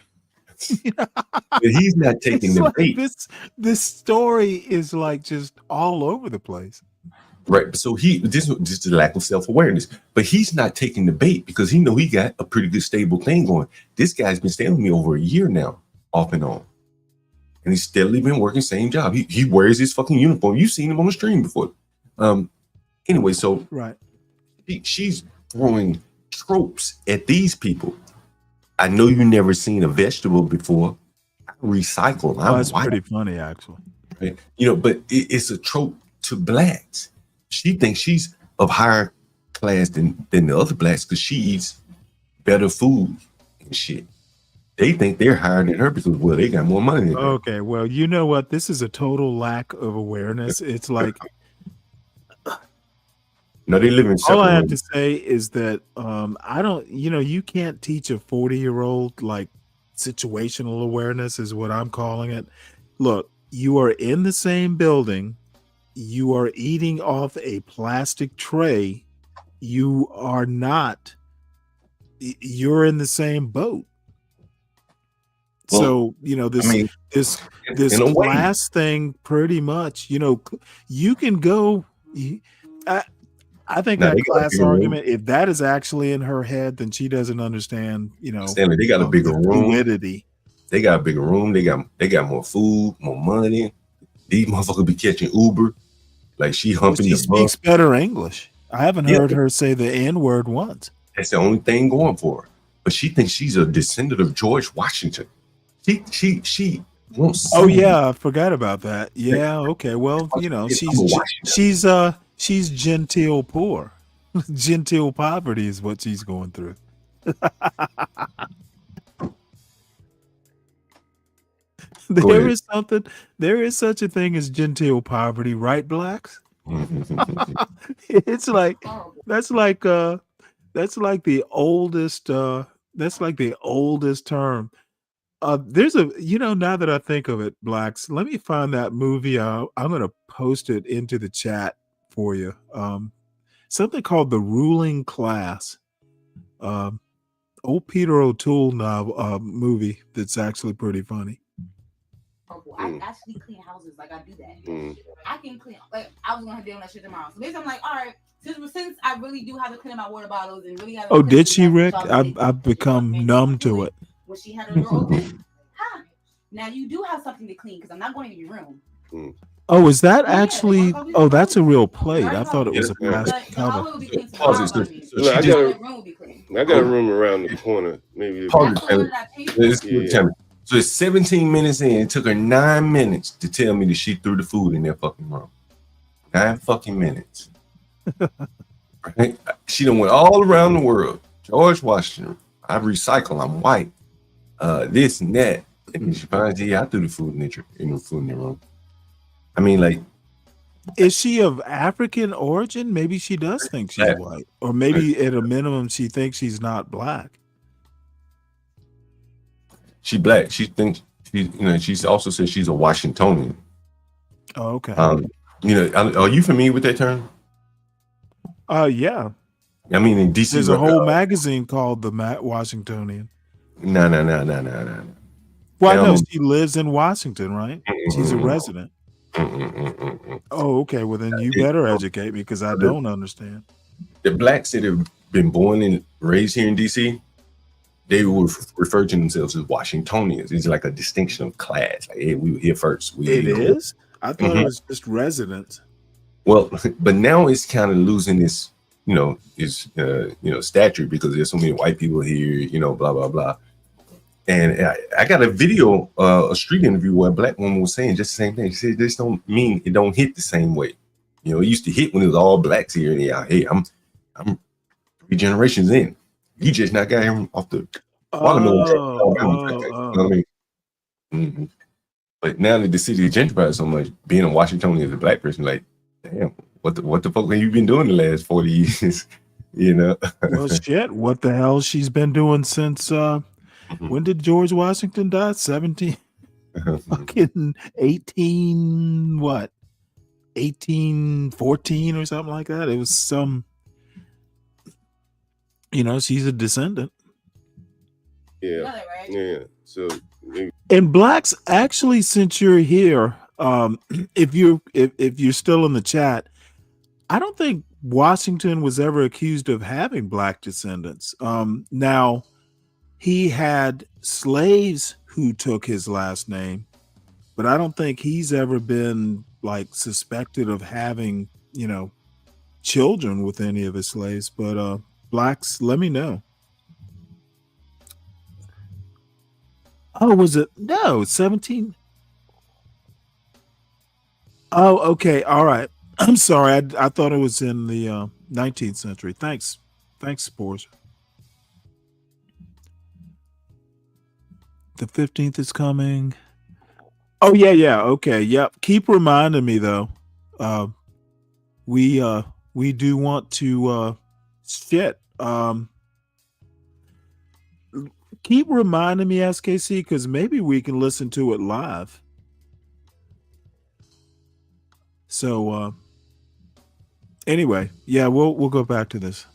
But he's not taking the bait. This story is like just all over the place. Right. So this is the lack of self-awareness. But he's not taking the bait because he got a pretty good stable thing going. This guy's been staying with me over a year now, off and on. And he's steadily been working same job. He wears his fucking uniform. You've seen him on the stream before. Anyway, so right. She's throwing tropes at these people. I know you never seen a vegetable before. I recycle. That's pretty funny, actually. Right? But it's a trope to blacks. She thinks she's of higher class than the other blacks because she eats better food and shit. They think they're higher than her because, well, they got more money than her. Okay, well, you know what? This is a total lack of awareness. It's like No, they live in All separate I have to rooms. say is that I don't, you can't teach a 40-year-old like situational awareness is what I'm calling it. Look, you are in the same building. You are eating off a plastic tray. You are not, you're in the same boat. Well, So, this, I mean, this in a way, class thing pretty much, you can go, I think now that they got a class bigger room. argument, if that is actually in her head, then she doesn't understand, Stanley, they got a bigger the room. fluidity. They got a bigger room. They got more food, more money. These motherfuckers be catching Uber. Like she humping She the bus. speaks better English. I haven't Yeah. heard her say the N-word once. That's the only thing going for her. But she thinks she's a descendant of George Washington. She wants. Oh yeah, I forgot about that. Yeah, okay. Well, she's genteel poor. Genteel poverty is what she's going through. There is such a thing as genteel poverty, right, blacks? It's like that's like the oldest term. There's now that I think of it, blacks, let me find that movie. I'm gonna post it into the chat for you. Something called The Ruling Class. Old Peter O'Toole movie that's actually pretty funny. I actually clean houses. Like I do that. I can clean. Like I was gonna do that shit tomorrow. So basically, I'm like, all right. Since I really do have to clean my water bottles and really have. Oh, did she, Rick? I've become numb to it. When she had her door open, now you do have something to clean because I'm not going in your room. Oh, is that actually? Oh, that's a real plate. I thought it was a plastic cover. I got a room around the corner. Maybe. So it's 17 minutes in. It took her 9 minutes to tell me that she threw the food in their fucking room. 9 fucking minutes. Right? She done went all around the world. George Washington. I recycle. I'm white. This and that. And she finds, I threw the food in the room. I mean, like, is she of African origin? Maybe she does think she's white, or maybe at a minimum she thinks she's not black. She black. She thinks she's also said she's a Washingtonian. Oh, okay. Are you familiar with that term? Yeah. I mean, in DC, there's a whole magazine called the Washingtonian. No. Well, I know she lives in Washington, right? She's a resident. Oh, okay. Well, then you better educate me because I don't understand. The blacks that have been born and raised here in DC, they will refer to themselves as Washingtonians. It's like a distinction of class. Like, hey, we were here first. It is? I thought it was just residents. Well, but now it's kind of losing its, stature because there's so many white people here, blah, blah, blah. And I got a video, a street interview where a black woman was saying just the same thing. She said, this don't mean it don't hit the same way. It used to hit when it was all blacks here. And hey, I'm 3 generations in. You just not got him off the watermelon. But now that the city is gentrified so much, being a Washingtonian as a black person, like, damn, what the fuck have you been doing the last 40 years? Well, shit, what the hell she's been doing since when did George Washington die? 17 fucking 1814 or something like that. It was some, she's a descendant. Yeah. So and blacks, actually, since you're here, if you're still in the chat, I don't think Washington was ever accused of having black descendants. Now, he had slaves who took his last name, but I don't think he's ever been like suspected of having, children with any of his slaves. But blacks, let me know. Oh, was it? No, 17. Oh, okay. All right. I'm sorry. I thought it was in the 19th century. Thanks, Spores. The 15th is coming. Oh, yeah. Okay. Yep. Keep reminding me though. We we do want to keep reminding me, SKC, because maybe we can listen to it live. So anyway, yeah, we'll go back to this.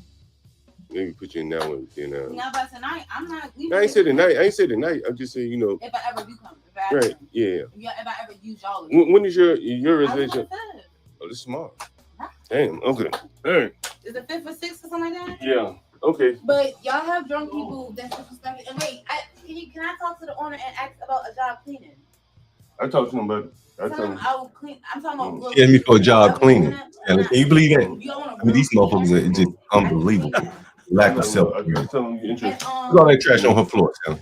Maybe put you in that one. You know. Now, but tonight, I'm not. I ain't say tonight. I ain't say tonight. I'm just saying, you know. If I ever do come, if I Right. ever, Yeah. if I ever use y'all. When is your reservation? Oh, this is tomorrow. Damn. Okay. All right. Is it 5th or 6th or something like that? Yeah. Okay. But y'all have drunk people that's disrespectful. And wait, can I talk to the owner and ask about a job cleaning? I talked to him about it. I Tell told him him. I will clean. I'm talking about. She asked me for a job cleaning. Can you believe that? I mean, these motherfuckers are just unbelievable. Lack of self. Put all that trash on her floor, Stanley.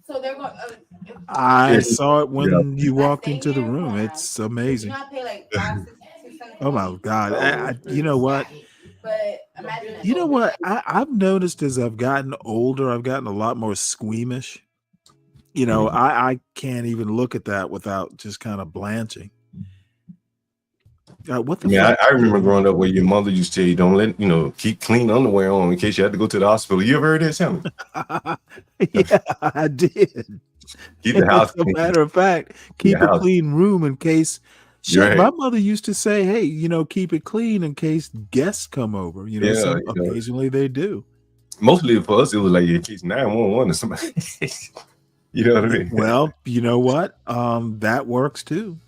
So they're going. I saw it when you walked into the room. It's amazing. You know, I pay like 5, 6, 7. Oh my God! You know what? But imagine. You know what? I've noticed as I've gotten older, I've gotten a lot more squeamish. You know, I can't even look at that without just kind of blanching. What the fuck? I remember growing up where your mother used to tell you, don't let, keep clean underwear on in case you had to go to the hospital. You ever heard that, Sammy? Yeah, I did. Keep the house As a clean. matter of fact, keep a clean room in case. Shit, Right. my mother used to say, hey, keep it clean in case guests come over. Occasionally they do. Mostly for us, it was like in case 911 or somebody. You know what I mean? Well, you know what? That works too.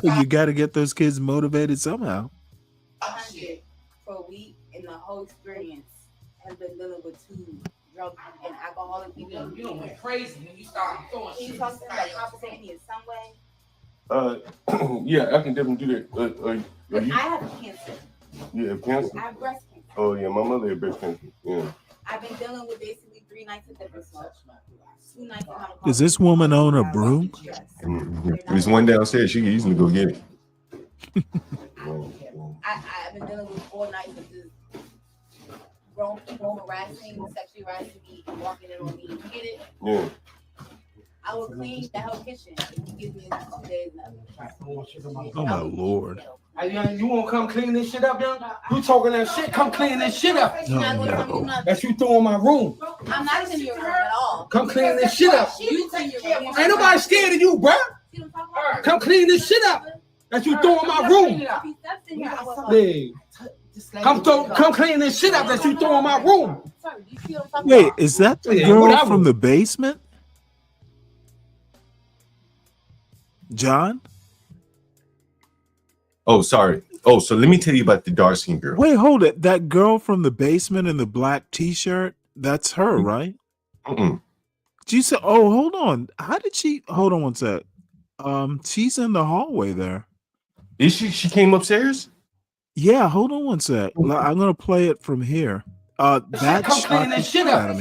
You got to get those kids motivated somehow. 100 for a week, and the whole experience has been dealing with 2 drunk and alcoholic people. You don't went crazy when you started throwing shit. Can you talk to them about compensating me in some way? Yeah, I can definitely do that. I have cancer. You have cancer? I have breast cancer. Oh yeah, my mother had breast cancer. Yeah. I've been dealing with basically 3 nights of different stuff. 2 nights of Does this woman own a broom? There's one downstairs. She can easily go get it. I've been dealing with 4 nights of just grown people harassing, sexually harassing me, walking in on me. You get it? Yeah. I will clean the whole kitchen if you give me 2 days nothing. Oh my Lord. Hey, young, you want to come clean this shit up, young? You talking that shit? Come clean this shit up. That's you throw in my room. I'm not in your room at all. Come clean this shit up. You in your room. Ain't nobody scared of you, bruh. Come clean this shit up. That's you throw in my room. Yeah. Come clean this shit up that you throw in my room. Wait, is that the girl from the basement? John? Oh, sorry. Oh, so let me tell you about the dark skin girl. Wait, hold it. That girl from the basement in the black t-shirt, that's her, right? She said, oh, hold on. How did she hold on one sec? She's in the hallway there. Is she? She came upstairs? Yeah, hold on one sec. I'm gonna play it from here. That come clean this shit up.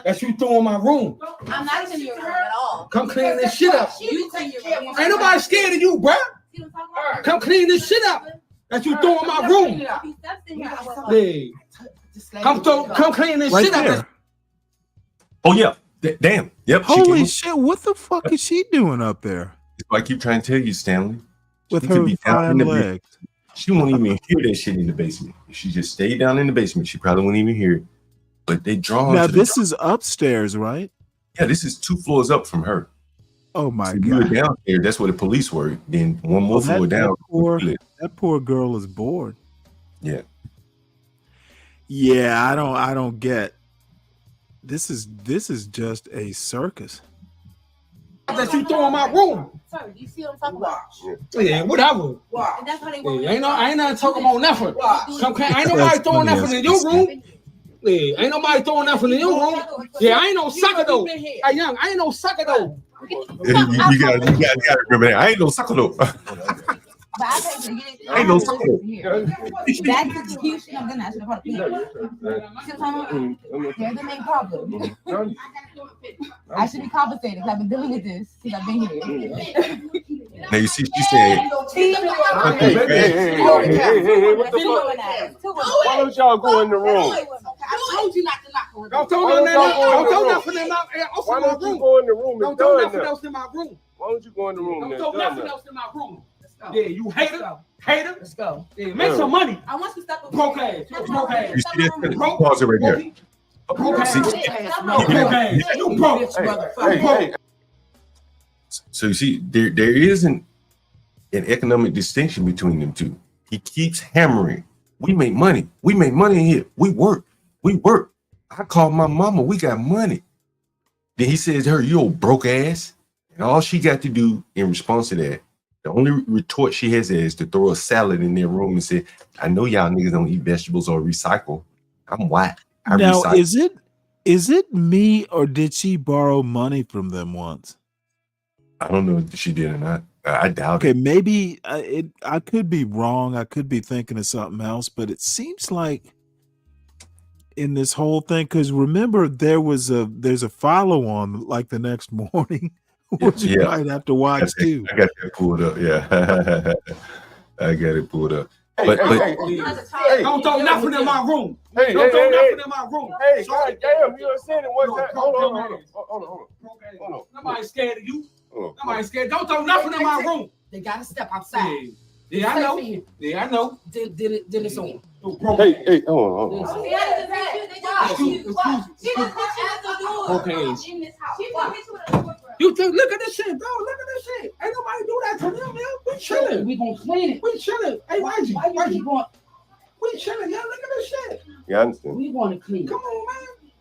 That's you throw in my room. I'm not in your room at all. Come clean this shit up. You in your room. Ain't nobody scared of you, bruh. Come clean this shit up that you throw in my room. Yeah. Come clean this shit up. Oh yeah. Damn. Yep. Holy shit! What the fuck is she doing up there? I keep trying to tell you, Stanley. With her fine legs. She won't even hear that shit in the basement. If she just stayed down in the basement, she probably wouldn't even hear it. But they draw. Now this is upstairs, right? Yeah, this is 2 floors up from her. Oh my God! God! You were down there. That's where the police were. Then one more floor down. That poor girl is bored. Yeah. Yeah, I don't get. This is just a circus. That you throw in my room. Sorry, do you see what I'm talking about? Yeah, whatever. And that's how they work. I ain't not talking about nothing. Ain't nobody throwing nothing in your room. Yeah, ain't nobody throwing nothing in your room. Yeah, I ain't no sucker though. Hey, young, I ain't no sucker though. You gotta remember that. I ain't no sucker though. I ain't no sucker. That's the execution of the National Park. They're the main problem. I should be compensated because I've been dealing with this since I've been here. Now you see, she said, why don't y'all go in the room? I told you not to knock her. Don't throw nothing in my room. Why don't you go in the room? Don't throw nothing else in my room. Why don't you go in the room? Don't throw nothing else in my room. Yeah, you hater. Hater. Let's go. Yeah, make some money. I want you to step up. Broke ass. Broke ass. You see that? Pause it right there. Broke ass. See- Broke ass. You broke. So you see, there isn't an economic distinction between them two. He keeps hammering. We make money. We make money in here. We work. We work. I called my mama. We got money. Then he says to her, "You old broke ass." And all she got to do in response to that, the only retort she has is to throw a salad in their room and say, "I know y'all niggas don't eat vegetables or recycle. I'm white. I Now, recycle." is it me, or did she borrow money from them once? I don't know if she did or not. I doubt Okay, it. maybe I could be wrong. I could be thinking of something else, but it seems like in this whole thing, because remember there's a follow on like the next morning, which you might have to watch too. I got that pulled up. Yeah, I got it pulled up. But Don't throw nothing in my room. Hey, Don't throw nothing in my room. Hey, God damn, you understand it one time? Hold on. Nobody's scared of you. Nobody's scared. Don't throw nothing in my room. They gotta step outside. Yeah, I know. Yeah, I know. Then it's on. Hey, hold on. You think, look at this shit, bro. Look at this shit. Ain't nobody do that to them, man. We chilling. We gonna clean it. We chilling. Hey, why you going? We chilling, yeah. Look at this shit. Yeah, I understand. We want to clean. Come on, man.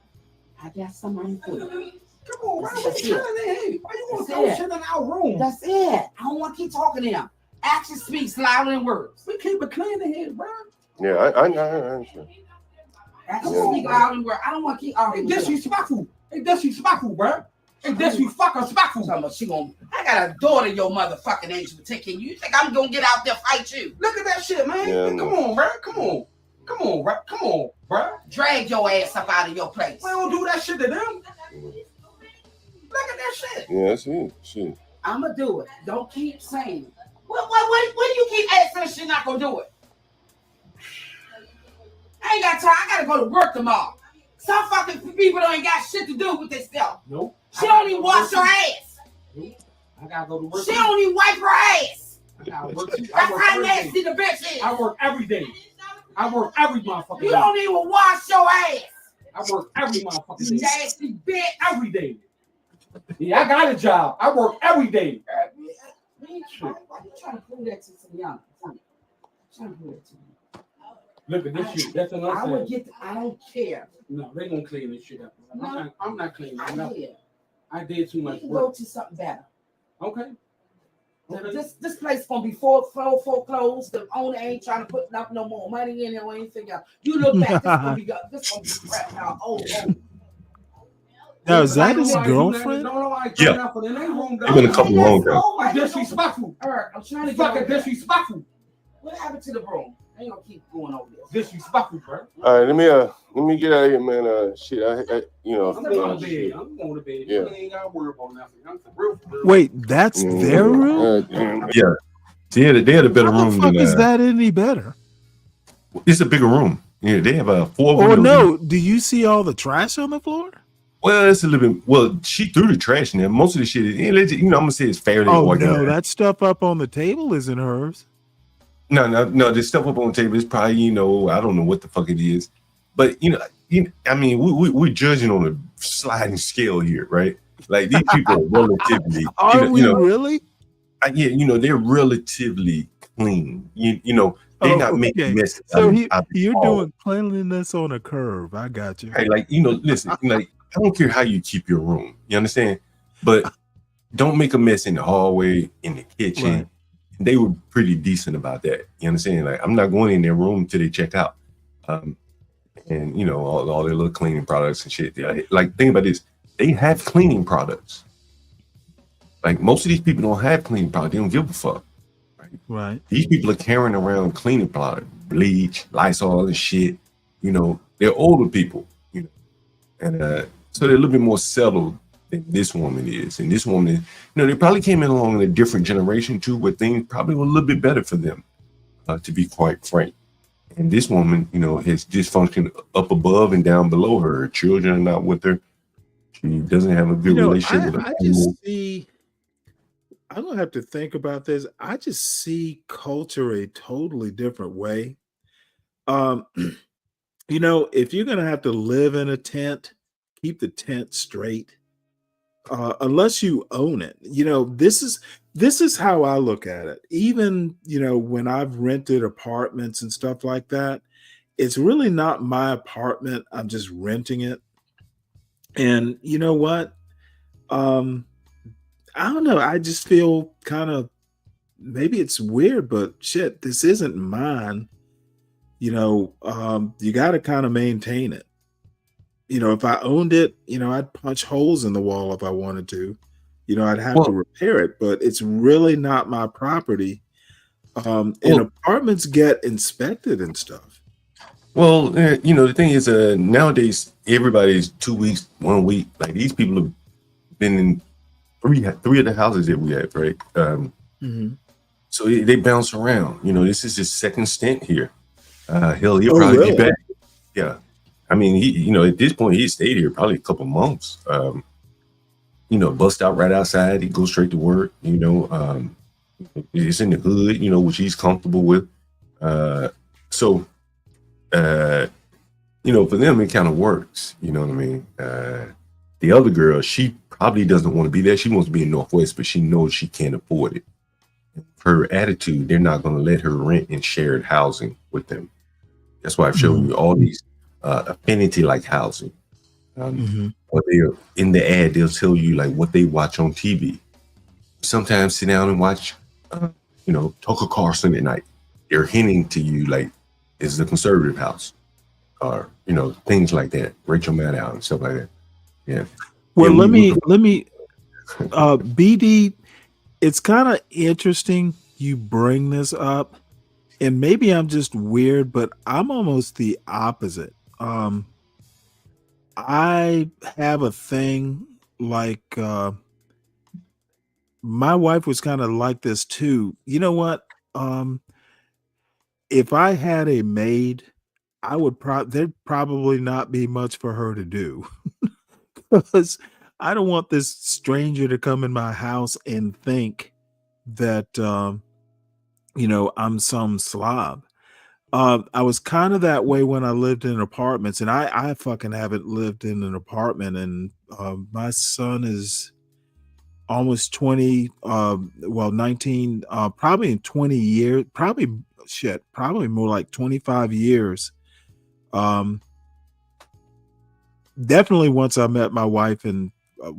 I got somebody for you. Come on, man. We chilling in here. Why you want to throw shit in our room? That's it. I don't want to keep talking to them. Action speaks louder than words. We keep it clean in here, bro. Yeah, I understand. Action speaks louder than words. I don't want to keep arguing. It's disrespectful. It's disrespectful, bro. It's disrespectful. I got a daughter, your motherfucking angel, taking you. You think I'm gonna get out there fight you? Look at that shit, man. Yeah, Come on, bro. Come on, bro. Come on, bro. Drag your ass up out of your place. We don't do that shit to them. Look at that shit. Yeah, that's it. Shit. I'ma do it. Don't keep saying it. What do you keep asking if she's not gonna do it? I ain't got time. I gotta go to work tomorrow. Some fucking people don't got shit to do with this stuff. Nope. She don't even wash her ass. Nope. I gotta go to work. She don't even wipe her ass. I gotta work. That's how nasty the bitch is. I work every day. I work every motherfucking day. You don't even wash your ass. I work every motherfucking You day. nasty bitch. Every day. Yeah, I got a job. I work every day. Why you trying to prove that to some young? Trying to prove that to me. Look at this shit. That's another I would thing. get. I don't care. No, they gonna clean this shit up. No. I'm not cleaning I nothing. did. I did too We much can go work. to something better. Okay. This place gonna be foreclosed. The owner ain't trying to put up no more money in it or anything else. You look back, this gonna be crap now. Oh. Now, is that his girlfriend? Yeah. They've been a couple long times. Disrespectful. I'm trying to get Fucking over that. disrespectful. What happened to the room? I ain't gonna keep going over this. Disrespectful, bro. All right, let me get out of here, man. Shit, I'm going to shit. bed. I'm going to bed. Yeah. You ain't gotta worry about nothing. I'm for real. Wait, that's their room? Yeah, they had a better How room the fuck than is that any better? It's a bigger room. Yeah, they have a 4 Or windows. no, do you see all the trash on the floor? Well, it's a little bit. Well, she threw the trash in there. Most of the shit, I'm gonna say it's fairly Oh organized. no, that stuff up on the table isn't hers. No. There's stuff up on the table. It's probably, I don't know what the fuck it is, but I mean, we're judging on a sliding scale here, right? Like these people are relatively. Are we really? Yeah, they're relatively clean. They're not making messes. So out of you're all. doing cleanliness on a curve. I got you. Hey, listen, I don't care how you keep your room. You understand? But don't make a mess in the hallway, in the kitchen. Right. They were pretty decent about that. You understand? Like, I'm not going in their room until they check out. And all their little cleaning products and shit. Like, think about this. They have cleaning products. Like, most of these people don't have cleaning products. They don't give a fuck. Right. These people are carrying around cleaning products, bleach, Lysol and shit. They're older people, and so they're a little bit more settled than this woman is. And this woman, they probably came in along in a different generation too, where things probably were a little bit better for them, to be quite frank. And this woman, has dysfunction up above and down below her. Her children are not with her. She doesn't have a good relationship with her. I just see I'm gonna have to think about this. I just see culture a totally different way. Um, if you're gonna have to live in a tent, keep the tent straight. Unless you own it. This is how I look at it. Even, when I've rented apartments and stuff like that, it's really not my apartment. I'm just renting it. And you know what? Um, I don't know. I just feel kind of maybe it's weird, but shit, this isn't mine. You got to kind of maintain it. If I owned it, I'd punch holes in the wall if I wanted to. I'd have to Well, repair it, but it's really not my property. And well, apartments get inspected and stuff. the thing is, nowadays everybody's 2 weeks, 1 week. Like these people have been in three of the houses that we have, right? Mhm. So they bounce around. This is his second stint here. He'll Oh, probably be really? back. Yeah. I mean, at this point, he stayed here probably a couple months. Bust out right outside. He goes straight to work. It's in the hood. Which he's comfortable with. So, for them, it kind of works. You know what I mean? The other girl, she probably doesn't want to be there. She wants to be in Northwest, but she knows she can't afford it. Her attitude, they're not going to let her rent in shared housing with them. That's why I've shown you all these affinity-like housing. Or they're in the ad, they'll tell you like what they watch on TV. Sometimes sit down and watch, Tucker Carlson at night. They're hinting to you like, this is a conservative house, or things like that. Rachel Maddow and stuff like that. Yeah. Well, Yeah, let me, BD. It's kind of interesting you bring this up, and maybe I'm just weird, but I'm almost the opposite. I have a thing like my wife was kind of like this too. You know what? If I had a maid, there'd probably not be much for her to do because I don't want this stranger to come in my house and think that I'm some slob. I was kind of that way when I lived in apartments, and I fucking haven't lived in an apartment, and my son is almost 20, 19, probably in 20 years, probably more like 25 years. Definitely once I met my wife, and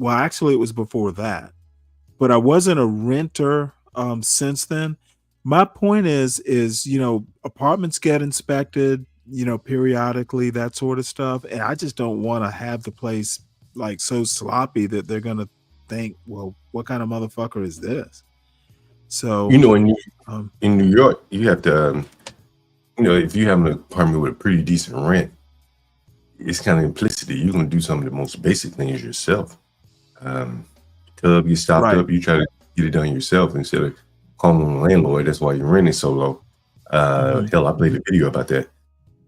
actually it was before that, but I wasn't a renter since then. My point is apartments get inspected, periodically, that sort of stuff, and I just don't want to have the place like so sloppy that they're gonna think, well, what kind of motherfucker is this? So in New York, you have to, if you have an apartment with a pretty decent rent, it's kind of implicitly you're going to do some of the most basic things yourself. Tub gets stopped up, you try to get it done yourself instead of calling on the landlord. That's why you're renting so low. Hell, I played a video about that.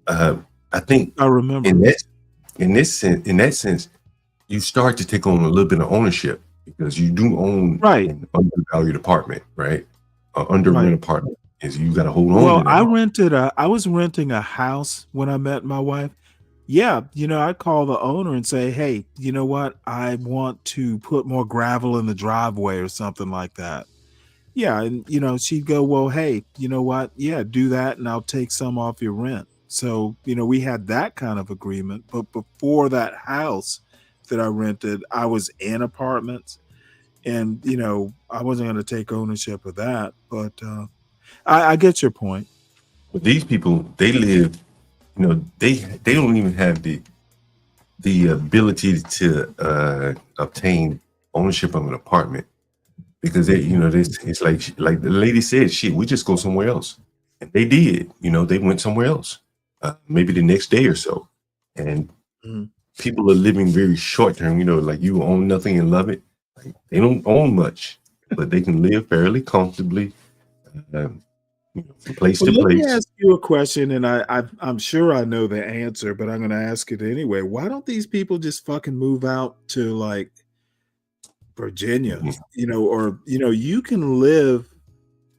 I think I remember in that sense, you start to take on a little bit of ownership because you do own an undervalued apartment, right? An under rent apartment is you got to hold on. Well, to that. I was renting a house when I met my wife. Yeah, I'd call the owner and say, hey, you know what? I want to put more gravel in the driveway or something like that. Yeah, and she'd go, well, hey, you know what? Yeah, do that, and I'll take some off your rent. So, we had that kind of agreement. But before that house that I rented, I was in apartments, and I wasn't going to take ownership of that. But I get your point. But these people, they live, they don't even have the ability to obtain ownership of an apartment because it's like the lady said, shit, we just go somewhere else, and they did. They went somewhere else, maybe the next day or so, and people are living very short term. Like you own nothing and love it. Like, they don't own much, but they can live fairly comfortably. From place to Let me place. ask you a question, and I'm sure I know the answer, but I'm going to ask it anyway. Why don't these people just fucking move out to like Virginia, or you can live,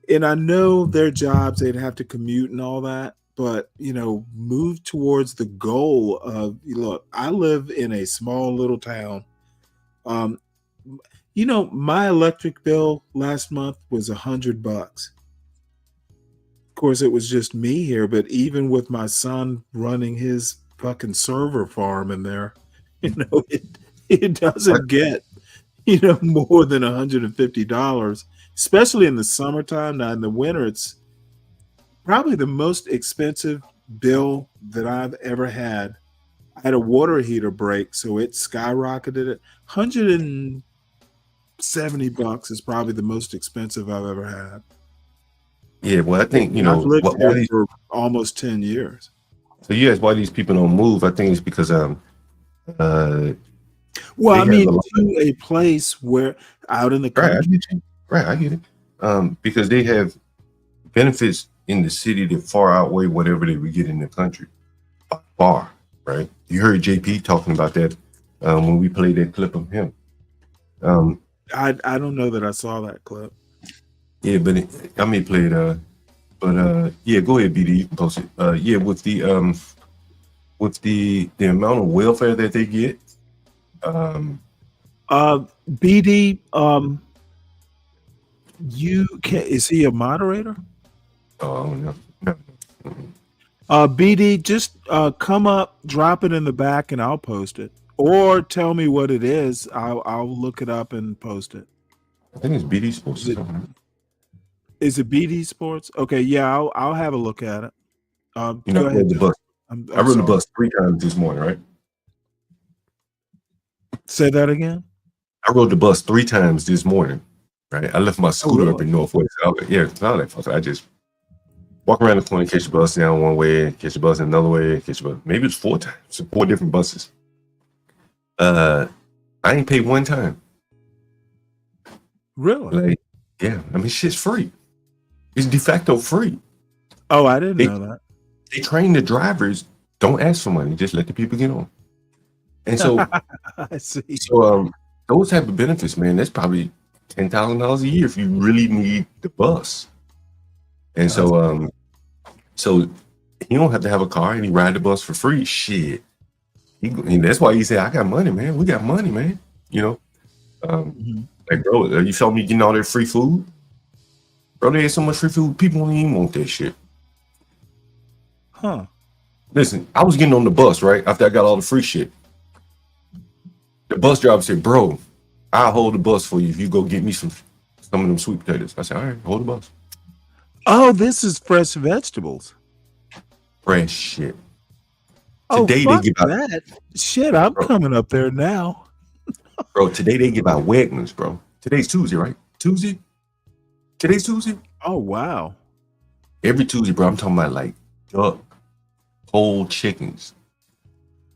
and I know their jobs, they'd have to commute and all that, but move towards the goal of, look, I live in a small little town. My electric bill last month was $100. Of course, it was just me here, but even with my son running his fucking server farm in there, it doesn't get more than $150, especially in the summertime. Now in the winter, it's probably the most expensive bill that I've ever had. I had a water heater break, so it skyrocketed. It $170 is probably the most expensive I've ever had. Yeah, well, I think I've lived here for almost 10 years. So you ask why these people don't move. I think it's because well, I mean, to a place where out in the country. I get it. Because they have benefits in the city that far outweigh whatever they would get in the country. Far, right? You heard JP talking about that when we played that clip of him. I don't know that I saw that clip. Yeah, but I may play it. Yeah, go ahead, BD. You can post it. Yeah, with the amount of welfare that they get. BD, you can. Is he a moderator? Oh no. BD, just come up, drop it in the back, and I'll post it. Or tell me what it is. I'll look it up and post it. I think it's BD Sports. Is it BD Sports? Okay, yeah, I'll have a look at it. I rode the bus. I rode the bus 3 times this morning, right? Say that again. I rode the bus 3 times this morning, right? I left my scooter up in Northwest. I just walk around the corner, catch the bus down one way, catch the bus another way, catch the bus. Maybe it's 4 times, so 4 different buses. I ain't paid 1 time. Really? Yeah. I mean, shit's free. It's de facto free. Oh, I didn't know that. They train the drivers. Don't ask for money. Just let the people get on. And so, I see. So, those type of benefits, man, that's probably $10,000 a year if you really need the bus. And so, so you don't have to have a car and you ride the bus for free. Shit. And that's why he said, I got money, man. We got money, man. Like, bro, you saw me getting all that free food? Bro, they had so much free food, people don't even want that shit. Huh. Listen, I was getting on the bus, right? After I got all the free shit. The bus driver said, bro, I'll hold the bus for you if you go get me some of them sweet potatoes. I said, all right, hold the bus. Oh, this is fresh vegetables. Fresh shit. Today they give out that. Shit, I'm coming up there now. Bro, today they give out Wegmans, bro. Today's Tuesday, right? Tuesday? Today's Tuesday? Oh, wow. Every Tuesday, bro, I'm talking about like duck, whole chickens,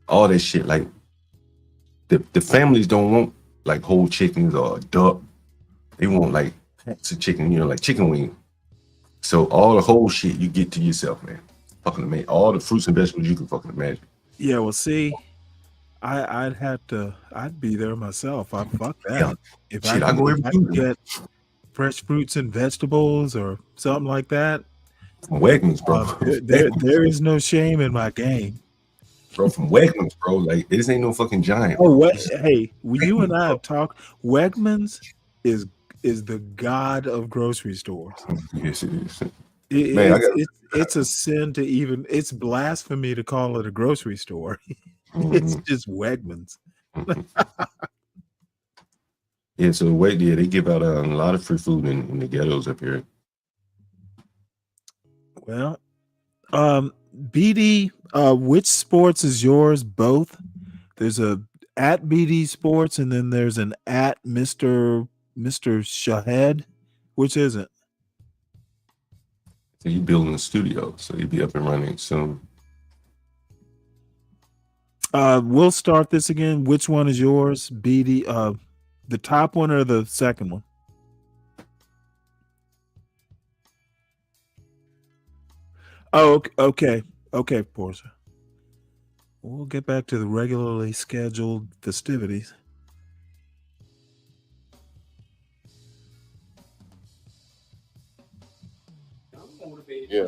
all that shit. Like the families don't want like whole chickens or duck. They want like packs of chicken, like chicken wing. So all the whole shit you get to yourself, man. Fucking amazing. All the fruits and vegetables you can fucking imagine. Yeah, well, see, I'd be there myself. I fuck that. Yeah. If Shit, I go every Tuesday. get fresh fruits and vegetables or something like that. From Wegmans, bro. There is no shame in my game. Bro, from Wegmans, bro. Like, this ain't no fucking giant. Oh, hey, you and I have talked. Wegmans is the god of grocery stores. Yes, it is. It's a sin to even, it's blasphemy to call it a grocery store. It's just Wegmans. Yeah, so they give out a lot of free food in the ghettos up here. Well, BD, which sports is yours? Both. There's a at BD Sports, and then there's an at Mr. Shahed. Which is it? So you building a studio, so you'll be up and running soon. We'll start this again. Which one is yours, BD? The top one or the second one? Oh, okay, Portia. We'll get back to the regularly scheduled festivities. Yeah.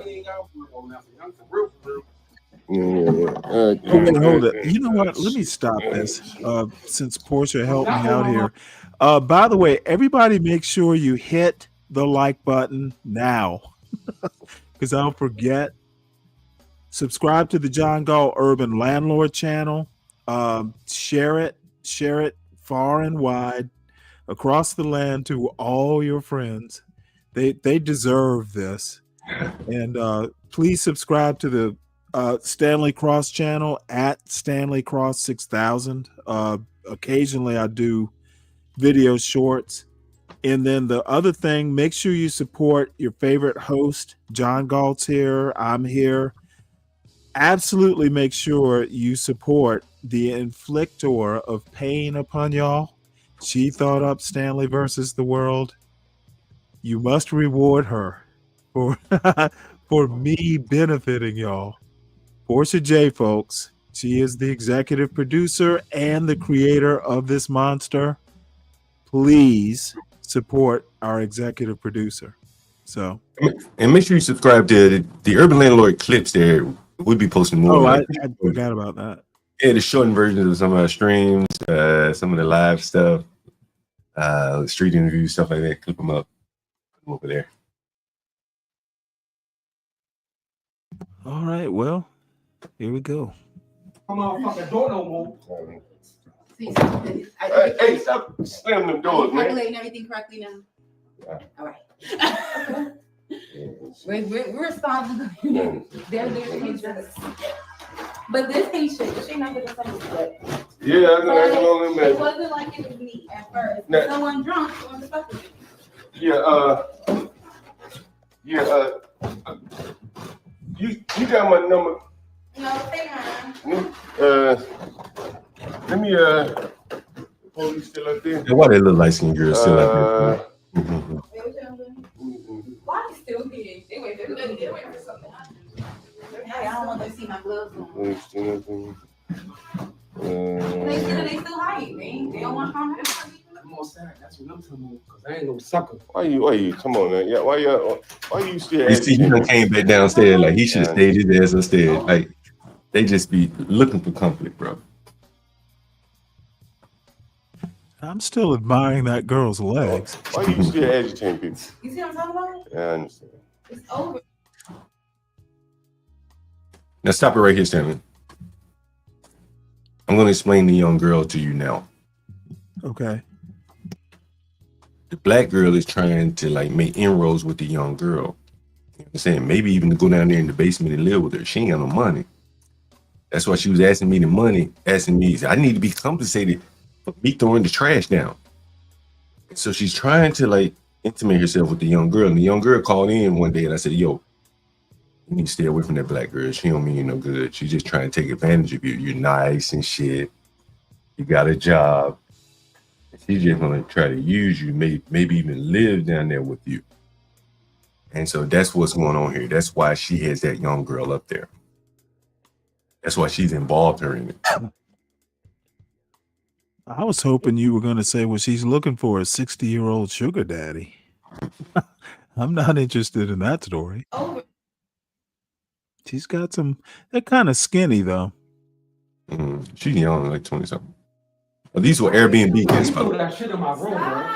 Okay, hold it. You know what? Let me stop this. Since Portia helped me out here. By the way, everybody make sure you hit the like button now. Because I'll forget. Subscribe to the John Gall Urban Landlord channel. Share it far and wide across the land to all your friends. They deserve this. And please subscribe to the Stanley Cross channel at Stanley Cross 6000. Occasionally I do video shorts. And then the other thing, make sure you support your favorite host. John Galt's here. I'm here. Absolutely make sure you support the inflictor of pain upon y'all. She thought up Stanley versus the world. You must reward her for for me benefiting y'all. Portia J, folks. She is the executive producer and the creator of this monster. Please support our executive producer. So, and make sure you subscribe to the Urban Landlord clips there. We'll be posting more. Oh, I forgot about that. Yeah, the shortened versions of some of our streams, some of the live stuff, street interviews, stuff like that. Clip them up over there. All right, well, here we go. Come on, fucking door no more. Hey, stop slamming them doors, man. Calculating everything correctly now. Yeah. All right. we're responsible. They're patients. But this patient, she not gonna say that. Yeah, I know that's all in there. It wasn't like it was me at first. Nah. Someone drunk on the fuck with me. You got my number. No, say mine. Let me police still up there. Why that little light skinned girl still up there? Why you still here? They wait for something. Hey, I don't want them to see my gloves on. They still hiding, man. They don't want to come out. I'm all sad. That's what I'm talking about. Cause I ain't no sucker. Why you? Come on, man. Yeah, why you still? You see, he done came back downstairs. Like he should have stayed his ass upstairs. Like they just be looking for conflict, bro. I'm still admiring that girl's legs. Why you still agitating people? You see what I'm talking about? Yeah, I understand. It's over. Now stop it right here, Stanley. I'm going to explain the young girl to you now. Okay. The black girl is trying to like make inroads with the young girl. You know what I'm saying? Maybe even to go down there in the basement and live with her. She ain't got no money. That's why she was asking me the money, asking me, I need to be compensated for me throwing the trash down. So she's trying to like intimate herself with the young girl. And the young girl called in one day and I said, yo, you need to stay away from that black girl. She don't mean you no good. She's just trying to take advantage of you. You're nice and shit. You got a job. She's just gonna try to use you, maybe even live down there with you. And so that's what's going on here. That's why she has that young girl up there. That's why she's involved her in it. I was hoping you were going to say, well, she's looking for a 60-year-old sugar daddy. I'm not interested in that story. She's got some, they're kind of skinny though. She's young, like 20-something. Oh, these were Airbnb guests, by the way. You threw that shit in my room, bro.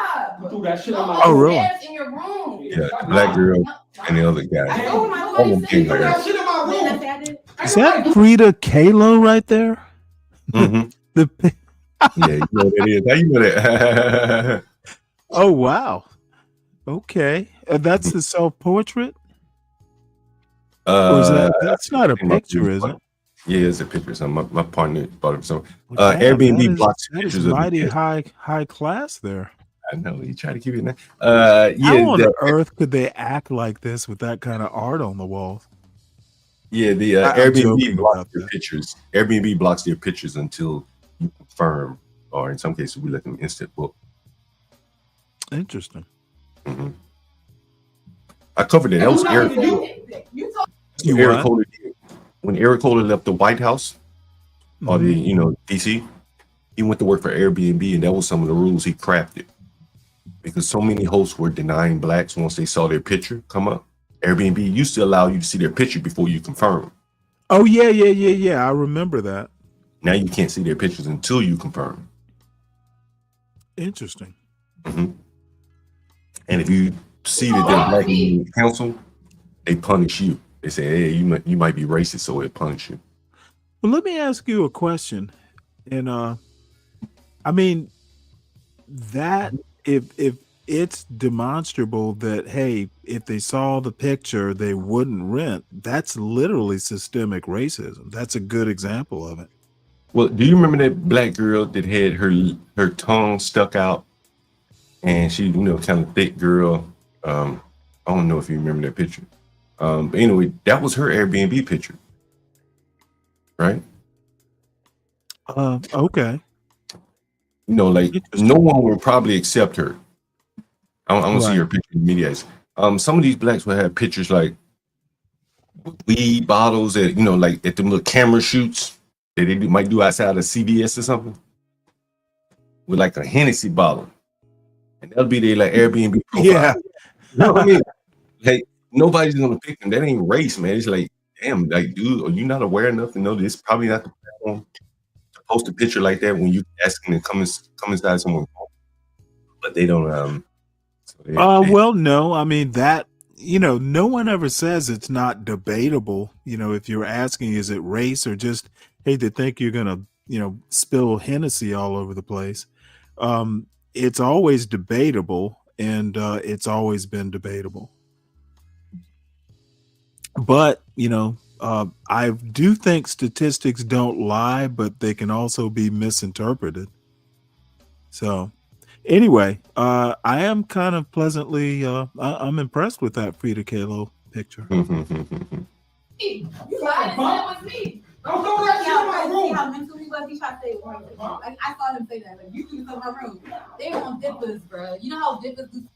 You threw that shit in my Oh, really? In your room. Yeah, the black girl and the other guy. All of them came like that. Is that Frida Kahlo right there? Mm-hmm. Yeah, you know what that is. How you know that? Oh, wow. Okay. That's the self-portrait? Or is that's not a picture, is it? Yeah, it's a picture. So my partner bought it. So Airbnb blocks that pictures is of mighty the high class there. I know, you try to keep it nice. Yeah, How on earth could they act like this with that kind of art on the walls? Yeah, the Airbnb blocks their pictures. Airbnb blocks their pictures until you confirm, or in some cases, we let them instant book. Interesting. Mm-hmm. I covered it. That was Eric. Eric Holder did. When Eric Holder left the White House, or the DC, he went to work for Airbnb, and that was some of the rules he crafted. Because so many hosts were denying blacks once they saw their picture come up. Airbnb used to allow you to see their picture before you confirm. Oh yeah. I remember that. Now you can't see their pictures until you confirm. Interesting. Mm-hmm. And if you see that they're black in the council, they punish you. They say, hey, you might be racist, so it punish you. Well, let me ask you a question. And I mean, that if it's demonstrable that, hey, if they saw the picture, they wouldn't rent, that's literally systemic racism. That's a good example of it. Well, do you remember that black girl that had her tongue stuck out, and she, kind of thick girl? I don't know if you remember that picture. But anyway, that was her Airbnb picture, right? Okay. Like no one would probably accept her. I don't see her picture in the media. Some of these blacks will have pictures like weed bottles at, like at them little camera shoots that they might do outside of CVS or something, with like a Hennessy bottle, and that'll be their like Airbnb profile. Yeah. You know what I mean? Like nobody's gonna pick them. That ain't race, man. It's like, damn, like, dude, are you not aware enough to know this? Probably not the platform to post a picture like that when you asking to come inside someone's home, but they don't. Well, no, I mean that, no one ever says it's not debatable. If you're asking, is it race or just, hey, they think you're gonna, spill Hennessy all over the place. It's always debatable, and it's always been debatable. But I do think statistics don't lie, but they can also be misinterpreted. So anyway, I am kind of pleasantly, I'm impressed with that Frida Kahlo picture. You lied and said it was me. Don't throw that shit in my room. How mentally was he trying to say it was wrong? Like, I saw him say that. Like, you threw this in my room. They want dippers, bro. You know how dippers do.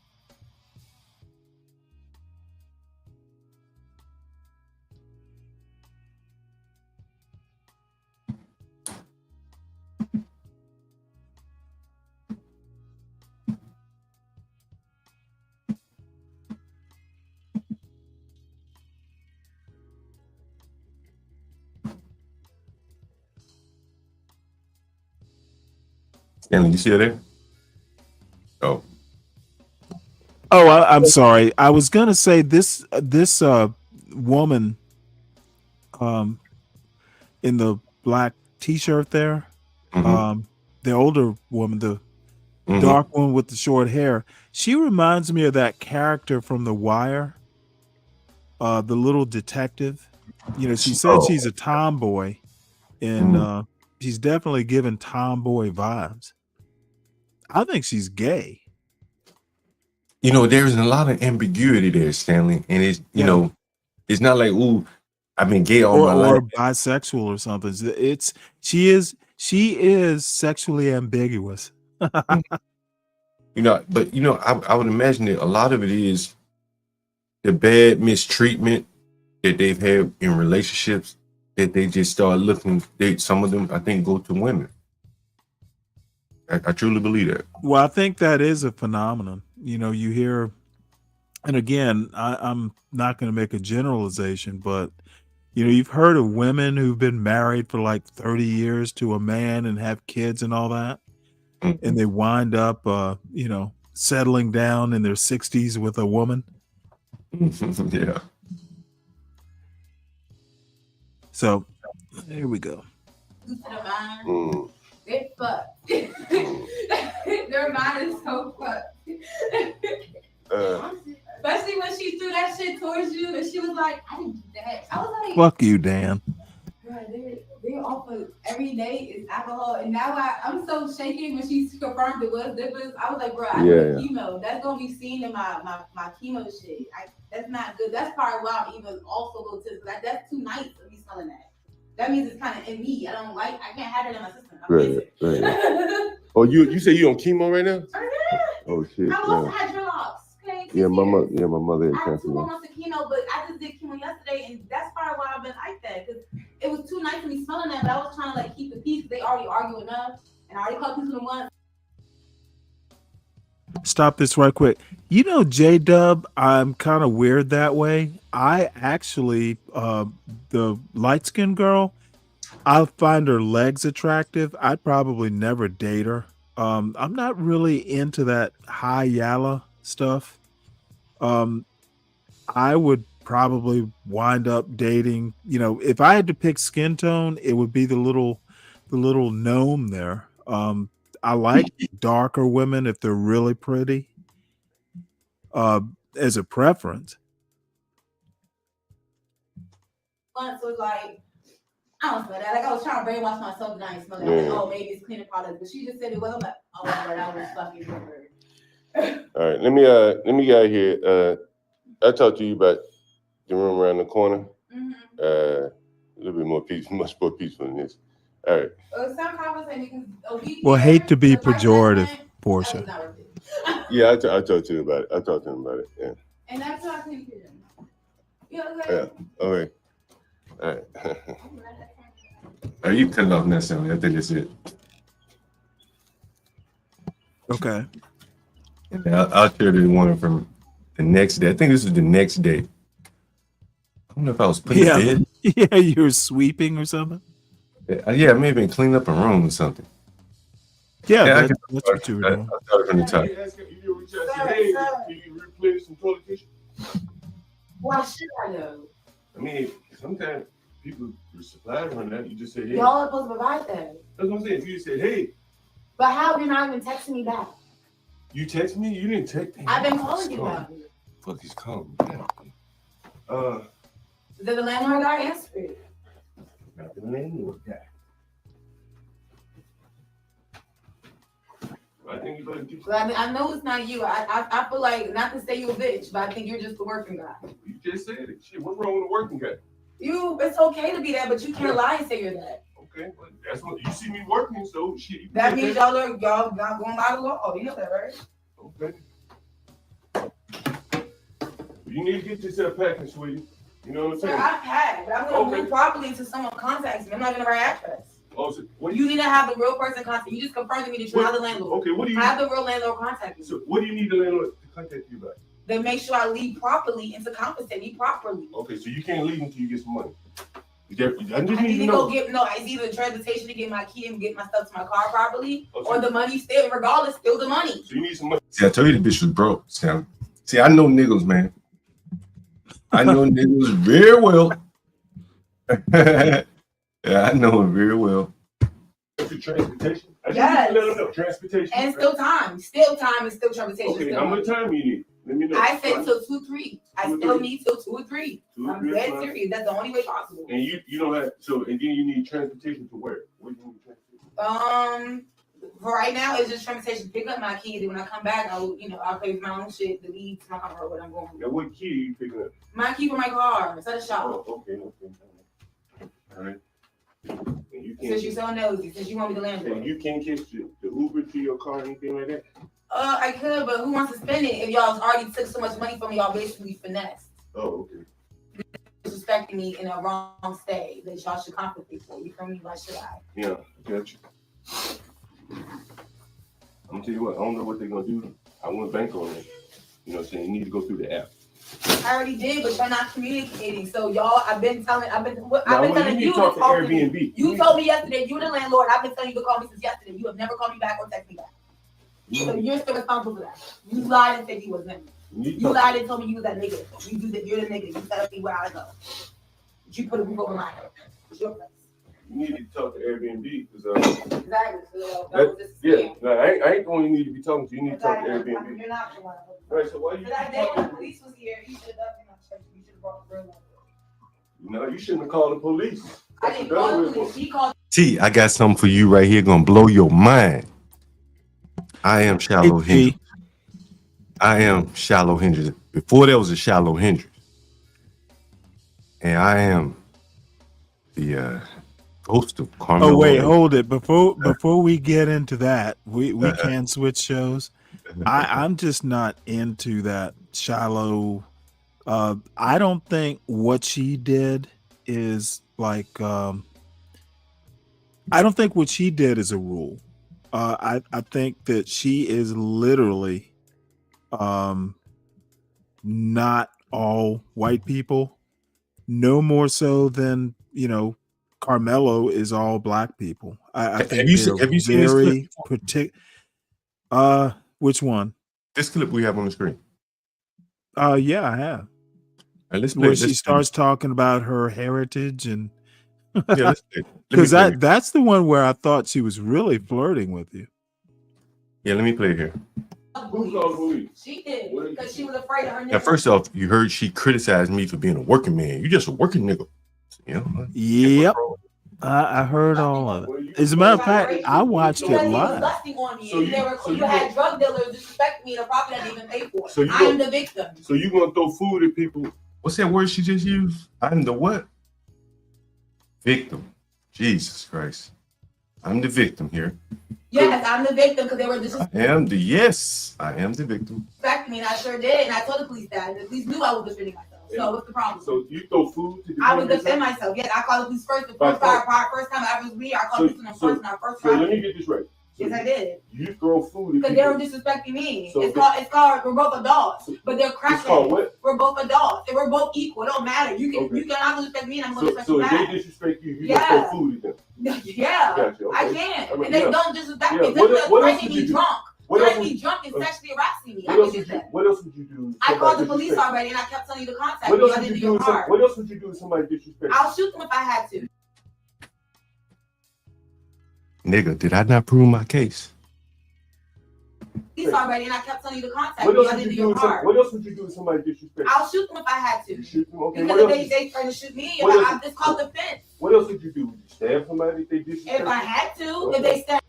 Stanley, you still there? Oh, I'm sorry. I was gonna say this woman, in the black T-shirt there, the older woman, the dark one with the short hair. She reminds me of that character from The Wire, the little detective. She said she's a tomboy, and she's definitely given tomboy vibes. I think she's gay. There's a lot of ambiguity there, Stanley, and it's it's not like, ooh, I've been gay all my life, or bisexual or something. She is sexually ambiguous. But I would imagine that a lot of it is the bad mistreatment that they've had in relationships, that they just start looking. Some of them, I think, go to women. I truly believe that. Well, I think that is a phenomenon. You hear, and again, I'm not going to make a generalization, but you've heard of women who've been married for like 30 years to a man and have kids and all that, and they wind up, settling down in their 60s with a woman. Yeah. So here we go. They're fucked. Their mind is so fucked. Especially when she threw that shit towards you and she was like, I didn't do that. I was like, fuck you, Dan. Bro, they're off of every day is alcohol. And now I'm so shaking when she confirmed it was dippers. I was like, bro, I do chemo. That's going to be seen in my chemo shit. That's not good. That's probably why I'm even also a little tipsy. That's 2 nights of me smelling that. That means it's kind of in me. I can't have it in my system. Right. Oh, you say you on chemo right now? Oh shit. I also had dreadlocks. Okay. Yeah, my mother had I had cancer. 2 more months of chemo, but I just did chemo yesterday, and that's probably why I've been like that. Because it was 2 nights of me smelling that, but I was trying to keep the peace. They already argue enough, and I already called people once. stop this right quick. You know, J Dub, I'm kind of weird that way. I actually, the light skinned girl, I find her legs attractive. I'd probably never date her. I'm not really into that high yalla stuff. Um, I would probably wind up dating, you know, if I had to pick skin tone, it would be the little gnome there. I like darker women if they're really pretty, as a preference. So it's like, I don't smell that. Like, I was trying to brainwash myself and I didn't smell that. Like, oh, maybe it's cleaning products. But she just said it was. I'm like, oh, that was fucking weird. All right, let me get out here. I talked to you about the room around the corner. A little bit more peaceful, much more peaceful than this. All right. Some conversation because Well, hate to be pejorative, Portia. Yeah, I talked to him about it. I talked to him about it. Yeah. And that's what I think you do. Yeah. Yeah. Okay. All right. Are you cut it off necessarily? I think that's it. Okay. Yeah, I'll share the one from the next day. I think this was the next day. I don't know if I was putting bed. Yeah, you were sweeping or something. Yeah, I may have been cleaning up a room or something. Yeah, that's what you were doing. I started from the top. You replace some toilet tissue? Why should I know? I mean, sometimes people supply on that. You just say, hey. Y'all are supposed to provide that. That's what I'm saying. If you said, hey. But how if you're not even texting me back? You text me? You didn't text me. I've been calling you about it. Fuck, he's calling. Did the landlord guy answer it? Not the landlord guy. I think you better do. I know it's not you. I feel like, not to say you a bitch, but I think you're just the working guy. You just said it. Shit, what's wrong with a working guy? It's okay to be that, but you can't lie and say you're that. Okay, well, that's what you see me working, so shit. That means y'all not going by the law. You know that, right? Okay. You need to get yourself packing, sweetie. You know what I'm saying? Sir, I packed, but I'm gonna move properly until someone contacts me. I'm not gonna write address. Oh, so you need to have the real person contact. You just confirmed to me that you're not the landlord. Okay, what do you have the real landlord contact me? So what do you need the landlord to contact you about? They make sure I leave properly and to compensate me properly. Okay, so you can't leave until you get some money. I just need to know. It's either transportation to get my key and get my stuff to my car properly, or the money still, regardless, still the money. So you need some money. See, I told you the bitch was broke, Sam. See, I know niggas, man. I know niggas very well. Yeah, I know him very well. Transportation. Yes. Let them know. Transportation. And still time. Still time and still transportation. Okay, how much time you need? Let me know. I said till 2-3. I still need till 2 or 3. I'm dead serious. That's the only way possible. And you don't have and then you need transportation to where? Where do you need transportation? For right now it's just transportation. Pick up my kids, and when I come back, I'll pay for my own shit, the leave to my car or what I'm going. Now what key are you picking up? My key for my car. It's at the shop. Oh, okay. All right. Since you're so nosy, since you want me to land. And you can't get the Uber to your car or anything like that? I could, but who wants to spend it if y'all already took so much money from me? Y'all basically finessed. Oh, okay. Disrespecting me in a wrong state that y'all should compensate for. You feel me? Why should I? Yeah, got you. I'm gonna tell you what, I don't know what they're gonna do. I went bank on it. You know what I'm saying? You need to go through the app. I already did, but you're not communicating. So y'all, I've been telling you to call Airbnb. You told me yesterday you're the landlord. I've been telling you to call me since yesterday. You have never called me back or text me back. So you're still responsible for that. You lied and said you was him. You lied and told me you was that nigga. You do that. You're the nigga. You tell me where I go. But you put a roof over my head. It's your place. You need to talk to Airbnb because exactly. I ain't the one you need to be talking to. You need to talk to Airbnb. You're not the one. Right. So why you? That day when the police was here, you should have done it. You should have brought the real one. No, you shouldn't have called the police. I didn't call the police. He called. T, I got something for you right here. Gonna blow your mind. I am Shallow Hendrix. I am Shallow Hendrix. Before there was a Shallow Hendrix. And I am the host of Carmel. Oh wait, hold it. Before we get into that, we can switch shows. I'm just not into that shallow. I don't think what she did is like. I don't think what she did is a rule. I think that she is literally not all white people, no more so than, you know, Carmelo is all black people. I think have you seen this clip? very particular. Which one? This clip we have on the screen. Yeah, I have. Let's play. Where she starts talking about her heritage and Yeah, let's play. because that's the one where I thought she was really flirting with you. Yeah, let me play it here. She did because she was afraid of her. Now, first off, you heard she criticized me for being a working man. You just a working nigga. You know? Yep. I heard all of it. As a matter of fact, I watched it Because he was live. lusting on me. You had drug dealers disrespect me in a property I didn't even pay for. So I'm the victim. So you gonna throw food at people? What's that word she just used? I'm the what? Victim. Jesus Christ. I'm the victim here. Yes, I'm the victim because they were disrespecting I am the victim. me, and I sure did. And I told the police that. And the police knew I was defending myself. So what's the problem? So you throw food to the I would defend myself. Yes, I called the police first. The first time I ever was here, I called the police on the first time. So let me get this right. Yes, I did. You throw food because they were disrespecting me. So it's called we're both adults, but they're cracking. It's called what? We're both adults, and we're both equal. It don't matter. You cannot disrespect me, and I'm going to disrespect you back. So if they disrespect you, you just throw food at them. Yeah, gotcha, okay. I can. Right, and they don't disrespect me. They're threatening me drunk. Threatening me drunk and sexually harassing me. I can do that. What else would you do? I called the police already, and I kept telling you to contact me. I didn't do your part. What else would you do if somebody disrespects you? I'll shoot them if I had to. Nigga, did I not prove my case? Police already, and I kept telling you to contact me. I didn't do your part. What else would you do if somebody disrespects you? I'll shoot them if I had to. You shoot them, okay. Because if they trying to shoot me, it's called defense. What else would you do? Would you stab somebody if they disrespect you? If I had to, if they stab.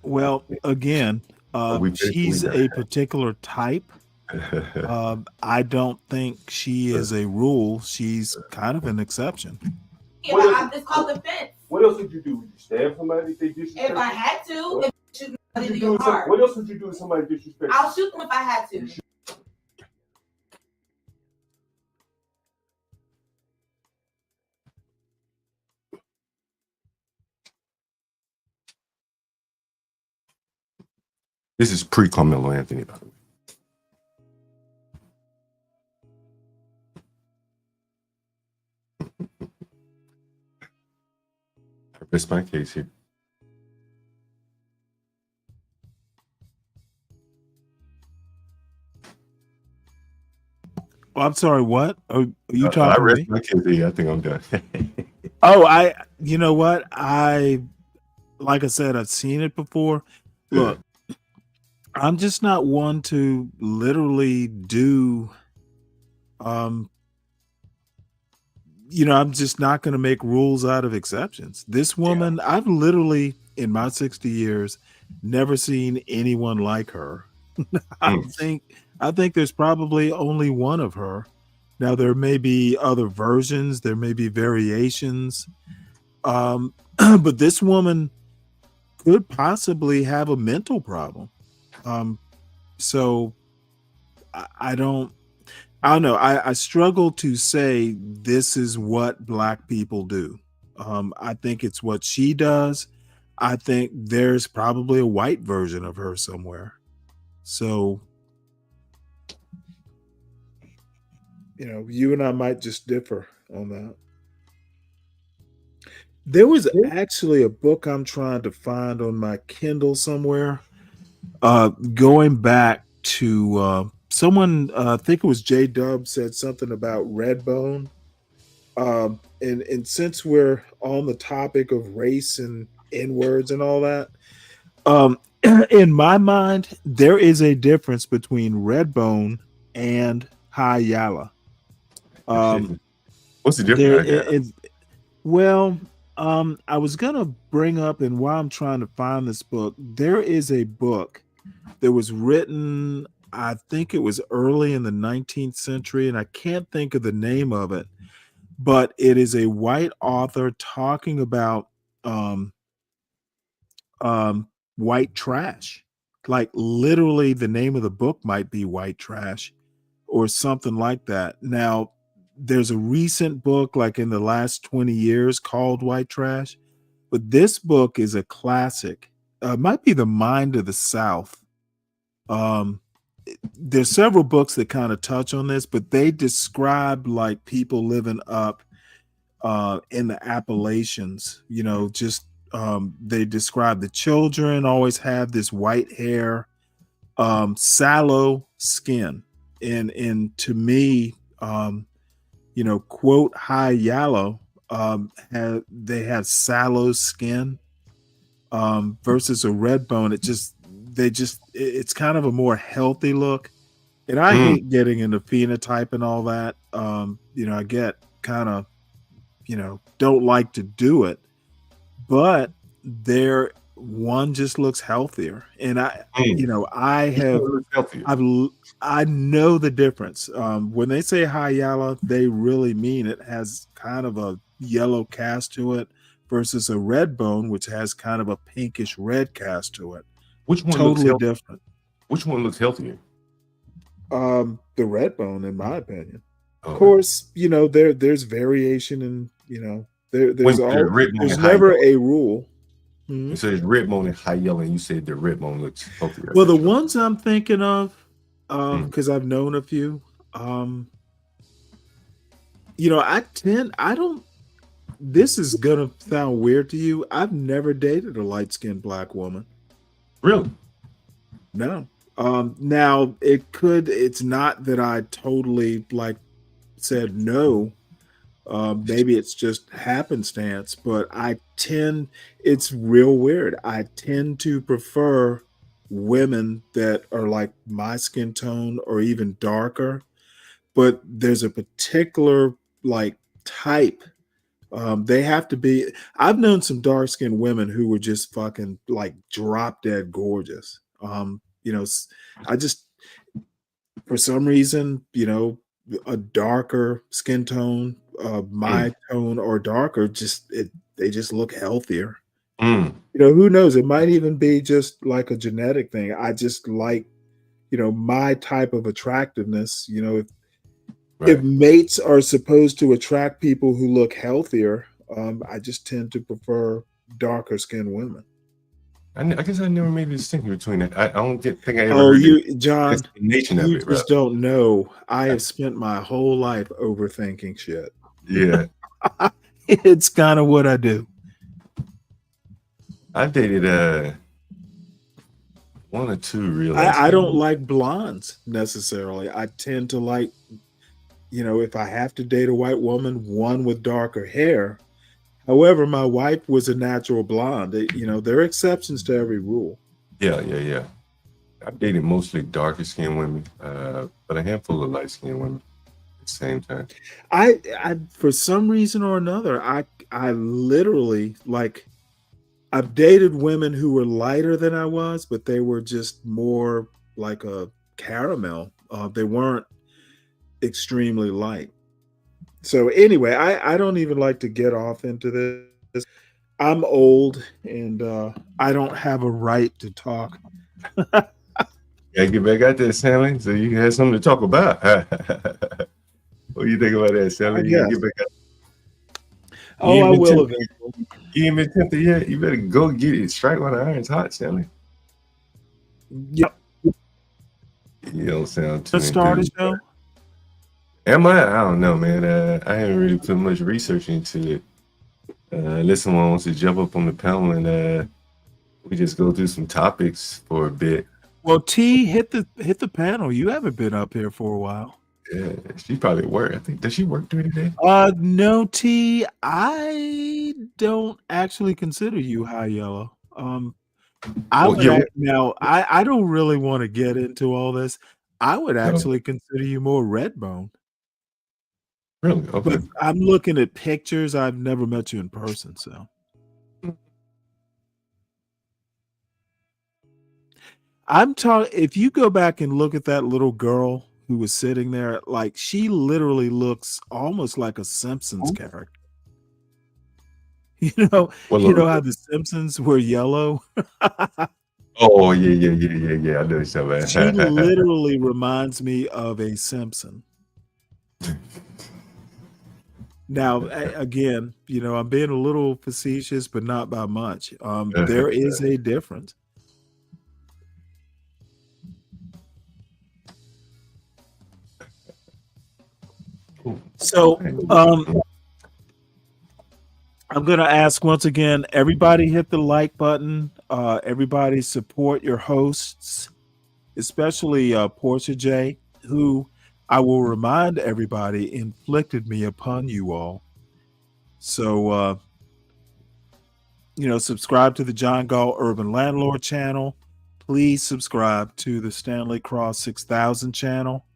Well, again, she's a particular type. I don't think she is a rule. She's kind of an exception. It's called defense. What else would you do? Would you stab somebody if they disrespect you? If I had to, if they shoot me, I didn't do your What part. else would you do if somebody disrespects you? I'll shoot them if I had to. This is pre-Carmelo Anthony, by the way. I rest my case here. Oh, I'm sorry, what? Are you talking I to rest me? my case here. I think I'm done. You know what? Like I said, I've seen it before. Look, I'm just not one to literally do, I'm just not going to make rules out of exceptions. This woman, I've literally, in my 60 years, never seen anyone like her. I think there's probably only one of her. Now, there may be other versions, there may be variations, but this woman could possibly have a mental problem. So I don't know. I struggle to say this is what Black people do. I think it's what she does. I think there's probably a white version of her somewhere. So, you and I might just differ on that. There was actually a book I'm trying to find on my Kindle somewhere. Going back to someone, I think it was J Dub, said something about Redbone. And since we're on the topic of race and N-words and all that, in my mind, there is a difference between Redbone and Hayala. What's the difference? I was gonna bring up, and while I'm trying to find this book, there is a book that was written, I think it was early in the 19th century, and I can't think of the name of it, but it is a white author talking about white trash. Like literally the name of the book might be White Trash or something like that. Now, there's a recent book like in the last 20 years called White Trash, But this book is a classic. Might be The Mind of the South. There's several books that kind of touch on this, but they describe like people living up in the Appalachians. Just they describe the children always have this white hair, sallow skin, and to me, quote high yellow, they have sallow skin versus a red bone. It's kind of a more healthy look. And I hate getting into phenotype and all that. I get kind of, don't like to do it, but one just looks healthier. And I know the difference. When they say high yellow, they really mean it has kind of a yellow cast to it versus a red bone, which has kind of a pinkish red cast to it. Which one totally looks different? Which one looks healthier? The red bone, in my opinion. Of course, there's variation, and there's never a rule. So there's red bone and high yellow, and you said the red bone looks healthier. Well, the ones I'm thinking of, because I've known a few, this is gonna sound weird to you. I've never dated a light-skinned black woman. Really? No. Now it's not that I totally said no. Maybe it's just happenstance, but it's real weird. I tend to prefer women that are like my skin tone or even darker, but there's a particular type. They have to be. I've known some dark skinned women who were just fucking drop dead gorgeous. I just, for some reason, a darker skin tone, my tone or darker, they just look healthier. Who knows? It might even be just like a genetic thing. I just like, my type of attractiveness. If mates are supposed to attract people who look healthier, I just tend to prefer darker skinned women. I guess I never made a distinction between that. I don't think I ever. Oh, John, you just just don't know. I have spent my whole life overthinking shit. Yeah. It's kind of what I do. I've dated one or two real. I don't like blondes necessarily. I tend to like, if I have to date a white woman, one with darker hair. However, my wife was a natural blonde. There are exceptions to every rule. Yeah. I've dated mostly darker skinned women, but a handful of light skinned women at the same time. I for some reason or another, I literally I've dated women who were lighter than I was, but they were just more like a caramel. They weren't extremely light. So anyway, I don't even like to get off into this. I'm old and I don't have a right to talk. Yeah, get back out there, Stanley, so you have something to talk about. What do you think about that, Stanley? You get back out. I will eventually. You ain't been tempted yet? You better go get it. Strike while the iron's hot, Stanley. Yep. You don't sound too Let's start a show. Am I? I don't know, man. I haven't really put much research into it. Unless someone wants to jump up on the panel and we just go through some topics for a bit. Well, T, hit the panel. You haven't been up here for a while. Yeah, she probably work. I think, does she work during the day? No, T, I don't actually consider you high yellow. I don't really want to get into all this. I would actually consider you more red bone. Really? Okay. But I'm looking at pictures. I've never met you in person, so. I'm talking. If you go back and look at that little girl who was sitting there, she literally looks almost like a Simpsons character. How the Simpsons were yellow. Oh yeah. I know something. She literally reminds me of a Simpson. Now, again, I'm being a little facetious, but not by much. There is a difference. So, I'm going to ask once again, everybody hit the like button. Everybody support your hosts, especially Portia J, who I will remind everybody inflicted me upon you all. So, subscribe to the John Gall Urban Landlord channel. Please subscribe to the Stanley Cross 6000 channel.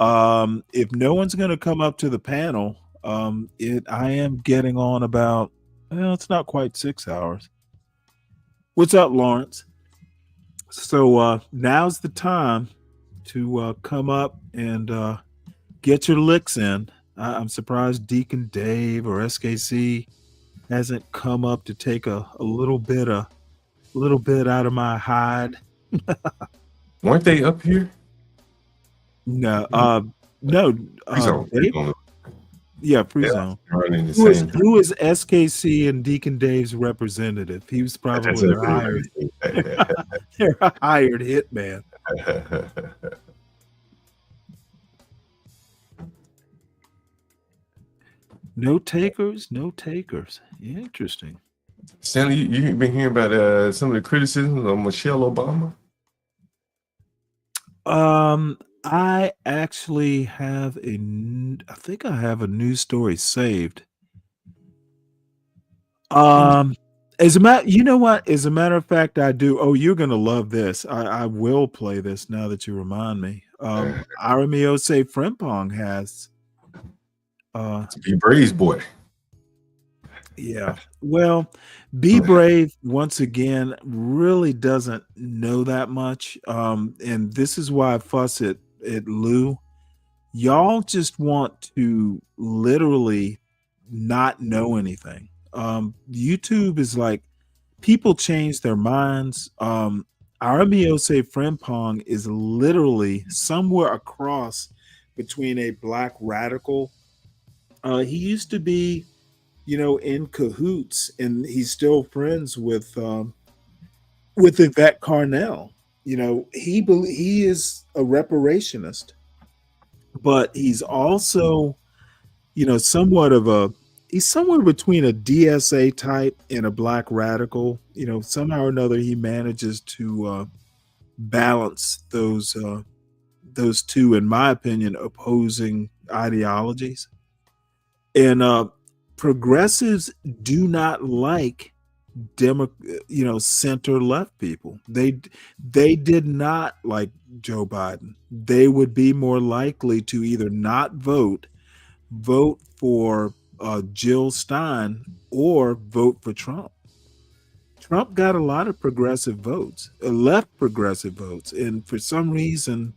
If no one's going to come up to the panel, I am getting on about, it's not quite 6 hours. What's up, Lawrence? So now's the time to come up and get your licks in. I'm surprised Deacon Dave or SKC hasn't come up to take a little bit out of my hide. Weren't they up here? No, no. Dave? Yeah, free zone. Who is SKC and Deacon Dave's representative? He was probably their hired hitman. No takers, no takers. Interesting. Stanley, you been hearing about some of the criticisms of Michelle Obama? I actually have I think I have a news story saved. As a matter of fact, I do. Oh, you're gonna love this. I will play this now that you remind me. Aramiose Frimpong has Be Brave's boy. Yeah. Well, Be Brave once again really doesn't know that much. And this is why I fuss at Lou. Y'all just want to literally not know anything. YouTube is like people change their minds. Aramiose Frimpong is literally somewhere across between a black radical. He used to be in cahoots, and he's still friends with Yvette Carnell. He is a reparationist, but he's also, he's somewhere between a DSA type and a black radical. Somehow or another, he manages to balance those two, in my opinion, opposing ideologies. And progressives do not like center left people. They did not like Joe Biden. They would be more likely to either not vote for Jill Stein, or vote for Trump. Trump got a lot of progressive votes, left progressive votes, and for some reason,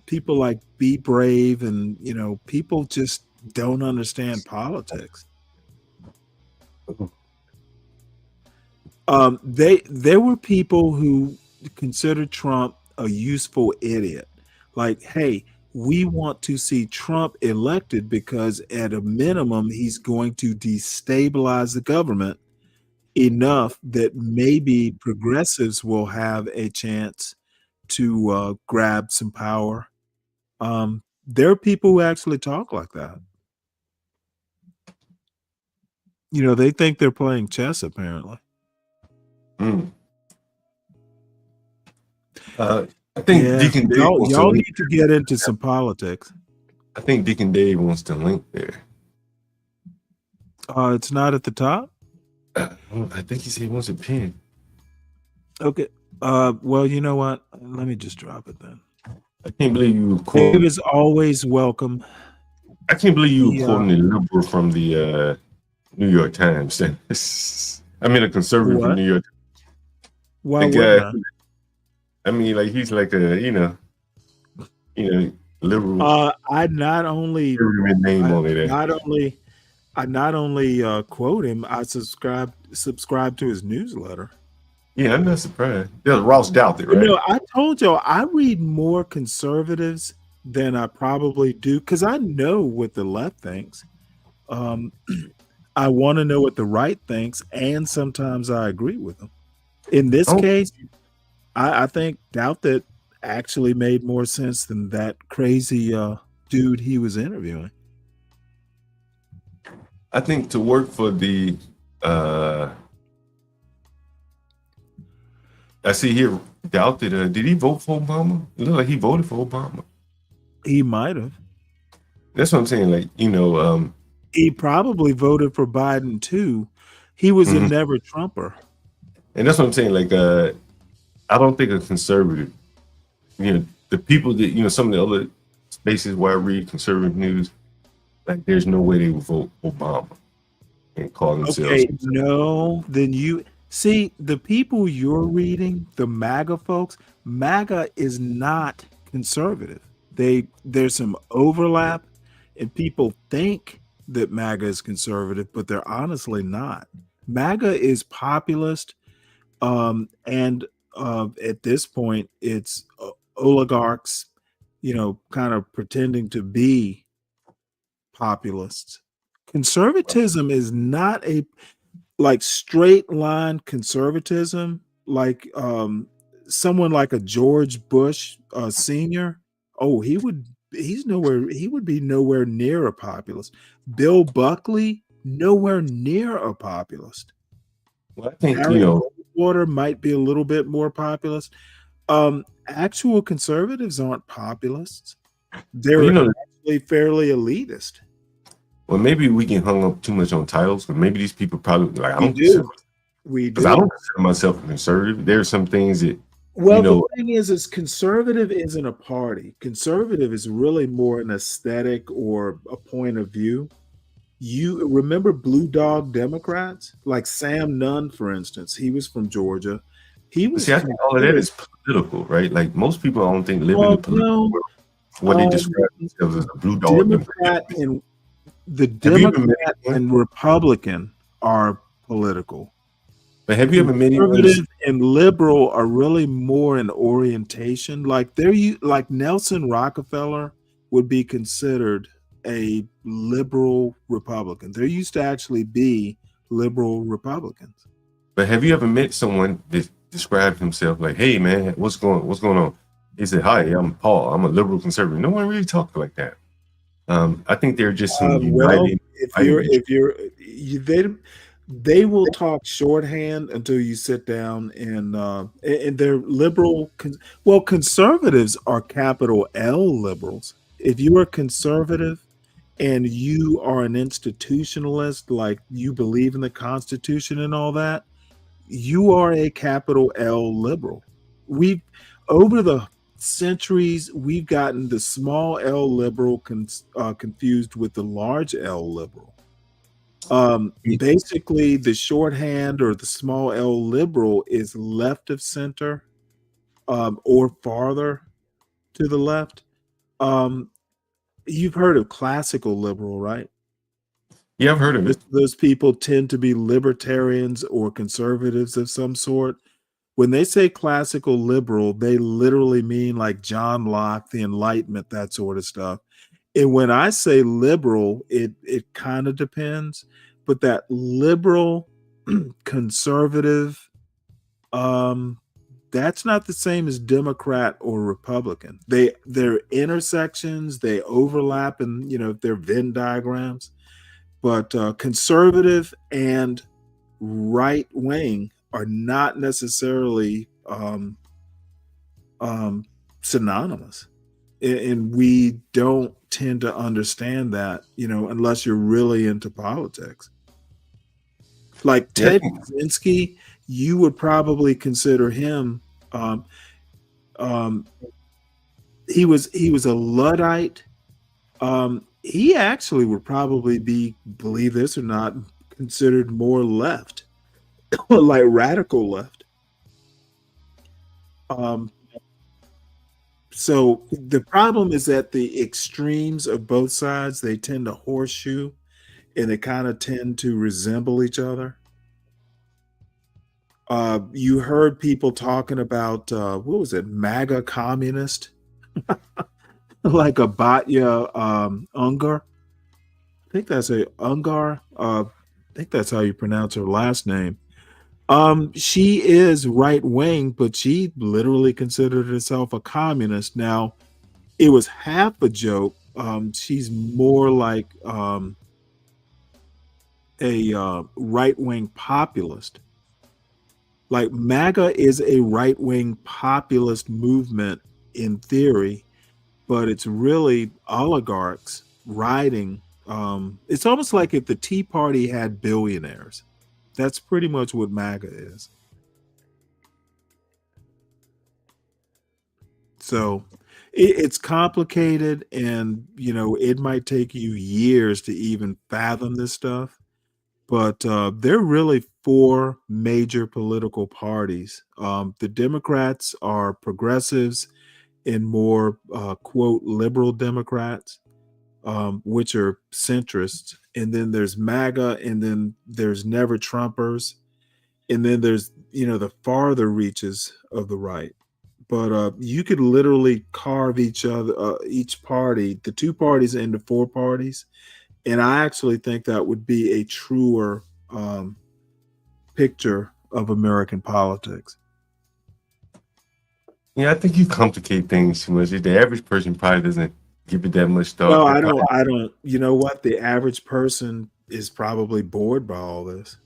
people like Be Brave and people just don't understand politics. There were people who considered Trump a useful idiot. Like, hey, we want to see Trump elected because at a minimum, he's going to destabilize the government enough that maybe progressives will have a chance to grab some power. There are people who actually talk like that. They think they're playing chess, apparently. I think Deacon Dave y'all need to get into some politics. I think Deacon Dave wants to link there. It's not at the top? I think he said he wants a pin. Okay. Well, you know what? Let me just drop it then. I can't believe you Dave is always welcome. I can't believe you were quoting a liberal from the New York Times. I mean, a conservative from New York. Why would I? I mean, like he's like a liberal. I not only quote him, I subscribe to his newsletter. Yeah, I'm not surprised. There's Ross Douthat, right? I told y'all I read more conservatives than I probably do because I know what the left thinks. I want to know what the right thinks, and sometimes I agree with them. In this case, I think Doubt That actually made more sense than that crazy dude he was interviewing. I think to work for the I see here Doubt That did he vote for Obama? It looked like he voted for Obama. He might have. That's what I'm saying. Like, he probably voted for Biden too. He was a never Trumper. And that's what I'm saying. Like, I don't think a conservative, the people that, some of the other spaces where I read conservative news, like, there's no way they would vote Obama and call themselves. Okay, no, then you see the people you're reading, the MAGA folks. MAGA is not conservative. There's some overlap, and people think that MAGA is conservative, but they're honestly not. MAGA is populist, and at this point, it's oligarchs, kind of pretending to be populists. Conservatism is not a straight line conservatism, like someone like a George Bush Sr. Oh, he would be nowhere near a populist. Bill Buckley, nowhere near a populist. Well, I think Water might be a little bit more populist. Actual conservatives aren't populists. They're actually fairly elitist. Well, maybe we can hung up too much on titles, but maybe these people probably like I don't consider myself a conservative. There are some things that the thing is conservative isn't a party. Conservative is really more an aesthetic or a point of view. You remember Blue Dog Democrats, like Sam Nunn, for instance. He was from Georgia. He was. See, I think all of that is political, right? Like most people, I don't think live in the political world. What they describe themselves as a Blue Dog Democrat and the Democrat and Republican are political. But have you ever met conservative and liberal are really more in orientation? Like like Nelson Rockefeller would be considered a liberal Republican. There used to actually be liberal Republicans. But have you ever met someone that described himself like, "Hey, man, what's going on?" He said, "Hi, I'm Paul. I'm a liberal conservative." No one really talks like that. I think they're just some they will talk shorthand until you sit down and they're liberal. Conservatives are capital L liberals. If you are conservative and you are an institutionalist, like you believe in the Constitution and all that, you are a capital L liberal. Over the centuries, we've gotten the small L liberal confused with the large L liberal. Basically, the shorthand or the small L liberal is left of center or farther to the left. You've heard of classical liberal, right? Yeah, I've heard of it. Those people tend to be libertarians or conservatives of some sort. When they say classical liberal, they literally mean like John Locke, the Enlightenment, that sort of stuff. And when I say liberal, it kind of depends. But that liberal, conservative, that's not the same as Democrat or Republican. They're intersections, they overlap, and they're Venn diagrams. But conservative and right wing are not necessarily synonymous, and we don't tend to understand that, unless you're really into politics. Like Ted Kaczynski, you would probably consider him. He was a Luddite. He actually would probably be, believe this or not, considered more left, like radical left. So the problem is that the extremes of both sides, they tend to horseshoe and they kind of tend to resemble each other. You heard people talking about, what was it, MAGA communist? Like a Batya Unger. think that's a Ungar. I think that's how you pronounce her last name. She is right wing, but she literally considered herself a communist. Now, it was half a joke. She's more like a right wing populist. Like MAGA is a right wing populist movement in theory, but it's really oligarchs riding. It's almost like if the Tea Party had billionaires. That's pretty much what MAGA is. So it's complicated, and it might take you years to even fathom this stuff. But there are really four major political parties. The Democrats are progressives and more quote liberal Democrats, which are centrists. And then there's MAGA, and then there's never Trumpers, and then there's the farther reaches of the right. But you could literally carve each party, the two parties, into four parties, and I actually think that would be a truer picture of American politics. Yeah, I think you complicate things too much. The average person probably doesn't give it that much thought. No, I don't. You know what? The average person is probably bored by all this.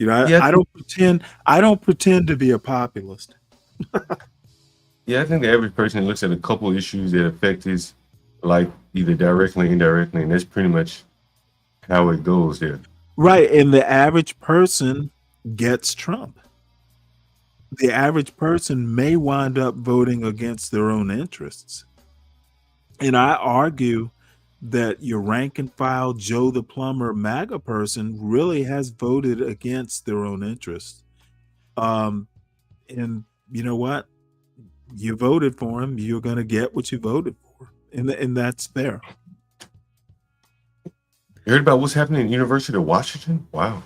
I don't pretend to be a populist. Yeah, I think the average person looks at a couple issues that affect his life either directly or indirectly, and that's pretty much how it goes there. Right, and the average person gets Trump. The average person may wind up voting against their own interests. And I argue that your rank and file Joe the Plumber MAGA person really has voted against their own interests. And you know what? You voted for him, you're going to get what you voted for. And that's fair. You heard about what's happening at University of Washington? Wow.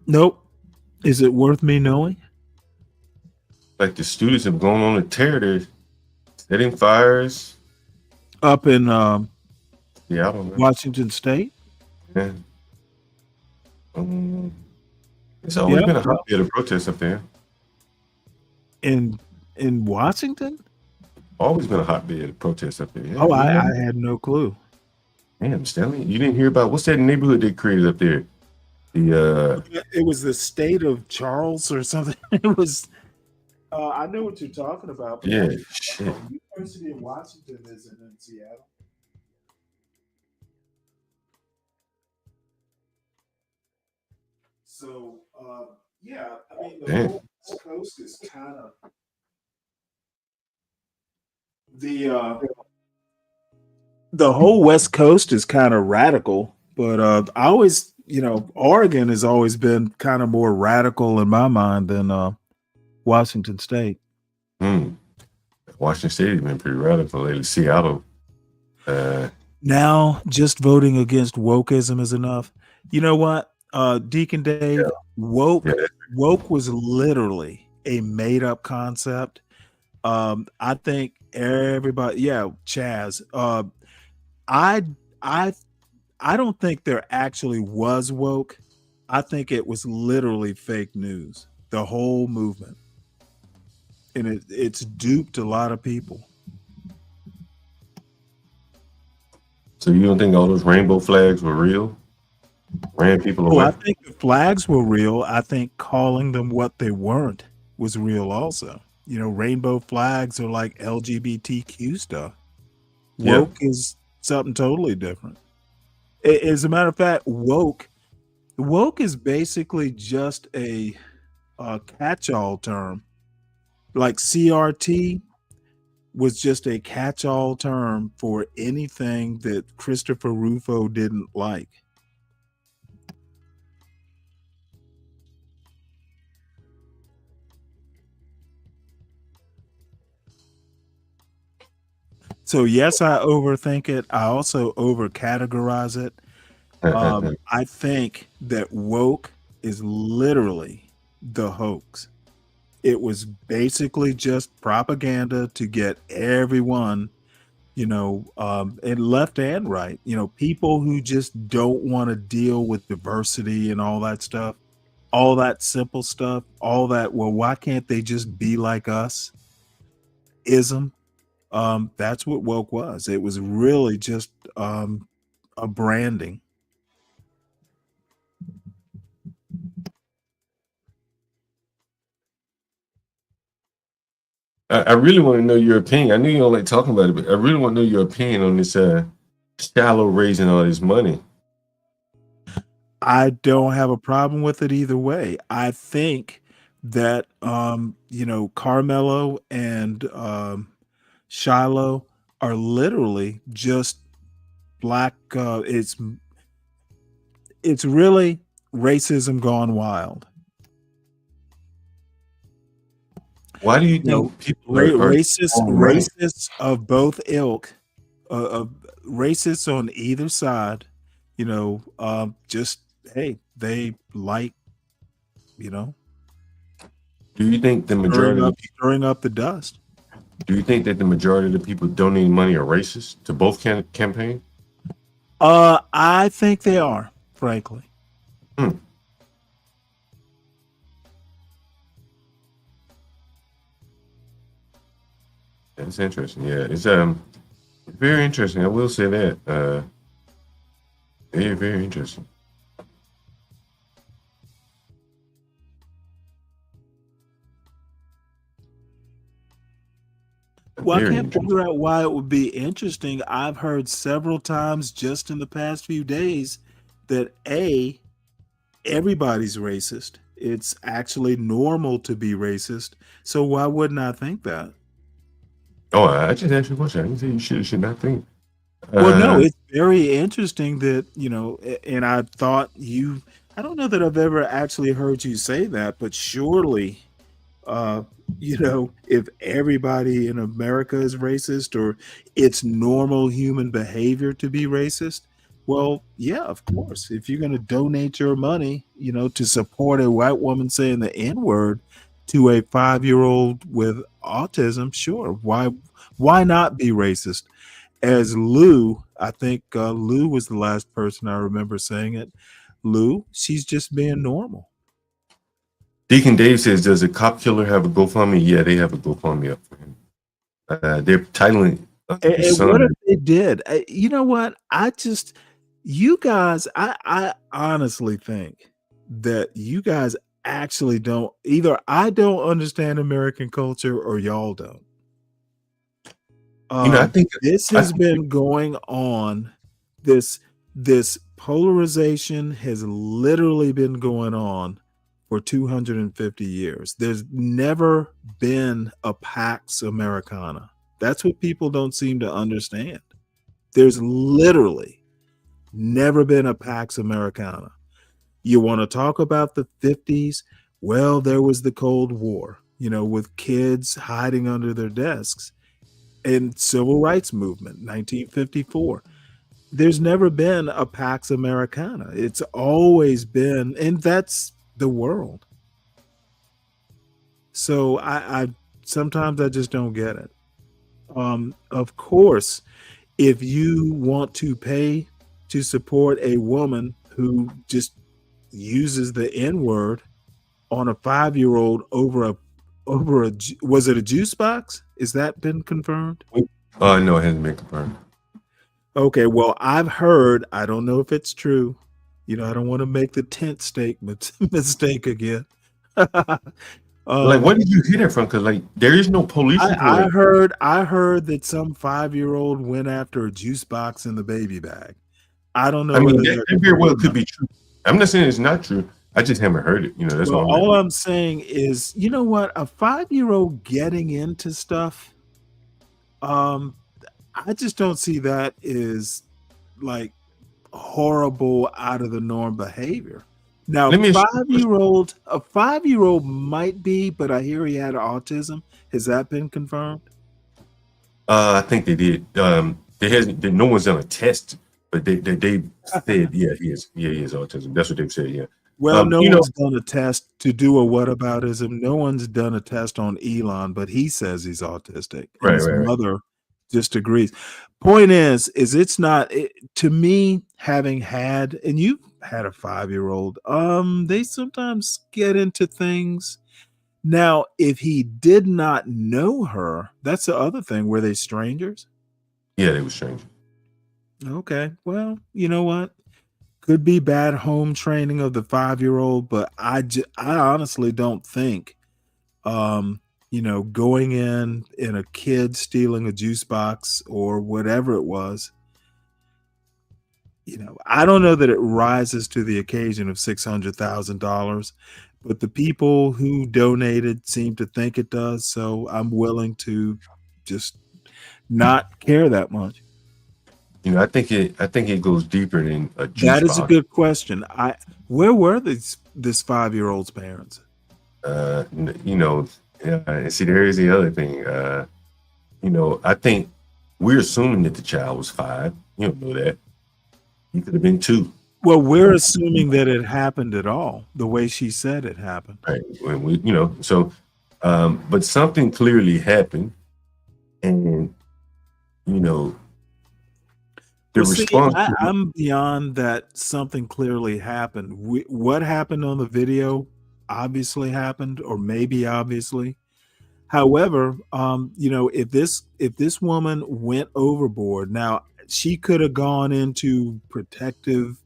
Nope. Is it worth me knowing? Like the students have gone on a tear. They're setting fires. Up in Washington State? Yeah. It's always been a hotbed of protests up there. In Washington? Always been a hotbed of protests up there. Yeah, I had no clue. Damn, Stanley, you didn't hear about what's that neighborhood they created up there? It was the state of Charles or something. It was. I know what you're talking about. But Yeah, the shit. University of Washington isn't in Seattle. So yeah, I mean the Damn. whole West Coast is kind of the whole West Coast is kind of radical, but I always, Oregon has always been kind of more radical in my mind than Washington State. Washington State has been pretty radical lately. Seattle. Now, just voting against wokeism is enough. You know what, Deacon Dave? Woke was literally a made-up concept. I think everybody, Chaz. I don't think there actually was woke. I think it was literally fake news. The whole movement, and it's duped a lot of people. So you don't think all those rainbow flags were real? Ran people away? I think the flags were real. I think calling them what they weren't was real also. Rainbow flags are like LGBTQ stuff. Woke is something totally different. As a matter of fact, woke is basically just a catch-all term. Like CRT was just a catch-all term for anything that Christopher Rufo didn't like. So yes, I overthink it. I also overcategorize it. I think that woke is literally the hoax. It was basically just propaganda to get everyone and left and right, people who just don't want to deal with diversity and all that stuff, all that simple stuff, all that, well, why can't they just be like us? Ism. That's what woke was. It was really just a branding. I really want to know your opinion. I know you don't like talking about it, but I really want to know your opinion on this shallow raising all this money. I don't have a problem with it either way. I think that Carmelo and Shiloh are literally just black. It's really racism gone wild. Why do you think people are racists of both ilk, racists on either side, just hey, they like, Do you think the majority stirring up the dust? Do you think that the majority of the people donating money are racist to both campaigns? I think they are, frankly. That's interesting. Yeah, it's very interesting. I will say that. Very, very interesting. Well, I can't figure out why it would be interesting. I've heard several times just in the past few days that everybody's racist. It's actually normal to be racist. So why wouldn't I think that? Oh, I just asked you a question. I didn't say you should not think. Well, no, it's very interesting that, and I thought I don't know that I've ever actually heard you say that, but surely, if everybody in America is racist or it's normal human behavior to be racist, well, yeah, of course. If you're going to donate your money, to support a white woman saying the N-word to a 5-year-old with autism, sure. Why not be racist? As Lou, I think Lou was the last person I remember saying it. Lou, she's just being normal. Deacon Dave says, does a cop killer have a GoFundMe? Yeah, they have a GoFundMe up for him. They're titling And what if they did? You know what? You guys, I honestly think that you guys actually don't, either I don't understand American culture or y'all don't. I think this has been going on. This polarization has literally been going on for 250 years. There's never been a Pax Americana. That's what people don't seem to understand. There's literally never been a Pax Americana. You want to talk about the 50s? Well, there was the Cold War, with kids hiding under their desks. And civil rights movement, 1954. There's never been a Pax Americana. It's always been, and that's the world. So I sometimes I just don't get it. Of course, if you want to pay to support a woman who just uses the N-word on a 5-year-old over a was it a juice box? Is that been confirmed? No, it hasn't been confirmed. Okay, well, I've heard, I don't know if it's true. I don't want to make the tent stake mistake again. Where did you hear that from? Because there is no police. I heard that some 5-year-old went after a juice box in the baby bag. I don't know. That very well could be true. I'm not saying it's not true. I just haven't heard it. That's all I'm saying is, you know what? A 5-year-old getting into stuff, I just don't see that as horrible, out of the norm behavior. Now, a 5-year-old might be, but I hear he had autism. Has that been confirmed? I think they did. No one's done a test, but they said, he is autism. That's what they've said. Yeah. Well, no one's done a test to do a whataboutism. No one's done a test on Elon, but he says he's autistic. His mother just agrees. Point is it's not to me, having had, and you've had a 5-year-old, they sometimes get into things. Now, if he did not know her, that's the other thing. Were they strangers? Yeah, they were strangers. Okay. Well, you know what? Could be bad home training of the 5-year-old, but I honestly don't think, going in a kid stealing a juice box or whatever it was, I don't know that it rises to the occasion of $600,000, but the people who donated seem to think it does. So I'm willing to just not care that much. I think it goes deeper than a juice That is a box. good question. Where were this 5-year-old's parents? And see, there is the other thing. I think we're assuming that the child was 5. You don't know that. He could have been 2. Well, we're assuming that it happened at all, the way she said it happened. Right. When but something clearly happened, and the response. I'm beyond that. Something clearly happened. What happened on the video obviously happened, or maybe obviously. However, if this woman went overboard, now she could have gone into protective,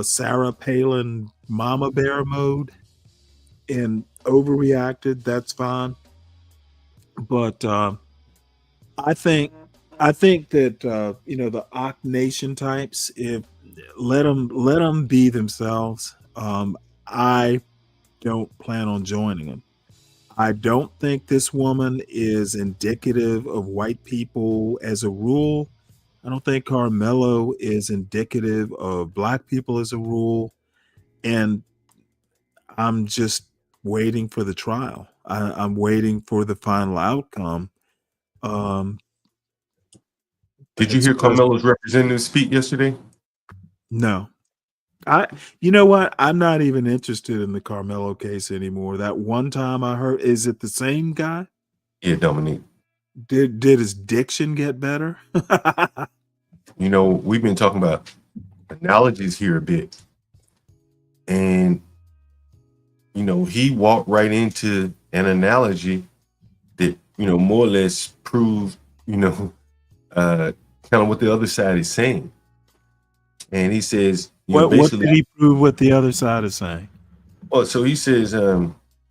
Sarah Palin mama bear mode and overreacted. That's fine. But I think that the Ock Nation types, if let them be themselves. I don't plan on joining them. I don't think this woman is indicative of white people as a rule. I don't think Carmelo is indicative of black people as a rule. And I'm just waiting for the trial. I'm waiting for the final outcome. Did you hear Carmelo's representative speak yesterday? No. You know what? I'm not even interested in the Carmelo case anymore. That one time I heard, is it the same guy? Yeah, Dominique. Did his diction get better? We've been talking about analogies here a bit. And, he walked right into an analogy that, more or less proved, kind of what the other side is saying. And he says, what did he prove what the other side is saying? Well, so he says,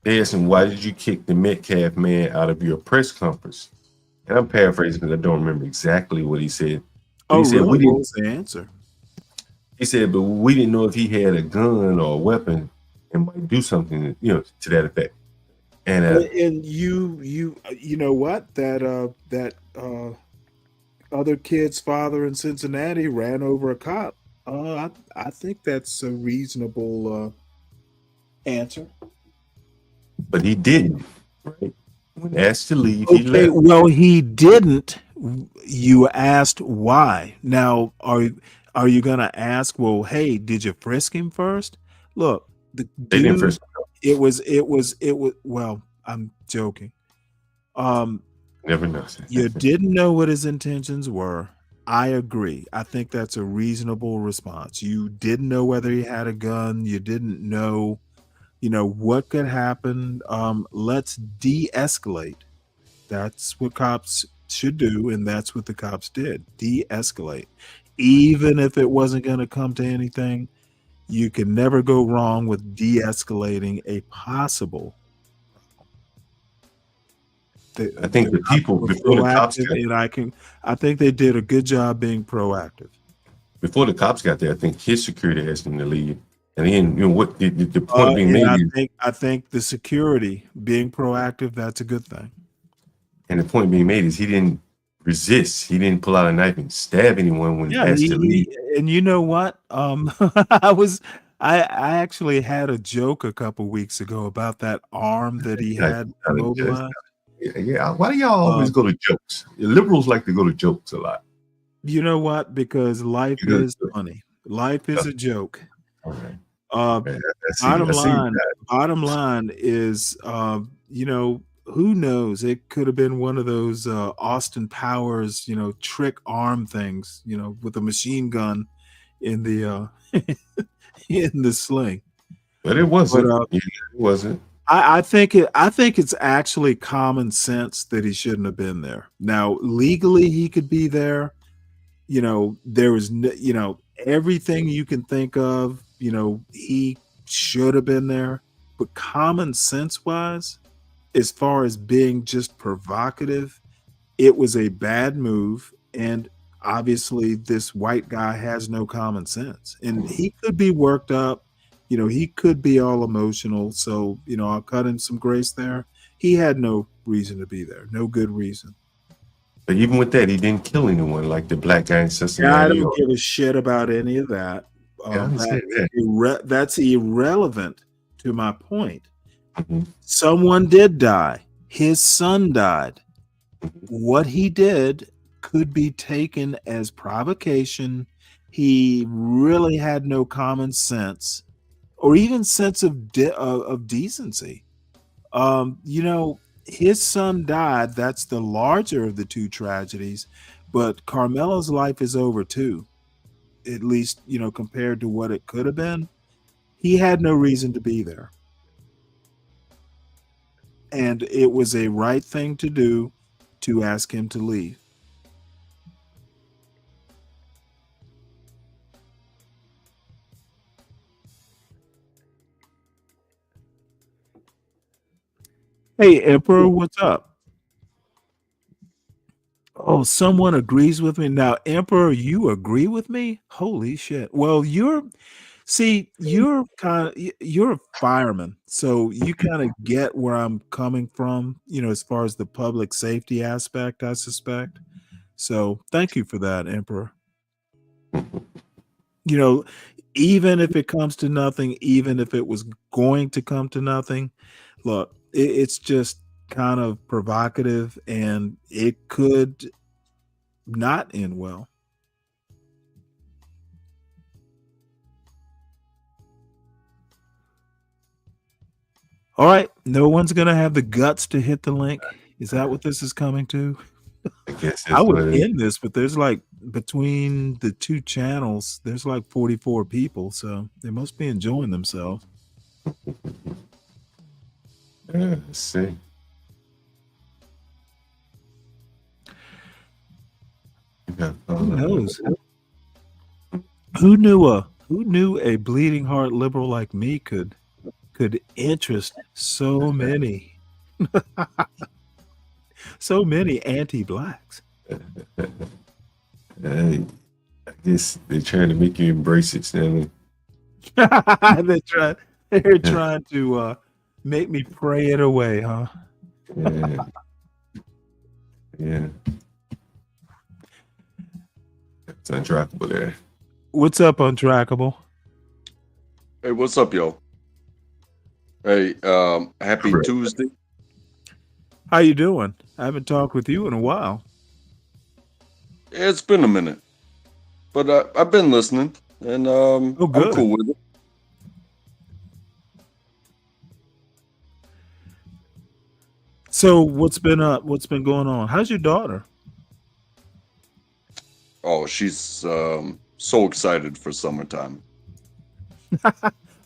they asked him, why did you kick the Metcalf man out of your press conference? And I'm paraphrasing because I don't remember exactly what he said. But he said, really? What was the answer? He said, but we didn't know if he had a gun or a weapon and might do something, to that effect. And you know what? That other kid's father in Cincinnati ran over a cop. I think that's a reasonable answer. But he didn't, right? When asked to leave, he left. Well, he didn't. You asked why. Now, are you going to ask, well, hey, did you frisk him first? Look, the they didn't frisk him. It was, well, I'm joking. Never know. You didn't know what his intentions were. I agree. I think that's a reasonable response. You didn't know whether he had a gun. You didn't know, what could happen. Let's de-escalate. That's what cops should do, and that's what the cops did. De-escalate. Even if it wasn't going to come to anything, you can never go wrong with de-escalating a possible. I think the people before the cops got there, I think they did a good job being proactive. Before the cops got there, I think his security asked him to leave. And then, what the point being made? I think the security being proactive, that's a good thing. And the point being made is he didn't resist. He didn't pull out a knife and stab anyone when he asked to leave. And you know what? I actually had a joke a couple weeks ago about that arm that he had mobilized. Yeah. Why do y'all always go to jokes? Liberals like to go to jokes a lot. You know what? Because life is funny. Life is a joke. Okay. Bottom line is, who knows? It could have been one of those Austin Powers, trick arm things, with a machine gun in the in the sling. But it wasn't. But, It wasn't. I think it's actually common sense that he shouldn't have been there. Now, legally, he could be there. There was everything you can think of. He should have been there. But common sense wise, as far as being just provocative, it was a bad move. And obviously, this white guy has no common sense, and he could be worked up. He could be all emotional. So, I'll cut him some grace there. He had no reason to be there. No good reason. But even with that, he didn't kill anyone like the black guy in Cincinnati. Yeah, I don't give a shit about any of that. That's irrelevant to my point. Mm-hmm. Someone did die. His son died. What he did could be taken as provocation. He really had no common sense or even sense of decency. His son died. That's the larger of the two tragedies, but Carmelo's life is over too. At least, compared to what it could have been. He had no reason to be there. And it was a right thing to do to ask him to leave. Hey, Emperor, what's up? Oh, someone agrees with me. Now, Emperor, you agree with me? Holy shit. Well, you're a fireman, so you kind of get where I'm coming from, as far as the public safety aspect, I suspect. So thank you for that, Emperor. Even if it comes to nothing, even if it was going to come to nothing, look, it's just kind of provocative and it could not end well. All right. No one's going to have the guts to hit the link. Is that what this is coming to? I guess I would end this, but there's between the two channels, there's 44 people. So they must be enjoying themselves. Let's see. Who knows? Who knew a bleeding heart liberal like me could interest so many anti-blacks? I guess they're trying to make you embrace it, Stanley. They're trying to make me pray it away, huh? Yeah. Yeah. It's untrackable there. What's up, Untrackable? Hey, what's up, yo? Hey, happy Tuesday. How you doing? I haven't talked with you in a while. It's been a minute, but I've been listening, and I'm cool with it. So what's been up? What's been going on? How's your daughter? Oh, she's so excited for summertime.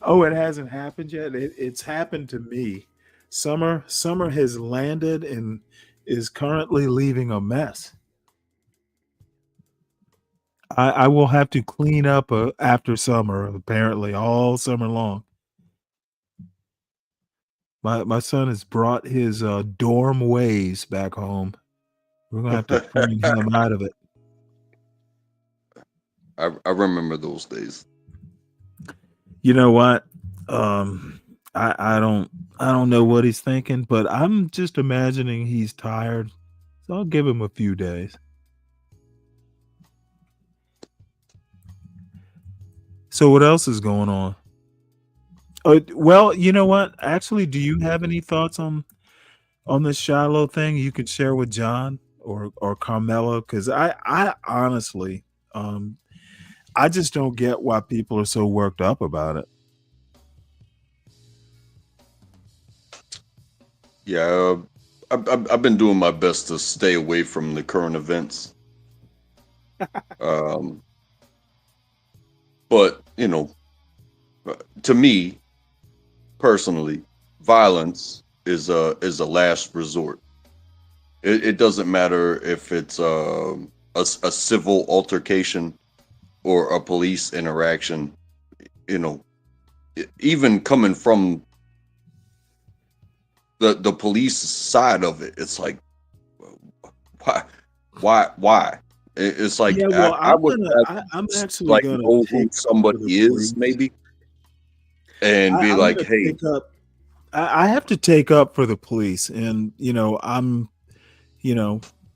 Oh, it hasn't happened yet. It's happened to me. Summer has landed and is currently leaving a mess. I will have to clean up after summer, apparently, all summer long. My son has brought his dorm ways back home. We're gonna have to clean him out of it. I remember those days. You know what? I don't know what he's thinking, but I'm just imagining he's tired. So I'll give him a few days. So what else is going on? Well, you know what? Actually, do you have any thoughts on this Shiloh thing you could share with John or Carmelo? Because I honestly, I just don't get why people are so worked up about it. Yeah, I've been doing my best to stay away from the current events. But you know, to me personally, violence is a last resort. It doesn't matter if it's a civil altercation or a police interaction. You know, even coming from the police side of it, it's like, why? It's like, Yeah, well, I would I'm actually like gonna know who take up somebody for the is, police. maybe, and be I'm like, gonna hey, take up. I have to take up for the police, and I'm,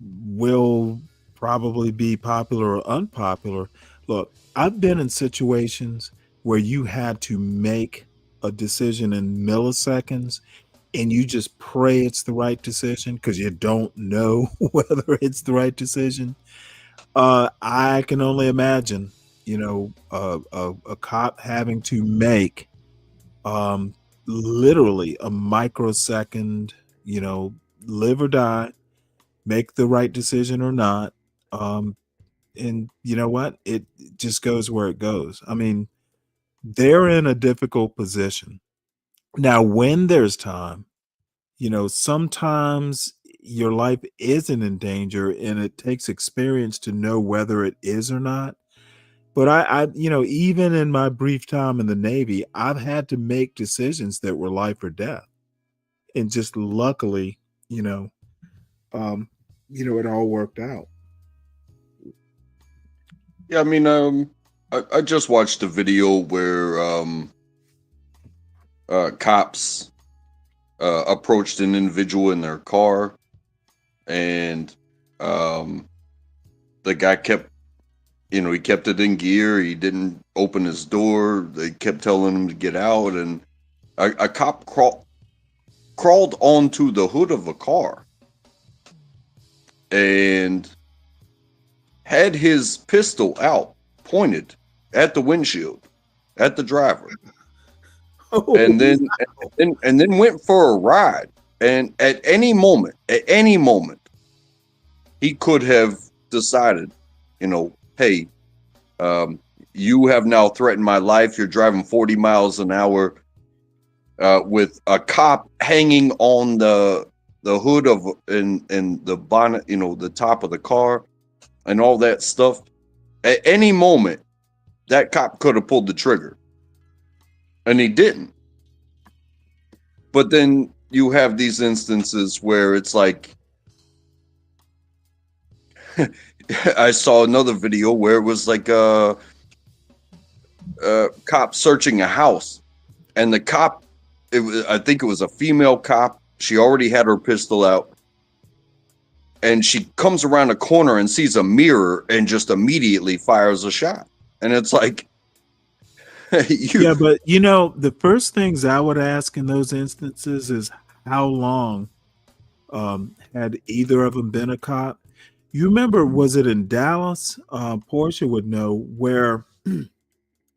will probably be popular or unpopular. Look, I've been in situations where you had to make a decision in milliseconds, and you just pray it's the right decision because you don't know whether it's the right decision. I can only imagine, a cop having to make um, literally a microsecond, live or die, make the right decision or not. And you know what? It just goes where it goes. I mean, they're in a difficult position. Now, when there's time, sometimes your life isn't in danger and it takes experience to know whether it is or not. But even in my brief time in the Navy, I've had to make decisions that were life or death. And just luckily, you know, um, it all worked out. yeah, I mean, I just watched a video where cops approached an individual in their car, and the guy kept, he kept it in gear. He didn't open his door. They kept telling him to get out, and a cop crawled onto the hood of a car and had his pistol out, pointed at the windshield, at the driver, and then went for a ride. And at any moment, he could have decided, hey, you have now threatened my life. You're driving 40 miles an hour with a cop hanging on the hood of and the bonnet, the top of the car and all that stuff. At any moment, that cop could have pulled the trigger, and he didn't. But then you have these instances where it's like, I saw another video where it was like a cop searching a house, and the cop, I think it was a female cop. She already had her pistol out, and she comes around a corner and sees a mirror and just immediately fires a shot. And it's like, yeah, but the first things I would ask in those instances is how long had either of them been a cop? You remember, was it in Dallas? Portia would know, where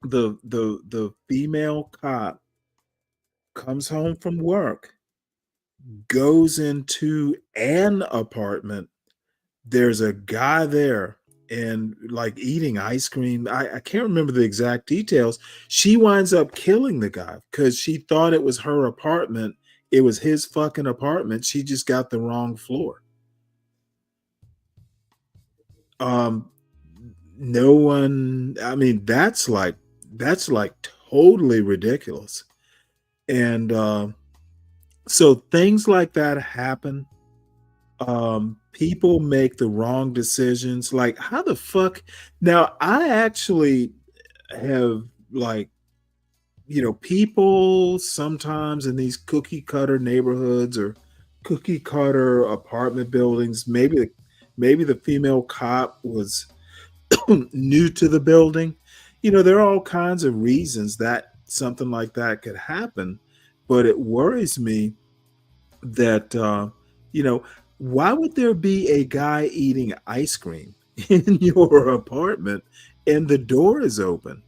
the female cop comes home from work, goes into an apartment. There's a guy there and like eating ice cream. I can't remember the exact details. She winds up killing the guy because she thought it was her apartment. It was his fucking apartment. She just got the wrong floor. No one, I mean, that's like totally ridiculous. And so things like that happen. People make the wrong decisions. Like, how the fuck? Now, I actually have, like, people sometimes in these cookie cutter neighborhoods or cookie cutter apartment buildings, maybe the female cop was new to the building. There are all kinds of reasons that something like that could happen, but it worries me that why would there be a guy eating ice cream in your apartment and the door is open?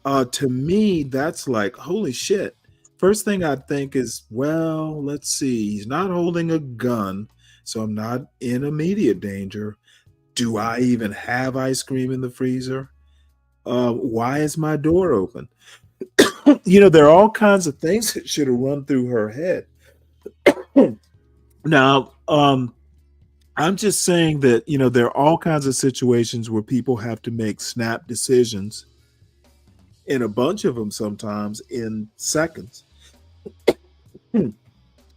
To me, that's like, holy shit. first thing I'd think is, well, let's see. He's not holding a gun, so I'm not in immediate danger. Do I even have ice cream in the freezer? Why is my door open? There are all kinds of things that should have run through her head. Now, I'm just saying that, there are all kinds of situations where people have to make snap decisions, and a bunch of them sometimes in seconds.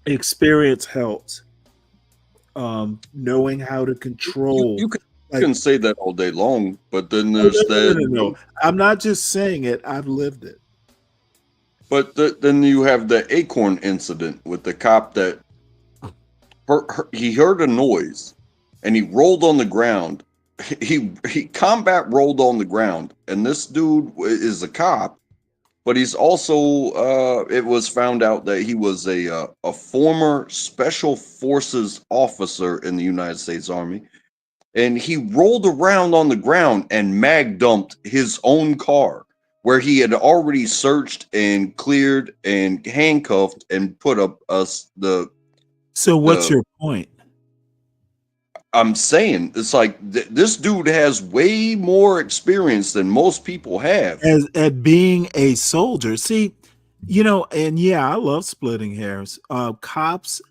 Experience helps. Knowing how to control. You can say that all day long, but then there's No. I'm not just saying it. I've lived it. But then you have the Acorn incident with the cop that he heard a noise and he rolled on the ground. He combat rolled on the ground, and this dude is a cop, but he's also it was found out that he was a former special forces officer in the United States Army, and he rolled around on the ground and mag dumped his own car where he had already searched and cleared and handcuffed and put up the. So what's your point? I'm saying it's like this dude has way more experience than most people have at being a soldier. See, and yeah, I love splitting hairs. Cops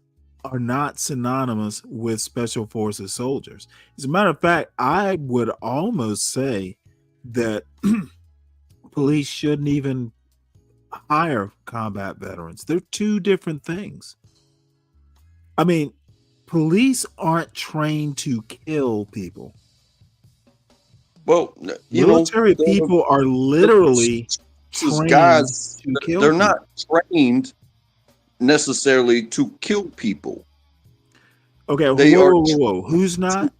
are not synonymous with special forces soldiers. As a matter of fact, I would almost say that police shouldn't even hire combat veterans. They're two different things. I mean, police aren't trained to kill people. Well, military people are literally trained guys. To kill they're people. not trained necessarily to kill people. Okay, they whoa. Who's not?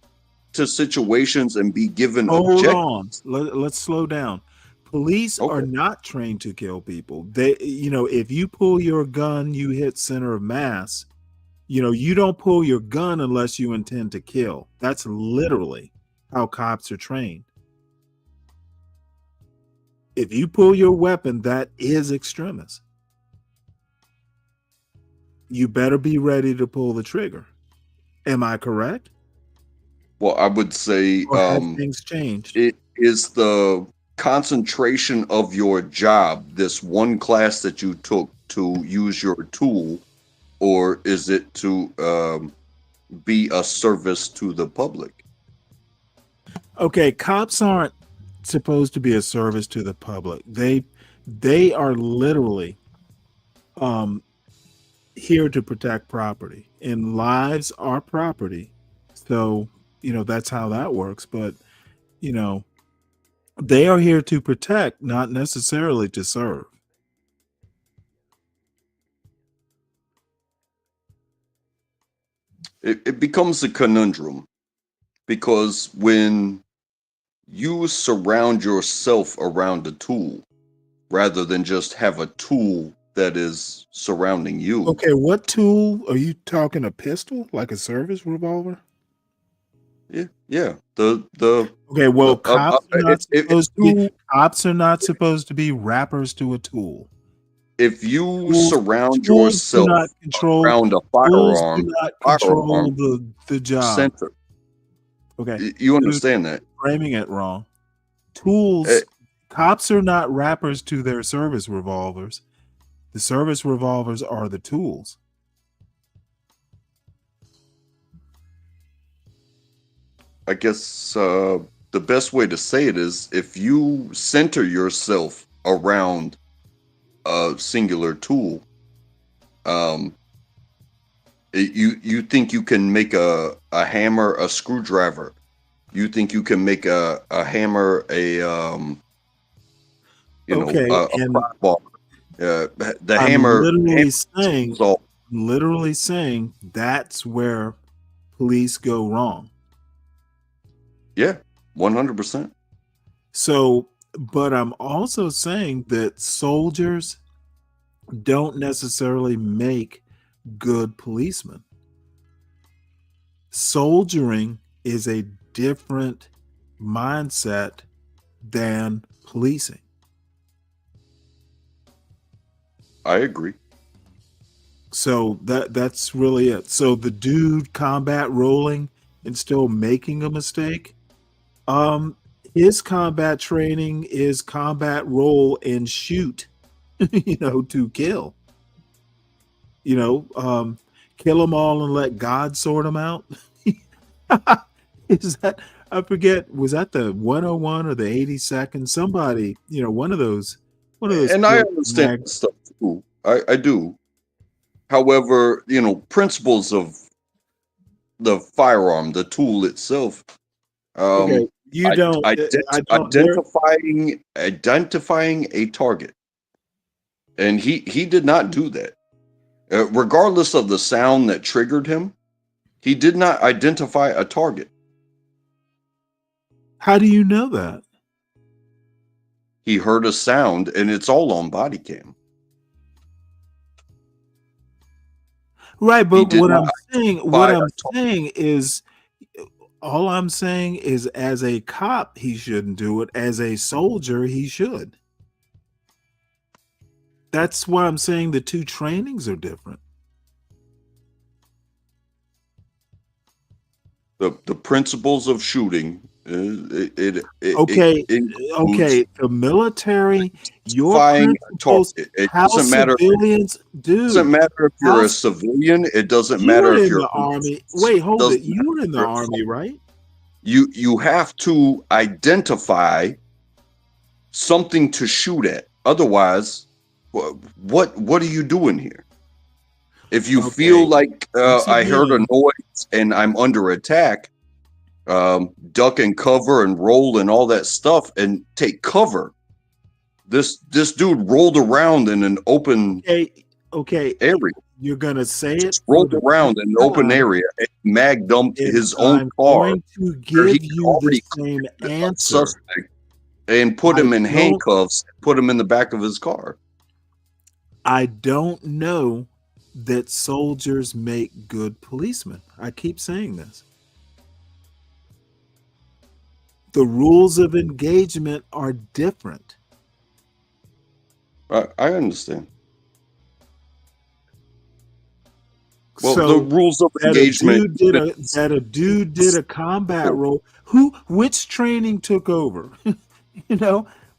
To situations and be given Hold objectives. on. Let's slow down. Police are not trained to kill people. They, if you pull your gun, you hit center of mass. You don't pull your gun unless you intend to kill. That's literally how cops are trained. If you pull your weapon, that is extremis. You better be ready to pull the trigger. Am I correct? Well, I would say things changed. It is the concentration of your job, this one class that you took to use your tool, or is it to be a service to the public? Okay, cops aren't supposed to be a service to the public. They are literally here to protect property, and lives are property. So, that's how that works. But, they are here to protect, not necessarily to serve. It becomes a conundrum because when you surround yourself around a tool rather than just have a tool that is surrounding you. Okay, what tool are you talking? A pistol, like a service revolver? Yeah. The okay. Well, cops are not supposed to be wrappers to a tool. If you surround yourself around a firearm, the job. Center. Okay, you understand that? Framing it wrong. Tools. Cops are not wrappers to their service revolvers. The service revolvers are the tools. I guess the best way to say it is if you center yourself around a singular tool, you think you can make a hammer a screwdriver. You think you can make a hammer a crossbar. The hammer. Literally saying that's where police go wrong. Yeah, 100%. So, but I'm also saying that soldiers don't necessarily make good policemen. Soldiering is a different mindset than policing. I agree. So that's really it. So the dude combat rolling and still making a mistake. His combat training is combat roll and shoot, to kill. Kill them all and let God sort them out. Is that, I forget, was that the 101 or the 82nd? Somebody, one of those And I understand that stuff too. I do. However, principles of the firearm, the tool itself, Okay, you don't. I don't. identifying a target, and he did not do that. Regardless of the sound that triggered him, he did not identify a target. How do you know that? He heard a sound, and it's all on body cam. Right, but what I'm saying is, all I'm saying is, as a cop, he shouldn't do it. As a soldier, he should. That's why I'm saying the two trainings are different. The principles of shooting. Okay. The military. Your principles. It doesn't matter. Civilians do. It doesn't matter if you're a civilian. It doesn't matter if you're in the army. Wait, hold it. You were in the army, right? You have to identify something to shoot at. Otherwise, what are you doing here? If you feel like I heard a noise and I'm under attack, duck and cover and roll and all that stuff and take cover. This dude rolled around in an open area. You're gonna say it. Just rolled around in an open area and mag dumped his own car. I'm going to give you the same answer. And put him in handcuffs, put him in the back of his car. I don't know that soldiers make good policemen. I keep saying this. The rules of engagement are different. I understand. Well, so the rules of engagement. That a dude did a combat role. Which training took over?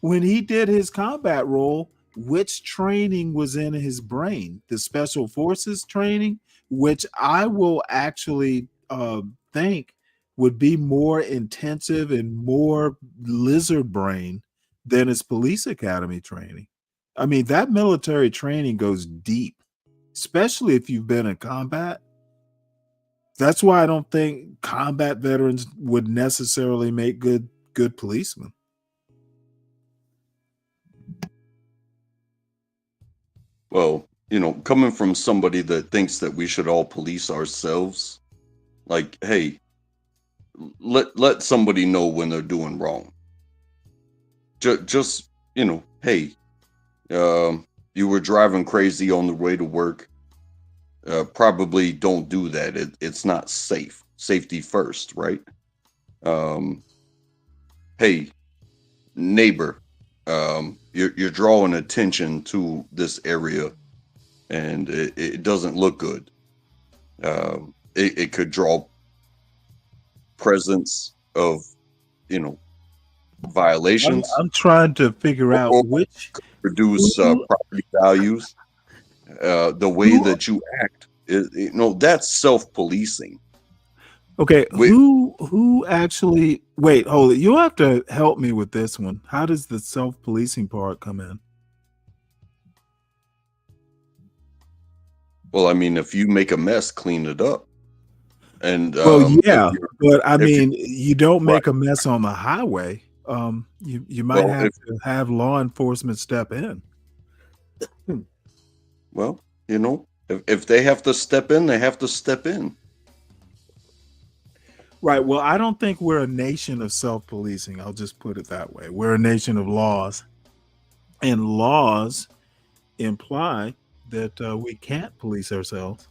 When he did his combat role, which training was in his brain? The special forces training, which I will actually think would be more intensive and more lizard brain than his police academy training. I mean, that military training goes deep, especially if you've been in combat. That's why I don't think combat veterans would necessarily make good policemen. Well, coming from somebody that thinks that we should all police ourselves, like, hey, let somebody know when they're doing wrong. Just hey, you were driving crazy on the way to work. Probably don't do that. It's not safe. Safety first, right? Hey, neighbor, you're drawing attention to this area, and it doesn't look good. It could draw presence of violations. I'm trying to figure out which reduce property values. The way that you act, that's self-policing. Okay, who actually? Wait, hold it. You'll have to help me with this one. How does the self-policing part come in? Well, I mean, if you make a mess, clean it up. And yeah, but I mean, you don't make a mess on the highway. You might have to have law enforcement step in. Well, if they have to step in, they have to step in. Right. Well, I don't think we're a nation of self-policing. I'll just put it that way. We're a nation of laws, and laws imply that we can't police ourselves.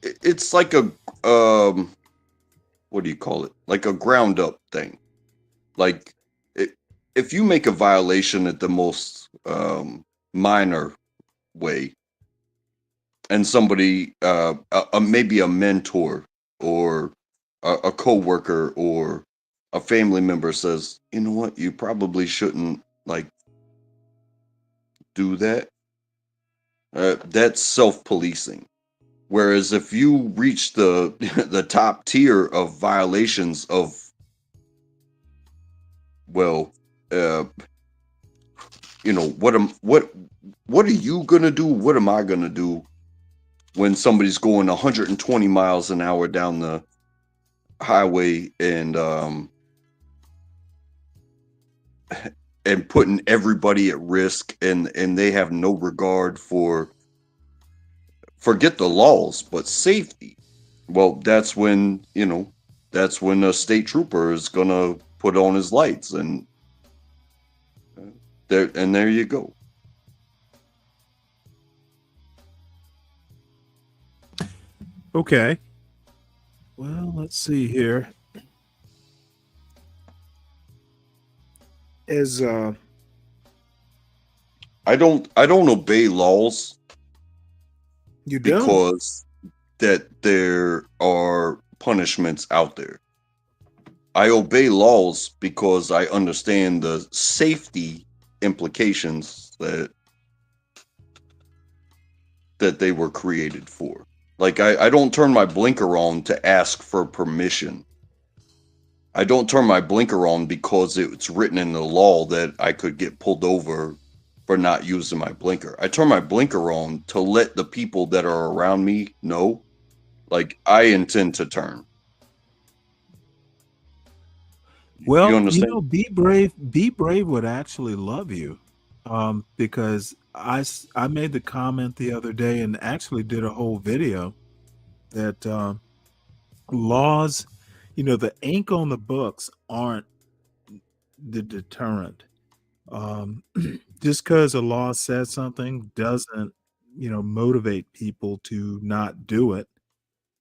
It's like a what do you call it? Like a ground up thing. Like if you make a violation at the most minor way, and somebody, maybe a mentor or a coworker or a family member says, you know what, you probably shouldn't like do that. That's self-policing. Whereas if you reach the the top tier of violations of, well, you know, what are you gonna do? What am I gonna do when somebody's going 120 miles an hour down the highway and putting everybody at risk, and they have no regard for, forget the laws, but safety. Well, that's when, you know, that's when a state trooper is gonna put on his lights, and there you go. Okay. Well, let's see here. As I don't obey laws. You don't? Because that there are punishments out there. I obey laws because I understand the safety implications that they were created for. Like I don't turn my blinker on to ask for permission. I don't turn my blinker on because it's written in the law that I could get pulled over for not using my blinker. I turn my blinker on to let the people that are around me know, like, I intend to turn. Well, you understand? know, Be Brave would actually love you, because I made the comment the other day and actually did a whole video that laws, you know, the ink on the books aren't the deterrent. Just because a law says something doesn't, you know, motivate people to not do it.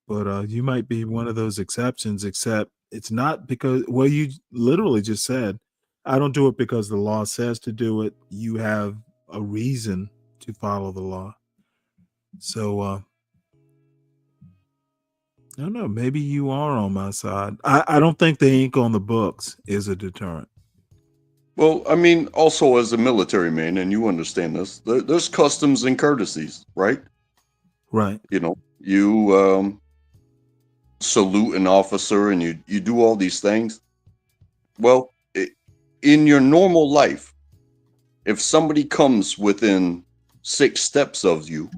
But you might be one of those exceptions, except it's not because, well, you literally just said, I don't do it because the law says to do it. You have a reason to follow the law. So I don't know, maybe you are on my side. I don't think the ink on the books is a deterrent. Well, I mean, also as a military man, and you understand this, there's customs and courtesies, right? Right. You know, you salute an officer and you do all these things. Well, in your normal life, if somebody comes within 6 steps of you,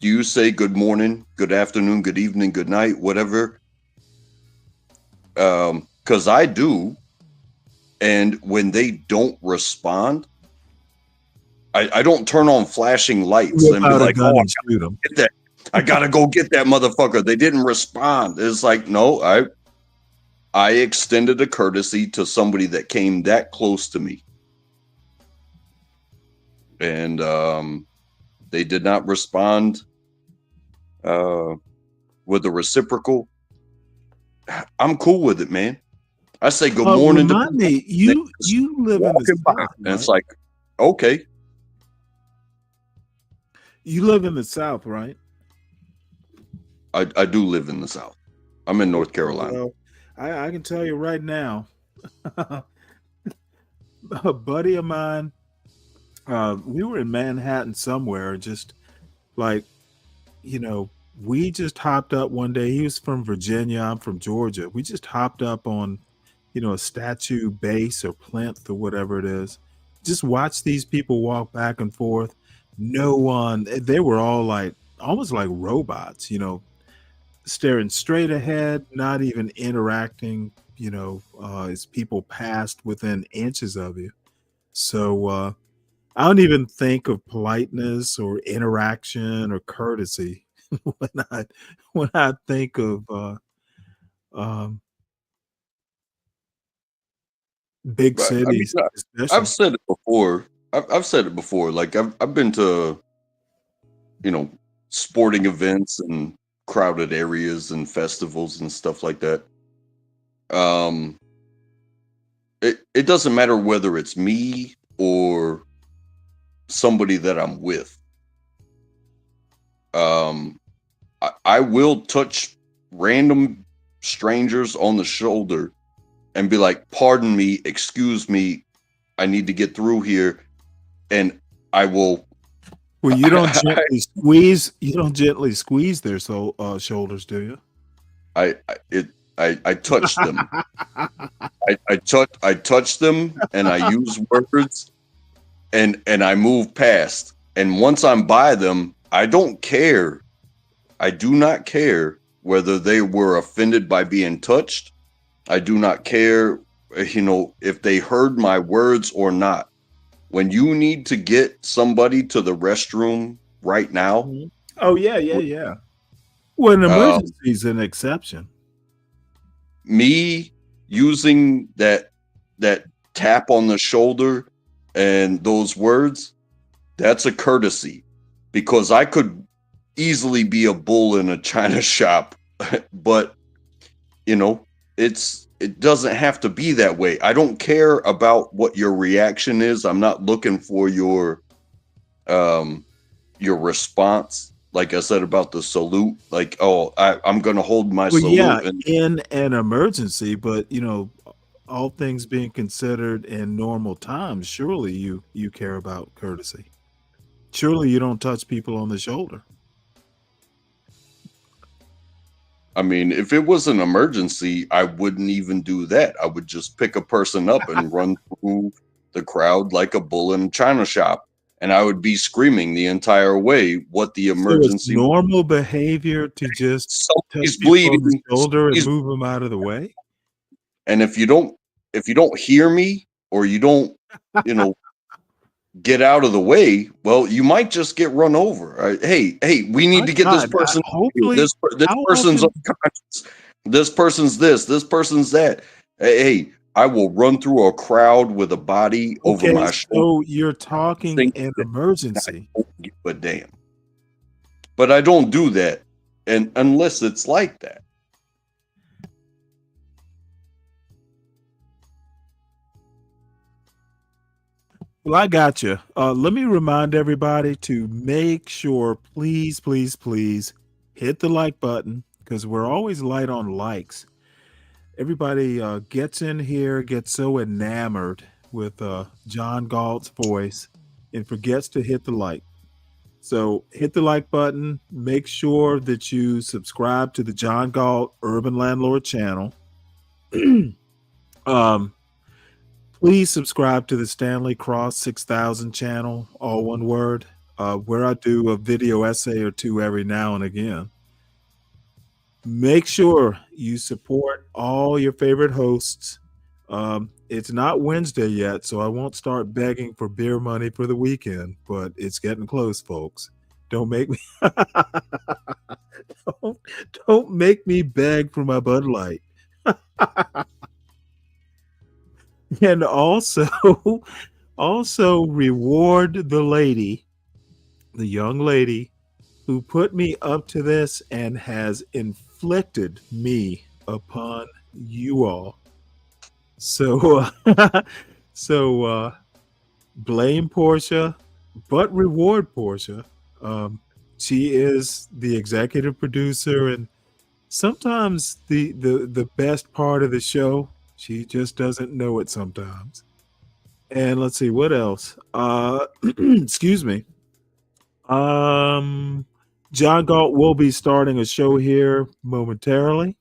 do you say good morning, good afternoon, good evening, good night, whatever? Because I do. And when they don't respond, I don't turn on flashing lights and be like, oh, I gotta go get that motherfucker. They didn't respond. It's like, no, I extended a courtesy to somebody that came that close to me. And they did not respond with a reciprocal. I'm cool with it, man. I say good morning remind to me, you live in the South, right? and it's like, okay. You live in the South, right? I do live in the South. I'm in North Carolina. Well, I can tell you right now, a buddy of mine, we were in Manhattan somewhere, just like, you know, we just hopped up one day. He was from Virginia. I'm from Georgia. We just hopped up on, you know, a statue base or plinth or whatever it is. Just watch these people walk back and forth. No one, they were all like, almost like robots, you know, staring straight ahead, not even interacting, you know, as people passed within inches of you. So I don't even think of politeness or interaction or courtesy when I think of big Right. I mean, cities, especially. I've said it before. I've said it before. Like I've been to, you know, sporting events and crowded areas and festivals and stuff like that. It doesn't matter whether it's me or somebody that I'm with. I will touch random strangers on the shoulder and be like, pardon me, excuse me, I need to get through here. And I will. Well, you don't gently squeeze. You don't gently squeeze their shoulders, do you? I touch them. I touch them, and I use words, and I move past. And once I'm by them, I don't care. I do not care whether they were offended by being touched. I do not care, if they heard my words or not. When you need to get somebody to the restroom right now. Oh, yeah. Well, an emergency is an exception. Me using that tap on the shoulder and those words, that's a courtesy, because I could easily be a bull in a china shop, but it doesn't have to be that way. I don't care about what your reaction is. I'm not looking for your response. Like I said about the salute, like, I'm going to hold my salute. Yeah, in an emergency, but all things being considered in normal times, surely you care about courtesy. Surely you don't touch people on the shoulder. I mean, if it was an emergency, I wouldn't even do that. I would just pick a person up and run through the crowd like a bull in a china shop. And I would be screaming the entire way what the emergency. So it's normal behavior to just he's touch people bleeding on the shoulder and move them out of the way. And if you don't hear me, or you don't, get out of the way, well, you might just get run over. Hey, we need to get this person. This person's unconscious. This person's this person's that. Hey, I will run through a crowd with a body over my shoulder. So you're talking an emergency. I don't give a damn. But I don't do that, and unless it's like that. Well, I got you. Let me remind everybody to make sure, please, hit the like button, because we're always light on likes. Everybody gets in here, gets so enamored with John Galt's voice and forgets to hit the like. So hit the like button. Make sure that you subscribe to the John Galt Urban Landlord channel. Please subscribe to the Stanley Cross 6000 channel, all one word, where I do a video essay or two every now and again. Make sure you support all your favorite hosts. It's not Wednesday yet, so I won't start begging for beer money for the weekend, but it's getting close, folks. Don't make me don't make me beg for my Bud Light. And also reward the young lady who put me up to this and has inflicted me upon you all. So blame Portia, but reward Portia. She is the executive producer, and sometimes the best part of the show. She just doesn't know it sometimes. And let's see what else. Excuse me. John Galt will be starting a show here momentarily.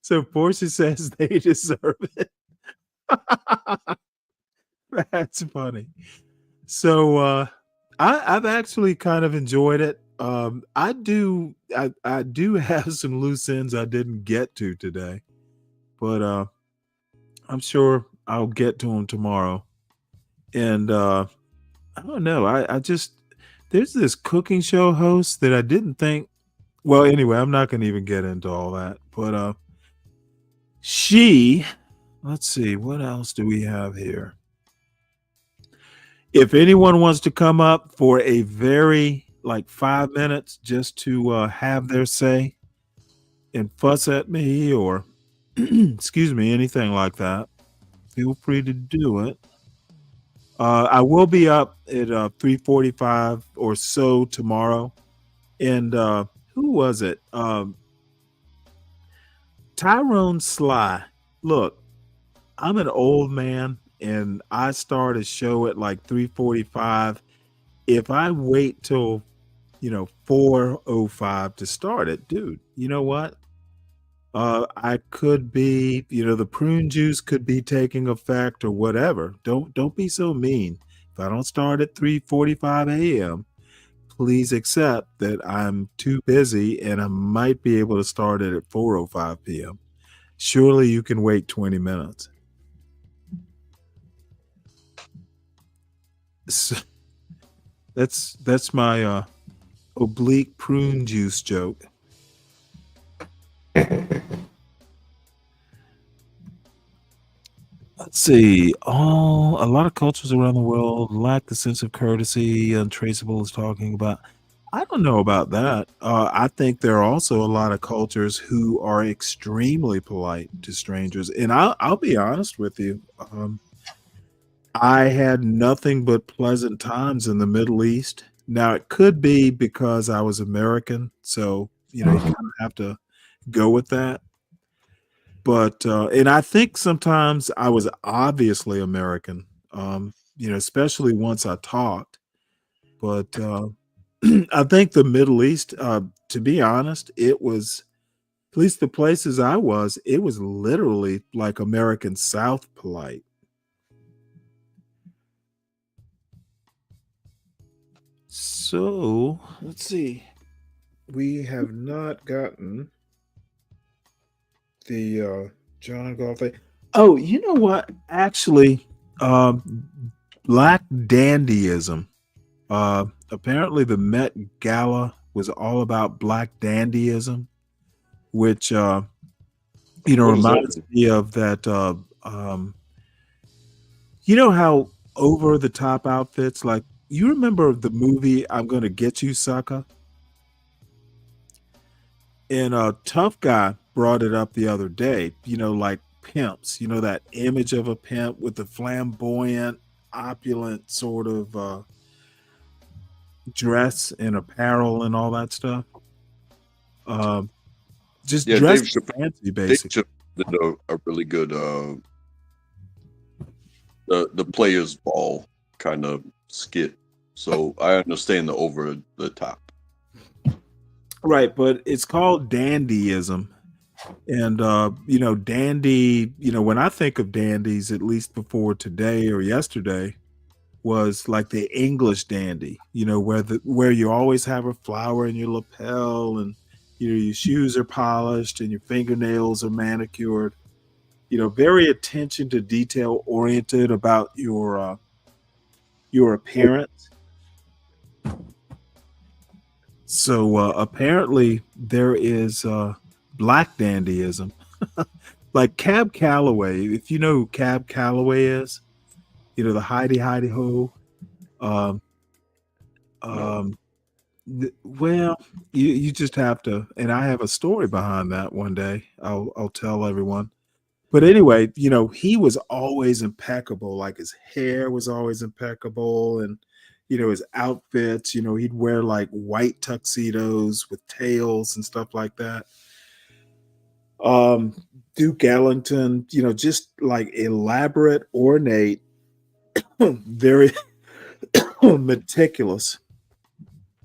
So Portia says they deserve it. That's funny. So I've actually kind of enjoyed it. I do have some loose ends I didn't get to today, but I'm sure I'll get to them tomorrow. And I don't know. I just, there's this cooking show host that I didn't think. Well, anyway, I'm not going to even get into all that. But let's see, what else do we have here? If anyone wants to come up for a very like 5 minutes just to have their say and fuss at me or excuse me, anything like that, feel free to do it. I will be up at 3:45 or so tomorrow. And who was it? Tyrone Sly. Look, I'm an old man and I start a show at like 3:45. If I wait till 4:05 to start it, dude, you know what? I could be, the prune juice could be taking effect or whatever. Don't be so mean. If I don't start at 3:45 a.m., please accept that I'm too busy and I might be able to start it at 4:05 p.m. Surely you can wait 20 minutes. So, that's my oblique prune juice joke. Let's see. Oh, a lot of cultures around the world lack the sense of courtesy Untraceable is talking about. I don't know about that. I think there are also a lot of cultures who are extremely polite to strangers. And I'll be honest with you. I had nothing but pleasant times in the Middle East. Now, it could be because I was American. So, you kind of have to go with that. But and I think sometimes I was obviously American, especially once I talked. But I think the Middle East, to be honest, it was, at least the places I was, it was literally like American South polite. So let's see. We have not gotten the John Golf thing. Oh, you know what? Actually, Black dandyism. Apparently, the Met Gala was all about Black dandyism, which reminds me of that. You know how over the top outfits, like you remember the movie "I'm Gonna Get You, Sucker," and Tough Guy brought it up the other day. Like pimps. That image of a pimp with the flamboyant, opulent sort of dress and apparel and all that stuff. Just dress fancy, basically. Dave did a really good the players ball kind of skit. So I understand the over the top. Right, but it's called dandyism. And dandy, when I think of dandies, at least before today or yesterday, was like the English dandy, where you always have a flower in your lapel and your shoes are polished and your fingernails are manicured, very attention to detail oriented about your appearance. So apparently there is Black dandyism. Like Cab Calloway, if you know who Cab Calloway is, the hidey ho. Well, you just have to, and I have a story behind that one day. I'll tell everyone. But anyway, he was always impeccable. Like his hair was always impeccable, and his outfits. He'd wear like white tuxedos with tails and stuff like that. Duke Ellington, just like elaborate, ornate, very meticulous.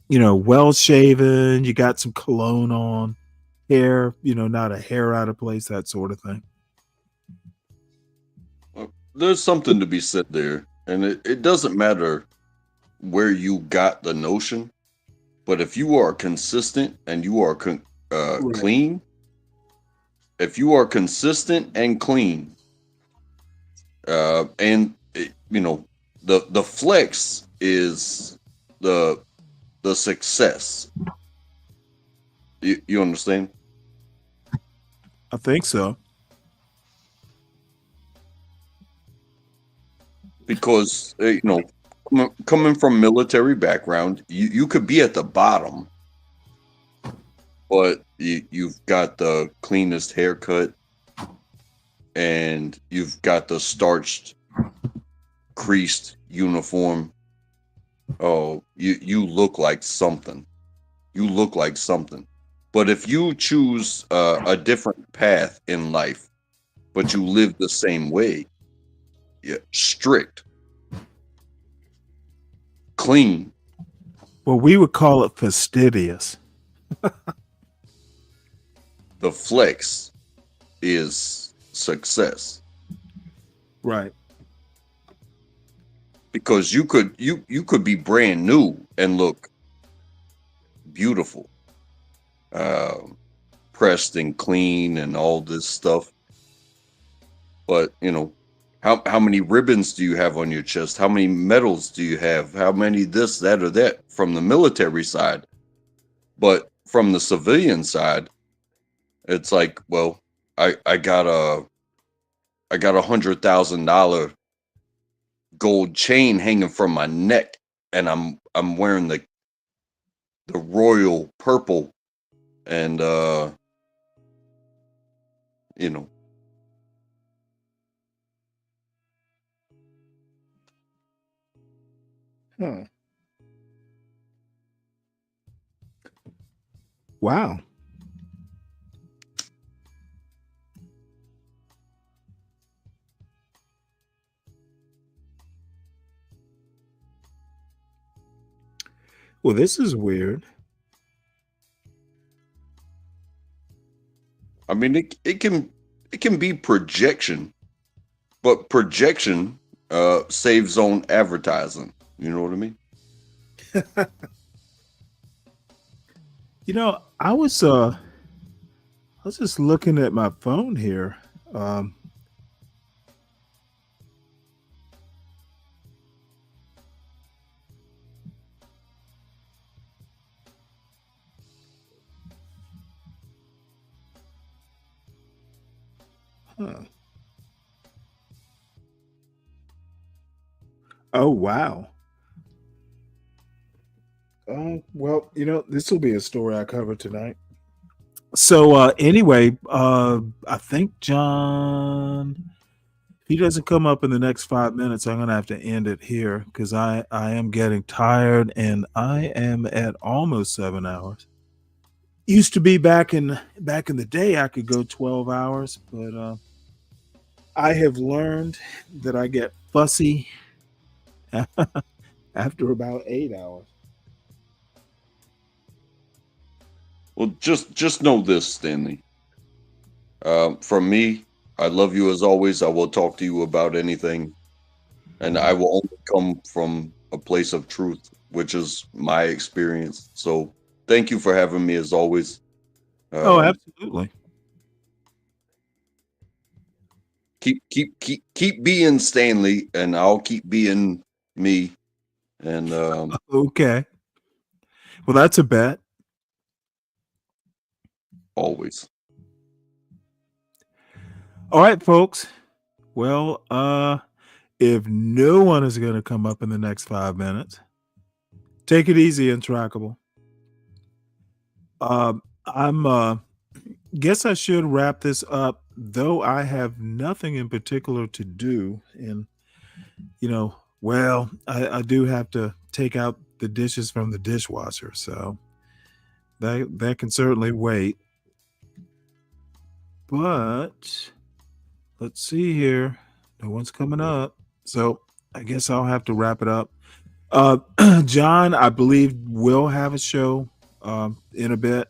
Well shaven. You got some cologne on, hair. Not a hair out of place. That sort of thing. There's something to be said there, and it doesn't matter where you got the notion, but if you are consistent and you are clean, if you are consistent and clean, and the flex is the success. You understand? I think so. Because coming from military background, you could be at the bottom, but you've got the cleanest haircut, and you've got the starched, creased uniform. Oh, you look like something. You look like something. But if you choose a different path in life, but you live the same way, strict, clean. Well, we would call it fastidious. The flex is success. Right. Because you could be brand new and look beautiful, pressed and clean and all this stuff. But how many ribbons do you have on your chest? How many medals do you have? How many this, that, or that from the military side? But from the civilian side, it's like, well, I got a $100,000 gold chain hanging from my neck, and I'm wearing the royal purple, and Huh. Wow. Well, this is weird. I mean, it can be projection, but projection saves on advertising. You know what I mean? I was just looking at my phone here. Huh. Oh, wow. Well, this will be a story I cover tonight. So anyway, I think John, if he doesn't come up in the next 5 minutes, I'm gonna have to end it here because I am getting tired, and I am at almost 7 hours. Used to be back in the day I could go 12 hours, but I have learned that I get fussy after about 8 hours. Well, just know this, Stanley. From me, I love you as always. I will talk to you about anything, and I will only come from a place of truth, which is my experience. So thank you for having me as always. Oh, absolutely. Keep being Stanley, and I'll keep being me. And okay. Well, that's a bet. Always. All right, folks. Well, if no one is going to come up in the next 5 minutes, take it easy, Intrackable. I'm guess I should wrap this up, though I have nothing in particular to do. And well, I do have to take out the dishes from the dishwasher, so that can certainly wait. But let's see here. No one's coming up. So I guess I'll have to wrap it up. John, I believe, will have a show in a bit.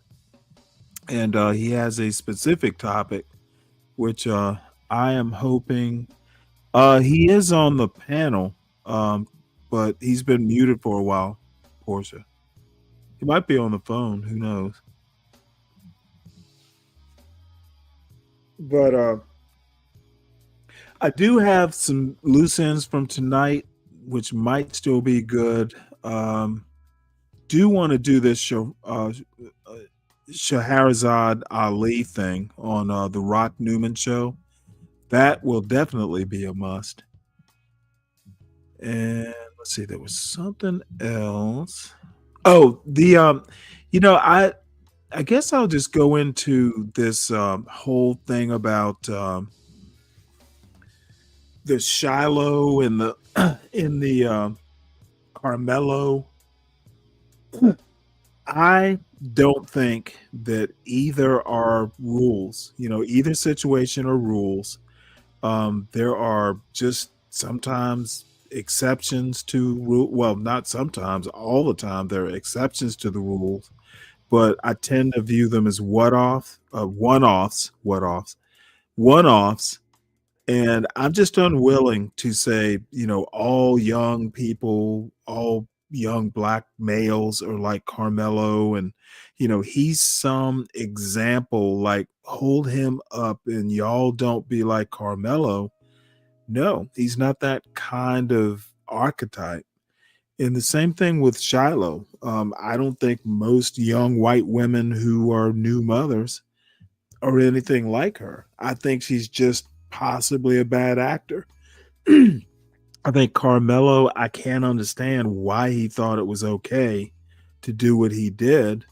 And he has a specific topic, which I am hoping he is on the panel, but he's been muted for a while, Portia. He might be on the phone. Who knows? But I do have some loose ends from tonight, which might still be good. Do want to do this show, Shahrazad Ali thing on the Rock Newman show. That will definitely be a must. And let's see, there was something else. Oh, the you know, I guess I'll just go into this whole thing about the Shiloh and the in the Carmelo. I don't think that either are rules. You know, either situation are rules. There are just sometimes exceptions to rule. Well, not sometimes, all the time there are exceptions to the rules, but I tend to view them as one-offs, and I'm just unwilling to say, you know, all young people, all young black males are like Carmelo, and you know, he's some example, like hold him up and y'all don't be like Carmelo. No, he's not that kind of archetype. And the same thing with Shiloh. I don't think most young white women who are new mothers are anything like her. I think she's just possibly a bad actor. I think Carmelo, I can't understand why he thought it was okay to do what he did.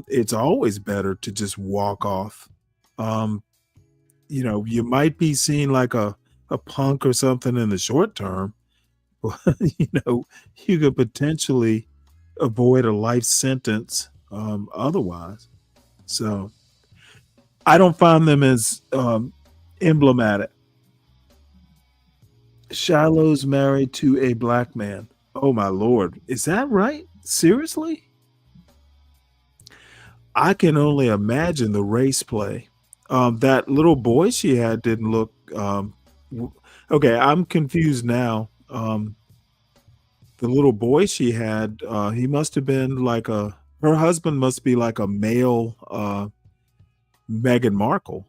It's always better to just walk off. Um, you know, you might be seen like a punk or something in the short term, but you know, you could potentially avoid a life sentence otherwise. So I don't find them as emblematic. Shiloh's married to a black man. Oh my lord. Is that right? Seriously? I can only imagine the race play. That little boy she had didn't look okay, I'm confused now. The little boy she had, he must have been like her husband must be like a male Meghan Markle.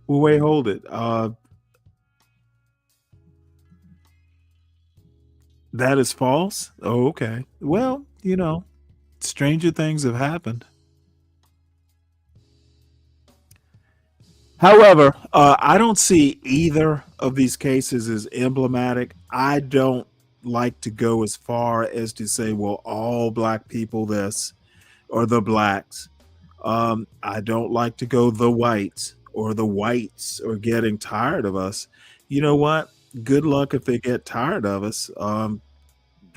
Well, wait, hold it. That is false? Oh, okay. Well, you know, stranger things have happened. However, I don't see either of these cases as emblematic. I don't like to go as far as to say, well, all black people this or the blacks. I don't like to go the whites or getting tired of us. You know what? Good luck if they get tired of us.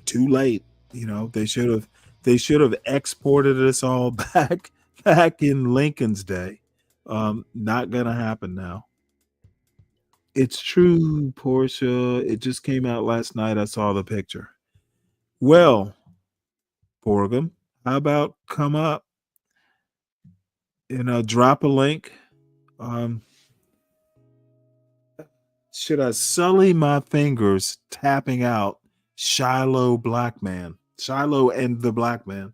Too late. You know, they should have exported us all back in Lincoln's day. Not gonna happen now. It's true, Portia. It just came out last night. I saw the picture. Well, Borgum, how about come up and drop a link? Um, should I sully my fingers tapping out Shiloh Black Man? Shiloh and the Black Man.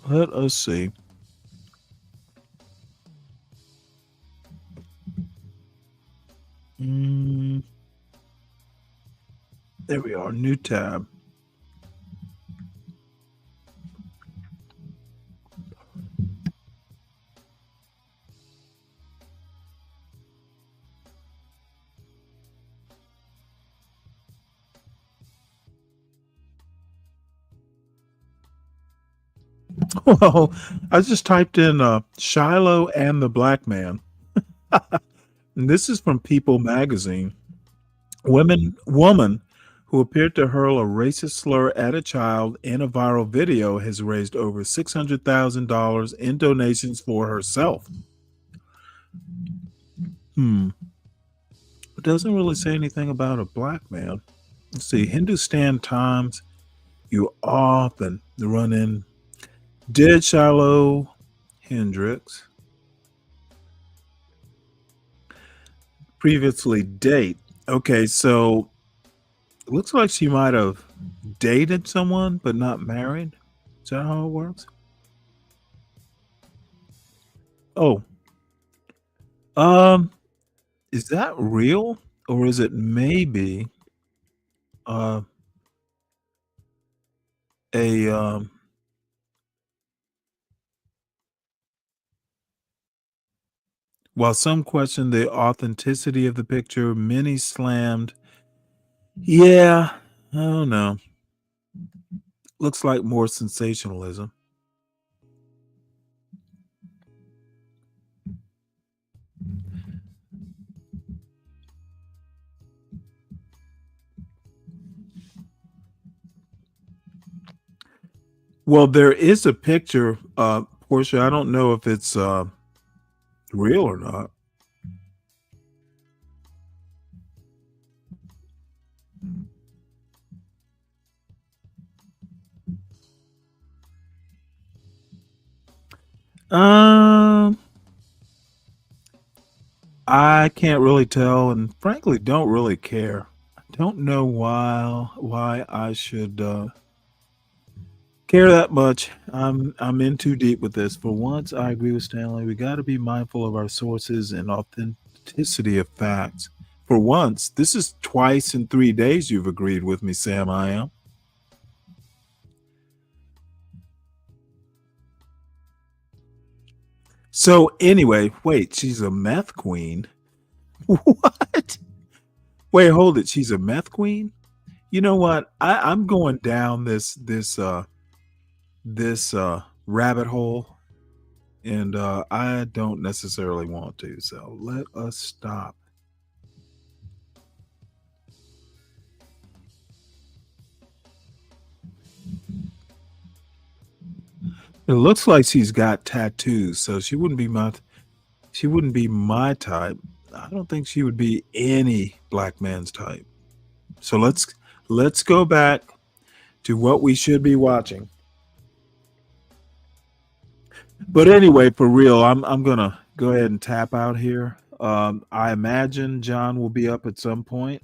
Let us see. There we are. New tab. Well, I just typed in Shiloh and the Black Man. And this is from People magazine. Woman who appeared to hurl a racist slur at a child in a viral video has raised over $600,000 in donations for herself. It doesn't really say anything about a black man. Let's see. Hindustan Times, you often run in dead Shiloh Hendricks. Previously date. Okay, so it looks like she might have dated someone but not married. Is that how it works? Oh, is that real or is it maybe uh a while some question the authenticity of the picture, many slammed. Yeah, I don't know. Looks like more sensationalism. Well, there is a picture, Portia. I don't know if it's real or not. I can't really tell, and frankly, don't really care. I don't know why I should care that much. I'm in too deep with this. For once, I agree with Stanley. We got to be mindful of our sources and authenticity of facts. For once, this is twice in 3 days you've agreed with me, Sam. I am. So anyway, wait, she's a meth queen. What? Wait, hold it. She's a meth queen? You know what? I'm going down this rabbit hole, and I don't necessarily want to. So let us stop. It looks like she's got tattoos, so she wouldn't be my type. I don't think she would be any black man's type. So let's go back to what we should be watching. But anyway, for real, I'm gonna go ahead and tap out here. I imagine John will be up at some point.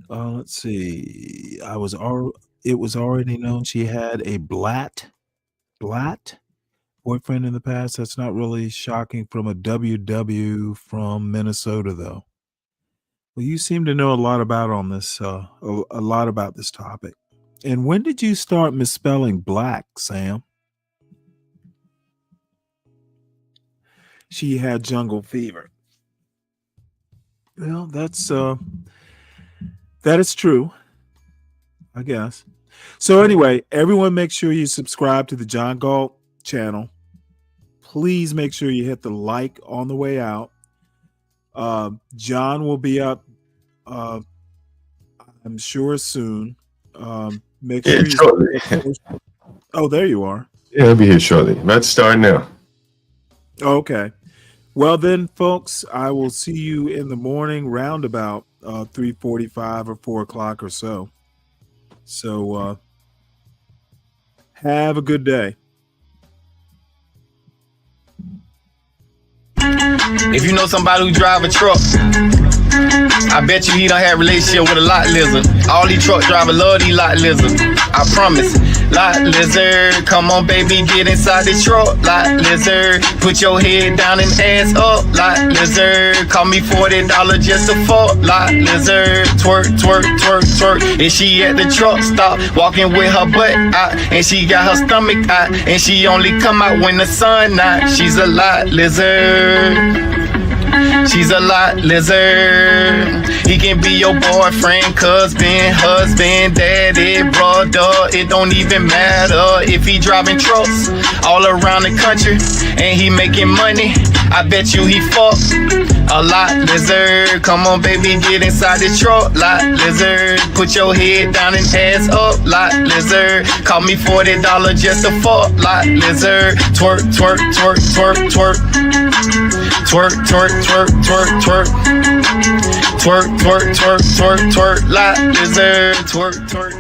Let's see. It was already known she had a blatt boyfriend in the past. That's not really shocking from a WW from Minnesota, though. Well, you seem to know a lot about this topic. And when did you start misspelling black, Sam? She had jungle fever. Well, that is true, I guess. So anyway, everyone make sure you subscribe to the John Galt channel. Please make sure you hit the like on the way out. John will be up, I'm sure soon. Make sure shortly. Oh, there you are. Yeah, I'll be here shortly. Let's start now. Okay. Well then, folks, I will see you in the morning round about 3:45 or 4 o'clock or so. So have a good day. If you know somebody who drive a truck, I bet you he done had a relationship with a lot lizard. All these truck drivers love these lot lizards. I promise. Lot lizard, come on baby, get inside the truck. Lot lizard, put your head down and ass up. Lot lizard, call me $40 just to fuck. Lot lizard, twerk, twerk, twerk, twerk. And she at the truck stop, walking with her butt out, and she got her stomach out, and she only come out when the sun out. She's a lot lizard. She's a lot lizard. He can be your boyfriend, cousin, husband, daddy, brother. It don't even matter if he driving trucks all around the country and he making money. I bet you he fuck a lot lizard. Come on, baby, get inside the truck. Lot lizard, put your head down and ass up. Lot lizard, call me $40 just to fuck. Lot lizard, twerk, twerk, twerk, twerk, twerk. Twerk, twerk, twerk, twerk, twerk. Twerk, twerk, twerk, twerk, twerk. Lot lizard, twerk, twerk.